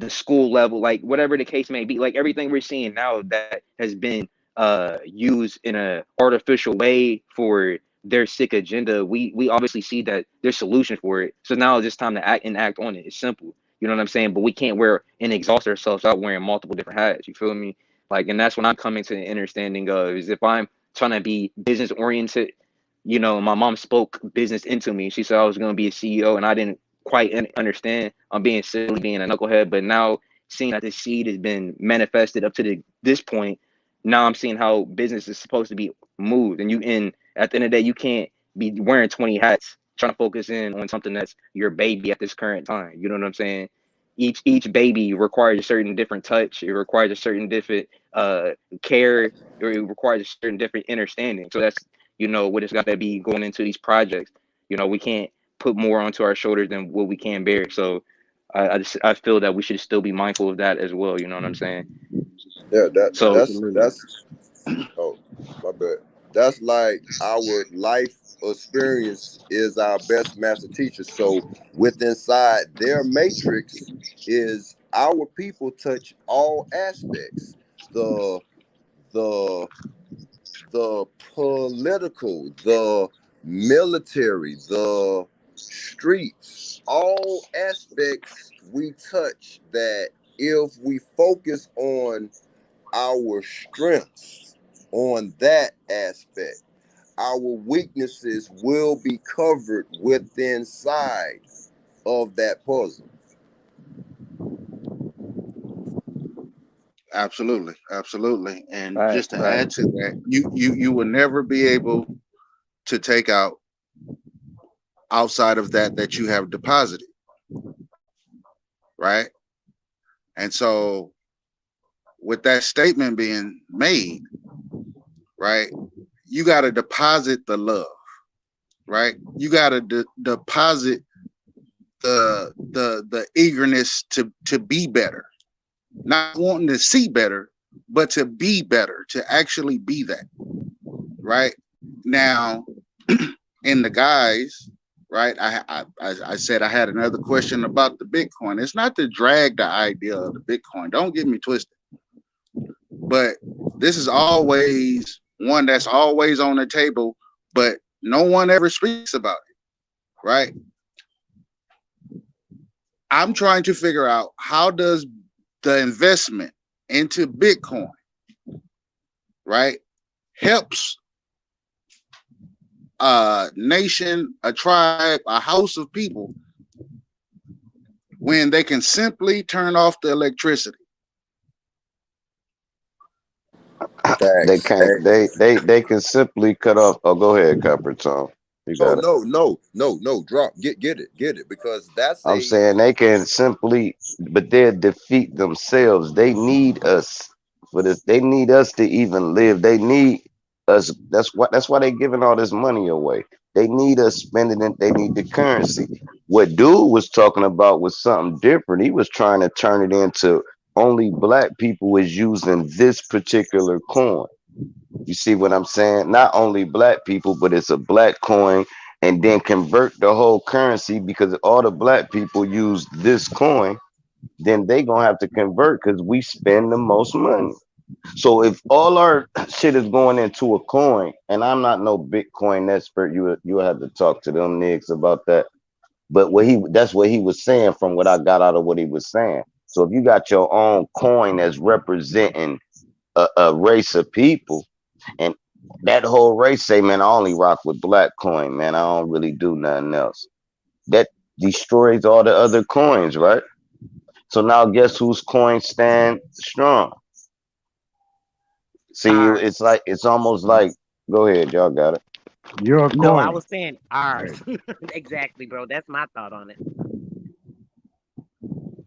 school level, like whatever the case may be. Like everything we're seeing now that has been used in a artificial way for their sick agenda, we obviously see that there's solution for it. So now it's just time to act on it. It's simple. You know what I'm saying? But we can't wear and exhaust ourselves out wearing multiple different hats. You feel me? Like, and that's when I'm coming to the understanding of is if I'm trying to be business oriented. My mom spoke business into me. She said I was going to be a CEO, and I didn't quite understand. I'm being silly, being a knucklehead, but now seeing that this seed has been manifested up to this point, now I'm seeing how business is supposed to be moved. And at the end of the day, you can't be wearing 20 hats trying to focus in on something that's your baby at this current time. You know what I'm saying? Each baby requires a certain different touch. It requires a certain different care, or it requires a certain different understanding. So that's what it's got to be going into these projects. We can't put more onto our shoulders than what we can bear. So I feel that we should still be mindful of that as well. You know what I'm saying? Yeah, So Absolutely. that's oh my bad. That's like our life experience is our best master teacher. So with inside their matrix is our people touch all aspects. The the the political, the military, the streets, all aspects we touch that if we focus on our strengths on that aspect, our weaknesses will be covered within side of that puzzle. Absolutely, absolutely. And right, just to right. add to that, you will never be able to take out outside of that you have deposited, right? And so with that statement being made, right, you got to deposit the love, right? You got to deposit the eagerness to be better, not wanting to see better, but to be better, to actually be that, right? Now, in the guys, right? I said I had another question about the Bitcoin. It's not to drag the idea of the Bitcoin. Don't get me twisted, but this is always one that's always on the table, but no one ever speaks about it, right? I'm trying to figure out how does the investment into Bitcoin, right, helps a nation, a tribe, a house of people when they can simply turn off the electricity. They Facts. can't. They can simply cut off. Oh, go ahead, Copper Tom. You Oh got it. no, no, no, no. Drop. Get it. Because that's I'm a saying they can simply, but they'll defeat themselves. They need us. for this. They need us to even live. They need us. That's why they giving all this money away. They need us spending it. They need the currency. What dude was talking about was something different. He was trying to turn it into only black people is using this particular coin. You see what I'm saying? Not only black people, but it's a black coin, and then convert the whole currency because all the black people use this coin, then they gonna have to convert because we spend the most money. So if all our shit is going into a coin, and I'm not no Bitcoin expert, you have to talk to them niggas about that. But that's what he was saying from what I got out of what he was saying. So if you got your own coin that's representing a race of people, and that whole race say, man, I only rock with black coin, man. I don't really do nothing else. That destroys all the other coins, right? So now guess whose coin stand strong? See, Ours. it's like it's almost like go ahead, y'all got it. Your No, I coin. was saying ours. Right. Exactly, bro. That's my thought on it.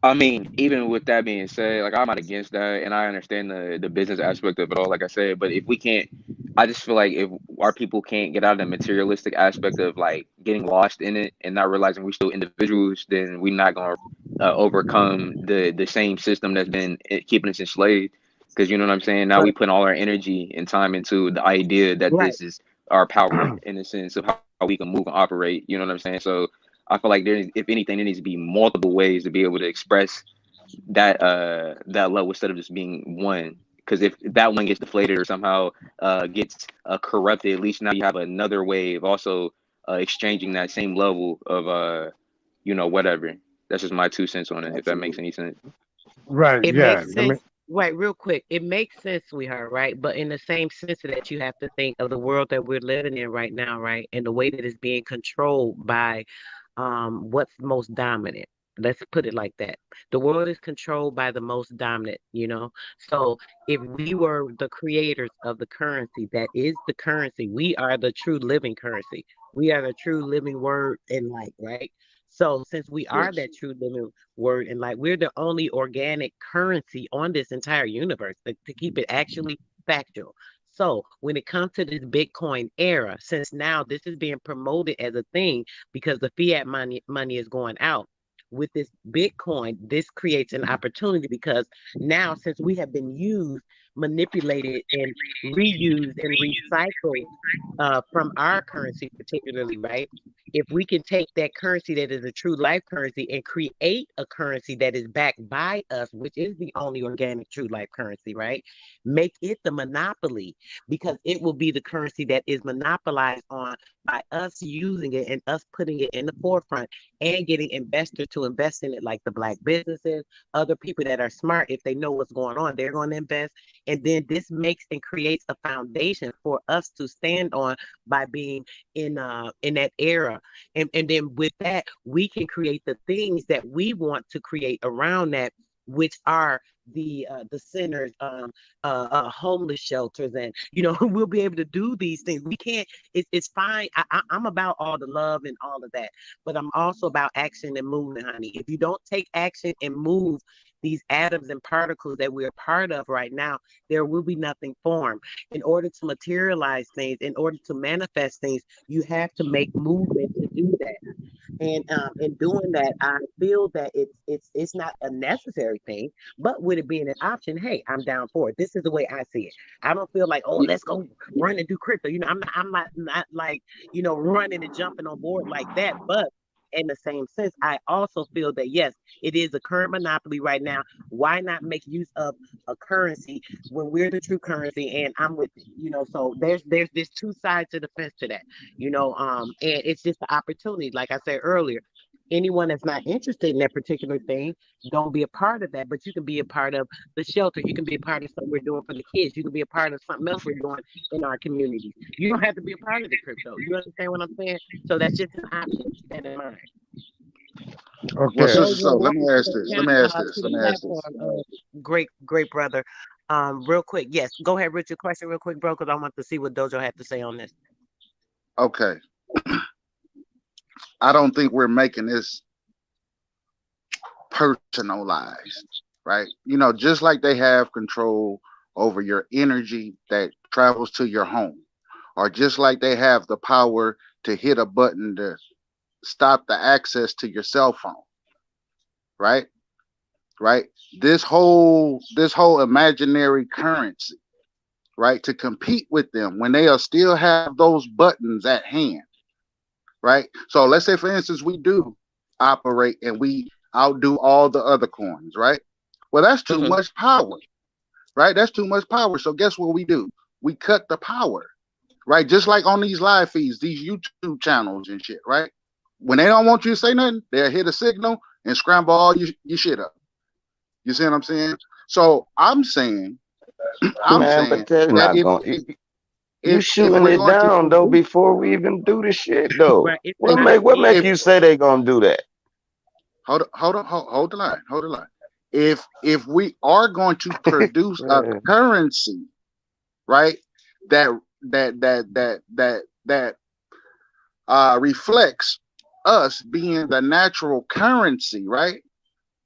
I mean, even with that being said, like I'm not against that, and I understand the business aspect of it all. Like I said, but if we can't, I just feel like if our people can't get out of the materialistic aspect of like getting lost in it and not realizing we're still individuals, then we're not gonna overcome the same system that's been keeping us enslaved. Because you know what I'm saying. Now we But put all our energy and time into the idea that right. this is our power in the sense of how we can move and operate. You know what I'm saying. So I feel like there, if anything, there needs to be multiple ways to be able to express that level instead of just being one. Because if that one gets deflated or somehow gets corrupted, at least now you have another way of also exchanging that same level of whatever. That's just my 2 cents on it. If that makes Absolutely. any sense. Right. It Yeah. makes Let me. sense. Right, real quick. It makes sense, sweetheart, right? But in the same sense that you have to think of the world that we're living in right now, right? And the way that it's being controlled by what's most dominant. Let's put it like that. The world is controlled by the most dominant, you know? So if we were the creators of the currency that is the currency, we are the true living currency. We are the true living word and light, right? So since we are Yes. that true living word and light, we're the only organic currency on this entire universe to keep it actually factual. So when it comes to this Bitcoin era, since now this is being promoted as a thing because the fiat money is going out. With this Bitcoin, this creates an opportunity because now since we have been used, manipulated, and reused and recycled from our currency, particularly, right? If we can take that currency that is a true life currency and create a currency that is backed by us, which is the only organic true life currency, right? Make it the monopoly because it will be the currency that is monopolized on by us using it and us putting it in the forefront and getting investors to invest in it, like the black businesses, other people that are smart. If they know what's going on, they're going to invest. And then this makes and creates a foundation for us to stand on by being in that era. And then with that, we can create the things that we want to create around that, which are the centers, homeless shelters, and we'll be able to do these things. We can't. It's fine. I'm about all the love and all of that, but I'm also about action and movement, honey. If you don't take action and move these atoms and particles that we're part of right now, there will be nothing formed. In order to materialize things, in order to manifest things, you have to make movement to do that. And in doing that, I feel that it's not a necessary thing, but with it being an option, hey, I'm down for it. This is the way I see it. I don't feel like, oh, let's go run and do crypto. I'm not like, running and jumping on board like that. But in the same sense, I also feel that yes, it is a current monopoly right now. Why not make use of a currency when we're the true currency? And I'm with it. So there's two sides to the fence to that. And it's just the opportunity. Like I said earlier, anyone that's not interested in that particular thing, don't be a part of that. But you can be a part of the shelter. You can be a part of something we're doing for the kids. You can be a part of something else we're doing in our communities. You don't have to be a part of the crypto. You understand what I'm saying? So that's just an option. Keep that in mind. Well, Okay. sister, Dojo, so let me welcome ask this. Let me ask to this. the Let me ask platform, this. great brother. Real quick, yes, go ahead, Richard. Question, real quick, bro, because I want to see what Dojo had to say on this. Okay. I don't think we're making this personalized, right? Just like they have control over your energy that travels to your home, or just like they have the power to hit a button to stop the access to your cell phone, right? Right? This whole imaginary currency, right? To compete with them when they'll still have those buttons at hand, right? So let's say, for instance, we do operate and we outdo all the other coins, right? Well, that's too Mm-hmm. much power, right? That's too much power. So guess what we do? We cut the power, right? Just like on these live feeds, these YouTube channels and shit, right? When they don't want you to say nothing, they'll hit a signal and scramble all your shit up. You see what I'm saying? So I'm saying, I'm Man, but saying that's that not going. You if shooting we're it going to down though produce, before we even do the shit though. Right. It's What not. make if you say they gonna do that? hold the line, hold the line. If we are going to produce a Man, currency, right, that that reflects us being the natural currency, right?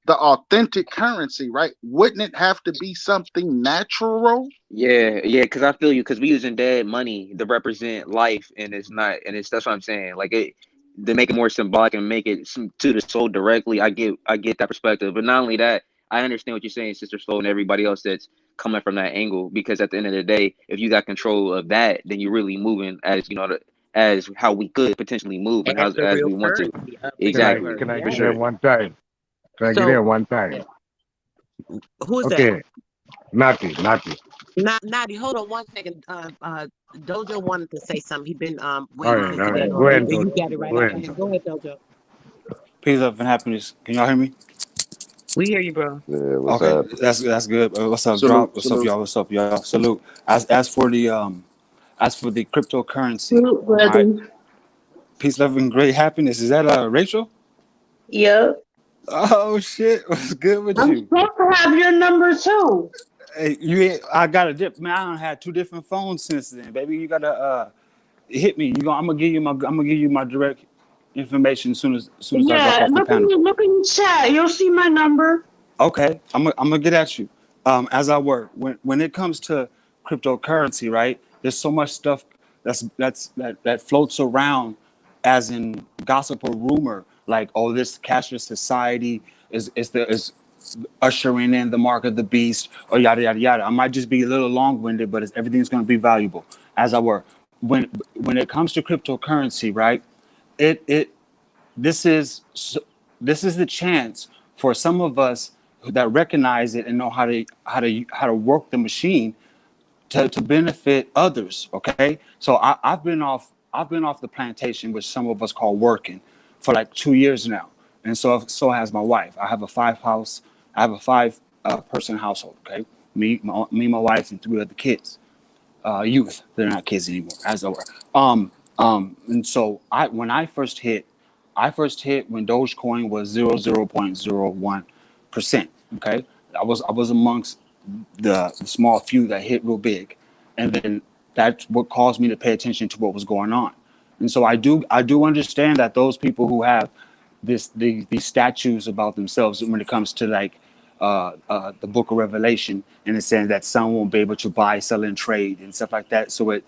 The authentic currency, right? Wouldn't it have to be something natural? Yeah, yeah, because I feel you. Because we using dead money to represent life, and it's not, and it's that's what I'm saying. Like it, to make it more symbolic and make it to the soul directly. I get that perspective. But not only that, I understand what you're saying, Sister Soul, and everybody else that's coming from that angle. Because at the end of the day, if you got control of that, then you're really moving as as how we could potentially move and As how the as real we want to. currency of the Exactly, universe. Can I for get Yes. in sure. one time? Can I get So in one time? who is that? Okay, Nati, Nati. Not Nadi, hold on one second. Dojo wanted to say something. He been waiting since All he got right. on Go mute, ahead, but you Dodo. got it right Go after ahead. him. Go ahead, Dojo. Peace, love, and happiness. Can y'all hear me? We hear you, bro. yeah, what's Okay, happening? that's good. What's up, Salute, Drop? What's up, salute. y'all? What's up, y'all? Salute. As for the cryptocurrency, Salute, all right. brother. Peace, love, and great happiness. Is that Rachel? Yep. Oh shit, what's good with I'm you? supposed to have your number too. Hey, you ain't, I got a dip, man. I done had two different phones since then, baby. You gotta hit me. I'm gonna give you my direct information as soon as I drop Yeah, off the panel. look in the chat. You'll see my number. Okay, I'm gonna get at you. As I work, when it comes to cryptocurrency, right? There's so much stuff that floats around, as in gossip or rumor, like, oh, this cashless society is ushering in the mark of the beast, or yada yada yada. I might just be a little long-winded, but everything's gonna be valuable as I work. When it comes to cryptocurrency, right? It this is this is the chance for some of us that recognize it and know how to work the machine to benefit others. Okay, so I've been off the plantation, which some of us call working, for like 2 years now, and so has my wife. I have a five person household. Okay, my wife, and three other kids, youth. They're not kids anymore, as they were. And so I first hit when Dogecoin was 0.01%. Okay, I was amongst the small few that hit real big, and then that's what caused me to pay attention to what was going on. And so I do understand that those people who have these statues about themselves when it comes to like the Book of Revelation, and it's saying that some won't be able to buy, sell, and trade and stuff like that. So it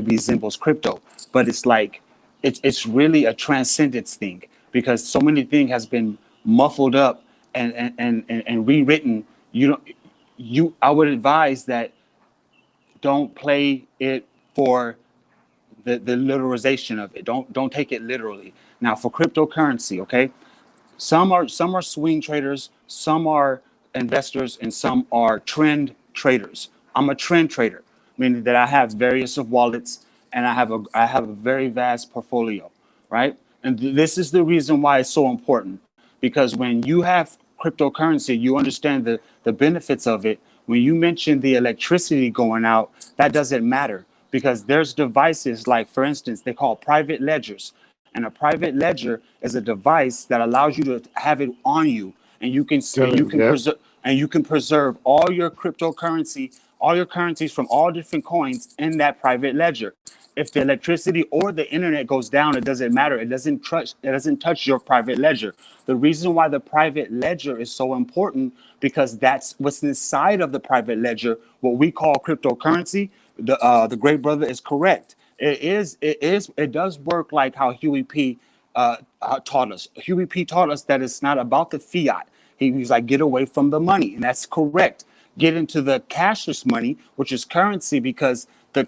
resembles crypto, but it's like it's really a transcendence thing, because so many things has been muffled up and rewritten. You don't you I would advise that don't play it for the literalization of it. Don't take it literally. Now for cryptocurrency, okay, some are swing traders, some are investors, and some are trend traders. I'm a trend trader, meaning that I have various of wallets, and I have a very vast portfolio, right? And this is the reason why it's so important, because when you have cryptocurrency, you understand the benefits of it. When you mention the electricity going out, that doesn't matter, because there's devices like, for instance, they call private ledgers. And a private ledger is a device that allows you to have it on you, and Tell him, Jeff. you can preserve all your cryptocurrency, all your currencies from all different coins in that private ledger. if the electricity or the internet goes down, it doesn't matter. It doesn't touch your private ledger. The reason why the private ledger is so important, because that's what's inside of the private ledger, what we call cryptocurrency. The great brother is correct. It does work like how Huey P. Taught us. Huey P. taught us that it's not about the fiat. He was like, get away from the money, and that's correct. Get into the cashless money, which is currency, because the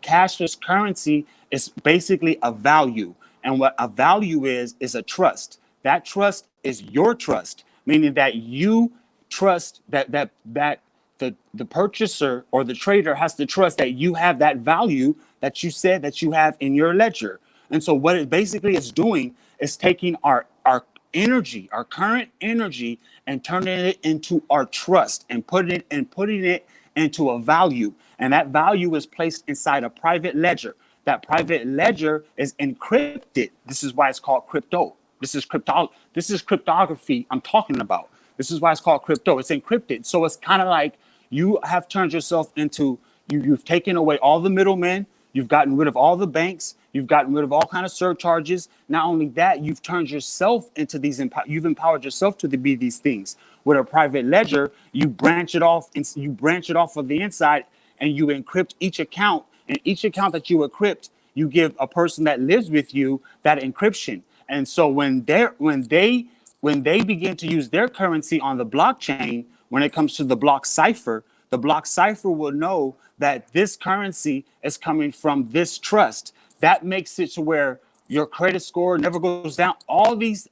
cashless currency is basically a value, and what a value is a trust. That trust is your trust, meaning that you trust that the purchaser or the trader has to trust that you have that value that you said that you have in your ledger. And so what it basically is doing is taking our energy, our current energy, and turning it into our trust, and putting it into a value. And that value is placed inside a private ledger. That private ledger is encrypted. This is why it's called crypto. This is cryptography I'm talking about. This is why it's called crypto. It's encrypted. So it's kind of like you have turned yourself into, you've taken away all the middlemen. You've gotten rid of all the banks. You've gotten rid of all kind of surcharges. Not only that, you've turned yourself into these. You've empowered yourself to be these things. With a private ledger, you branch it off, and you branch it off of the inside, and you encrypt each account. And each account that you encrypt, you give a person that lives with you that encryption. And so when they begin to use their currency on the blockchain, when it comes to the block cipher will know that this currency is coming from this trust. That makes it to where your credit score never goes down. All this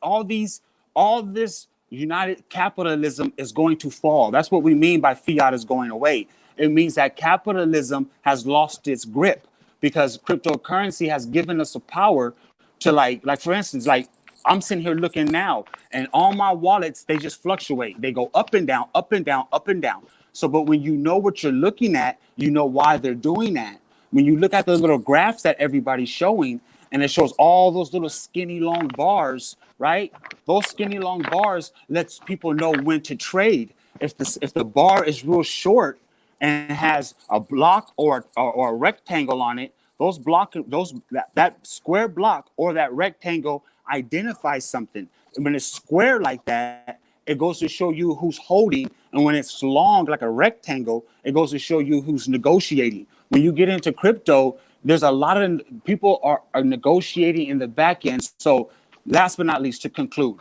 united capitalism is going to fall. That's what we mean by fiat is going away. It means that capitalism has lost its grip, because cryptocurrency has given us a power to, like for instance, like I'm sitting here looking now, and all my wallets, they just fluctuate. They go up and down, up and down, up and down. So, but when you know what you're looking at, you know why they're doing that. When you look at the little graphs that everybody's showing, and it shows all those little skinny long bars, right? Those skinny long bars lets people know when to trade. If the bar is real short and has a block or a rectangle on it, that square block or that rectangle identifies something. And when it's square like that, it goes to show you who's holding, and when it's long like a rectangle, it goes to show you who's negotiating. When you get into crypto, there's a lot of people are negotiating in the back end. So last but not least, to conclude,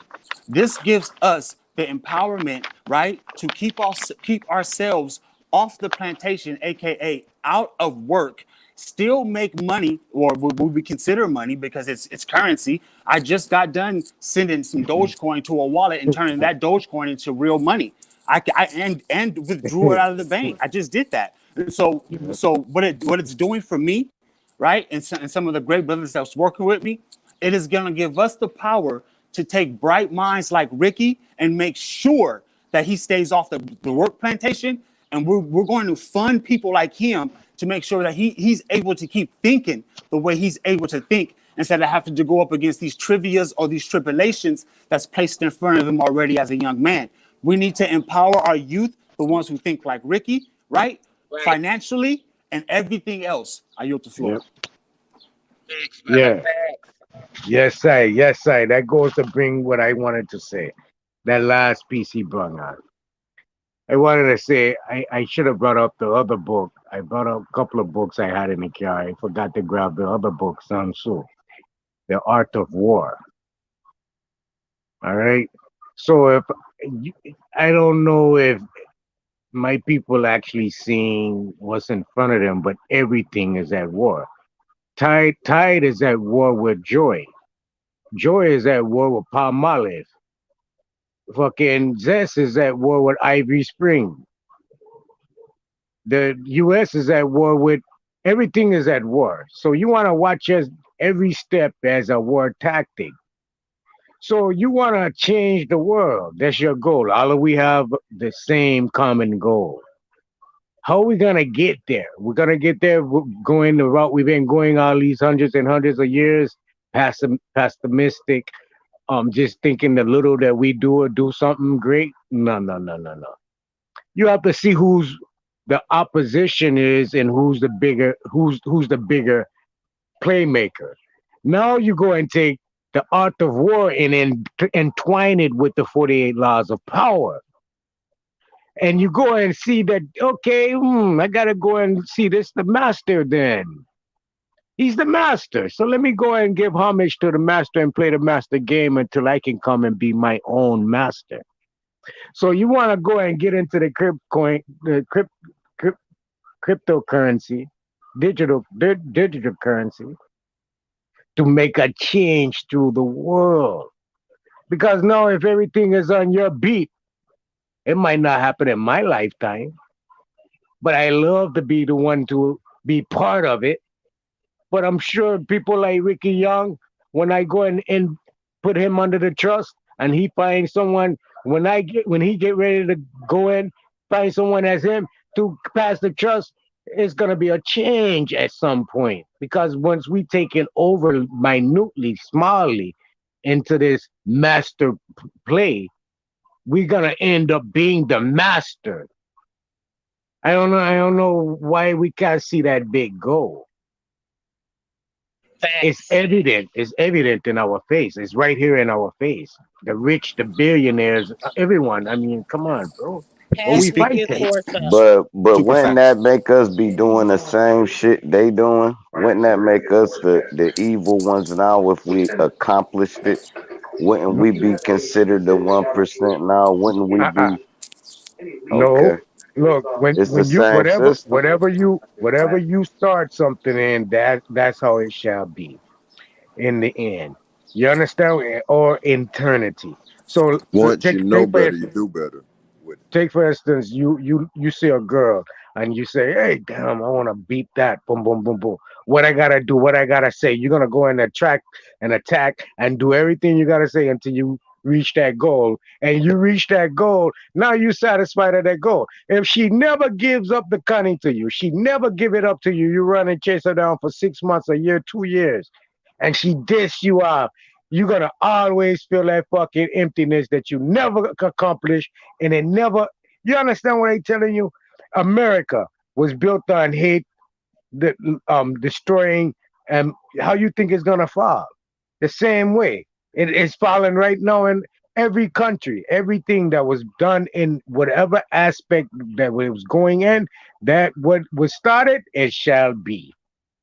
this gives us the empowerment, right, to keep ourselves off the plantation, aka out of work, still make money, or what we consider money, because it's currency. I just got done sending some Dogecoin to a wallet and turning that Dogecoin into real money. And withdrew it out of the bank. I just did that. And so what it's doing for me, right, and some of the great brothers that's working with me, it is going to give us the power to take bright minds like Ricky and make sure that he stays off the work plantation. And we're going to fund people like him to make sure that he's able to keep thinking the way he's able to think, instead of having to go up against these trivias or these tribulations that's placed in front of him already as a young man. We need to empower our youth, the ones who think like Ricky, right? Financially and everything else. I yield the floor. Yeah. Yes, sir. Yes, sir. That goes to bring what I wanted to say. That last piece he brought on. I wanted to say I should have brought up the other book. I brought up a couple of books I had in the car. I forgot to grab the other book, Sun Tzu, The Art of War. All right. So I don't know if my people actually seeing what's in front of them, but everything is at war. Tide is at war with joy. Joy is at war with Palmolive. Fucking Zest is at war with Ivy Spring. The U.S. is at war with everything is at war. So you want to watch every step as a war tactic. So you want to change the world. That's your goal. All of we have the same common goal. How are we gonna get there? We're gonna get there going the route we've been going all these hundreds and hundreds of years, pessimistic, just thinking the little that we do or do something great. No, no, no, no, no. You have to see who's the opposition is and who's the bigger playmaker. Now you go and take the art of war and entwine it with the 48 laws of power. And you go and see that, okay, I got to go and see this, the master then. He's the master. So let me go and give homage to the master and play the master game until I can come and be my own master. So you want to go and get into the crypt, cryptocurrency, digital currency to make a change through the world. Because now if everything is on your beat, it might not happen in my lifetime, but I love to be the one to be part of it. But I'm sure people like Ricky Young, when I go and put him under the trust and he finds someone, when he get ready to go in, find someone as him to pass the trust, it's gonna be a change at some point. Because once we take it over minutely, smallly into this master play, we're gonna end up being the master. I don't know why we can't see that big goal. It's Facts. evident. It's evident in our face. It's right here in our face. The rich, the billionaires, everyone. I mean, come on, bro. What Past we the speak gift fighting? horse up. But super wouldn't that facts. make us be doing the same shit they doing? Wouldn't that make us the evil ones now if we accomplished it? Wouldn't we be considered the 1% now? Wouldn't we Uh-uh. be No. okay? Look, It's the when you same system. whatever you start something in, that's how it shall be in the end. You understand? Or eternity. So Once you know take for better, you instance, do better with it. take for instance, you see a girl and you say, "Hey, damn, I want to beat that." Boom, boom, boom, boom. What I gotta do? What I gotta say? You're gonna go and attract and attack and do everything you gotta say until you reach that goal. And you reach that goal. Now you satisfied at that goal. If she never gives up the cunning to you, she never give it up to you. You run and chase her down for 6 months, a year, 2 years, and she diss you off. You're gonna always feel that fucking emptiness that you never accomplish and it never. You understand what I'm telling you? America was built on hate, the destroying, and how you think it's gonna fall? The same way it is falling right now in every country. Everything that was done in whatever aspect that it was going in, that what was started, it shall be.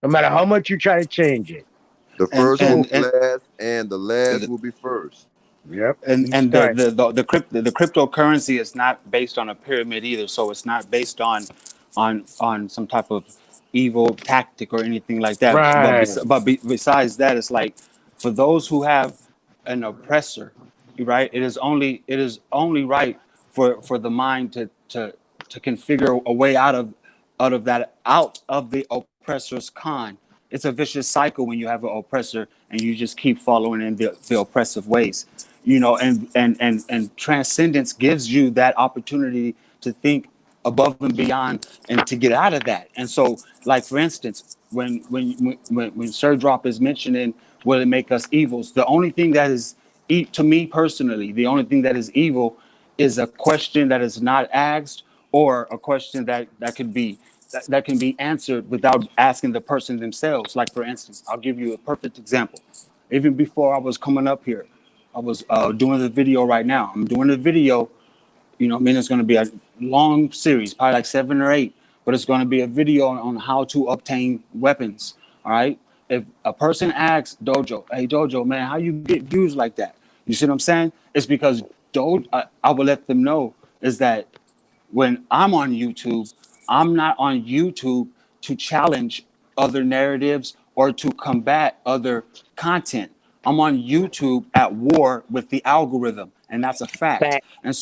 No matter how much you try to change it. The and first will So, and be and last, and the last will be first. yep, and each and time. the cryptocurrency is not based on a pyramid either, so it's not based on some type of evil tactic or anything like that. But Right. besides that, it's like for those who have an oppressor, right? It is only right for the mind to configure a way out of the oppressor's con. It's a vicious cycle when you have an oppressor and you just keep following in the oppressive ways, and transcendence gives you that opportunity to think above and beyond and to get out of that. And so, like for instance, when Sir Drop is mentioning will it make us evils, the only thing that is to me personally, the only thing that is evil is a question that is not asked, or a question that could be that can be answered without asking the person themselves. Like for instance, I'll give you a perfect example. Even before I was coming up here, I was doing the video right now. I'm doing the video. I mean, it's going to be a long series, probably like 7 or 8, but it's going to be a video on how to obtain weapons. All right. If a person asks Dojo, "Hey Dojo, man, how you get views like that?" You see what I'm saying? It's because I will let them know is that when I'm on YouTube, I'm not on YouTube to challenge other narratives or to combat other content. I'm on YouTube at war with the algorithm, and that's a fact. Facts. And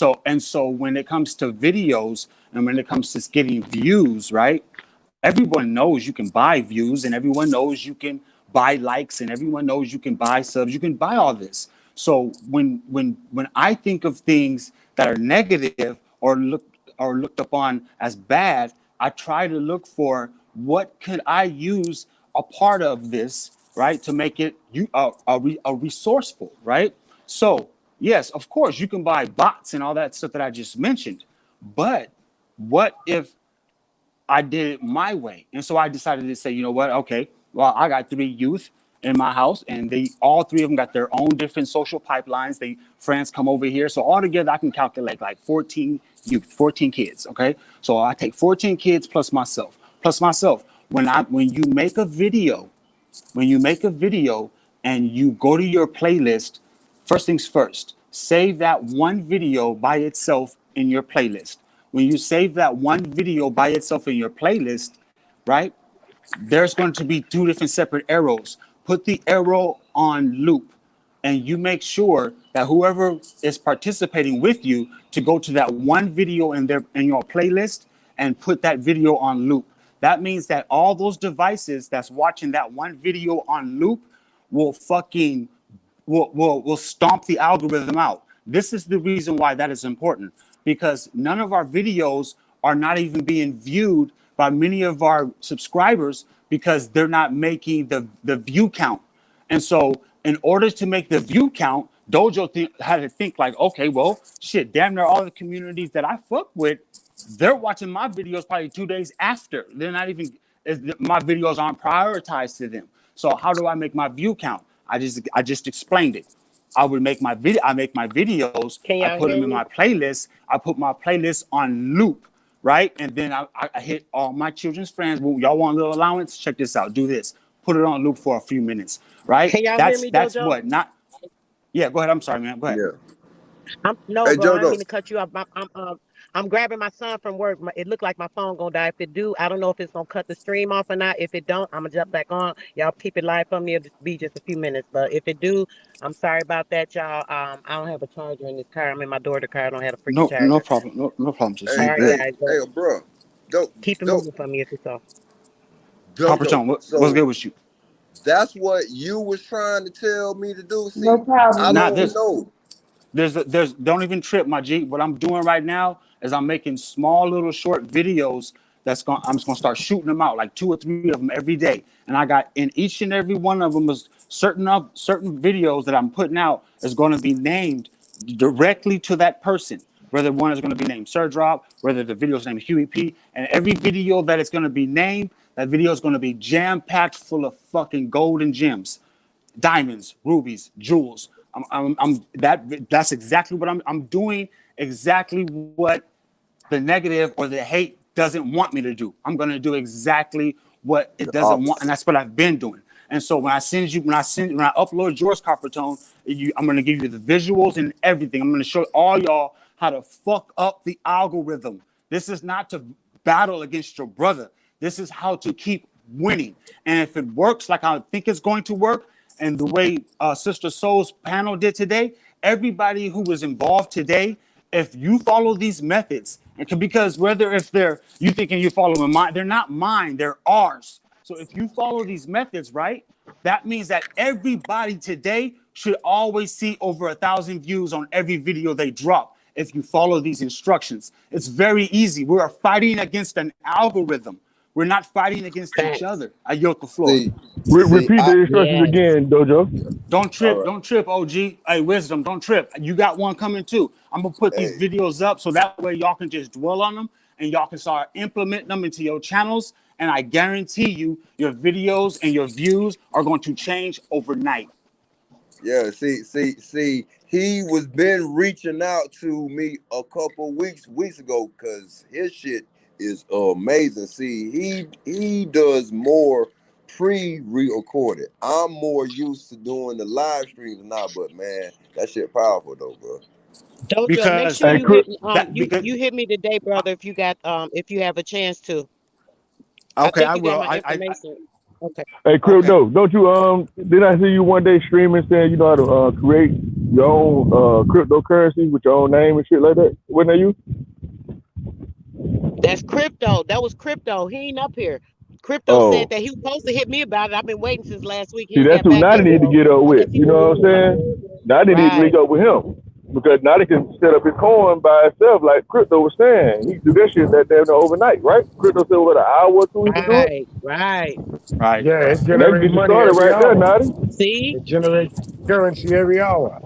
so when it comes to videos and when it comes to getting views, right? Everyone knows you can buy views, and everyone knows you can buy likes, and everyone knows you can buy subs, you can buy all this. So when I think of things that are negative or looked upon as bad, I try to look for what could I use a part of this, right, to make it a resourceful, right? So yes, of course you can buy bots and all that stuff that I just mentioned, but what if I did it my way? And so I decided to say, you know what? Okay, Well, I got 3 youth in my house, and they all 3 of them got their own different social pipelines. They friends come over here, so altogether I can calculate like 14 youth, 14 kids. Okay, so I take 14 kids plus myself, When you make a video, and you go to your playlist, first things first, save that one video by itself in your playlist. When you save that one video by itself in your playlist, right? There's going to be 2 different separate arrows. Put the arrow on loop, and you make sure that whoever is participating with you to go to that one video in your playlist and put that video on loop. That means that all those devices that's watching that one video on loop will fucking will stomp the algorithm out. This is the reason why that is important, because none of our videos are not even being viewed by many of our subscribers because they're not making the view count. And so in order to make the view count, Dojo had to think like, okay, well, shit, damn near all the communities that I fuck with, they're watching my videos probably 2 days after. They're not even, my videos aren't prioritized to them. So how do I make my view count? I just explained it. I make my videos, Can I y'all put hear them in me? my playlist, I put my playlist on loop, right? And then I hit all my children's friends. Well, y'all want a little allowance? Check this out. Do this. Put it on loop for a few minutes, right? Can y'all hear That's me, that's Dojo? what not. Yeah, go ahead. I'm sorry, man. Go ahead. Yeah. I'm no, Hey bro. I didn't Jojo. mean to cut you off. I'm grabbing my son from work. It looked like my phone gonna die. If it do, I don't know if it's gonna cut the stream off or not. If it don't, I'm gonna jump back on. Y'all keep it live for me. It'll be just a few minutes. But if it do, I'm sorry about that, y'all. I don't have a charger in this car. I'm in my daughter's car. I don't have a freaking No charger. problem. No problem. Just All Hey, right, good. hey, guys. But hey, bro. Do, keep it do, moving for me if it's off. Papa Jojo. John, what's So good with you? that's what you was trying to tell me to do. No See, I problem, Nah, don't Mr. know. there's don't even trip, my G. What I'm doing right now is I'm making small little short videos. I'm just gonna start shooting them out, like 2 or 3 of them every day. And I got in each and every one of them is certain videos that I'm putting out is going to be named directly to that person. Whether one is going to be named Sir Drop, whether the video is named Huey P, and every video that is going to be named, that video is going to be jam packed full of fucking golden gems, diamonds, rubies, jewels. That's exactly what I'm doing. Exactly what the negative or the hate doesn't want me to do. I'm going to do exactly what it The doesn't want, and opposite. that's what I've been doing. And so when I upload yours, Coppertone, I'm going to give you the visuals and everything. I'm going to show all y'all how to fuck up the algorithm. This is not to battle against your brother. This is how to keep winning. And if it works like I think it's going to work, and the way Sister Soul's panel did today, everybody who was involved today, if you follow these methods, because whether if they're you thinking you're following mine, they're not mine, they're ours. So if you follow these methods, right, that means that everybody today should always see over 1,000 views on every video they drop. If you follow these instructions, it's very easy. We are fighting against an algorithm. We're not fighting against each Facts. other. I yield the floor. See, Repeat the instructions Yes. again, Dojo. all right. Don't trip, OG. Hey, Wisdom, don't trip. You got one coming too. I'm gonna put these Hey, videos up so that way y'all can just dwell on them and y'all can start implementing them into your channels. And I guarantee you, your videos and your views are going to change overnight. yeah, see, he was been reaching out to me a couple weeks ago because his shit is amazing. See, he does more pre-recorded. I'm more used to doing the live streams now, but man, that shit powerful though, bro. Dojo, make Because sure Hey, you Chris. hit that because you hit me today, brother, if you have a chance to. I okay, think I you got will. my information. Okay. Hey, Okay. Crypto, don't you did I see you one day streaming saying you know how to create your own cryptocurrency with your own name and shit like that? Wasn't that you? That's crypto. That was crypto. He ain't up here. Crypto said Oh, that he was supposed to hit me about it. I've been waiting since last week. He see, ain't that's got who back Nadi at need me. to get up I with. guess he You was know what I'm working saying? something. Nadi need to Right. link up with him because Nadi can set up his coin by itself, like Crypto was saying. He can do that shit that damn near overnight, right? Crypto said what, an hour or two he could do it, Right. Right. Right, Yeah, it right. and that can generates get you money started every right there, hour. Nadi. See? It generates currency every hour.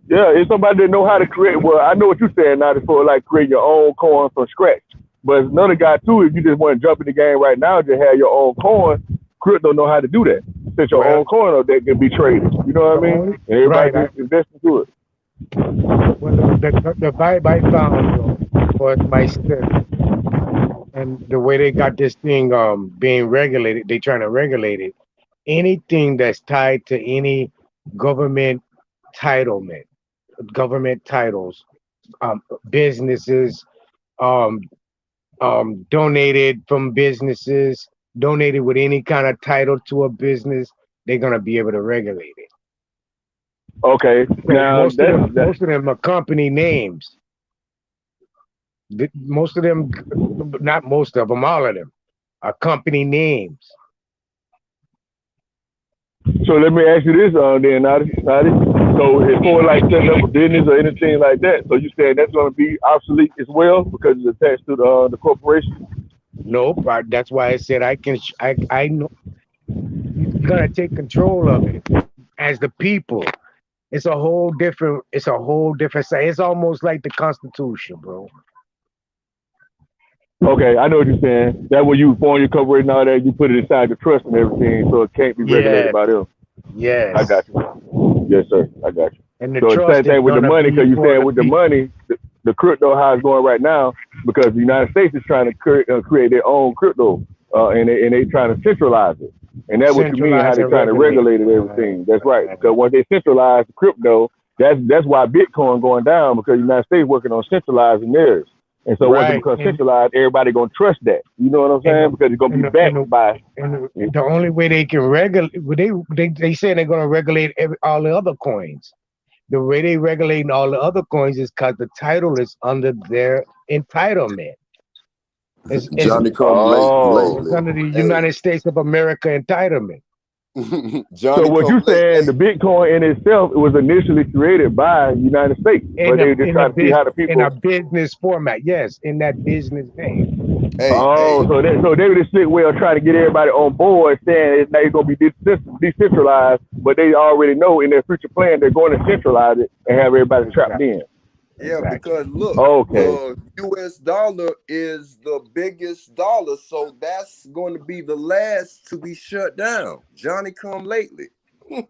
Yeah, if somebody didn't know how to create, well, I know what you're saying, Nadi, for like create your own coin from scratch. But it's another guy too, if you just want to jump in the game right now, just have your own coin, crypto know how to do that. Set your Well, own coin up that can be traded. You know the what I mean? only And everybody right. can invest into it. Well, the vibe I found though was my study, and the way they got this thing being regulated, they trying to regulate it. Anything that's tied to any government entitlement, government titles, businesses, um, donated from businesses, donated with any kind of title to a business, they're gonna be able to regulate it. Okay, Because now most of them are company names. Most of them, not most of them, all of them are company names. so let me ask you this, then, Nadi. So as far as like setting up a business or anything like that, so you saying that's going to be obsolete as well because it's attached to the corporation? Nope. That's why I said I can. I know you're gonna take control of it as the people. It's a whole different. It's a whole different side. It's almost like the Constitution, bro. Okay, I know what you're saying. That when you form your corporation and all that, you put it inside the trust and everything, so it can't be regulated Yes. by them. I Yes. got you. Yes, sir. I got you. And the So it's the same trust is thing with the gonna money, be because you're for saying the with the people. money, the crypto how it's going right now, because the United States is trying to create their own crypto, and they trying to centralize it. And that's what you mean, how Centralize they and trying to regulate. regulate it and everything. That's right. Because once they centralize the crypto, that's why Bitcoin going down, because the United States working on centralizing theirs. And so once it Right. becomes centralized, everybody gonna trust that. You know what I'm And saying? the Because it's gonna be and the and backed the, by. the only way they can regulate, they say they're gonna regulate all the other coins. The way they regulate all the other coins is because the title is under their entitlement. It's Johnny come late Oh, it's lately. under the Hey, United States of America entitlement. so Johnny what come you late. saying? The Hey, Bitcoin in itself, it was initially created by the United States, but they just try to see how the In a people. business format, yes, in that business name. Oh, hey. so they were just sick way of trying to get everybody on board, saying it's not going to be decentralized, but they already know in their future plan they're going to centralize it and have everybody trapped Exactly. in. Yeah, Exactly. because look, Okay. the US dollar is the biggest dollar, so that's going to be the last to be shut down. Johnny come lately. Mhm.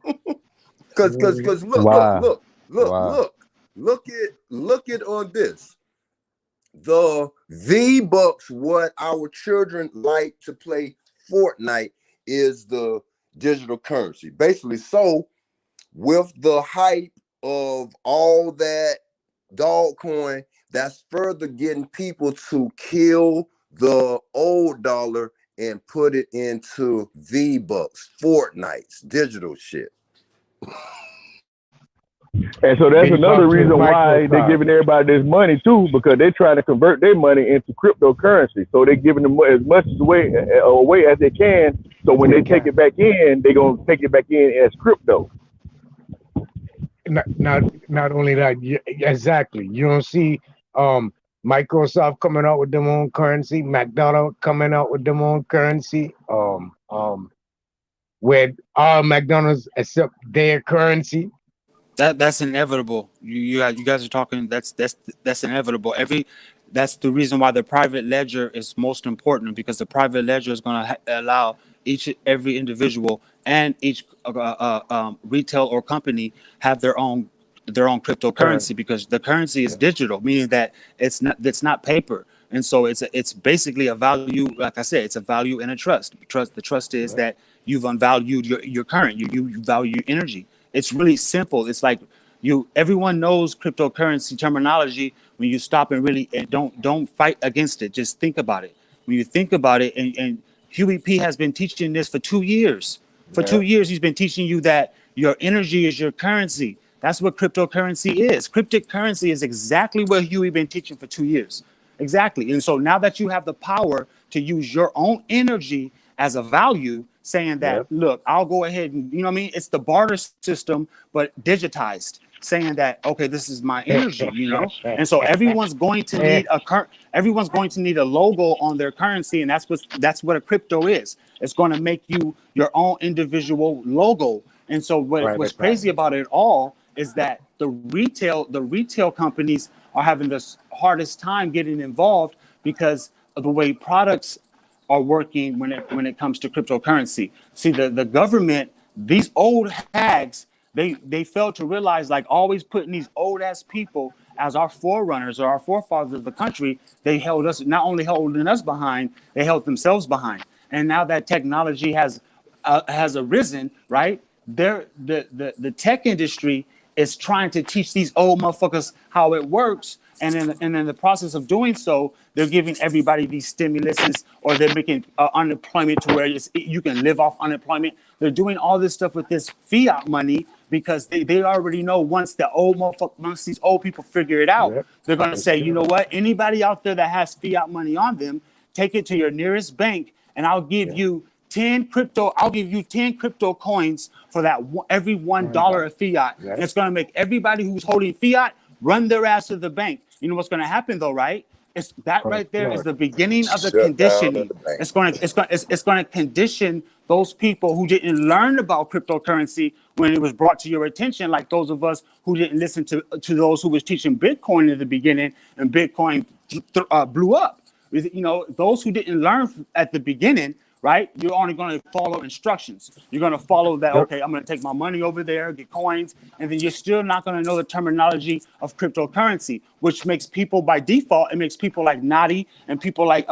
Cause Wow. Wow. look at on this. The V-Bucks, what our children like to play Fortnite, is the digital currency. Basically, so with the hype of all that dog coin, that's further getting people to kill the old dollar and put it into V-Bucks, Fortnite's digital shit. And so that's another V-Bucks is reason why they're Microsoft. giving everybody this money too, because they're trying to convert their money into cryptocurrency. So they're giving them as much away as they can. So when They they take can. it back in, they're gonna take it back in as crypto. Not only that, exactly. You don't see um Microsoft coming out with their own currency, McDonald coming out with their own currency, where all McDonald's accept their currency. That's inevitable. You guys are talking. That's inevitable. That's the reason why the private ledger is most important, because the private ledger is going to allow every individual and each retail or company have their own cryptocurrency, Currency. because the currency is Yeah. digital, meaning that it's not paper. And so it's basically a value. Like I said, it's a value and a trust. The trust is Yeah. that you've unvalued your current. You value energy. It's really simple. It's like everyone knows cryptocurrency terminology. When you stop and really and don't fight against it, just think about it. When you think about it, and Huey P has been teaching this for 2 years. For two Yeah. years, he's been teaching you that your energy is your currency. That's what cryptocurrency is. Cryptocurrency is exactly what Huey been teaching for 2 years. Exactly. And so now that you have the power to use your own energy as a value, saying that, Yep. look, I'll go ahead and, you know what I mean? It's the barter system, but digitized, saying that, okay, this is my energy, And so everyone's going to need everyone's going to need a logo on their currency, and that's what a crypto is. It's going to make you your own individual logo. And so what's Private crazy client. about it all is that the retail companies are having the hardest time getting involved, because of the way products are working when it comes to cryptocurrency. See, the government, these old hags, they fail to realize, like always putting these old ass people as our forerunners or our forefathers of the country. They held us, not only holding us behind, they held themselves behind. And now that technology has arisen, right? The tech industry is trying to teach these old motherfuckers how it works, and in the process of doing so, they're giving everybody these stimuluses, or they're making unemployment to where you can live off unemployment. They're doing all this stuff with this fiat money because they already know once these old people figure it out, Yep. they're gonna That's say, you know true. what? Anybody out there that has fiat money on them, take it to your nearest bank, and I'll give Yeah. you 10 crypto. I'll give you 10 crypto coins for that every $1 of fiat. And Yep. it's gonna make everybody who's holding fiat run their ass to the bank. You know what's gonna happen though, right? It's that Gonna right there is flourish. the beginning of the Shut down in conditioning. the bank. It's gonna condition those people who didn't learn about cryptocurrency when it was brought to your attention, like those of us who didn't listen to those who was teaching Bitcoin in the beginning, and Bitcoin blew up. Those who didn't learn at the beginning, right? You're only going to follow instructions. You're going to follow that. Yep. Okay, I'm going to take my money over there, get coins, and then you're still not going to know the terminology of cryptocurrency, which makes people by default. It makes people like Naughty and people like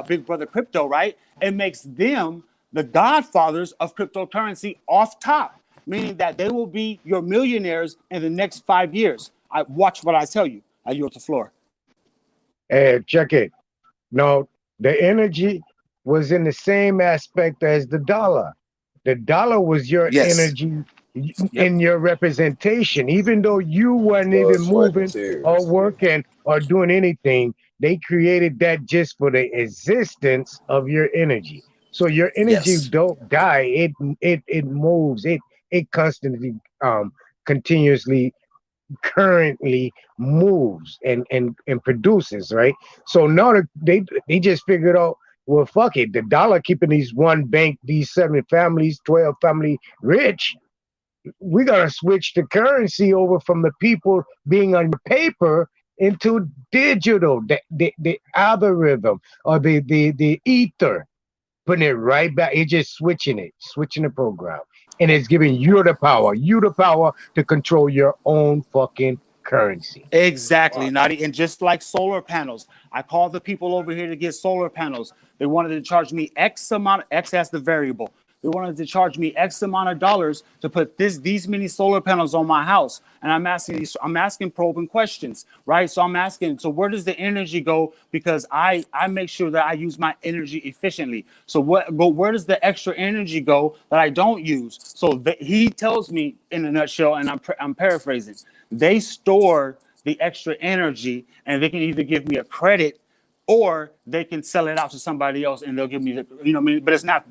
Big Brother Crypto, right? It makes them the godfathers of cryptocurrency off top, meaning that they will be your millionaires in the next 5 years. I watch what I tell you. I yield the floor. Hey, check it. No, the energy was in the same aspect as the dollar. The dollar was your Yes. energy Yep. in your representation. Even though you weren't Blood, even sweat, and moving or tears. working or doing anything, they created that just for the existence of your energy. So your energy Yes. don't die. It moves. It constantly continuously currently moves and produces, right? So now they just figured out, well, fuck it, the dollar keeping these one bank, these 7 families, 12 family rich. We gotta switch the currency over from the people being on paper into digital, the algorithm or the ether, putting it right back. It's just switching the program. And it's giving you the power to control your own fucking currency. Exactly, Nadi. And just like solar panels, I called the people over here to get solar panels. They wanted to charge me X amount, X as the variable. They wanted to charge me X amount of dollars to put these many solar panels on my house. And I'm asking probing questions, right? So I'm asking, so where does the energy go? Because I make sure that I use my energy efficiently. So where does the extra energy go that I don't use? So he tells me in a nutshell, and I'm paraphrasing. They store the extra energy, and they can either give me a credit or they can sell it out to somebody else and they'll give me what I mean? But it's not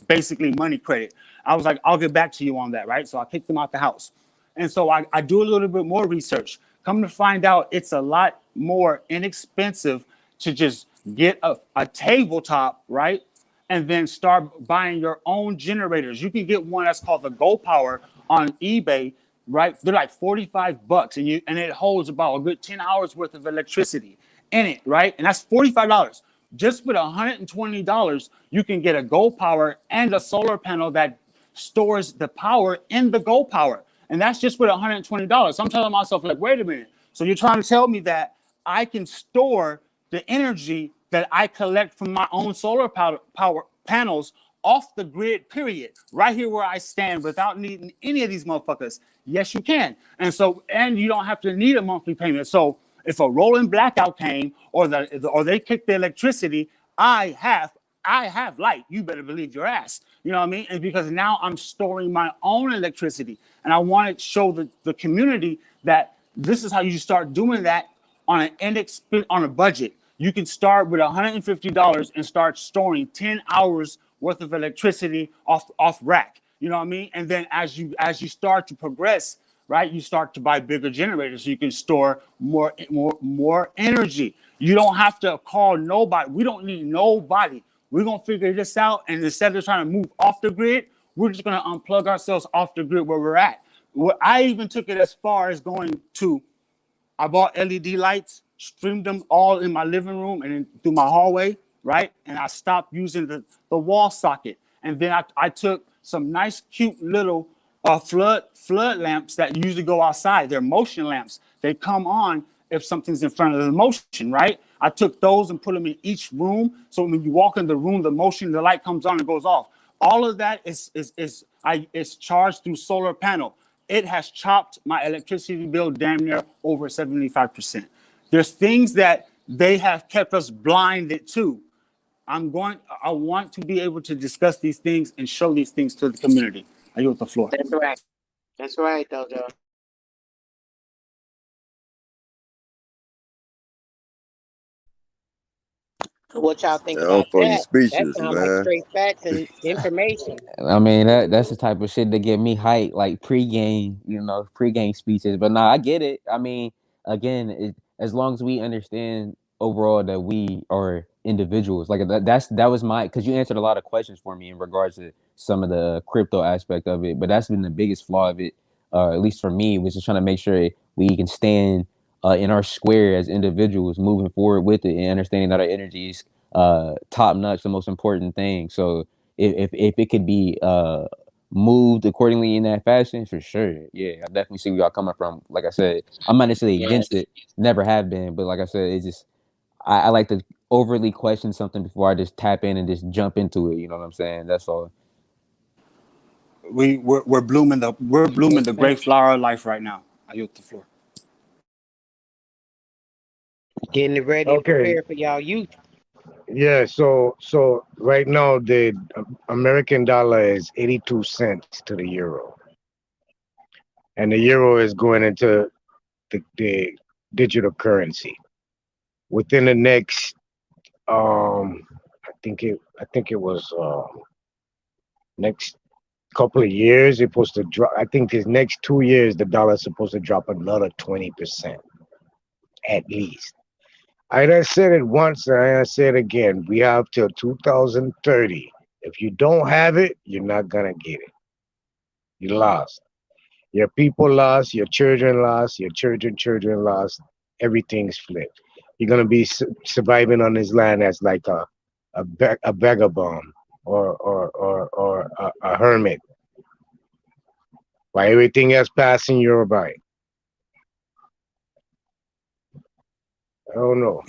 basically money credit. I was like, I'll get back to you on that, right? So I kicked them out the house. And so I do a little bit more research. Come to find out, it's a lot more inexpensive to just get a tabletop, right? And then start buying your own generators. You can get one that's called the Go Power on eBay, right? They're like $45, and it holds about a good 10 hours worth of electricity in it, right? And that's $45. Just with $120, you can get a Go Power and a solar panel that stores the power in the Go Power. And that's just with $120. So I'm telling myself, like, wait a minute. So you're trying to tell me that I can store the energy that I collect from my own solar power panels off the grid, period, right here where I stand without needing any of these motherfuckers? Yes, you can. And you don't have to need a monthly payment. So if a rolling blackout came or they kicked the electricity, I have light. You better believe your ass. You know what I mean? And because now I'm storing my own electricity, and I want to show the community that this is how you start doing that on a budget. You can start with $150 and start storing 10 hours worth of electricity off rack. You know what I mean? And then as you start to progress, right, you start to buy bigger generators so you can store more energy. You don't have to call nobody. We don't need nobody. We're gonna figure this out, and instead of trying to move off the grid, we're just gonna unplug ourselves off the grid where we're at. I even took it as far as going to, I bought LED lights, streamed them all in my living room and then through my hallway, right? And I stopped using the wall socket. And then I took some nice, cute little flood lamps that usually go outside. They're motion lamps. They come on if something's in front of the motion, right? I took those and put them in each room. So when you walk in the room, the motion, the light comes on and goes off. All of that is charged through solar panel. It has chopped my electricity bill damn near over 75%. There's things that they have kept us blinded to. I want to be able to discuss these things and show these things to the community. I yield the floor. That's right. That's right, Dojo. What y'all think I'm about fucking that? That speechless, sounds like man. straight facts and information. I mean, that's the type of shit that get me hyped, like pregame, pregame speeches. But nah, I get it. I mean, again, as long as we understand overall that we are individuals, like that was my, because you answered a lot of questions for me in regards to some of the crypto aspect of it. But that's been the biggest flaw of it, at least for me, was just trying to make sure we can stand in our square as individuals, moving forward with it and understanding that our energy is top notch, the most important thing. So if it could be moved accordingly in that fashion, for sure. Yeah, I definitely see where y'all coming from. Like I said, I'm not necessarily against Yes. it, never have been, but like I said, it's just I like to overly question something before I just tap in and just jump into it. You know what I'm saying? That's all. We're blooming the great flower of life right now. I yield the floor. Getting it ready and Okay. prepared for y'all youth. Yeah. So right now the American dollar is 82 cents to the euro, and the euro is going into the digital currency within the next I think it was next couple of years it's supposed to drop. I think this next 2 years the dollar is supposed to drop another 20% at least. I done said it once and I say it again. We have till 2030. If you don't have it, you're not gonna get it. You lost. Your people lost. Your children lost. Your children lost. Everything's flipped. You're gonna be surviving on this land as like a vagabond or a hermit, while everything else passing you by. I don't know.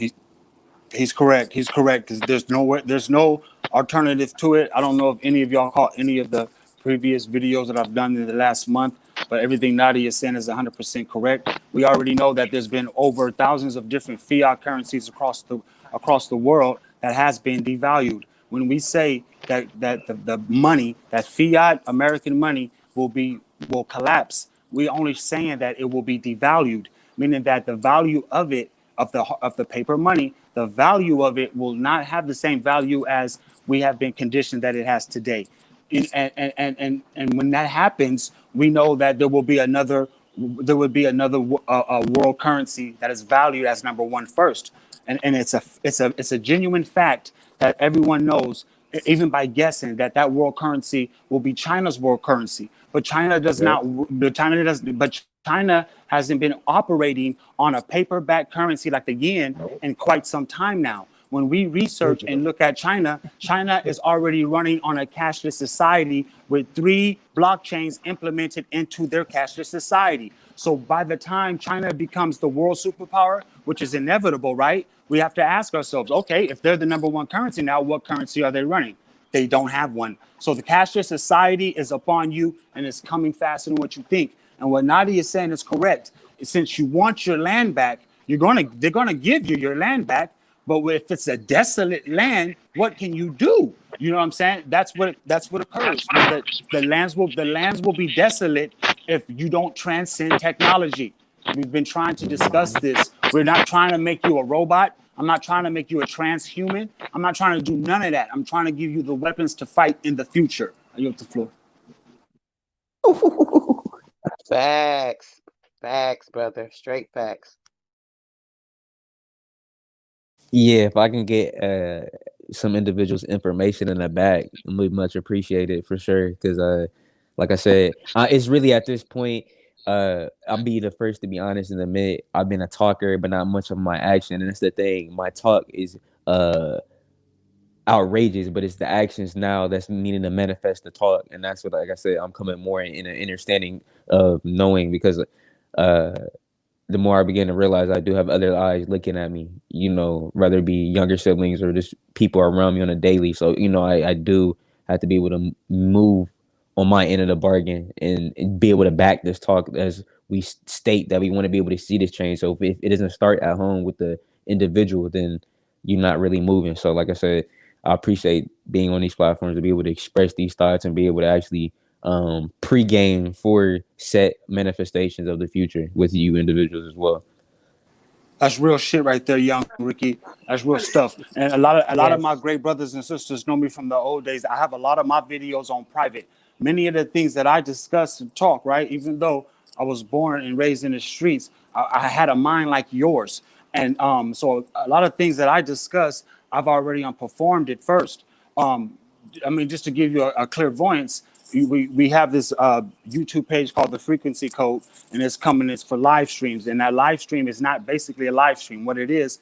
He's correct. He's correct because there's no alternative to it. I don't know if any of y'all caught any of the previous videos that I've done in the last month, but everything Nadia is saying is 100% correct. We already know that there's been over thousands of different fiat currencies across the world that has been devalued. When we say that the money, that fiat American money will collapse, we only saying that it will be devalued, meaning that the value of it of the paper money, the value of it will not have the same value as we have been conditioned that it has today. And when that happens, we know that there would be another world currency that is valued as number one first. And it's a genuine fact that everyone knows, even by guessing, that world currency will be China's world currency. But China does Yeah. not. But China hasn't been operating on a paper-backed currency like the yen in quite some time now. When we research and look at China, China is already running on a cashless society with 3 blockchains implemented into their cashless society. So by the time China becomes the world superpower, which is inevitable, right? We have to ask ourselves, okay, if they're the number one currency now, what currency are they running? They don't have one. So the cashless society is upon you and it's coming faster than what you think. And what Nadia is saying is correct. Since you want your land back, they're gonna give you your land back. But if it's a desolate land, what can you do? You know what I'm saying? That's what occurs. The lands will be desolate if you don't transcend technology. We've been trying to discuss this. We're not trying to make you a robot. I'm not trying to make you a transhuman. I'm not trying to do none of that. I'm trying to give you the weapons to fight in the future. I yield the floor. Facts. Facts, brother. Straight facts. Yeah, if I can get some individuals' information in the back, we much appreciated for sure. Because like I said, it's really at this point. I'll be the first to be honest and admit I've been a talker, but not much of my action. And that's the thing. My talk is outrageous, but it's the actions now that's needing to manifest the talk. And that's what, like I said, I'm coming more in an understanding of knowing, because uh the more I begin to realize I do have other eyes looking at me, whether it be younger siblings or just people around me on a daily. So, I do have to be able to move on my end of the bargain, and be able to back this talk as we state that we want to be able to see this change. So if it doesn't start at home with the individual, then you're not really moving. So like I said, I appreciate being on these platforms to be able to express these thoughts and be able to actually pre-game for set manifestations of the future with you individuals as well. That's real shit right there, young Ricky. That's real stuff. And a lot of my Yes. great brothers and sisters know me from the old days. I have a lot of my videos on private. Many of the things that I discuss and talk, right? Even though I was born and raised in the streets, I had a mind like yours. And so a lot of things that I discuss, I've already performed it first. Um, I mean, just to give you a clairvoyance, we have this YouTube page called The Frequency Code, and it's for live streams. And that live stream is not basically a live stream. What it is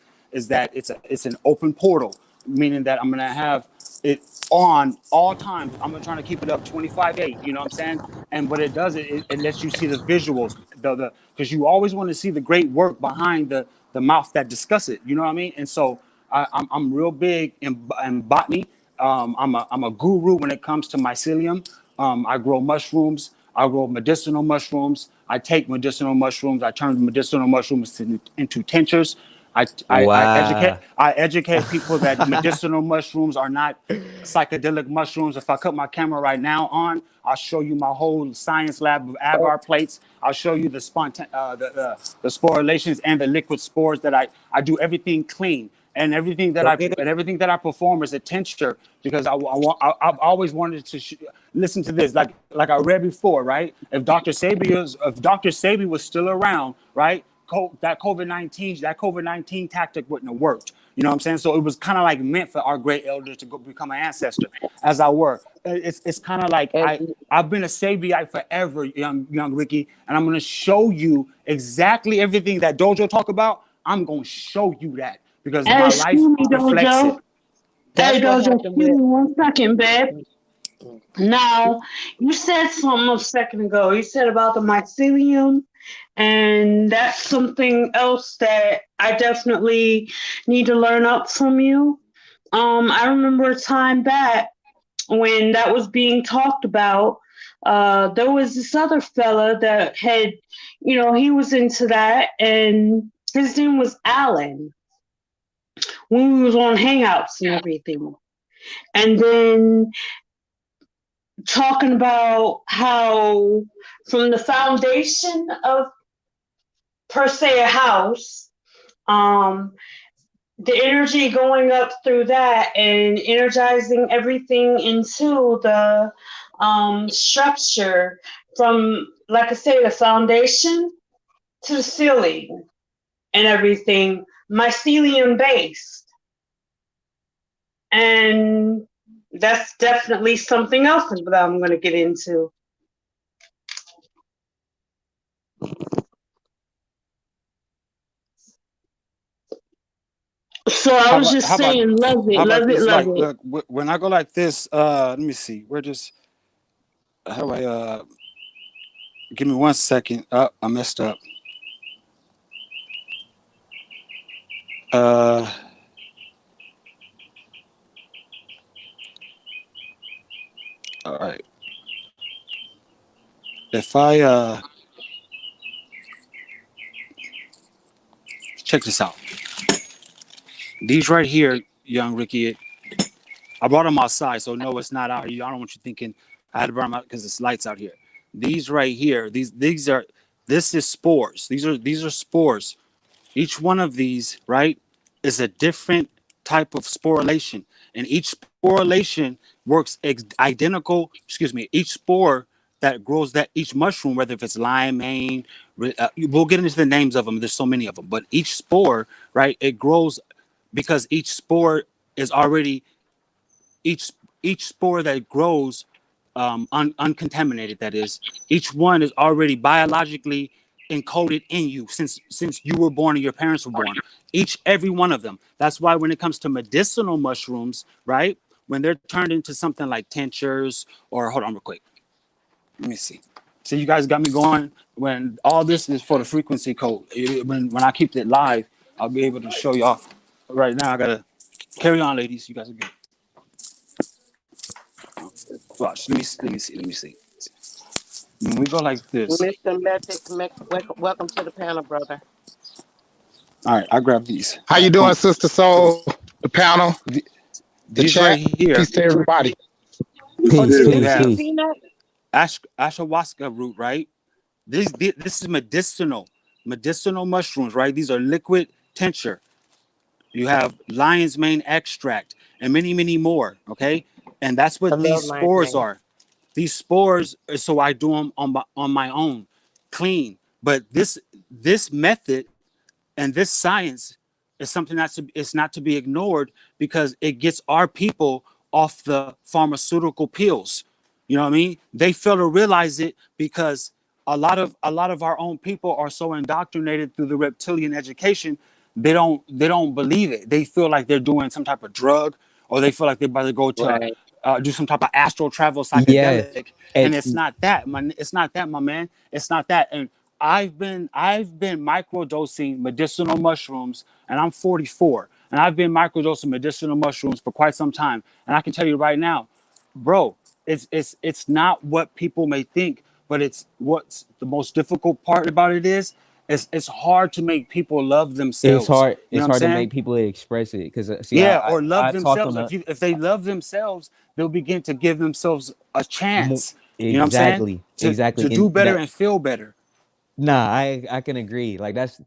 that it's an open portal, meaning that I'm gonna have it on all times. I'm trying to keep it up 25/8. You know what I'm saying? And what it does, it lets you see the visuals, the because you always want to see the great work behind the mouth that discuss it. You know what I mean? And so I'm real big in botany. I'm a guru when it comes to mycelium. I grow mushrooms. I grow medicinal mushrooms. I take medicinal mushrooms. I turn medicinal mushrooms into tinctures. Wow. I educate people that medicinal mushrooms are not psychedelic mushrooms. If I cut my camera right now on, I'll show you my whole science lab of agar plates. I'll show you the sporulations and the liquid spores that I do everything clean. And everything that Go I get it. and everything that I perform is a tincture, because I've always wanted to listen to this, like I read before, right? If Dr. Sabi was still around, right? That COVID-19 tactic wouldn't have worked. You know what I'm saying? So it was kind of like meant for our great elders to go become an ancestor, as I were. It's kind of like And I've been a Sabiite forever, young Ricky, and I'm gonna show you exactly everything that Dojo talk about. I'm gonna show you that because Hey, my life excuse me, reflects it. Dojo. Hey, that's what Dojo, happened excuse with. me 1 second, babe. Mm, mm. Now, you said something a second ago. You said about the mycelium, and that's something else that I definitely need to learn up from you. I remember a time back when that was being talked about. There was this other fella that had, he was into that, and his name was Alan when we was on Hangouts and everything. And then talking about how from the foundation of per se a house, um, the energy going up through that and energizing everything into the structure from, like I say, the foundation to the ceiling and everything, mycelium based. And that's definitely something else that I'm going to get into. So I How was about just how about saying, love it, how about love it, this? love Like, it. look, when I go like this, let me see. We're just how do I give me 1 second. Oh, I messed up. Uh, all right. If I check this out, these right here, young Ricky, I brought them outside, so no, it's not out here. I don't want you thinking I had to bring them out because it's lights out here. These right here, these are this is spores. These are spores. Each one of these, right, is a different type of sporulation, and each sporulation works identical. Excuse me. Each spore that grows, that each mushroom, whether if it's limeane, we'll get into the names of them. There's so many of them, but each spore, right, it grows because each spore is already each each spore that grows uncontaminated. That is, each one is already biologically encoded in you since you were born and your parents were born. Every one of them. That's why when it comes to medicinal mushrooms, right? When they're turned into something like tinctures or hold on real quick. Let me see. So you guys got me going. When all this is for the frequency code, when I keep it live, I'll be able to show y'all. Right now, I gotta carry on, ladies. You guys are good. Watch. Let me see. When we go like this. Mr. Method, welcome to the panel, brother. All right, I grab these. How you doing, Boom. Sister Soul? The panel, the These chat. right here. Peace to everybody. Oh, Peace, did you We peace, eat have peace. peanut? ayahuasca root, right? This is medicinal mushrooms, right? These are liquid tincture. You have lion's mane extract and many more. Okay, and that's I what these love lion's spores mane. are. These spores, so I do them on my own, clean. But this method and this science is something it's not to be ignored because it gets our people off the pharmaceutical pills. You know what I mean? They fail to realize it because a lot of our own people are so indoctrinated through the reptilian education, they don't believe it. They feel like they're doing some type of drug, or they feel like they're about to go to Right. do some type of astral travel Yes. psychedelic, and And it's not that, man. It's not that, my man. It's not that. And I've been microdosing medicinal mushrooms, and I'm 44, and I've been microdosing medicinal mushrooms for quite some time. And I can tell you right now, bro, it's not what people may think, but it's what's the most difficult part about it is it's hard to make people love it's themselves. hard. You know It's what I'm hard to saying? make people express it because see, Yeah, I or love talked on themselves. a If they love themselves, they'll begin to give themselves a chance. You know what I'm saying? To exactly, do and better that and feel better. nah, I can agree. Like that's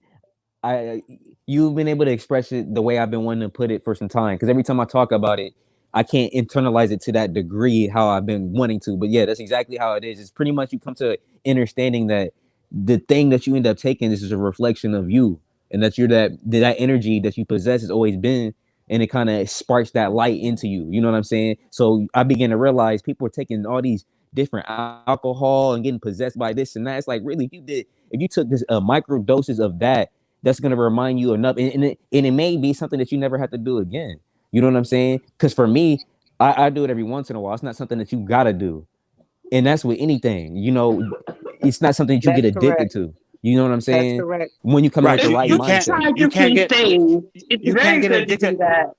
I you've been able to express it the way I've been wanting to put it for some time. Because every time I talk about it, I can't internalize it to that degree how I've been wanting to. But yeah, that's exactly how it is. It's pretty much you come to understanding that the thing that you end up taking is just a reflection of you, and that you're that energy that you possess has always been, and it kind of sparks that light into you. You know what I'm saying? So I began to realize people are taking all these different alcohol and getting possessed by this and that. It's like really, if you took this micro doses of that, that's gonna remind you enough, and it may be something that you never have to do again. You know what I'm saying? Because for me, I do it every once in a while. It's not something that you gotta do, and that's with anything. It's not something that you get That's addicted correct. to. You know what I'm That's saying? correct. When you come in with Right. the You right you It's can't mindset. try you can't different get things. It's you can't very get good to addicted. do that.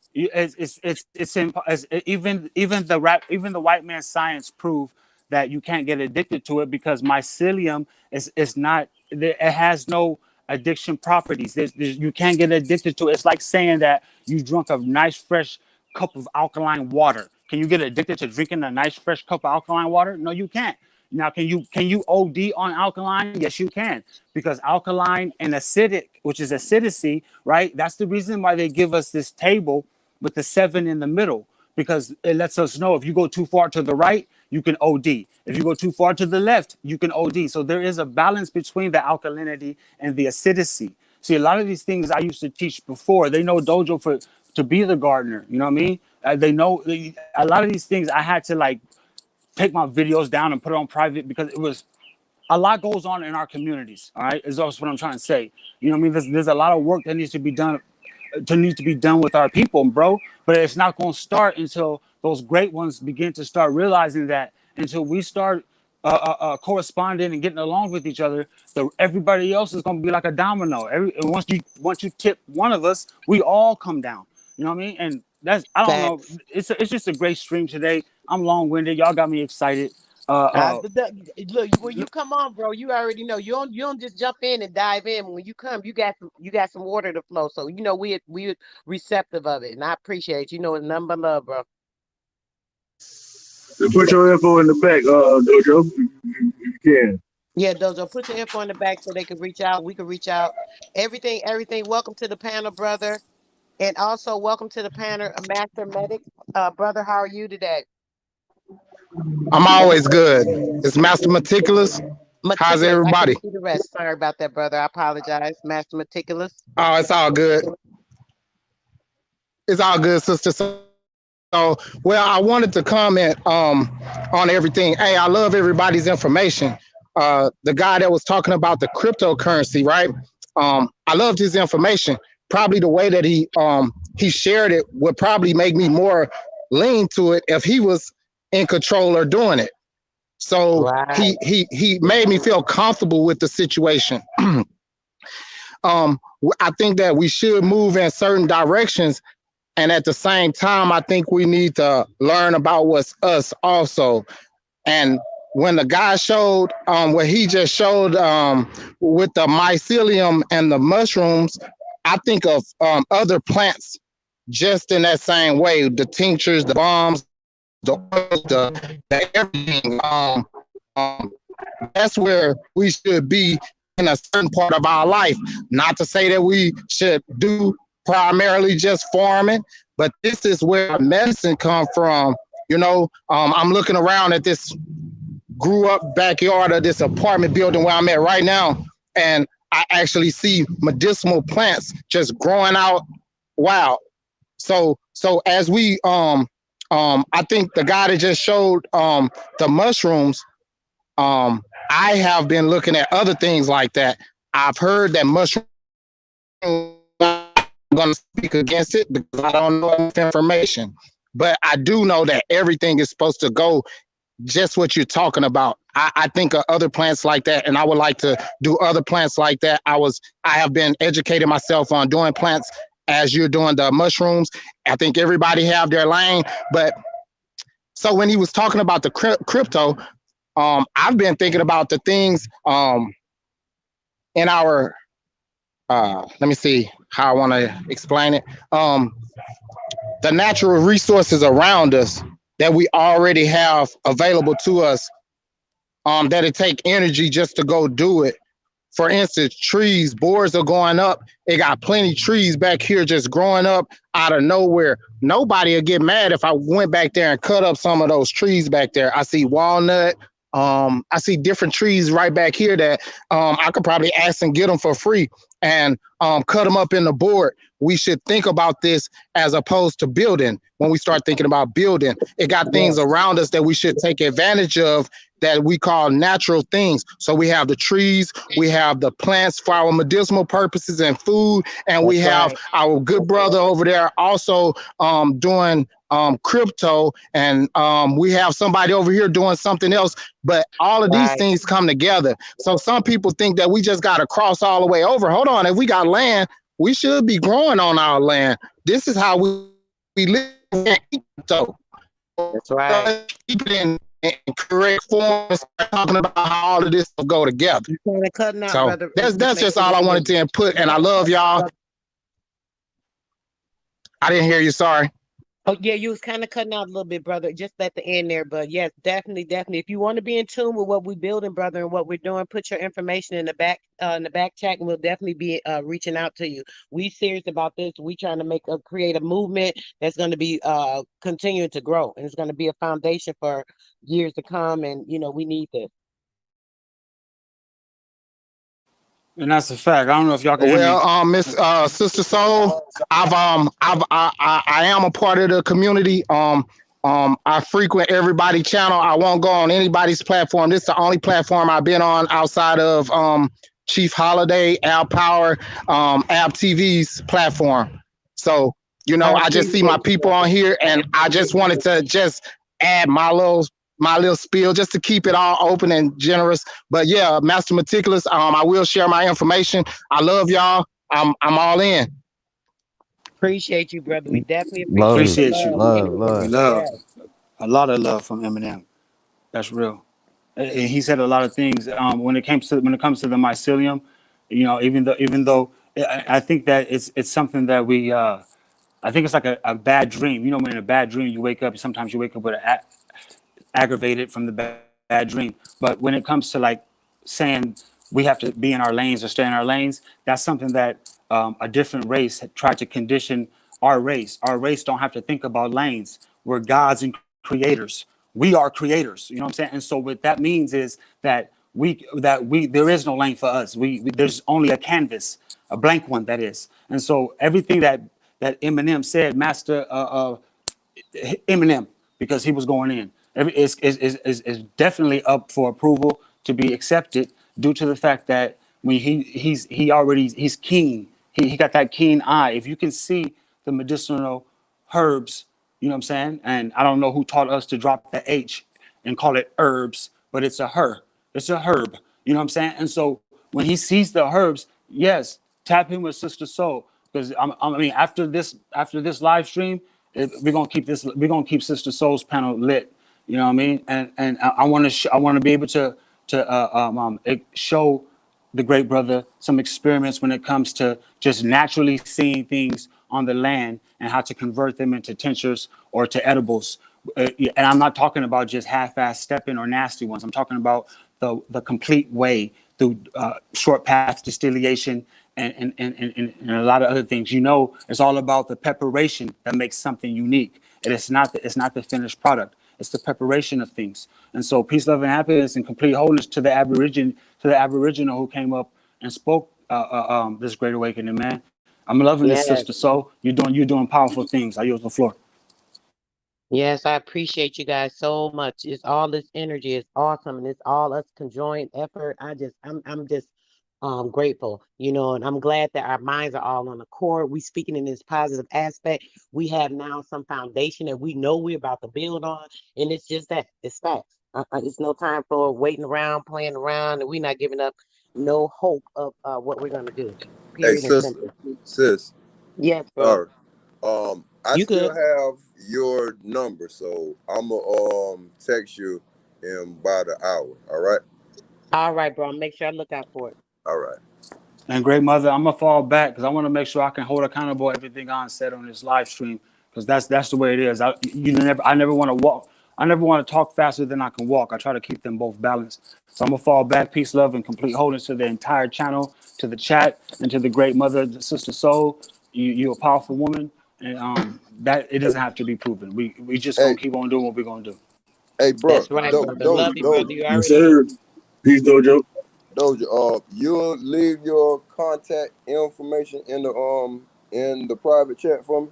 Even the white man science prove that you can't get addicted to it because mycelium is not, it has no addiction properties. You can't get addicted to it. It's like saying that you drunk a nice fresh cup of alkaline water. Can you get addicted to drinking a nice fresh cup of alkaline water? No, you can't. Now, can you OD on alkaline? Yes, you can, because alkaline and acidic, which is acidicy, right? That's the reason why they give us this table with the 7 in the middle, because it lets us know if you go too far to the right, you can OD. If you go too far to the left, you can OD. So there is a balance between the alkalinity and the acidity. See, a lot of these things I used to teach before. They know dojo for to be the gardener. You know what I mean? They know a lot of these things. I had to like take my videos down and put it on private because it was a lot goes on in our communities. All right, is also what I'm trying to say. You know what I mean? There's a lot of work that needs to be done with our people, bro. But it's not going to start until those great ones begin to start realizing that. Until we start corresponding and getting along with each other, everybody else is going to be like a domino. Once you tip one of us, we all come down. You know what I mean? And that's, I don't know. Facts. It's just a great stream today. I'm long winded. Y'all got me excited. Uh, Look, when you come on, bro, you already know you don't just jump in and dive in. When you come, you got some water to flow. So we receptive of it, and I appreciate it. It's nothing but love, bro. Put your info in the back, Dojo, if you can. Yeah, Dojo, put your info in the back so they can reach out. We can reach out. Everything. Welcome to the panel, brother, and also welcome to the panel, Master Medic, brother. How are you today? I'm always good. It's Master Meticulous. How's Meticulous. I everybody? can't see the rest. Sorry about that, brother. I apologize, Master Meticulous. Oh, it's all good. It's all good, sister. So, well, I wanted to comment on everything. Hey, I love everybody's information. the guy that was talking about the cryptocurrency, right? I loved his information. Probably the way that he shared it would probably make me more lean to it if he was in control or doing it. So Right. he made me feel comfortable with the situation. I think that we should move in certain directions, and at the same time, I think we need to learn about what's us also. And when the guy showed what he just showed with the mycelium and the mushrooms, I think of other plants just in that same way. The tinctures, the bombs, the oils, the everything. That's where we should be in a certain part of our life. Not to say that we should do primarily just farming, but this is where medicine come from. I'm looking around at this grew up backyard of this apartment building where I'm at right now, and I actually see medicinal plants just growing out wild. So as we I think the guy that just showed the mushrooms, I have been looking at other things like that. I've heard that mushrooms, I'm going to speak against it because I don't know enough information. But I do know that everything is supposed to go just what you're talking about. I think of other plants like that, and I would like to do other plants like that. I have been educating myself on doing plants as you're doing the mushrooms. I think everybody have their lane. But so when he was talking about the crypto, I've been thinking about the things in our let me see how I want to explain it. The natural resources around us that we already have available to us, that it take energy just to go do it. For instance, trees, boards are going up. It got plenty trees back here just growing up out of nowhere. Nobody will get mad if I went back there and cut up some of those trees back there. I see walnut. I see different trees right back here that I could probably ask and get them for free and cut them up in the board. We should think about this as opposed to building. When we start thinking about building, it got things around us that we should take advantage of that we call natural things. So we have the trees, we have the plants for our medicinal purposes and food, and we have our good brother over there also doing crypto, and we have somebody over here doing something else. But all of these things come together. So some people think that we just got to cross all the way over. Hold on, if we got land, we should be growing on our land. This is how we live. So that's right. Keep it in correct form. Talking about how all of this will go together. Out, so brother. That's just all I wanted to input. And I love y'all. I didn't hear you. Sorry. Oh yeah, you was kind of cutting out a little bit, brother, just at the end there. But yes, definitely. If you want to be in tune with what we're building, brother, and what we're doing, put your information in the back chat, and we'll definitely be reaching out to you. We serious about this. We trying to create a movement that's going to be continuing to grow, and it's going to be a foundation for years to come. And we need this. And that's a fact. I don't know if y'all can hear me. Well, Miss Sister Soul, I am a part of the community. I frequent everybody's channel. I won't go on anybody's platform. This is the only platform I've been on outside of Chief Holiday, Al Power, Ab TV's platform. So I just see my people on here, and I just wanted to just add my little spiel just to keep it all open and generous. But yeah, Master Meticulous, I will share my information. I love y'all. I'm all in. Appreciate you, brother. We definitely appreciate you. Love. Yeah. A lot of love from Eminem. That's real. And he said a lot of things when it comes to the mycelium. Even though I think that it's something that we I think it's like a bad dream. When in a bad dream you wake up, sometimes you wake up with aggravated from the bad dream. But when it comes to like saying we have to be in our lanes or stay in our lanes, that's something that a different race had tried to condition our race. Our race don't have to think about lanes. We're gods and creators. We are creators. You know what I'm saying? And so what that means is that we there is no lane for us. There's only a canvas, a blank one, that is. And so everything that Eminem said, Master Eminem, because he was going in. Is definitely up for approval to be accepted due to the fact that when he's keen. He got that keen eye. If you can see the medicinal herbs, you know what I'm saying? And I don't know who taught us to drop the H and call it herbs, but it's a her. It's a herb. You know what I'm saying? And so when he sees the herbs, yes, tap him with Sister Soul. Because I mean, after this live stream, we're gonna keep Sister Soul's panel lit. You know what I mean? And I want to I want to be able to show the great brother some experiments when it comes to just naturally seeing things on the land and how to convert them into tinctures or to edibles. And I'm not talking about just half-ass stepping or nasty ones. I'm talking about the complete way through short path distillation and a lot of other things. You know, it's all about the preparation that makes something unique. And it's not the finished product. It's the preparation of things. And so peace, love, and happiness and complete wholeness to the Aboriginal who came up and spoke this great awakening, man. I'm loving this, Yes. Sister Soul. You're doing powerful things. I yield the floor. Yes, I appreciate you guys so much. It's all this energy. It's awesome, and it's all us conjoined effort. I'm just grateful, and I'm glad that our minds are all on accord. We speaking in this positive aspect. We have now some foundation that we know we're about to build on, and it's just that it's facts. It's no time for waiting around, playing around, and we're not giving up no hope of what we're gonna do. Hey, Period and sister, simple. sis. Yes, bro. Sorry. I You still good? have your number, so I'ma text you in about an hour. All right. All right, bro. Make sure I look out for it. All right. And great mother, I'm gonna fall back because I want to make sure I can hold accountable everything I said on this live stream because that's the way it is. I never want to walk. I never want to talk faster than I can walk. I try to keep them both balanced. So I'm gonna fall back, peace, love, and complete wholeness to the entire channel, to the chat, and to the great mother, Sister Soul. You're a powerful woman, and that it doesn't have to be proven. We just gonna Hey, keep on doing what we're gonna do. hey, bro. That's right, brother. Love you, brother. You Yes, already know. sir. Peace, Dojo. Doja, you'll leave your contact information in the private chat for me.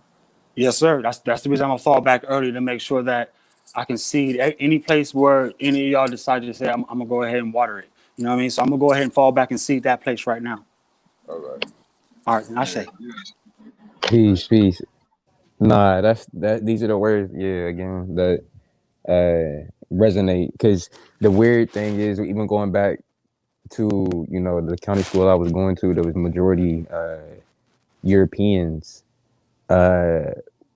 Yes, sir. That's the reason I'm gonna fall back early to make sure that I can see any place where any of y'all decide to say I'm gonna go ahead and water it. You know what I mean? So I'm gonna go ahead and fall back and see that place right now. All right. All right, and I say. Peace, peace. Nah, these are the words, yeah, again, that resonate. Because the weird thing is, even going back to, the county school I was going to, there was majority Europeans. Uh,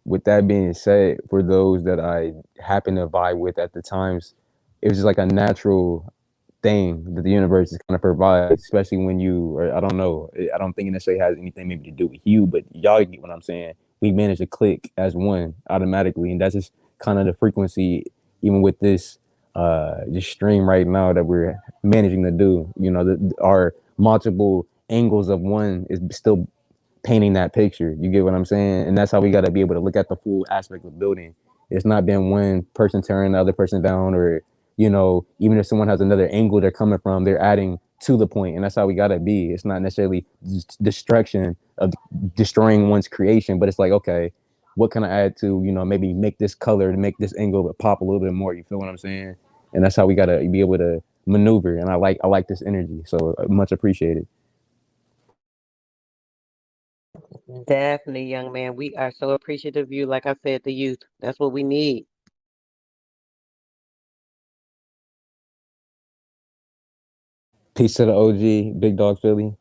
with that being said, for those that I happened to vibe with at the times, it was just like a natural thing that the universe is kind of provides, especially when you, or I don't know, I don't think it necessarily has anything maybe to do with you, but y'all get what I'm saying. We manage to click as one automatically, and that's just kind of the frequency, even with this stream right now that we're managing to do. Our multiple angles of one is still painting that picture. You get what I'm saying? And that's how we got to be able to look at the full aspect of building. It's not been one person tearing the other person down, or even if someone has another angle they're coming from, they're adding to the point, and that's how we got to be. It's not necessarily destruction of destroying one's creation, but it's like, okay, what can I add to maybe make this color to make this angle pop a little bit more? You feel what I'm saying? And that's how we got to be able to maneuver. And I like this energy, so much appreciated. Definitely, young man. We are so appreciative of you. Like I said, the youth. That's what we need. Peace to the OG, Big Dog Philly.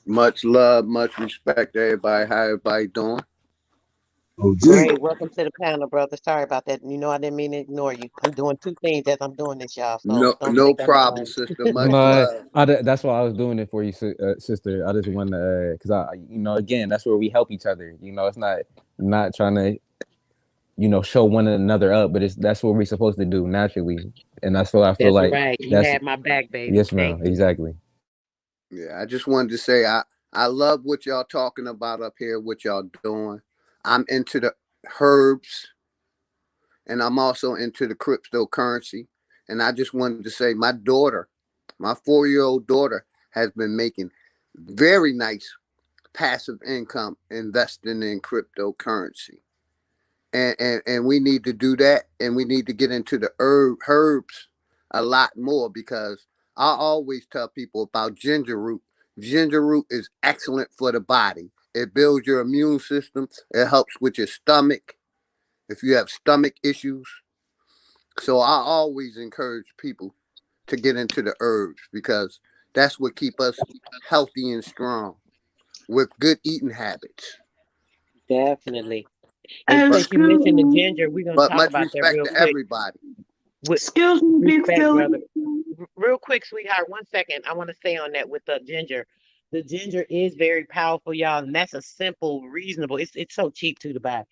Much love, much respect, everybody. How everybody doing? OG. Great. Welcome to the panel, brother. Sorry about that. I didn't mean to ignore you. I'm doing two things as I'm doing this, y'all. So No, don't no take that the problem, wrong. sister. Much No, love. that's why I was doing it for you, sister. I just want to, cause again, that's where we help each other. It's not trying to, show one another up, but that's what we're supposed to do naturally, and that's what I feel That's like. right. You That's had my back, baby. yes, ma'am. Thank you. Exactly. Yeah, I just wanted to say I love what y'all talking about up here, what y'all doing. I'm into the herbs and I'm also into the cryptocurrency. And I just wanted to say my daughter, my 4-year-old daughter, has been making very nice passive income investing in cryptocurrency. And we need to do that, and we need to get into the herbs a lot more because I always tell people about ginger root. Ginger root is excellent for the body. It builds your immune system. It helps with your stomach if you have stomach issues. So I always encourage people to get into the herbs because that's what keep us healthy and strong with good eating habits. Definitely. And But since you Excuse mentioned the me. ginger, we're gonna talk much about that respect real to quick. everybody. With Excuse me, Big respect, Philly. brother. Real quick, sweetheart, 1 second. I want to say on that with the ginger. The ginger is very powerful, y'all, and that's a simple, reasonable. It's so cheap too to buy.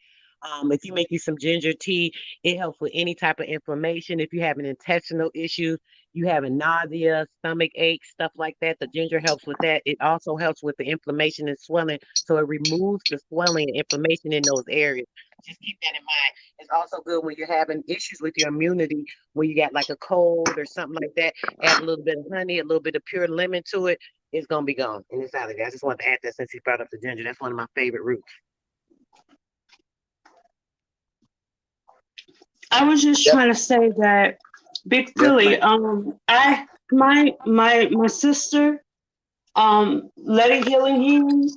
If you make you some ginger tea, it helps with any type of inflammation. If you have an intestinal issue, you having nausea, stomach aches, stuff like that, the ginger helps with that. It also helps with the inflammation and swelling, so it removes the swelling and inflammation in those areas. Just keep that in mind. It's also good when you're having issues with your immunity, when you got like a cold or something like that. Add a little bit of honey, a little bit of pure lemon to it. It's gonna be gone and it's out of there. I just wanted to add that since he brought up the ginger. That's one of my favorite roots. I was just Yes, trying to say that Big yes, ma'am. Philly, I my sister, Letty Healing Hands,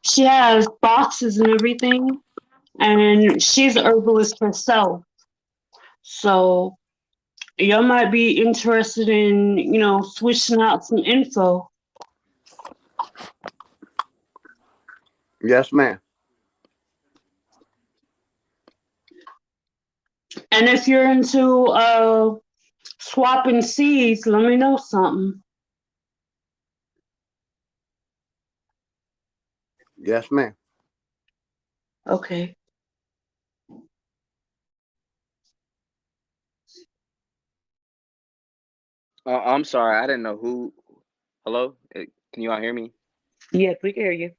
she has boxes and everything, and she's a herbalist herself. So y'all might be interested in, switching out some info. Yes, ma'am. And if you're into swapping seeds, let me know something. Yes, ma'am. Okay. I'm sorry, I didn't know who. Hello, can you all hear me? Yes, we can hear you.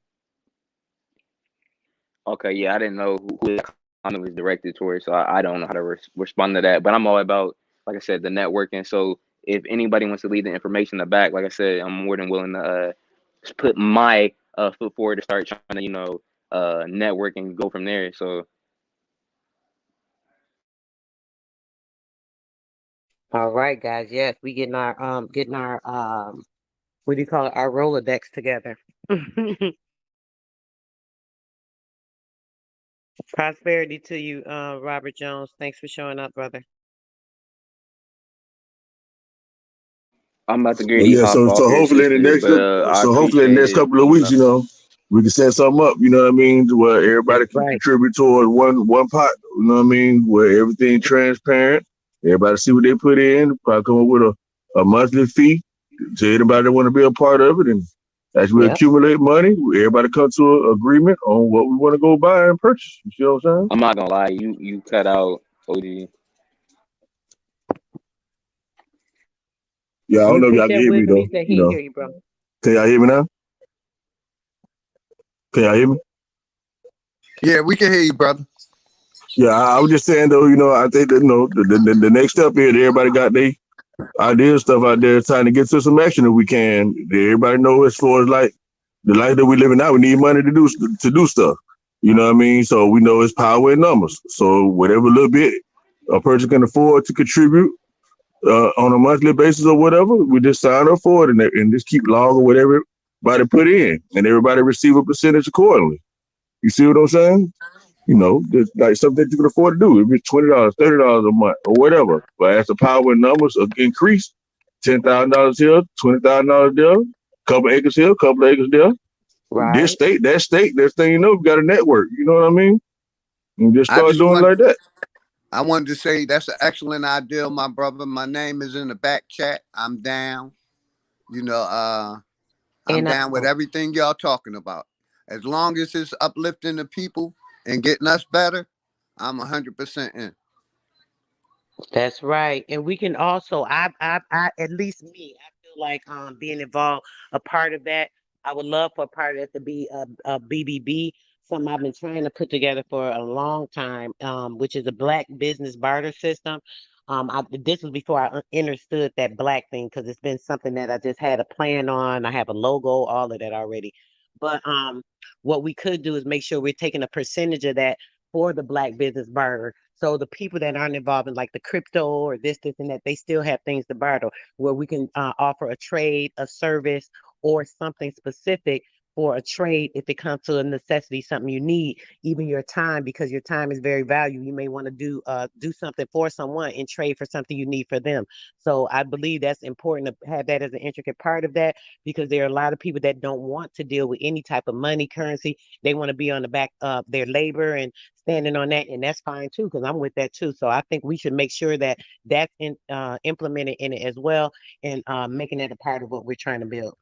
Okay, yeah, I didn't know who the comment was directed towards, so I don't know how to respond to that. But I'm all about, like I said, the networking. So if anybody wants to leave the information in the back, like I said, I'm more than willing to put my foot forward to start trying to, network and go from there. So All right, guys. Yes, we getting our what do you call it? Our Rolodex together. Prosperity to you, Robert Jones. Thanks for showing up, brother. I'm about to Well, really yeah. hop So off so here, hopefully in the sister, next but I so hopefully in the appreciate next it. couple of weeks, we can set something up. You know what I mean? To where everybody can Right. contribute towards one pot. You know what I mean? Where everything transparent. Everybody see what they put in. Probably come up with a monthly fee to anybody that want to be a part of it. And as we Yep. accumulate money, everybody come to an agreement on what we want to go buy and purchase. You see what I'm saying? I'm not gonna lie, you cut out, OG. Yeah, I don't know if Repeat y'all can that, hear me wisdom. He though. said he hear you, bro. Can y'all hear me now? Can y'all hear me? Yeah, we can hear you, brother. Yeah, I was just saying though, I think that the next step is that everybody got their ideas stuff out there trying to get to some action if we can. Everybody know as far as like the life that we living now, we need money to do stuff. You know what I mean? So we know it's power in numbers. So whatever little bit a person can afford to contribute on a monthly basis or whatever, we just sign up for it and just keep log or whatever everybody put in, and everybody receive a percentage accordingly. You see what I'm saying? Just like something that you can afford to do. If it's $20, $30 a month, or whatever. But as the power in numbers increase, $10,000 here, $20,000 there, couple acres here, couple acres there. This Right. state, that state, next thing you know, we got a network. You know what I mean? And just I start just doing it want like that. I wanted to say that's an excellent idea, my brother. My name is in the back chat. I'm down. You know, I'm And down with everything y'all talking about. As long as it's uplifting the people and getting us better, I'm 100% in. that's right. And we can also, I, at least me, I feel like being involved, a part of that. I would love for a part of that to be a BBB, something I've been trying to put together for a long time, which is a Black business barter system. This was before I understood that Black thing because it's been something that I just had a plan on. I have a logo, all of that already. But what we could do is make sure we're taking a percentage of that for the Black business barter So the people that aren't involved in like the crypto or this, and that, they still have things to barter where we can offer a trade, a service, or something specific for a trade if it comes to a necessity, something you need, even your time, because your time is very valuable. You may want to do something for someone in trade for something you need for them. So I believe that's important to have that as an intricate part of that, because there are a lot of people that don't want to deal with any type of money, currency. They want to be on the back of their labor and standing on that, and that's fine too, because I'm with that too. So I think we should make sure that that's implemented in it as well, and making that a part of what we're trying to build.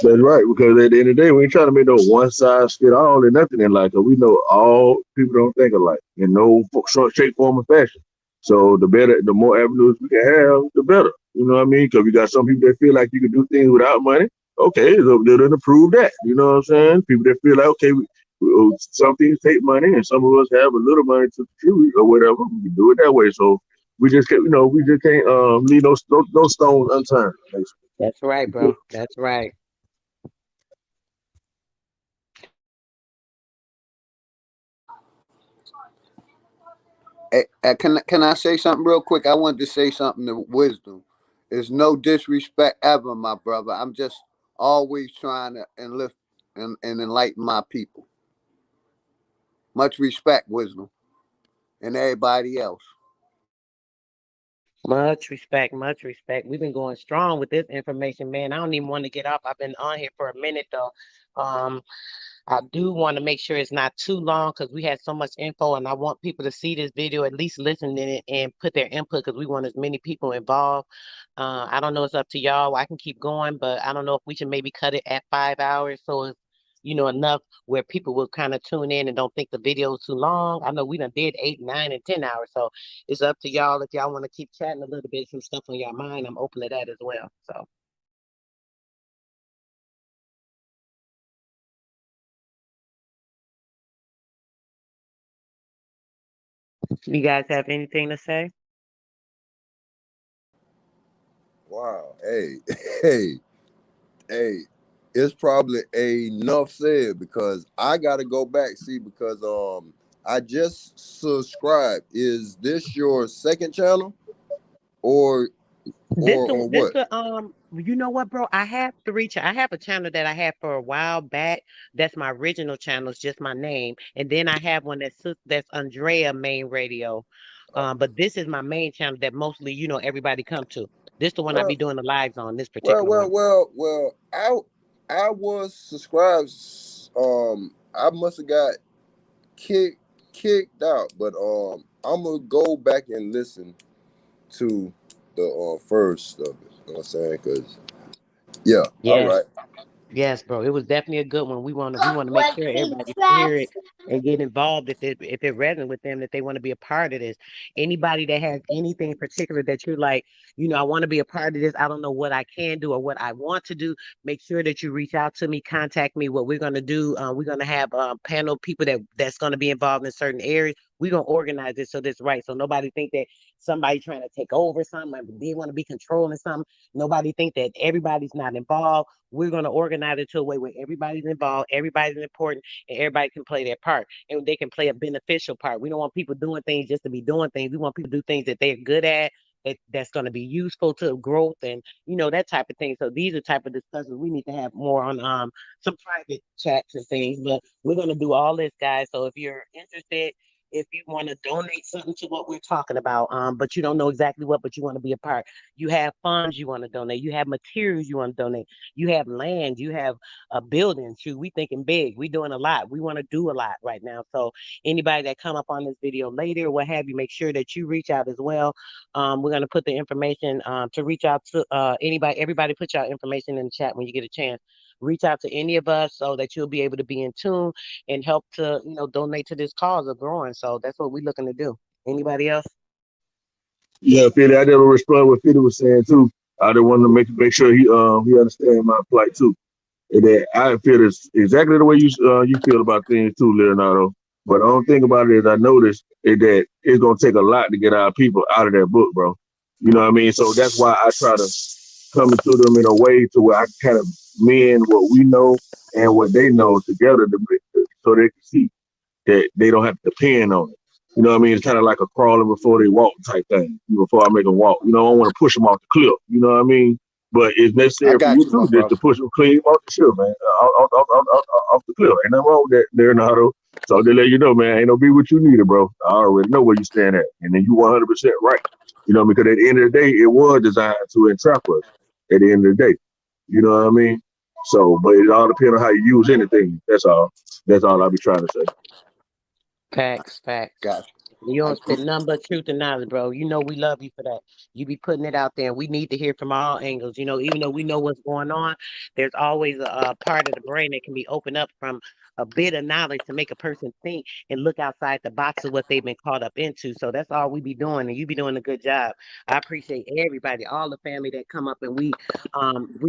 That's right, because at the end of the day, we ain't trying to make no one size fit all or nothing in life. 'Cause we know all people don't think alike in no short, shape, form, or fashion. So the better, the more avenues we can have, the better. You know what I mean? Because we got some people that feel like you can do things without money. Okay, so they're going to prove that. You know what I'm saying? People that feel like, okay, some things take money, and some of us have a little money to contribute or whatever. We can do it that way. So we just can't, we just can't leave no stones unturned. Basically. That's right, bro. That's right. Can I say something real quick? I wanted to say something to Wisdom. There's no disrespect ever, my brother. I'm just always trying to enlift and enlighten my people. Much respect, Wisdom, and everybody else. Much respect, much respect. We've been going strong with this information, man. I don't even want to get off. I've been on here for a minute though. Um, I do want to make sure it's not too long because we had so much info, and I want people to see this video, at least listen in it and put their input, because we want as many people involved. I don't know, it's up to y'all. I can keep going, but I don't know if we should maybe cut it at 5 hours so it's enough where people will kind of tune in and don't think the video is too long. I know we done did 8, 9, and 10 hours, so it's up to y'all. If y'all want to keep chatting a little bit, some stuff on your mind, I'm open to that as well. So. You guys have anything to say? Wow. Hey, hey, hey. It's probably enough said because I gotta go back see because I just subscribed. Is this your second channel or This what? you know what, bro? I have I have a channel that I had for a while back. That's my original channel. It's just my name. And then I have one that's Andrea Main Radio. But this is my main channel that mostly, everybody come to. This the one I Well, be doing the lives on, this well, particular well, one. well, well. I was subscribed. I must have got kicked out, but I'm gonna go back and listen to the first of it. You know what I'm saying? Because yeah, all Yes. right. Yes, bro. It was definitely a good one. We want to make sure everybody hear it and get involved if it resonates with them, that they want to be a part of this. Anybody that has anything in particular that you're like, I want to be a part of this. I don't know what I can do or what I want to do. Make sure that you reach out to me, contact me. What we're gonna do, we're gonna have panel people that's gonna be involved in certain areas. We're gonna organize it so that's right. So nobody think that somebody trying to take over something, they want to be controlling something. Nobody think that everybody's not involved. We're going to organize it to a way where everybody's involved, everybody's important, and everybody can play their part, and they can play a beneficial part. We don't want people doing things just to be doing things. We want people to do things that they're good at, that's going to be useful to growth, and that type of thing. So these are type of discussions we need to have more on some private chats and things. But we're going to do all this, guys. So if you're interested, if you want to donate something to what we're talking about, but you don't know exactly what, but you want to be a part, you have funds you want to donate, you have materials you want to donate, you have land, you have a building. Shoot, we thinking big. We doing a lot. We want to do a lot right now. So anybody that come up on this video later, or what have you, make sure that you reach out as well. We're gonna put the information to reach out to anybody. Everybody, put your information in the chat when you get a chance. Reach out to any of us so that you'll be able to be in tune and help to donate to this cause of growing. So that's what we're looking to do. Anybody else? Yeah, Philly, I never respond what Philly was saying too. I just wanted to make sure he understand my plight too. And that I feel this exactly the way you feel about things too, Leonardo. But the only thing about it is I noticed is that it's gonna take a lot to get our people out of that book, bro. You know what I mean? So that's why I try to come into them in a way to where I kind of mend what we know and what they know together so they can see that they don't have to depend on it. You know what I mean? It's kind of like a crawling before they walk type thing. Before I make them walk, you know, I don't want to push them off the cliff. You know what I mean? But it's I necessary for got you you, my too, just brother. to push them clean off the ship, man, off the cliff. Ain't nothing wrong with that there, Nardo. So they let you know, man, ain't no be what you needed, bro. I already know where you stand at, and then you 100% right. You know, because at the end of the day, it was designed to entrap us. At the end of the day, you know what I mean? So, but it all depends on how you use anything. That's all. That's all I be trying to say. Facts, facts. Got You you. don't spit nothing but truth and knowledge, bro. You know we love you for that. You be putting it out there, and we need to hear from all angles. You know, even though we know what's going on, there's always a part of the brain that can be opened up from a bit of knowledge to make a person think and look outside the box of what they've been caught up into. So that's all we be doing, and you be doing a good job. I appreciate everybody, all the family that come up, and we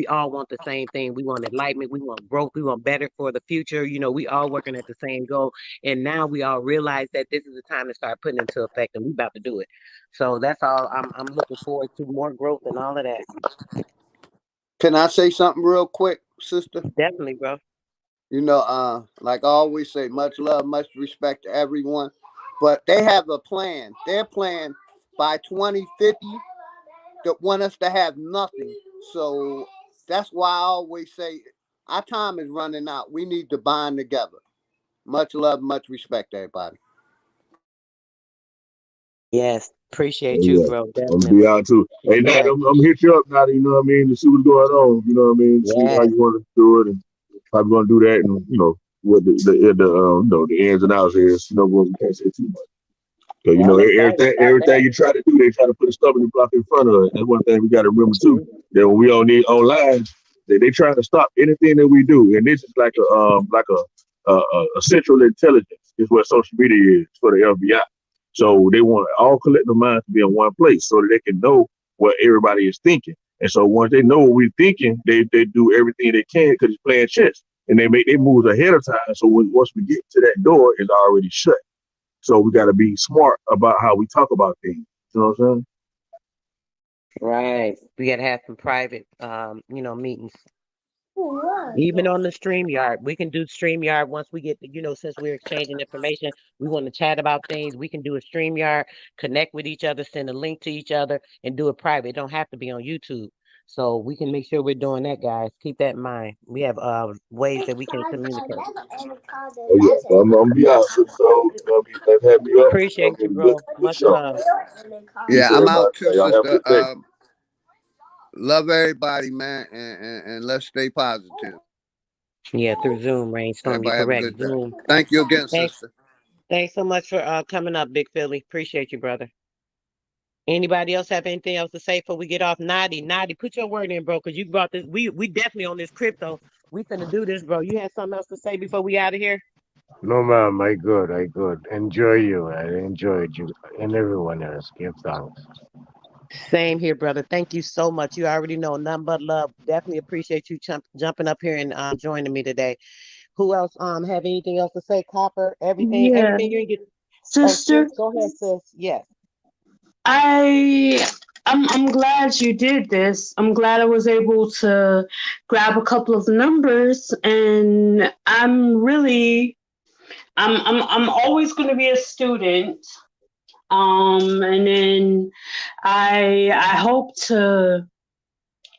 all want the same thing. We want enlightenment, we want growth, we want better for the future. You know, we all working at the same goal. And now we all realize that this is the time to start putting into effect, and we about to do it. So that's all. I'm looking forward to more growth and all of that. Can I say something real quick, sister? Definitely, bro. You know, like I always say, much love, much respect to everyone. But they have a plan. Their plan by 2050 that want us to have nothing. So that's why I always say our time is running out. We need to bind together. Much love, much respect, everybody. Yes, Oh, appreciate you, yeah, bro. I'm gonna be Definitely. out too. Hey, Nat, Yes, I'm hit you up now. You know what I mean? To see what's going on. You know what I mean? See how yes. you want to do it, and how we gonna do that, and you know what the ins and outs is. You know what we can't say too much. Because you Yeah, know I'm excited about everything that. you try to do, they try to put a stumbling block in front of us. That's one thing we got to remember too. True. That when we on the online, they try to stop anything that we do, and this is like a central intelligence is what social media is for the FBI. So they want all collective minds to be in one place so that they can know what everybody is thinking. And so once they know what we're thinking, they do everything they can because it's playing chess, and they make their moves ahead of time. So once we get to that door, it's already shut. So we got to be smart about how we talk about things. You know what I'm saying? Right. We gotta have some private, meetings. Even on the StreamYard, we can do StreamYard once we get, since we're exchanging information, we want to chat about things. We can do a StreamYard, connect with each other, send a link to each other, and do it private. It don't have to be on YouTube. So we can make sure we're doing that, guys. Keep that in mind. We have ways that we can communicate. Oh yeah, I'm gonna be out. So let's have me up. Appreciate you, Let's bro. get Much something. love. Peace, Yeah, I'm everybody. out too, Y'all have a sister. good day. Love everybody, man, and let's stay positive. Yeah, through Zoom, Rainstorm. You're Everybody have a correct. good day. Zoom. Thank you again, Thanks. sister. Thanks so much for coming up, Big Philly. Appreciate you, brother. Anybody else have anything else to say before we get off? Naughty, put your word in, bro, because you brought this. We definitely on this crypto. We finna do this, bro. You had something else to say before we out of here? No, ma'am, I good. Enjoy you. I enjoyed you and everyone else. Give thanks. Same here, brother. Thank you so much. You already know, nothing but love. Definitely appreciate you jumping up here and joining me today. Who else have anything else to say? Copper, Yeah, everything you ain't get. Oh, sister, sis, go ahead, sis. Yes. I I'm glad you did this. I'm glad I was able to grab a couple of numbers, and I'm always going to be a student. And then I hope to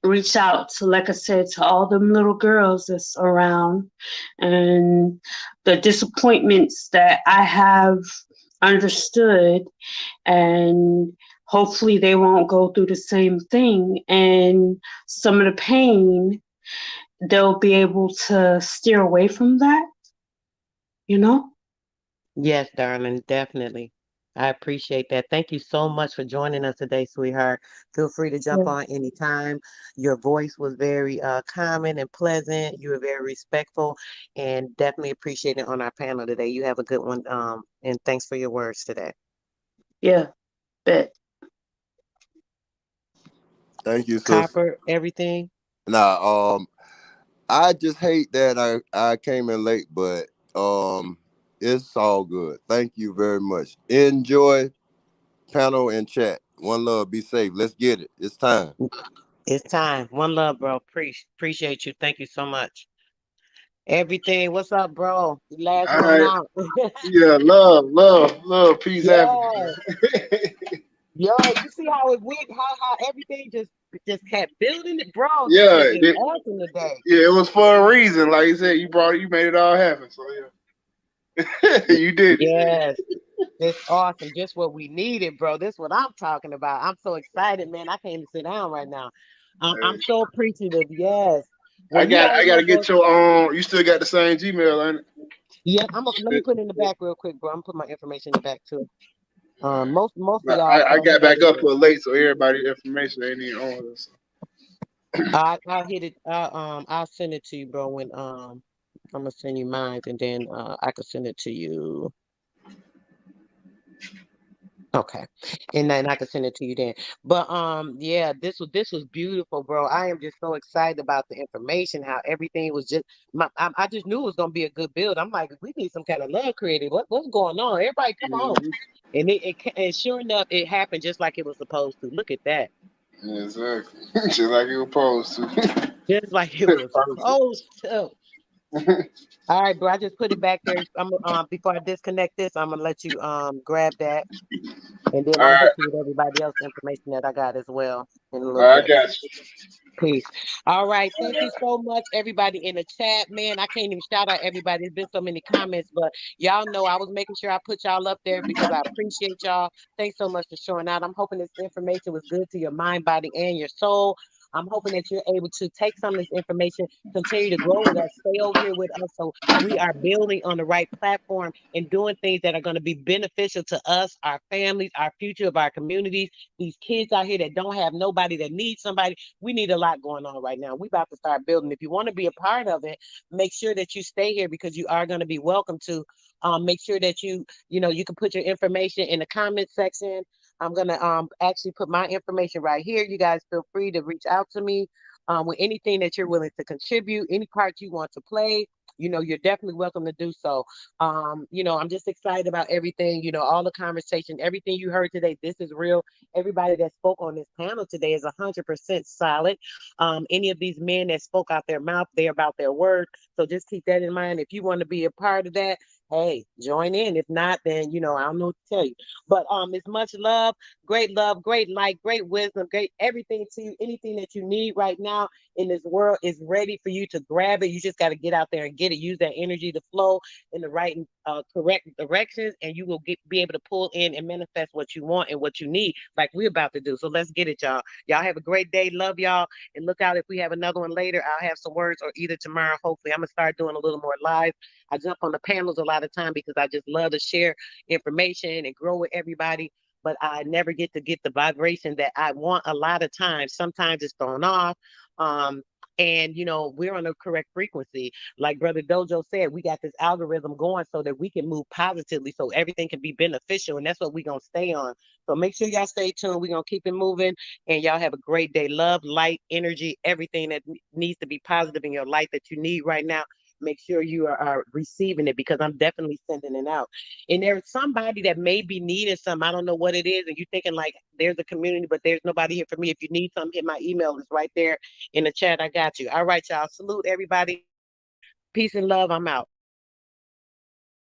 reach out to, like I said, to all them little girls that's around, and the disappointments that I have understood, and hopefully they won't go through the same thing, and some of the pain they'll be able to steer away from that, you know. Yes, darling, definitely. I appreciate that. Thank you so much for joining us today, sweetheart. Feel free to jump Yeah. on anytime. Your voice was very calming and pleasant. You were very respectful, and definitely appreciate it on our panel today. You have a good one. And thanks for your words today. Yeah, bet. Thank you, sis. Copper, everything. Nah, I just hate that I came in late, but it's all good. Thank you very much. Enjoy panel and chat. One love. Be safe. Let's get it. It's time. It's time. One love, bro. Appreciate you. Thank you so much. Everything. What's up, bro? You last All one right. out. Yeah, love, peace, happiness. Yeah. Yo, you see how it went, how everything just kept building it, bro. This Yeah, was just awesome today. yeah, it was for a reason. Like you said, you made it all happen. So yeah, you did it. Yes, it's awesome. Just what we needed, bro. This is what I'm talking about. I'm so excited, man. I can't even sit down right now. I'm so appreciative. Yes. Well, you I already gotta know, bro. get your. You still got the same Gmail, ain't Yeah, let me it? put it in the back real quick, bro. I'm gonna put my information in the back too. Most of y'all I already got have back it up here. for late, so everybody information ain't even on this. I'll hit it. I'll send it to you, bro. When I'm gonna send you mine, and then I can send it to you. Okay, and then I can send it to you then. But yeah, this was beautiful, bro. I am just so excited about the information. How everything was just. I just knew it was gonna be a good build. I'm like, we need some kind of love created. What's going on? Everybody, come on! Mhm. And sure enough, it happened just like it was supposed to. Look at that. Yeah, exactly. Just like you were supposed to. Just like it was supposed to. All right, bro. I just put it back there. I'm before I disconnect this, I'm gonna let you grab that, and then All I'm gonna hit right, you with everybody else information that I got as well in a all little right, I bit. got you. Peace. All right. Thank you so much, everybody in the chat. Man, I can't even shout out everybody. There's been so many comments, but y'all know I was making sure I put y'all up there because I appreciate y'all. Thanks so much for showing out. I'm hoping this information was good to your mind, body, and your soul. I'm hoping that you're able to take some of this information, continue to grow with us, stay over here with us so we are building on the right platform and doing things that are going to be beneficial to us, our families, our future of our communities, these kids out here that don't have nobody, that needs somebody. We need a lot going on right now. We about to start building. If you want to be a part of it, make sure that you stay here because you are going to be welcome to. Make sure that you can put your information in the comment section. I'm gonna actually put my information right here. You guys feel free to reach out to me with anything that you're willing to contribute, any part you want to play. You're definitely welcome to do so. I'm just excited about everything, all the conversation, everything you heard today. This is real. Everybody that spoke on this panel today is 100% solid. Any of these men that spoke out their mouth, they're about their word. So just keep that in mind. If you want to be a part of that, hey, join in. If not, then I don't know what to tell you. But it's much love, great light, great wisdom, great everything to you. Anything that you need right now in this world is ready for you to grab it. You just got to get out there and get it. Use that energy to flow in the right and correct directions, and you will be able to pull in and manifest what you want and what you need, like we're about to do. So let's get it, y'all. Y'all have a great day. Love y'all, and look out if we have another one later. I'll have some words, or either tomorrow. Hopefully, I'm gonna start doing a little more live. I jump on the panels a lot of time because I just love to share information and grow with everybody. But I never get the vibration that I want a lot of times. Sometimes it's thrown off. And we're on the correct frequency. Like Brother Dojo said, we got this algorithm going so that we can move positively, so everything can be beneficial, and that's what we're gonna stay on. So make sure y'all stay tuned. We're gonna keep it moving, and y'all have a great day. Love, light, energy, everything that needs to be positive in your life that you need right now. Make sure you are receiving it, because I'm definitely sending it out. And there's somebody that may be needing something. I don't know what it is, and you're thinking like there's a community, but there's nobody here for me. If you need something, hit my email. It's right there in the chat. I got you. All right, y'all. Salute everybody. Peace and love. I'm out.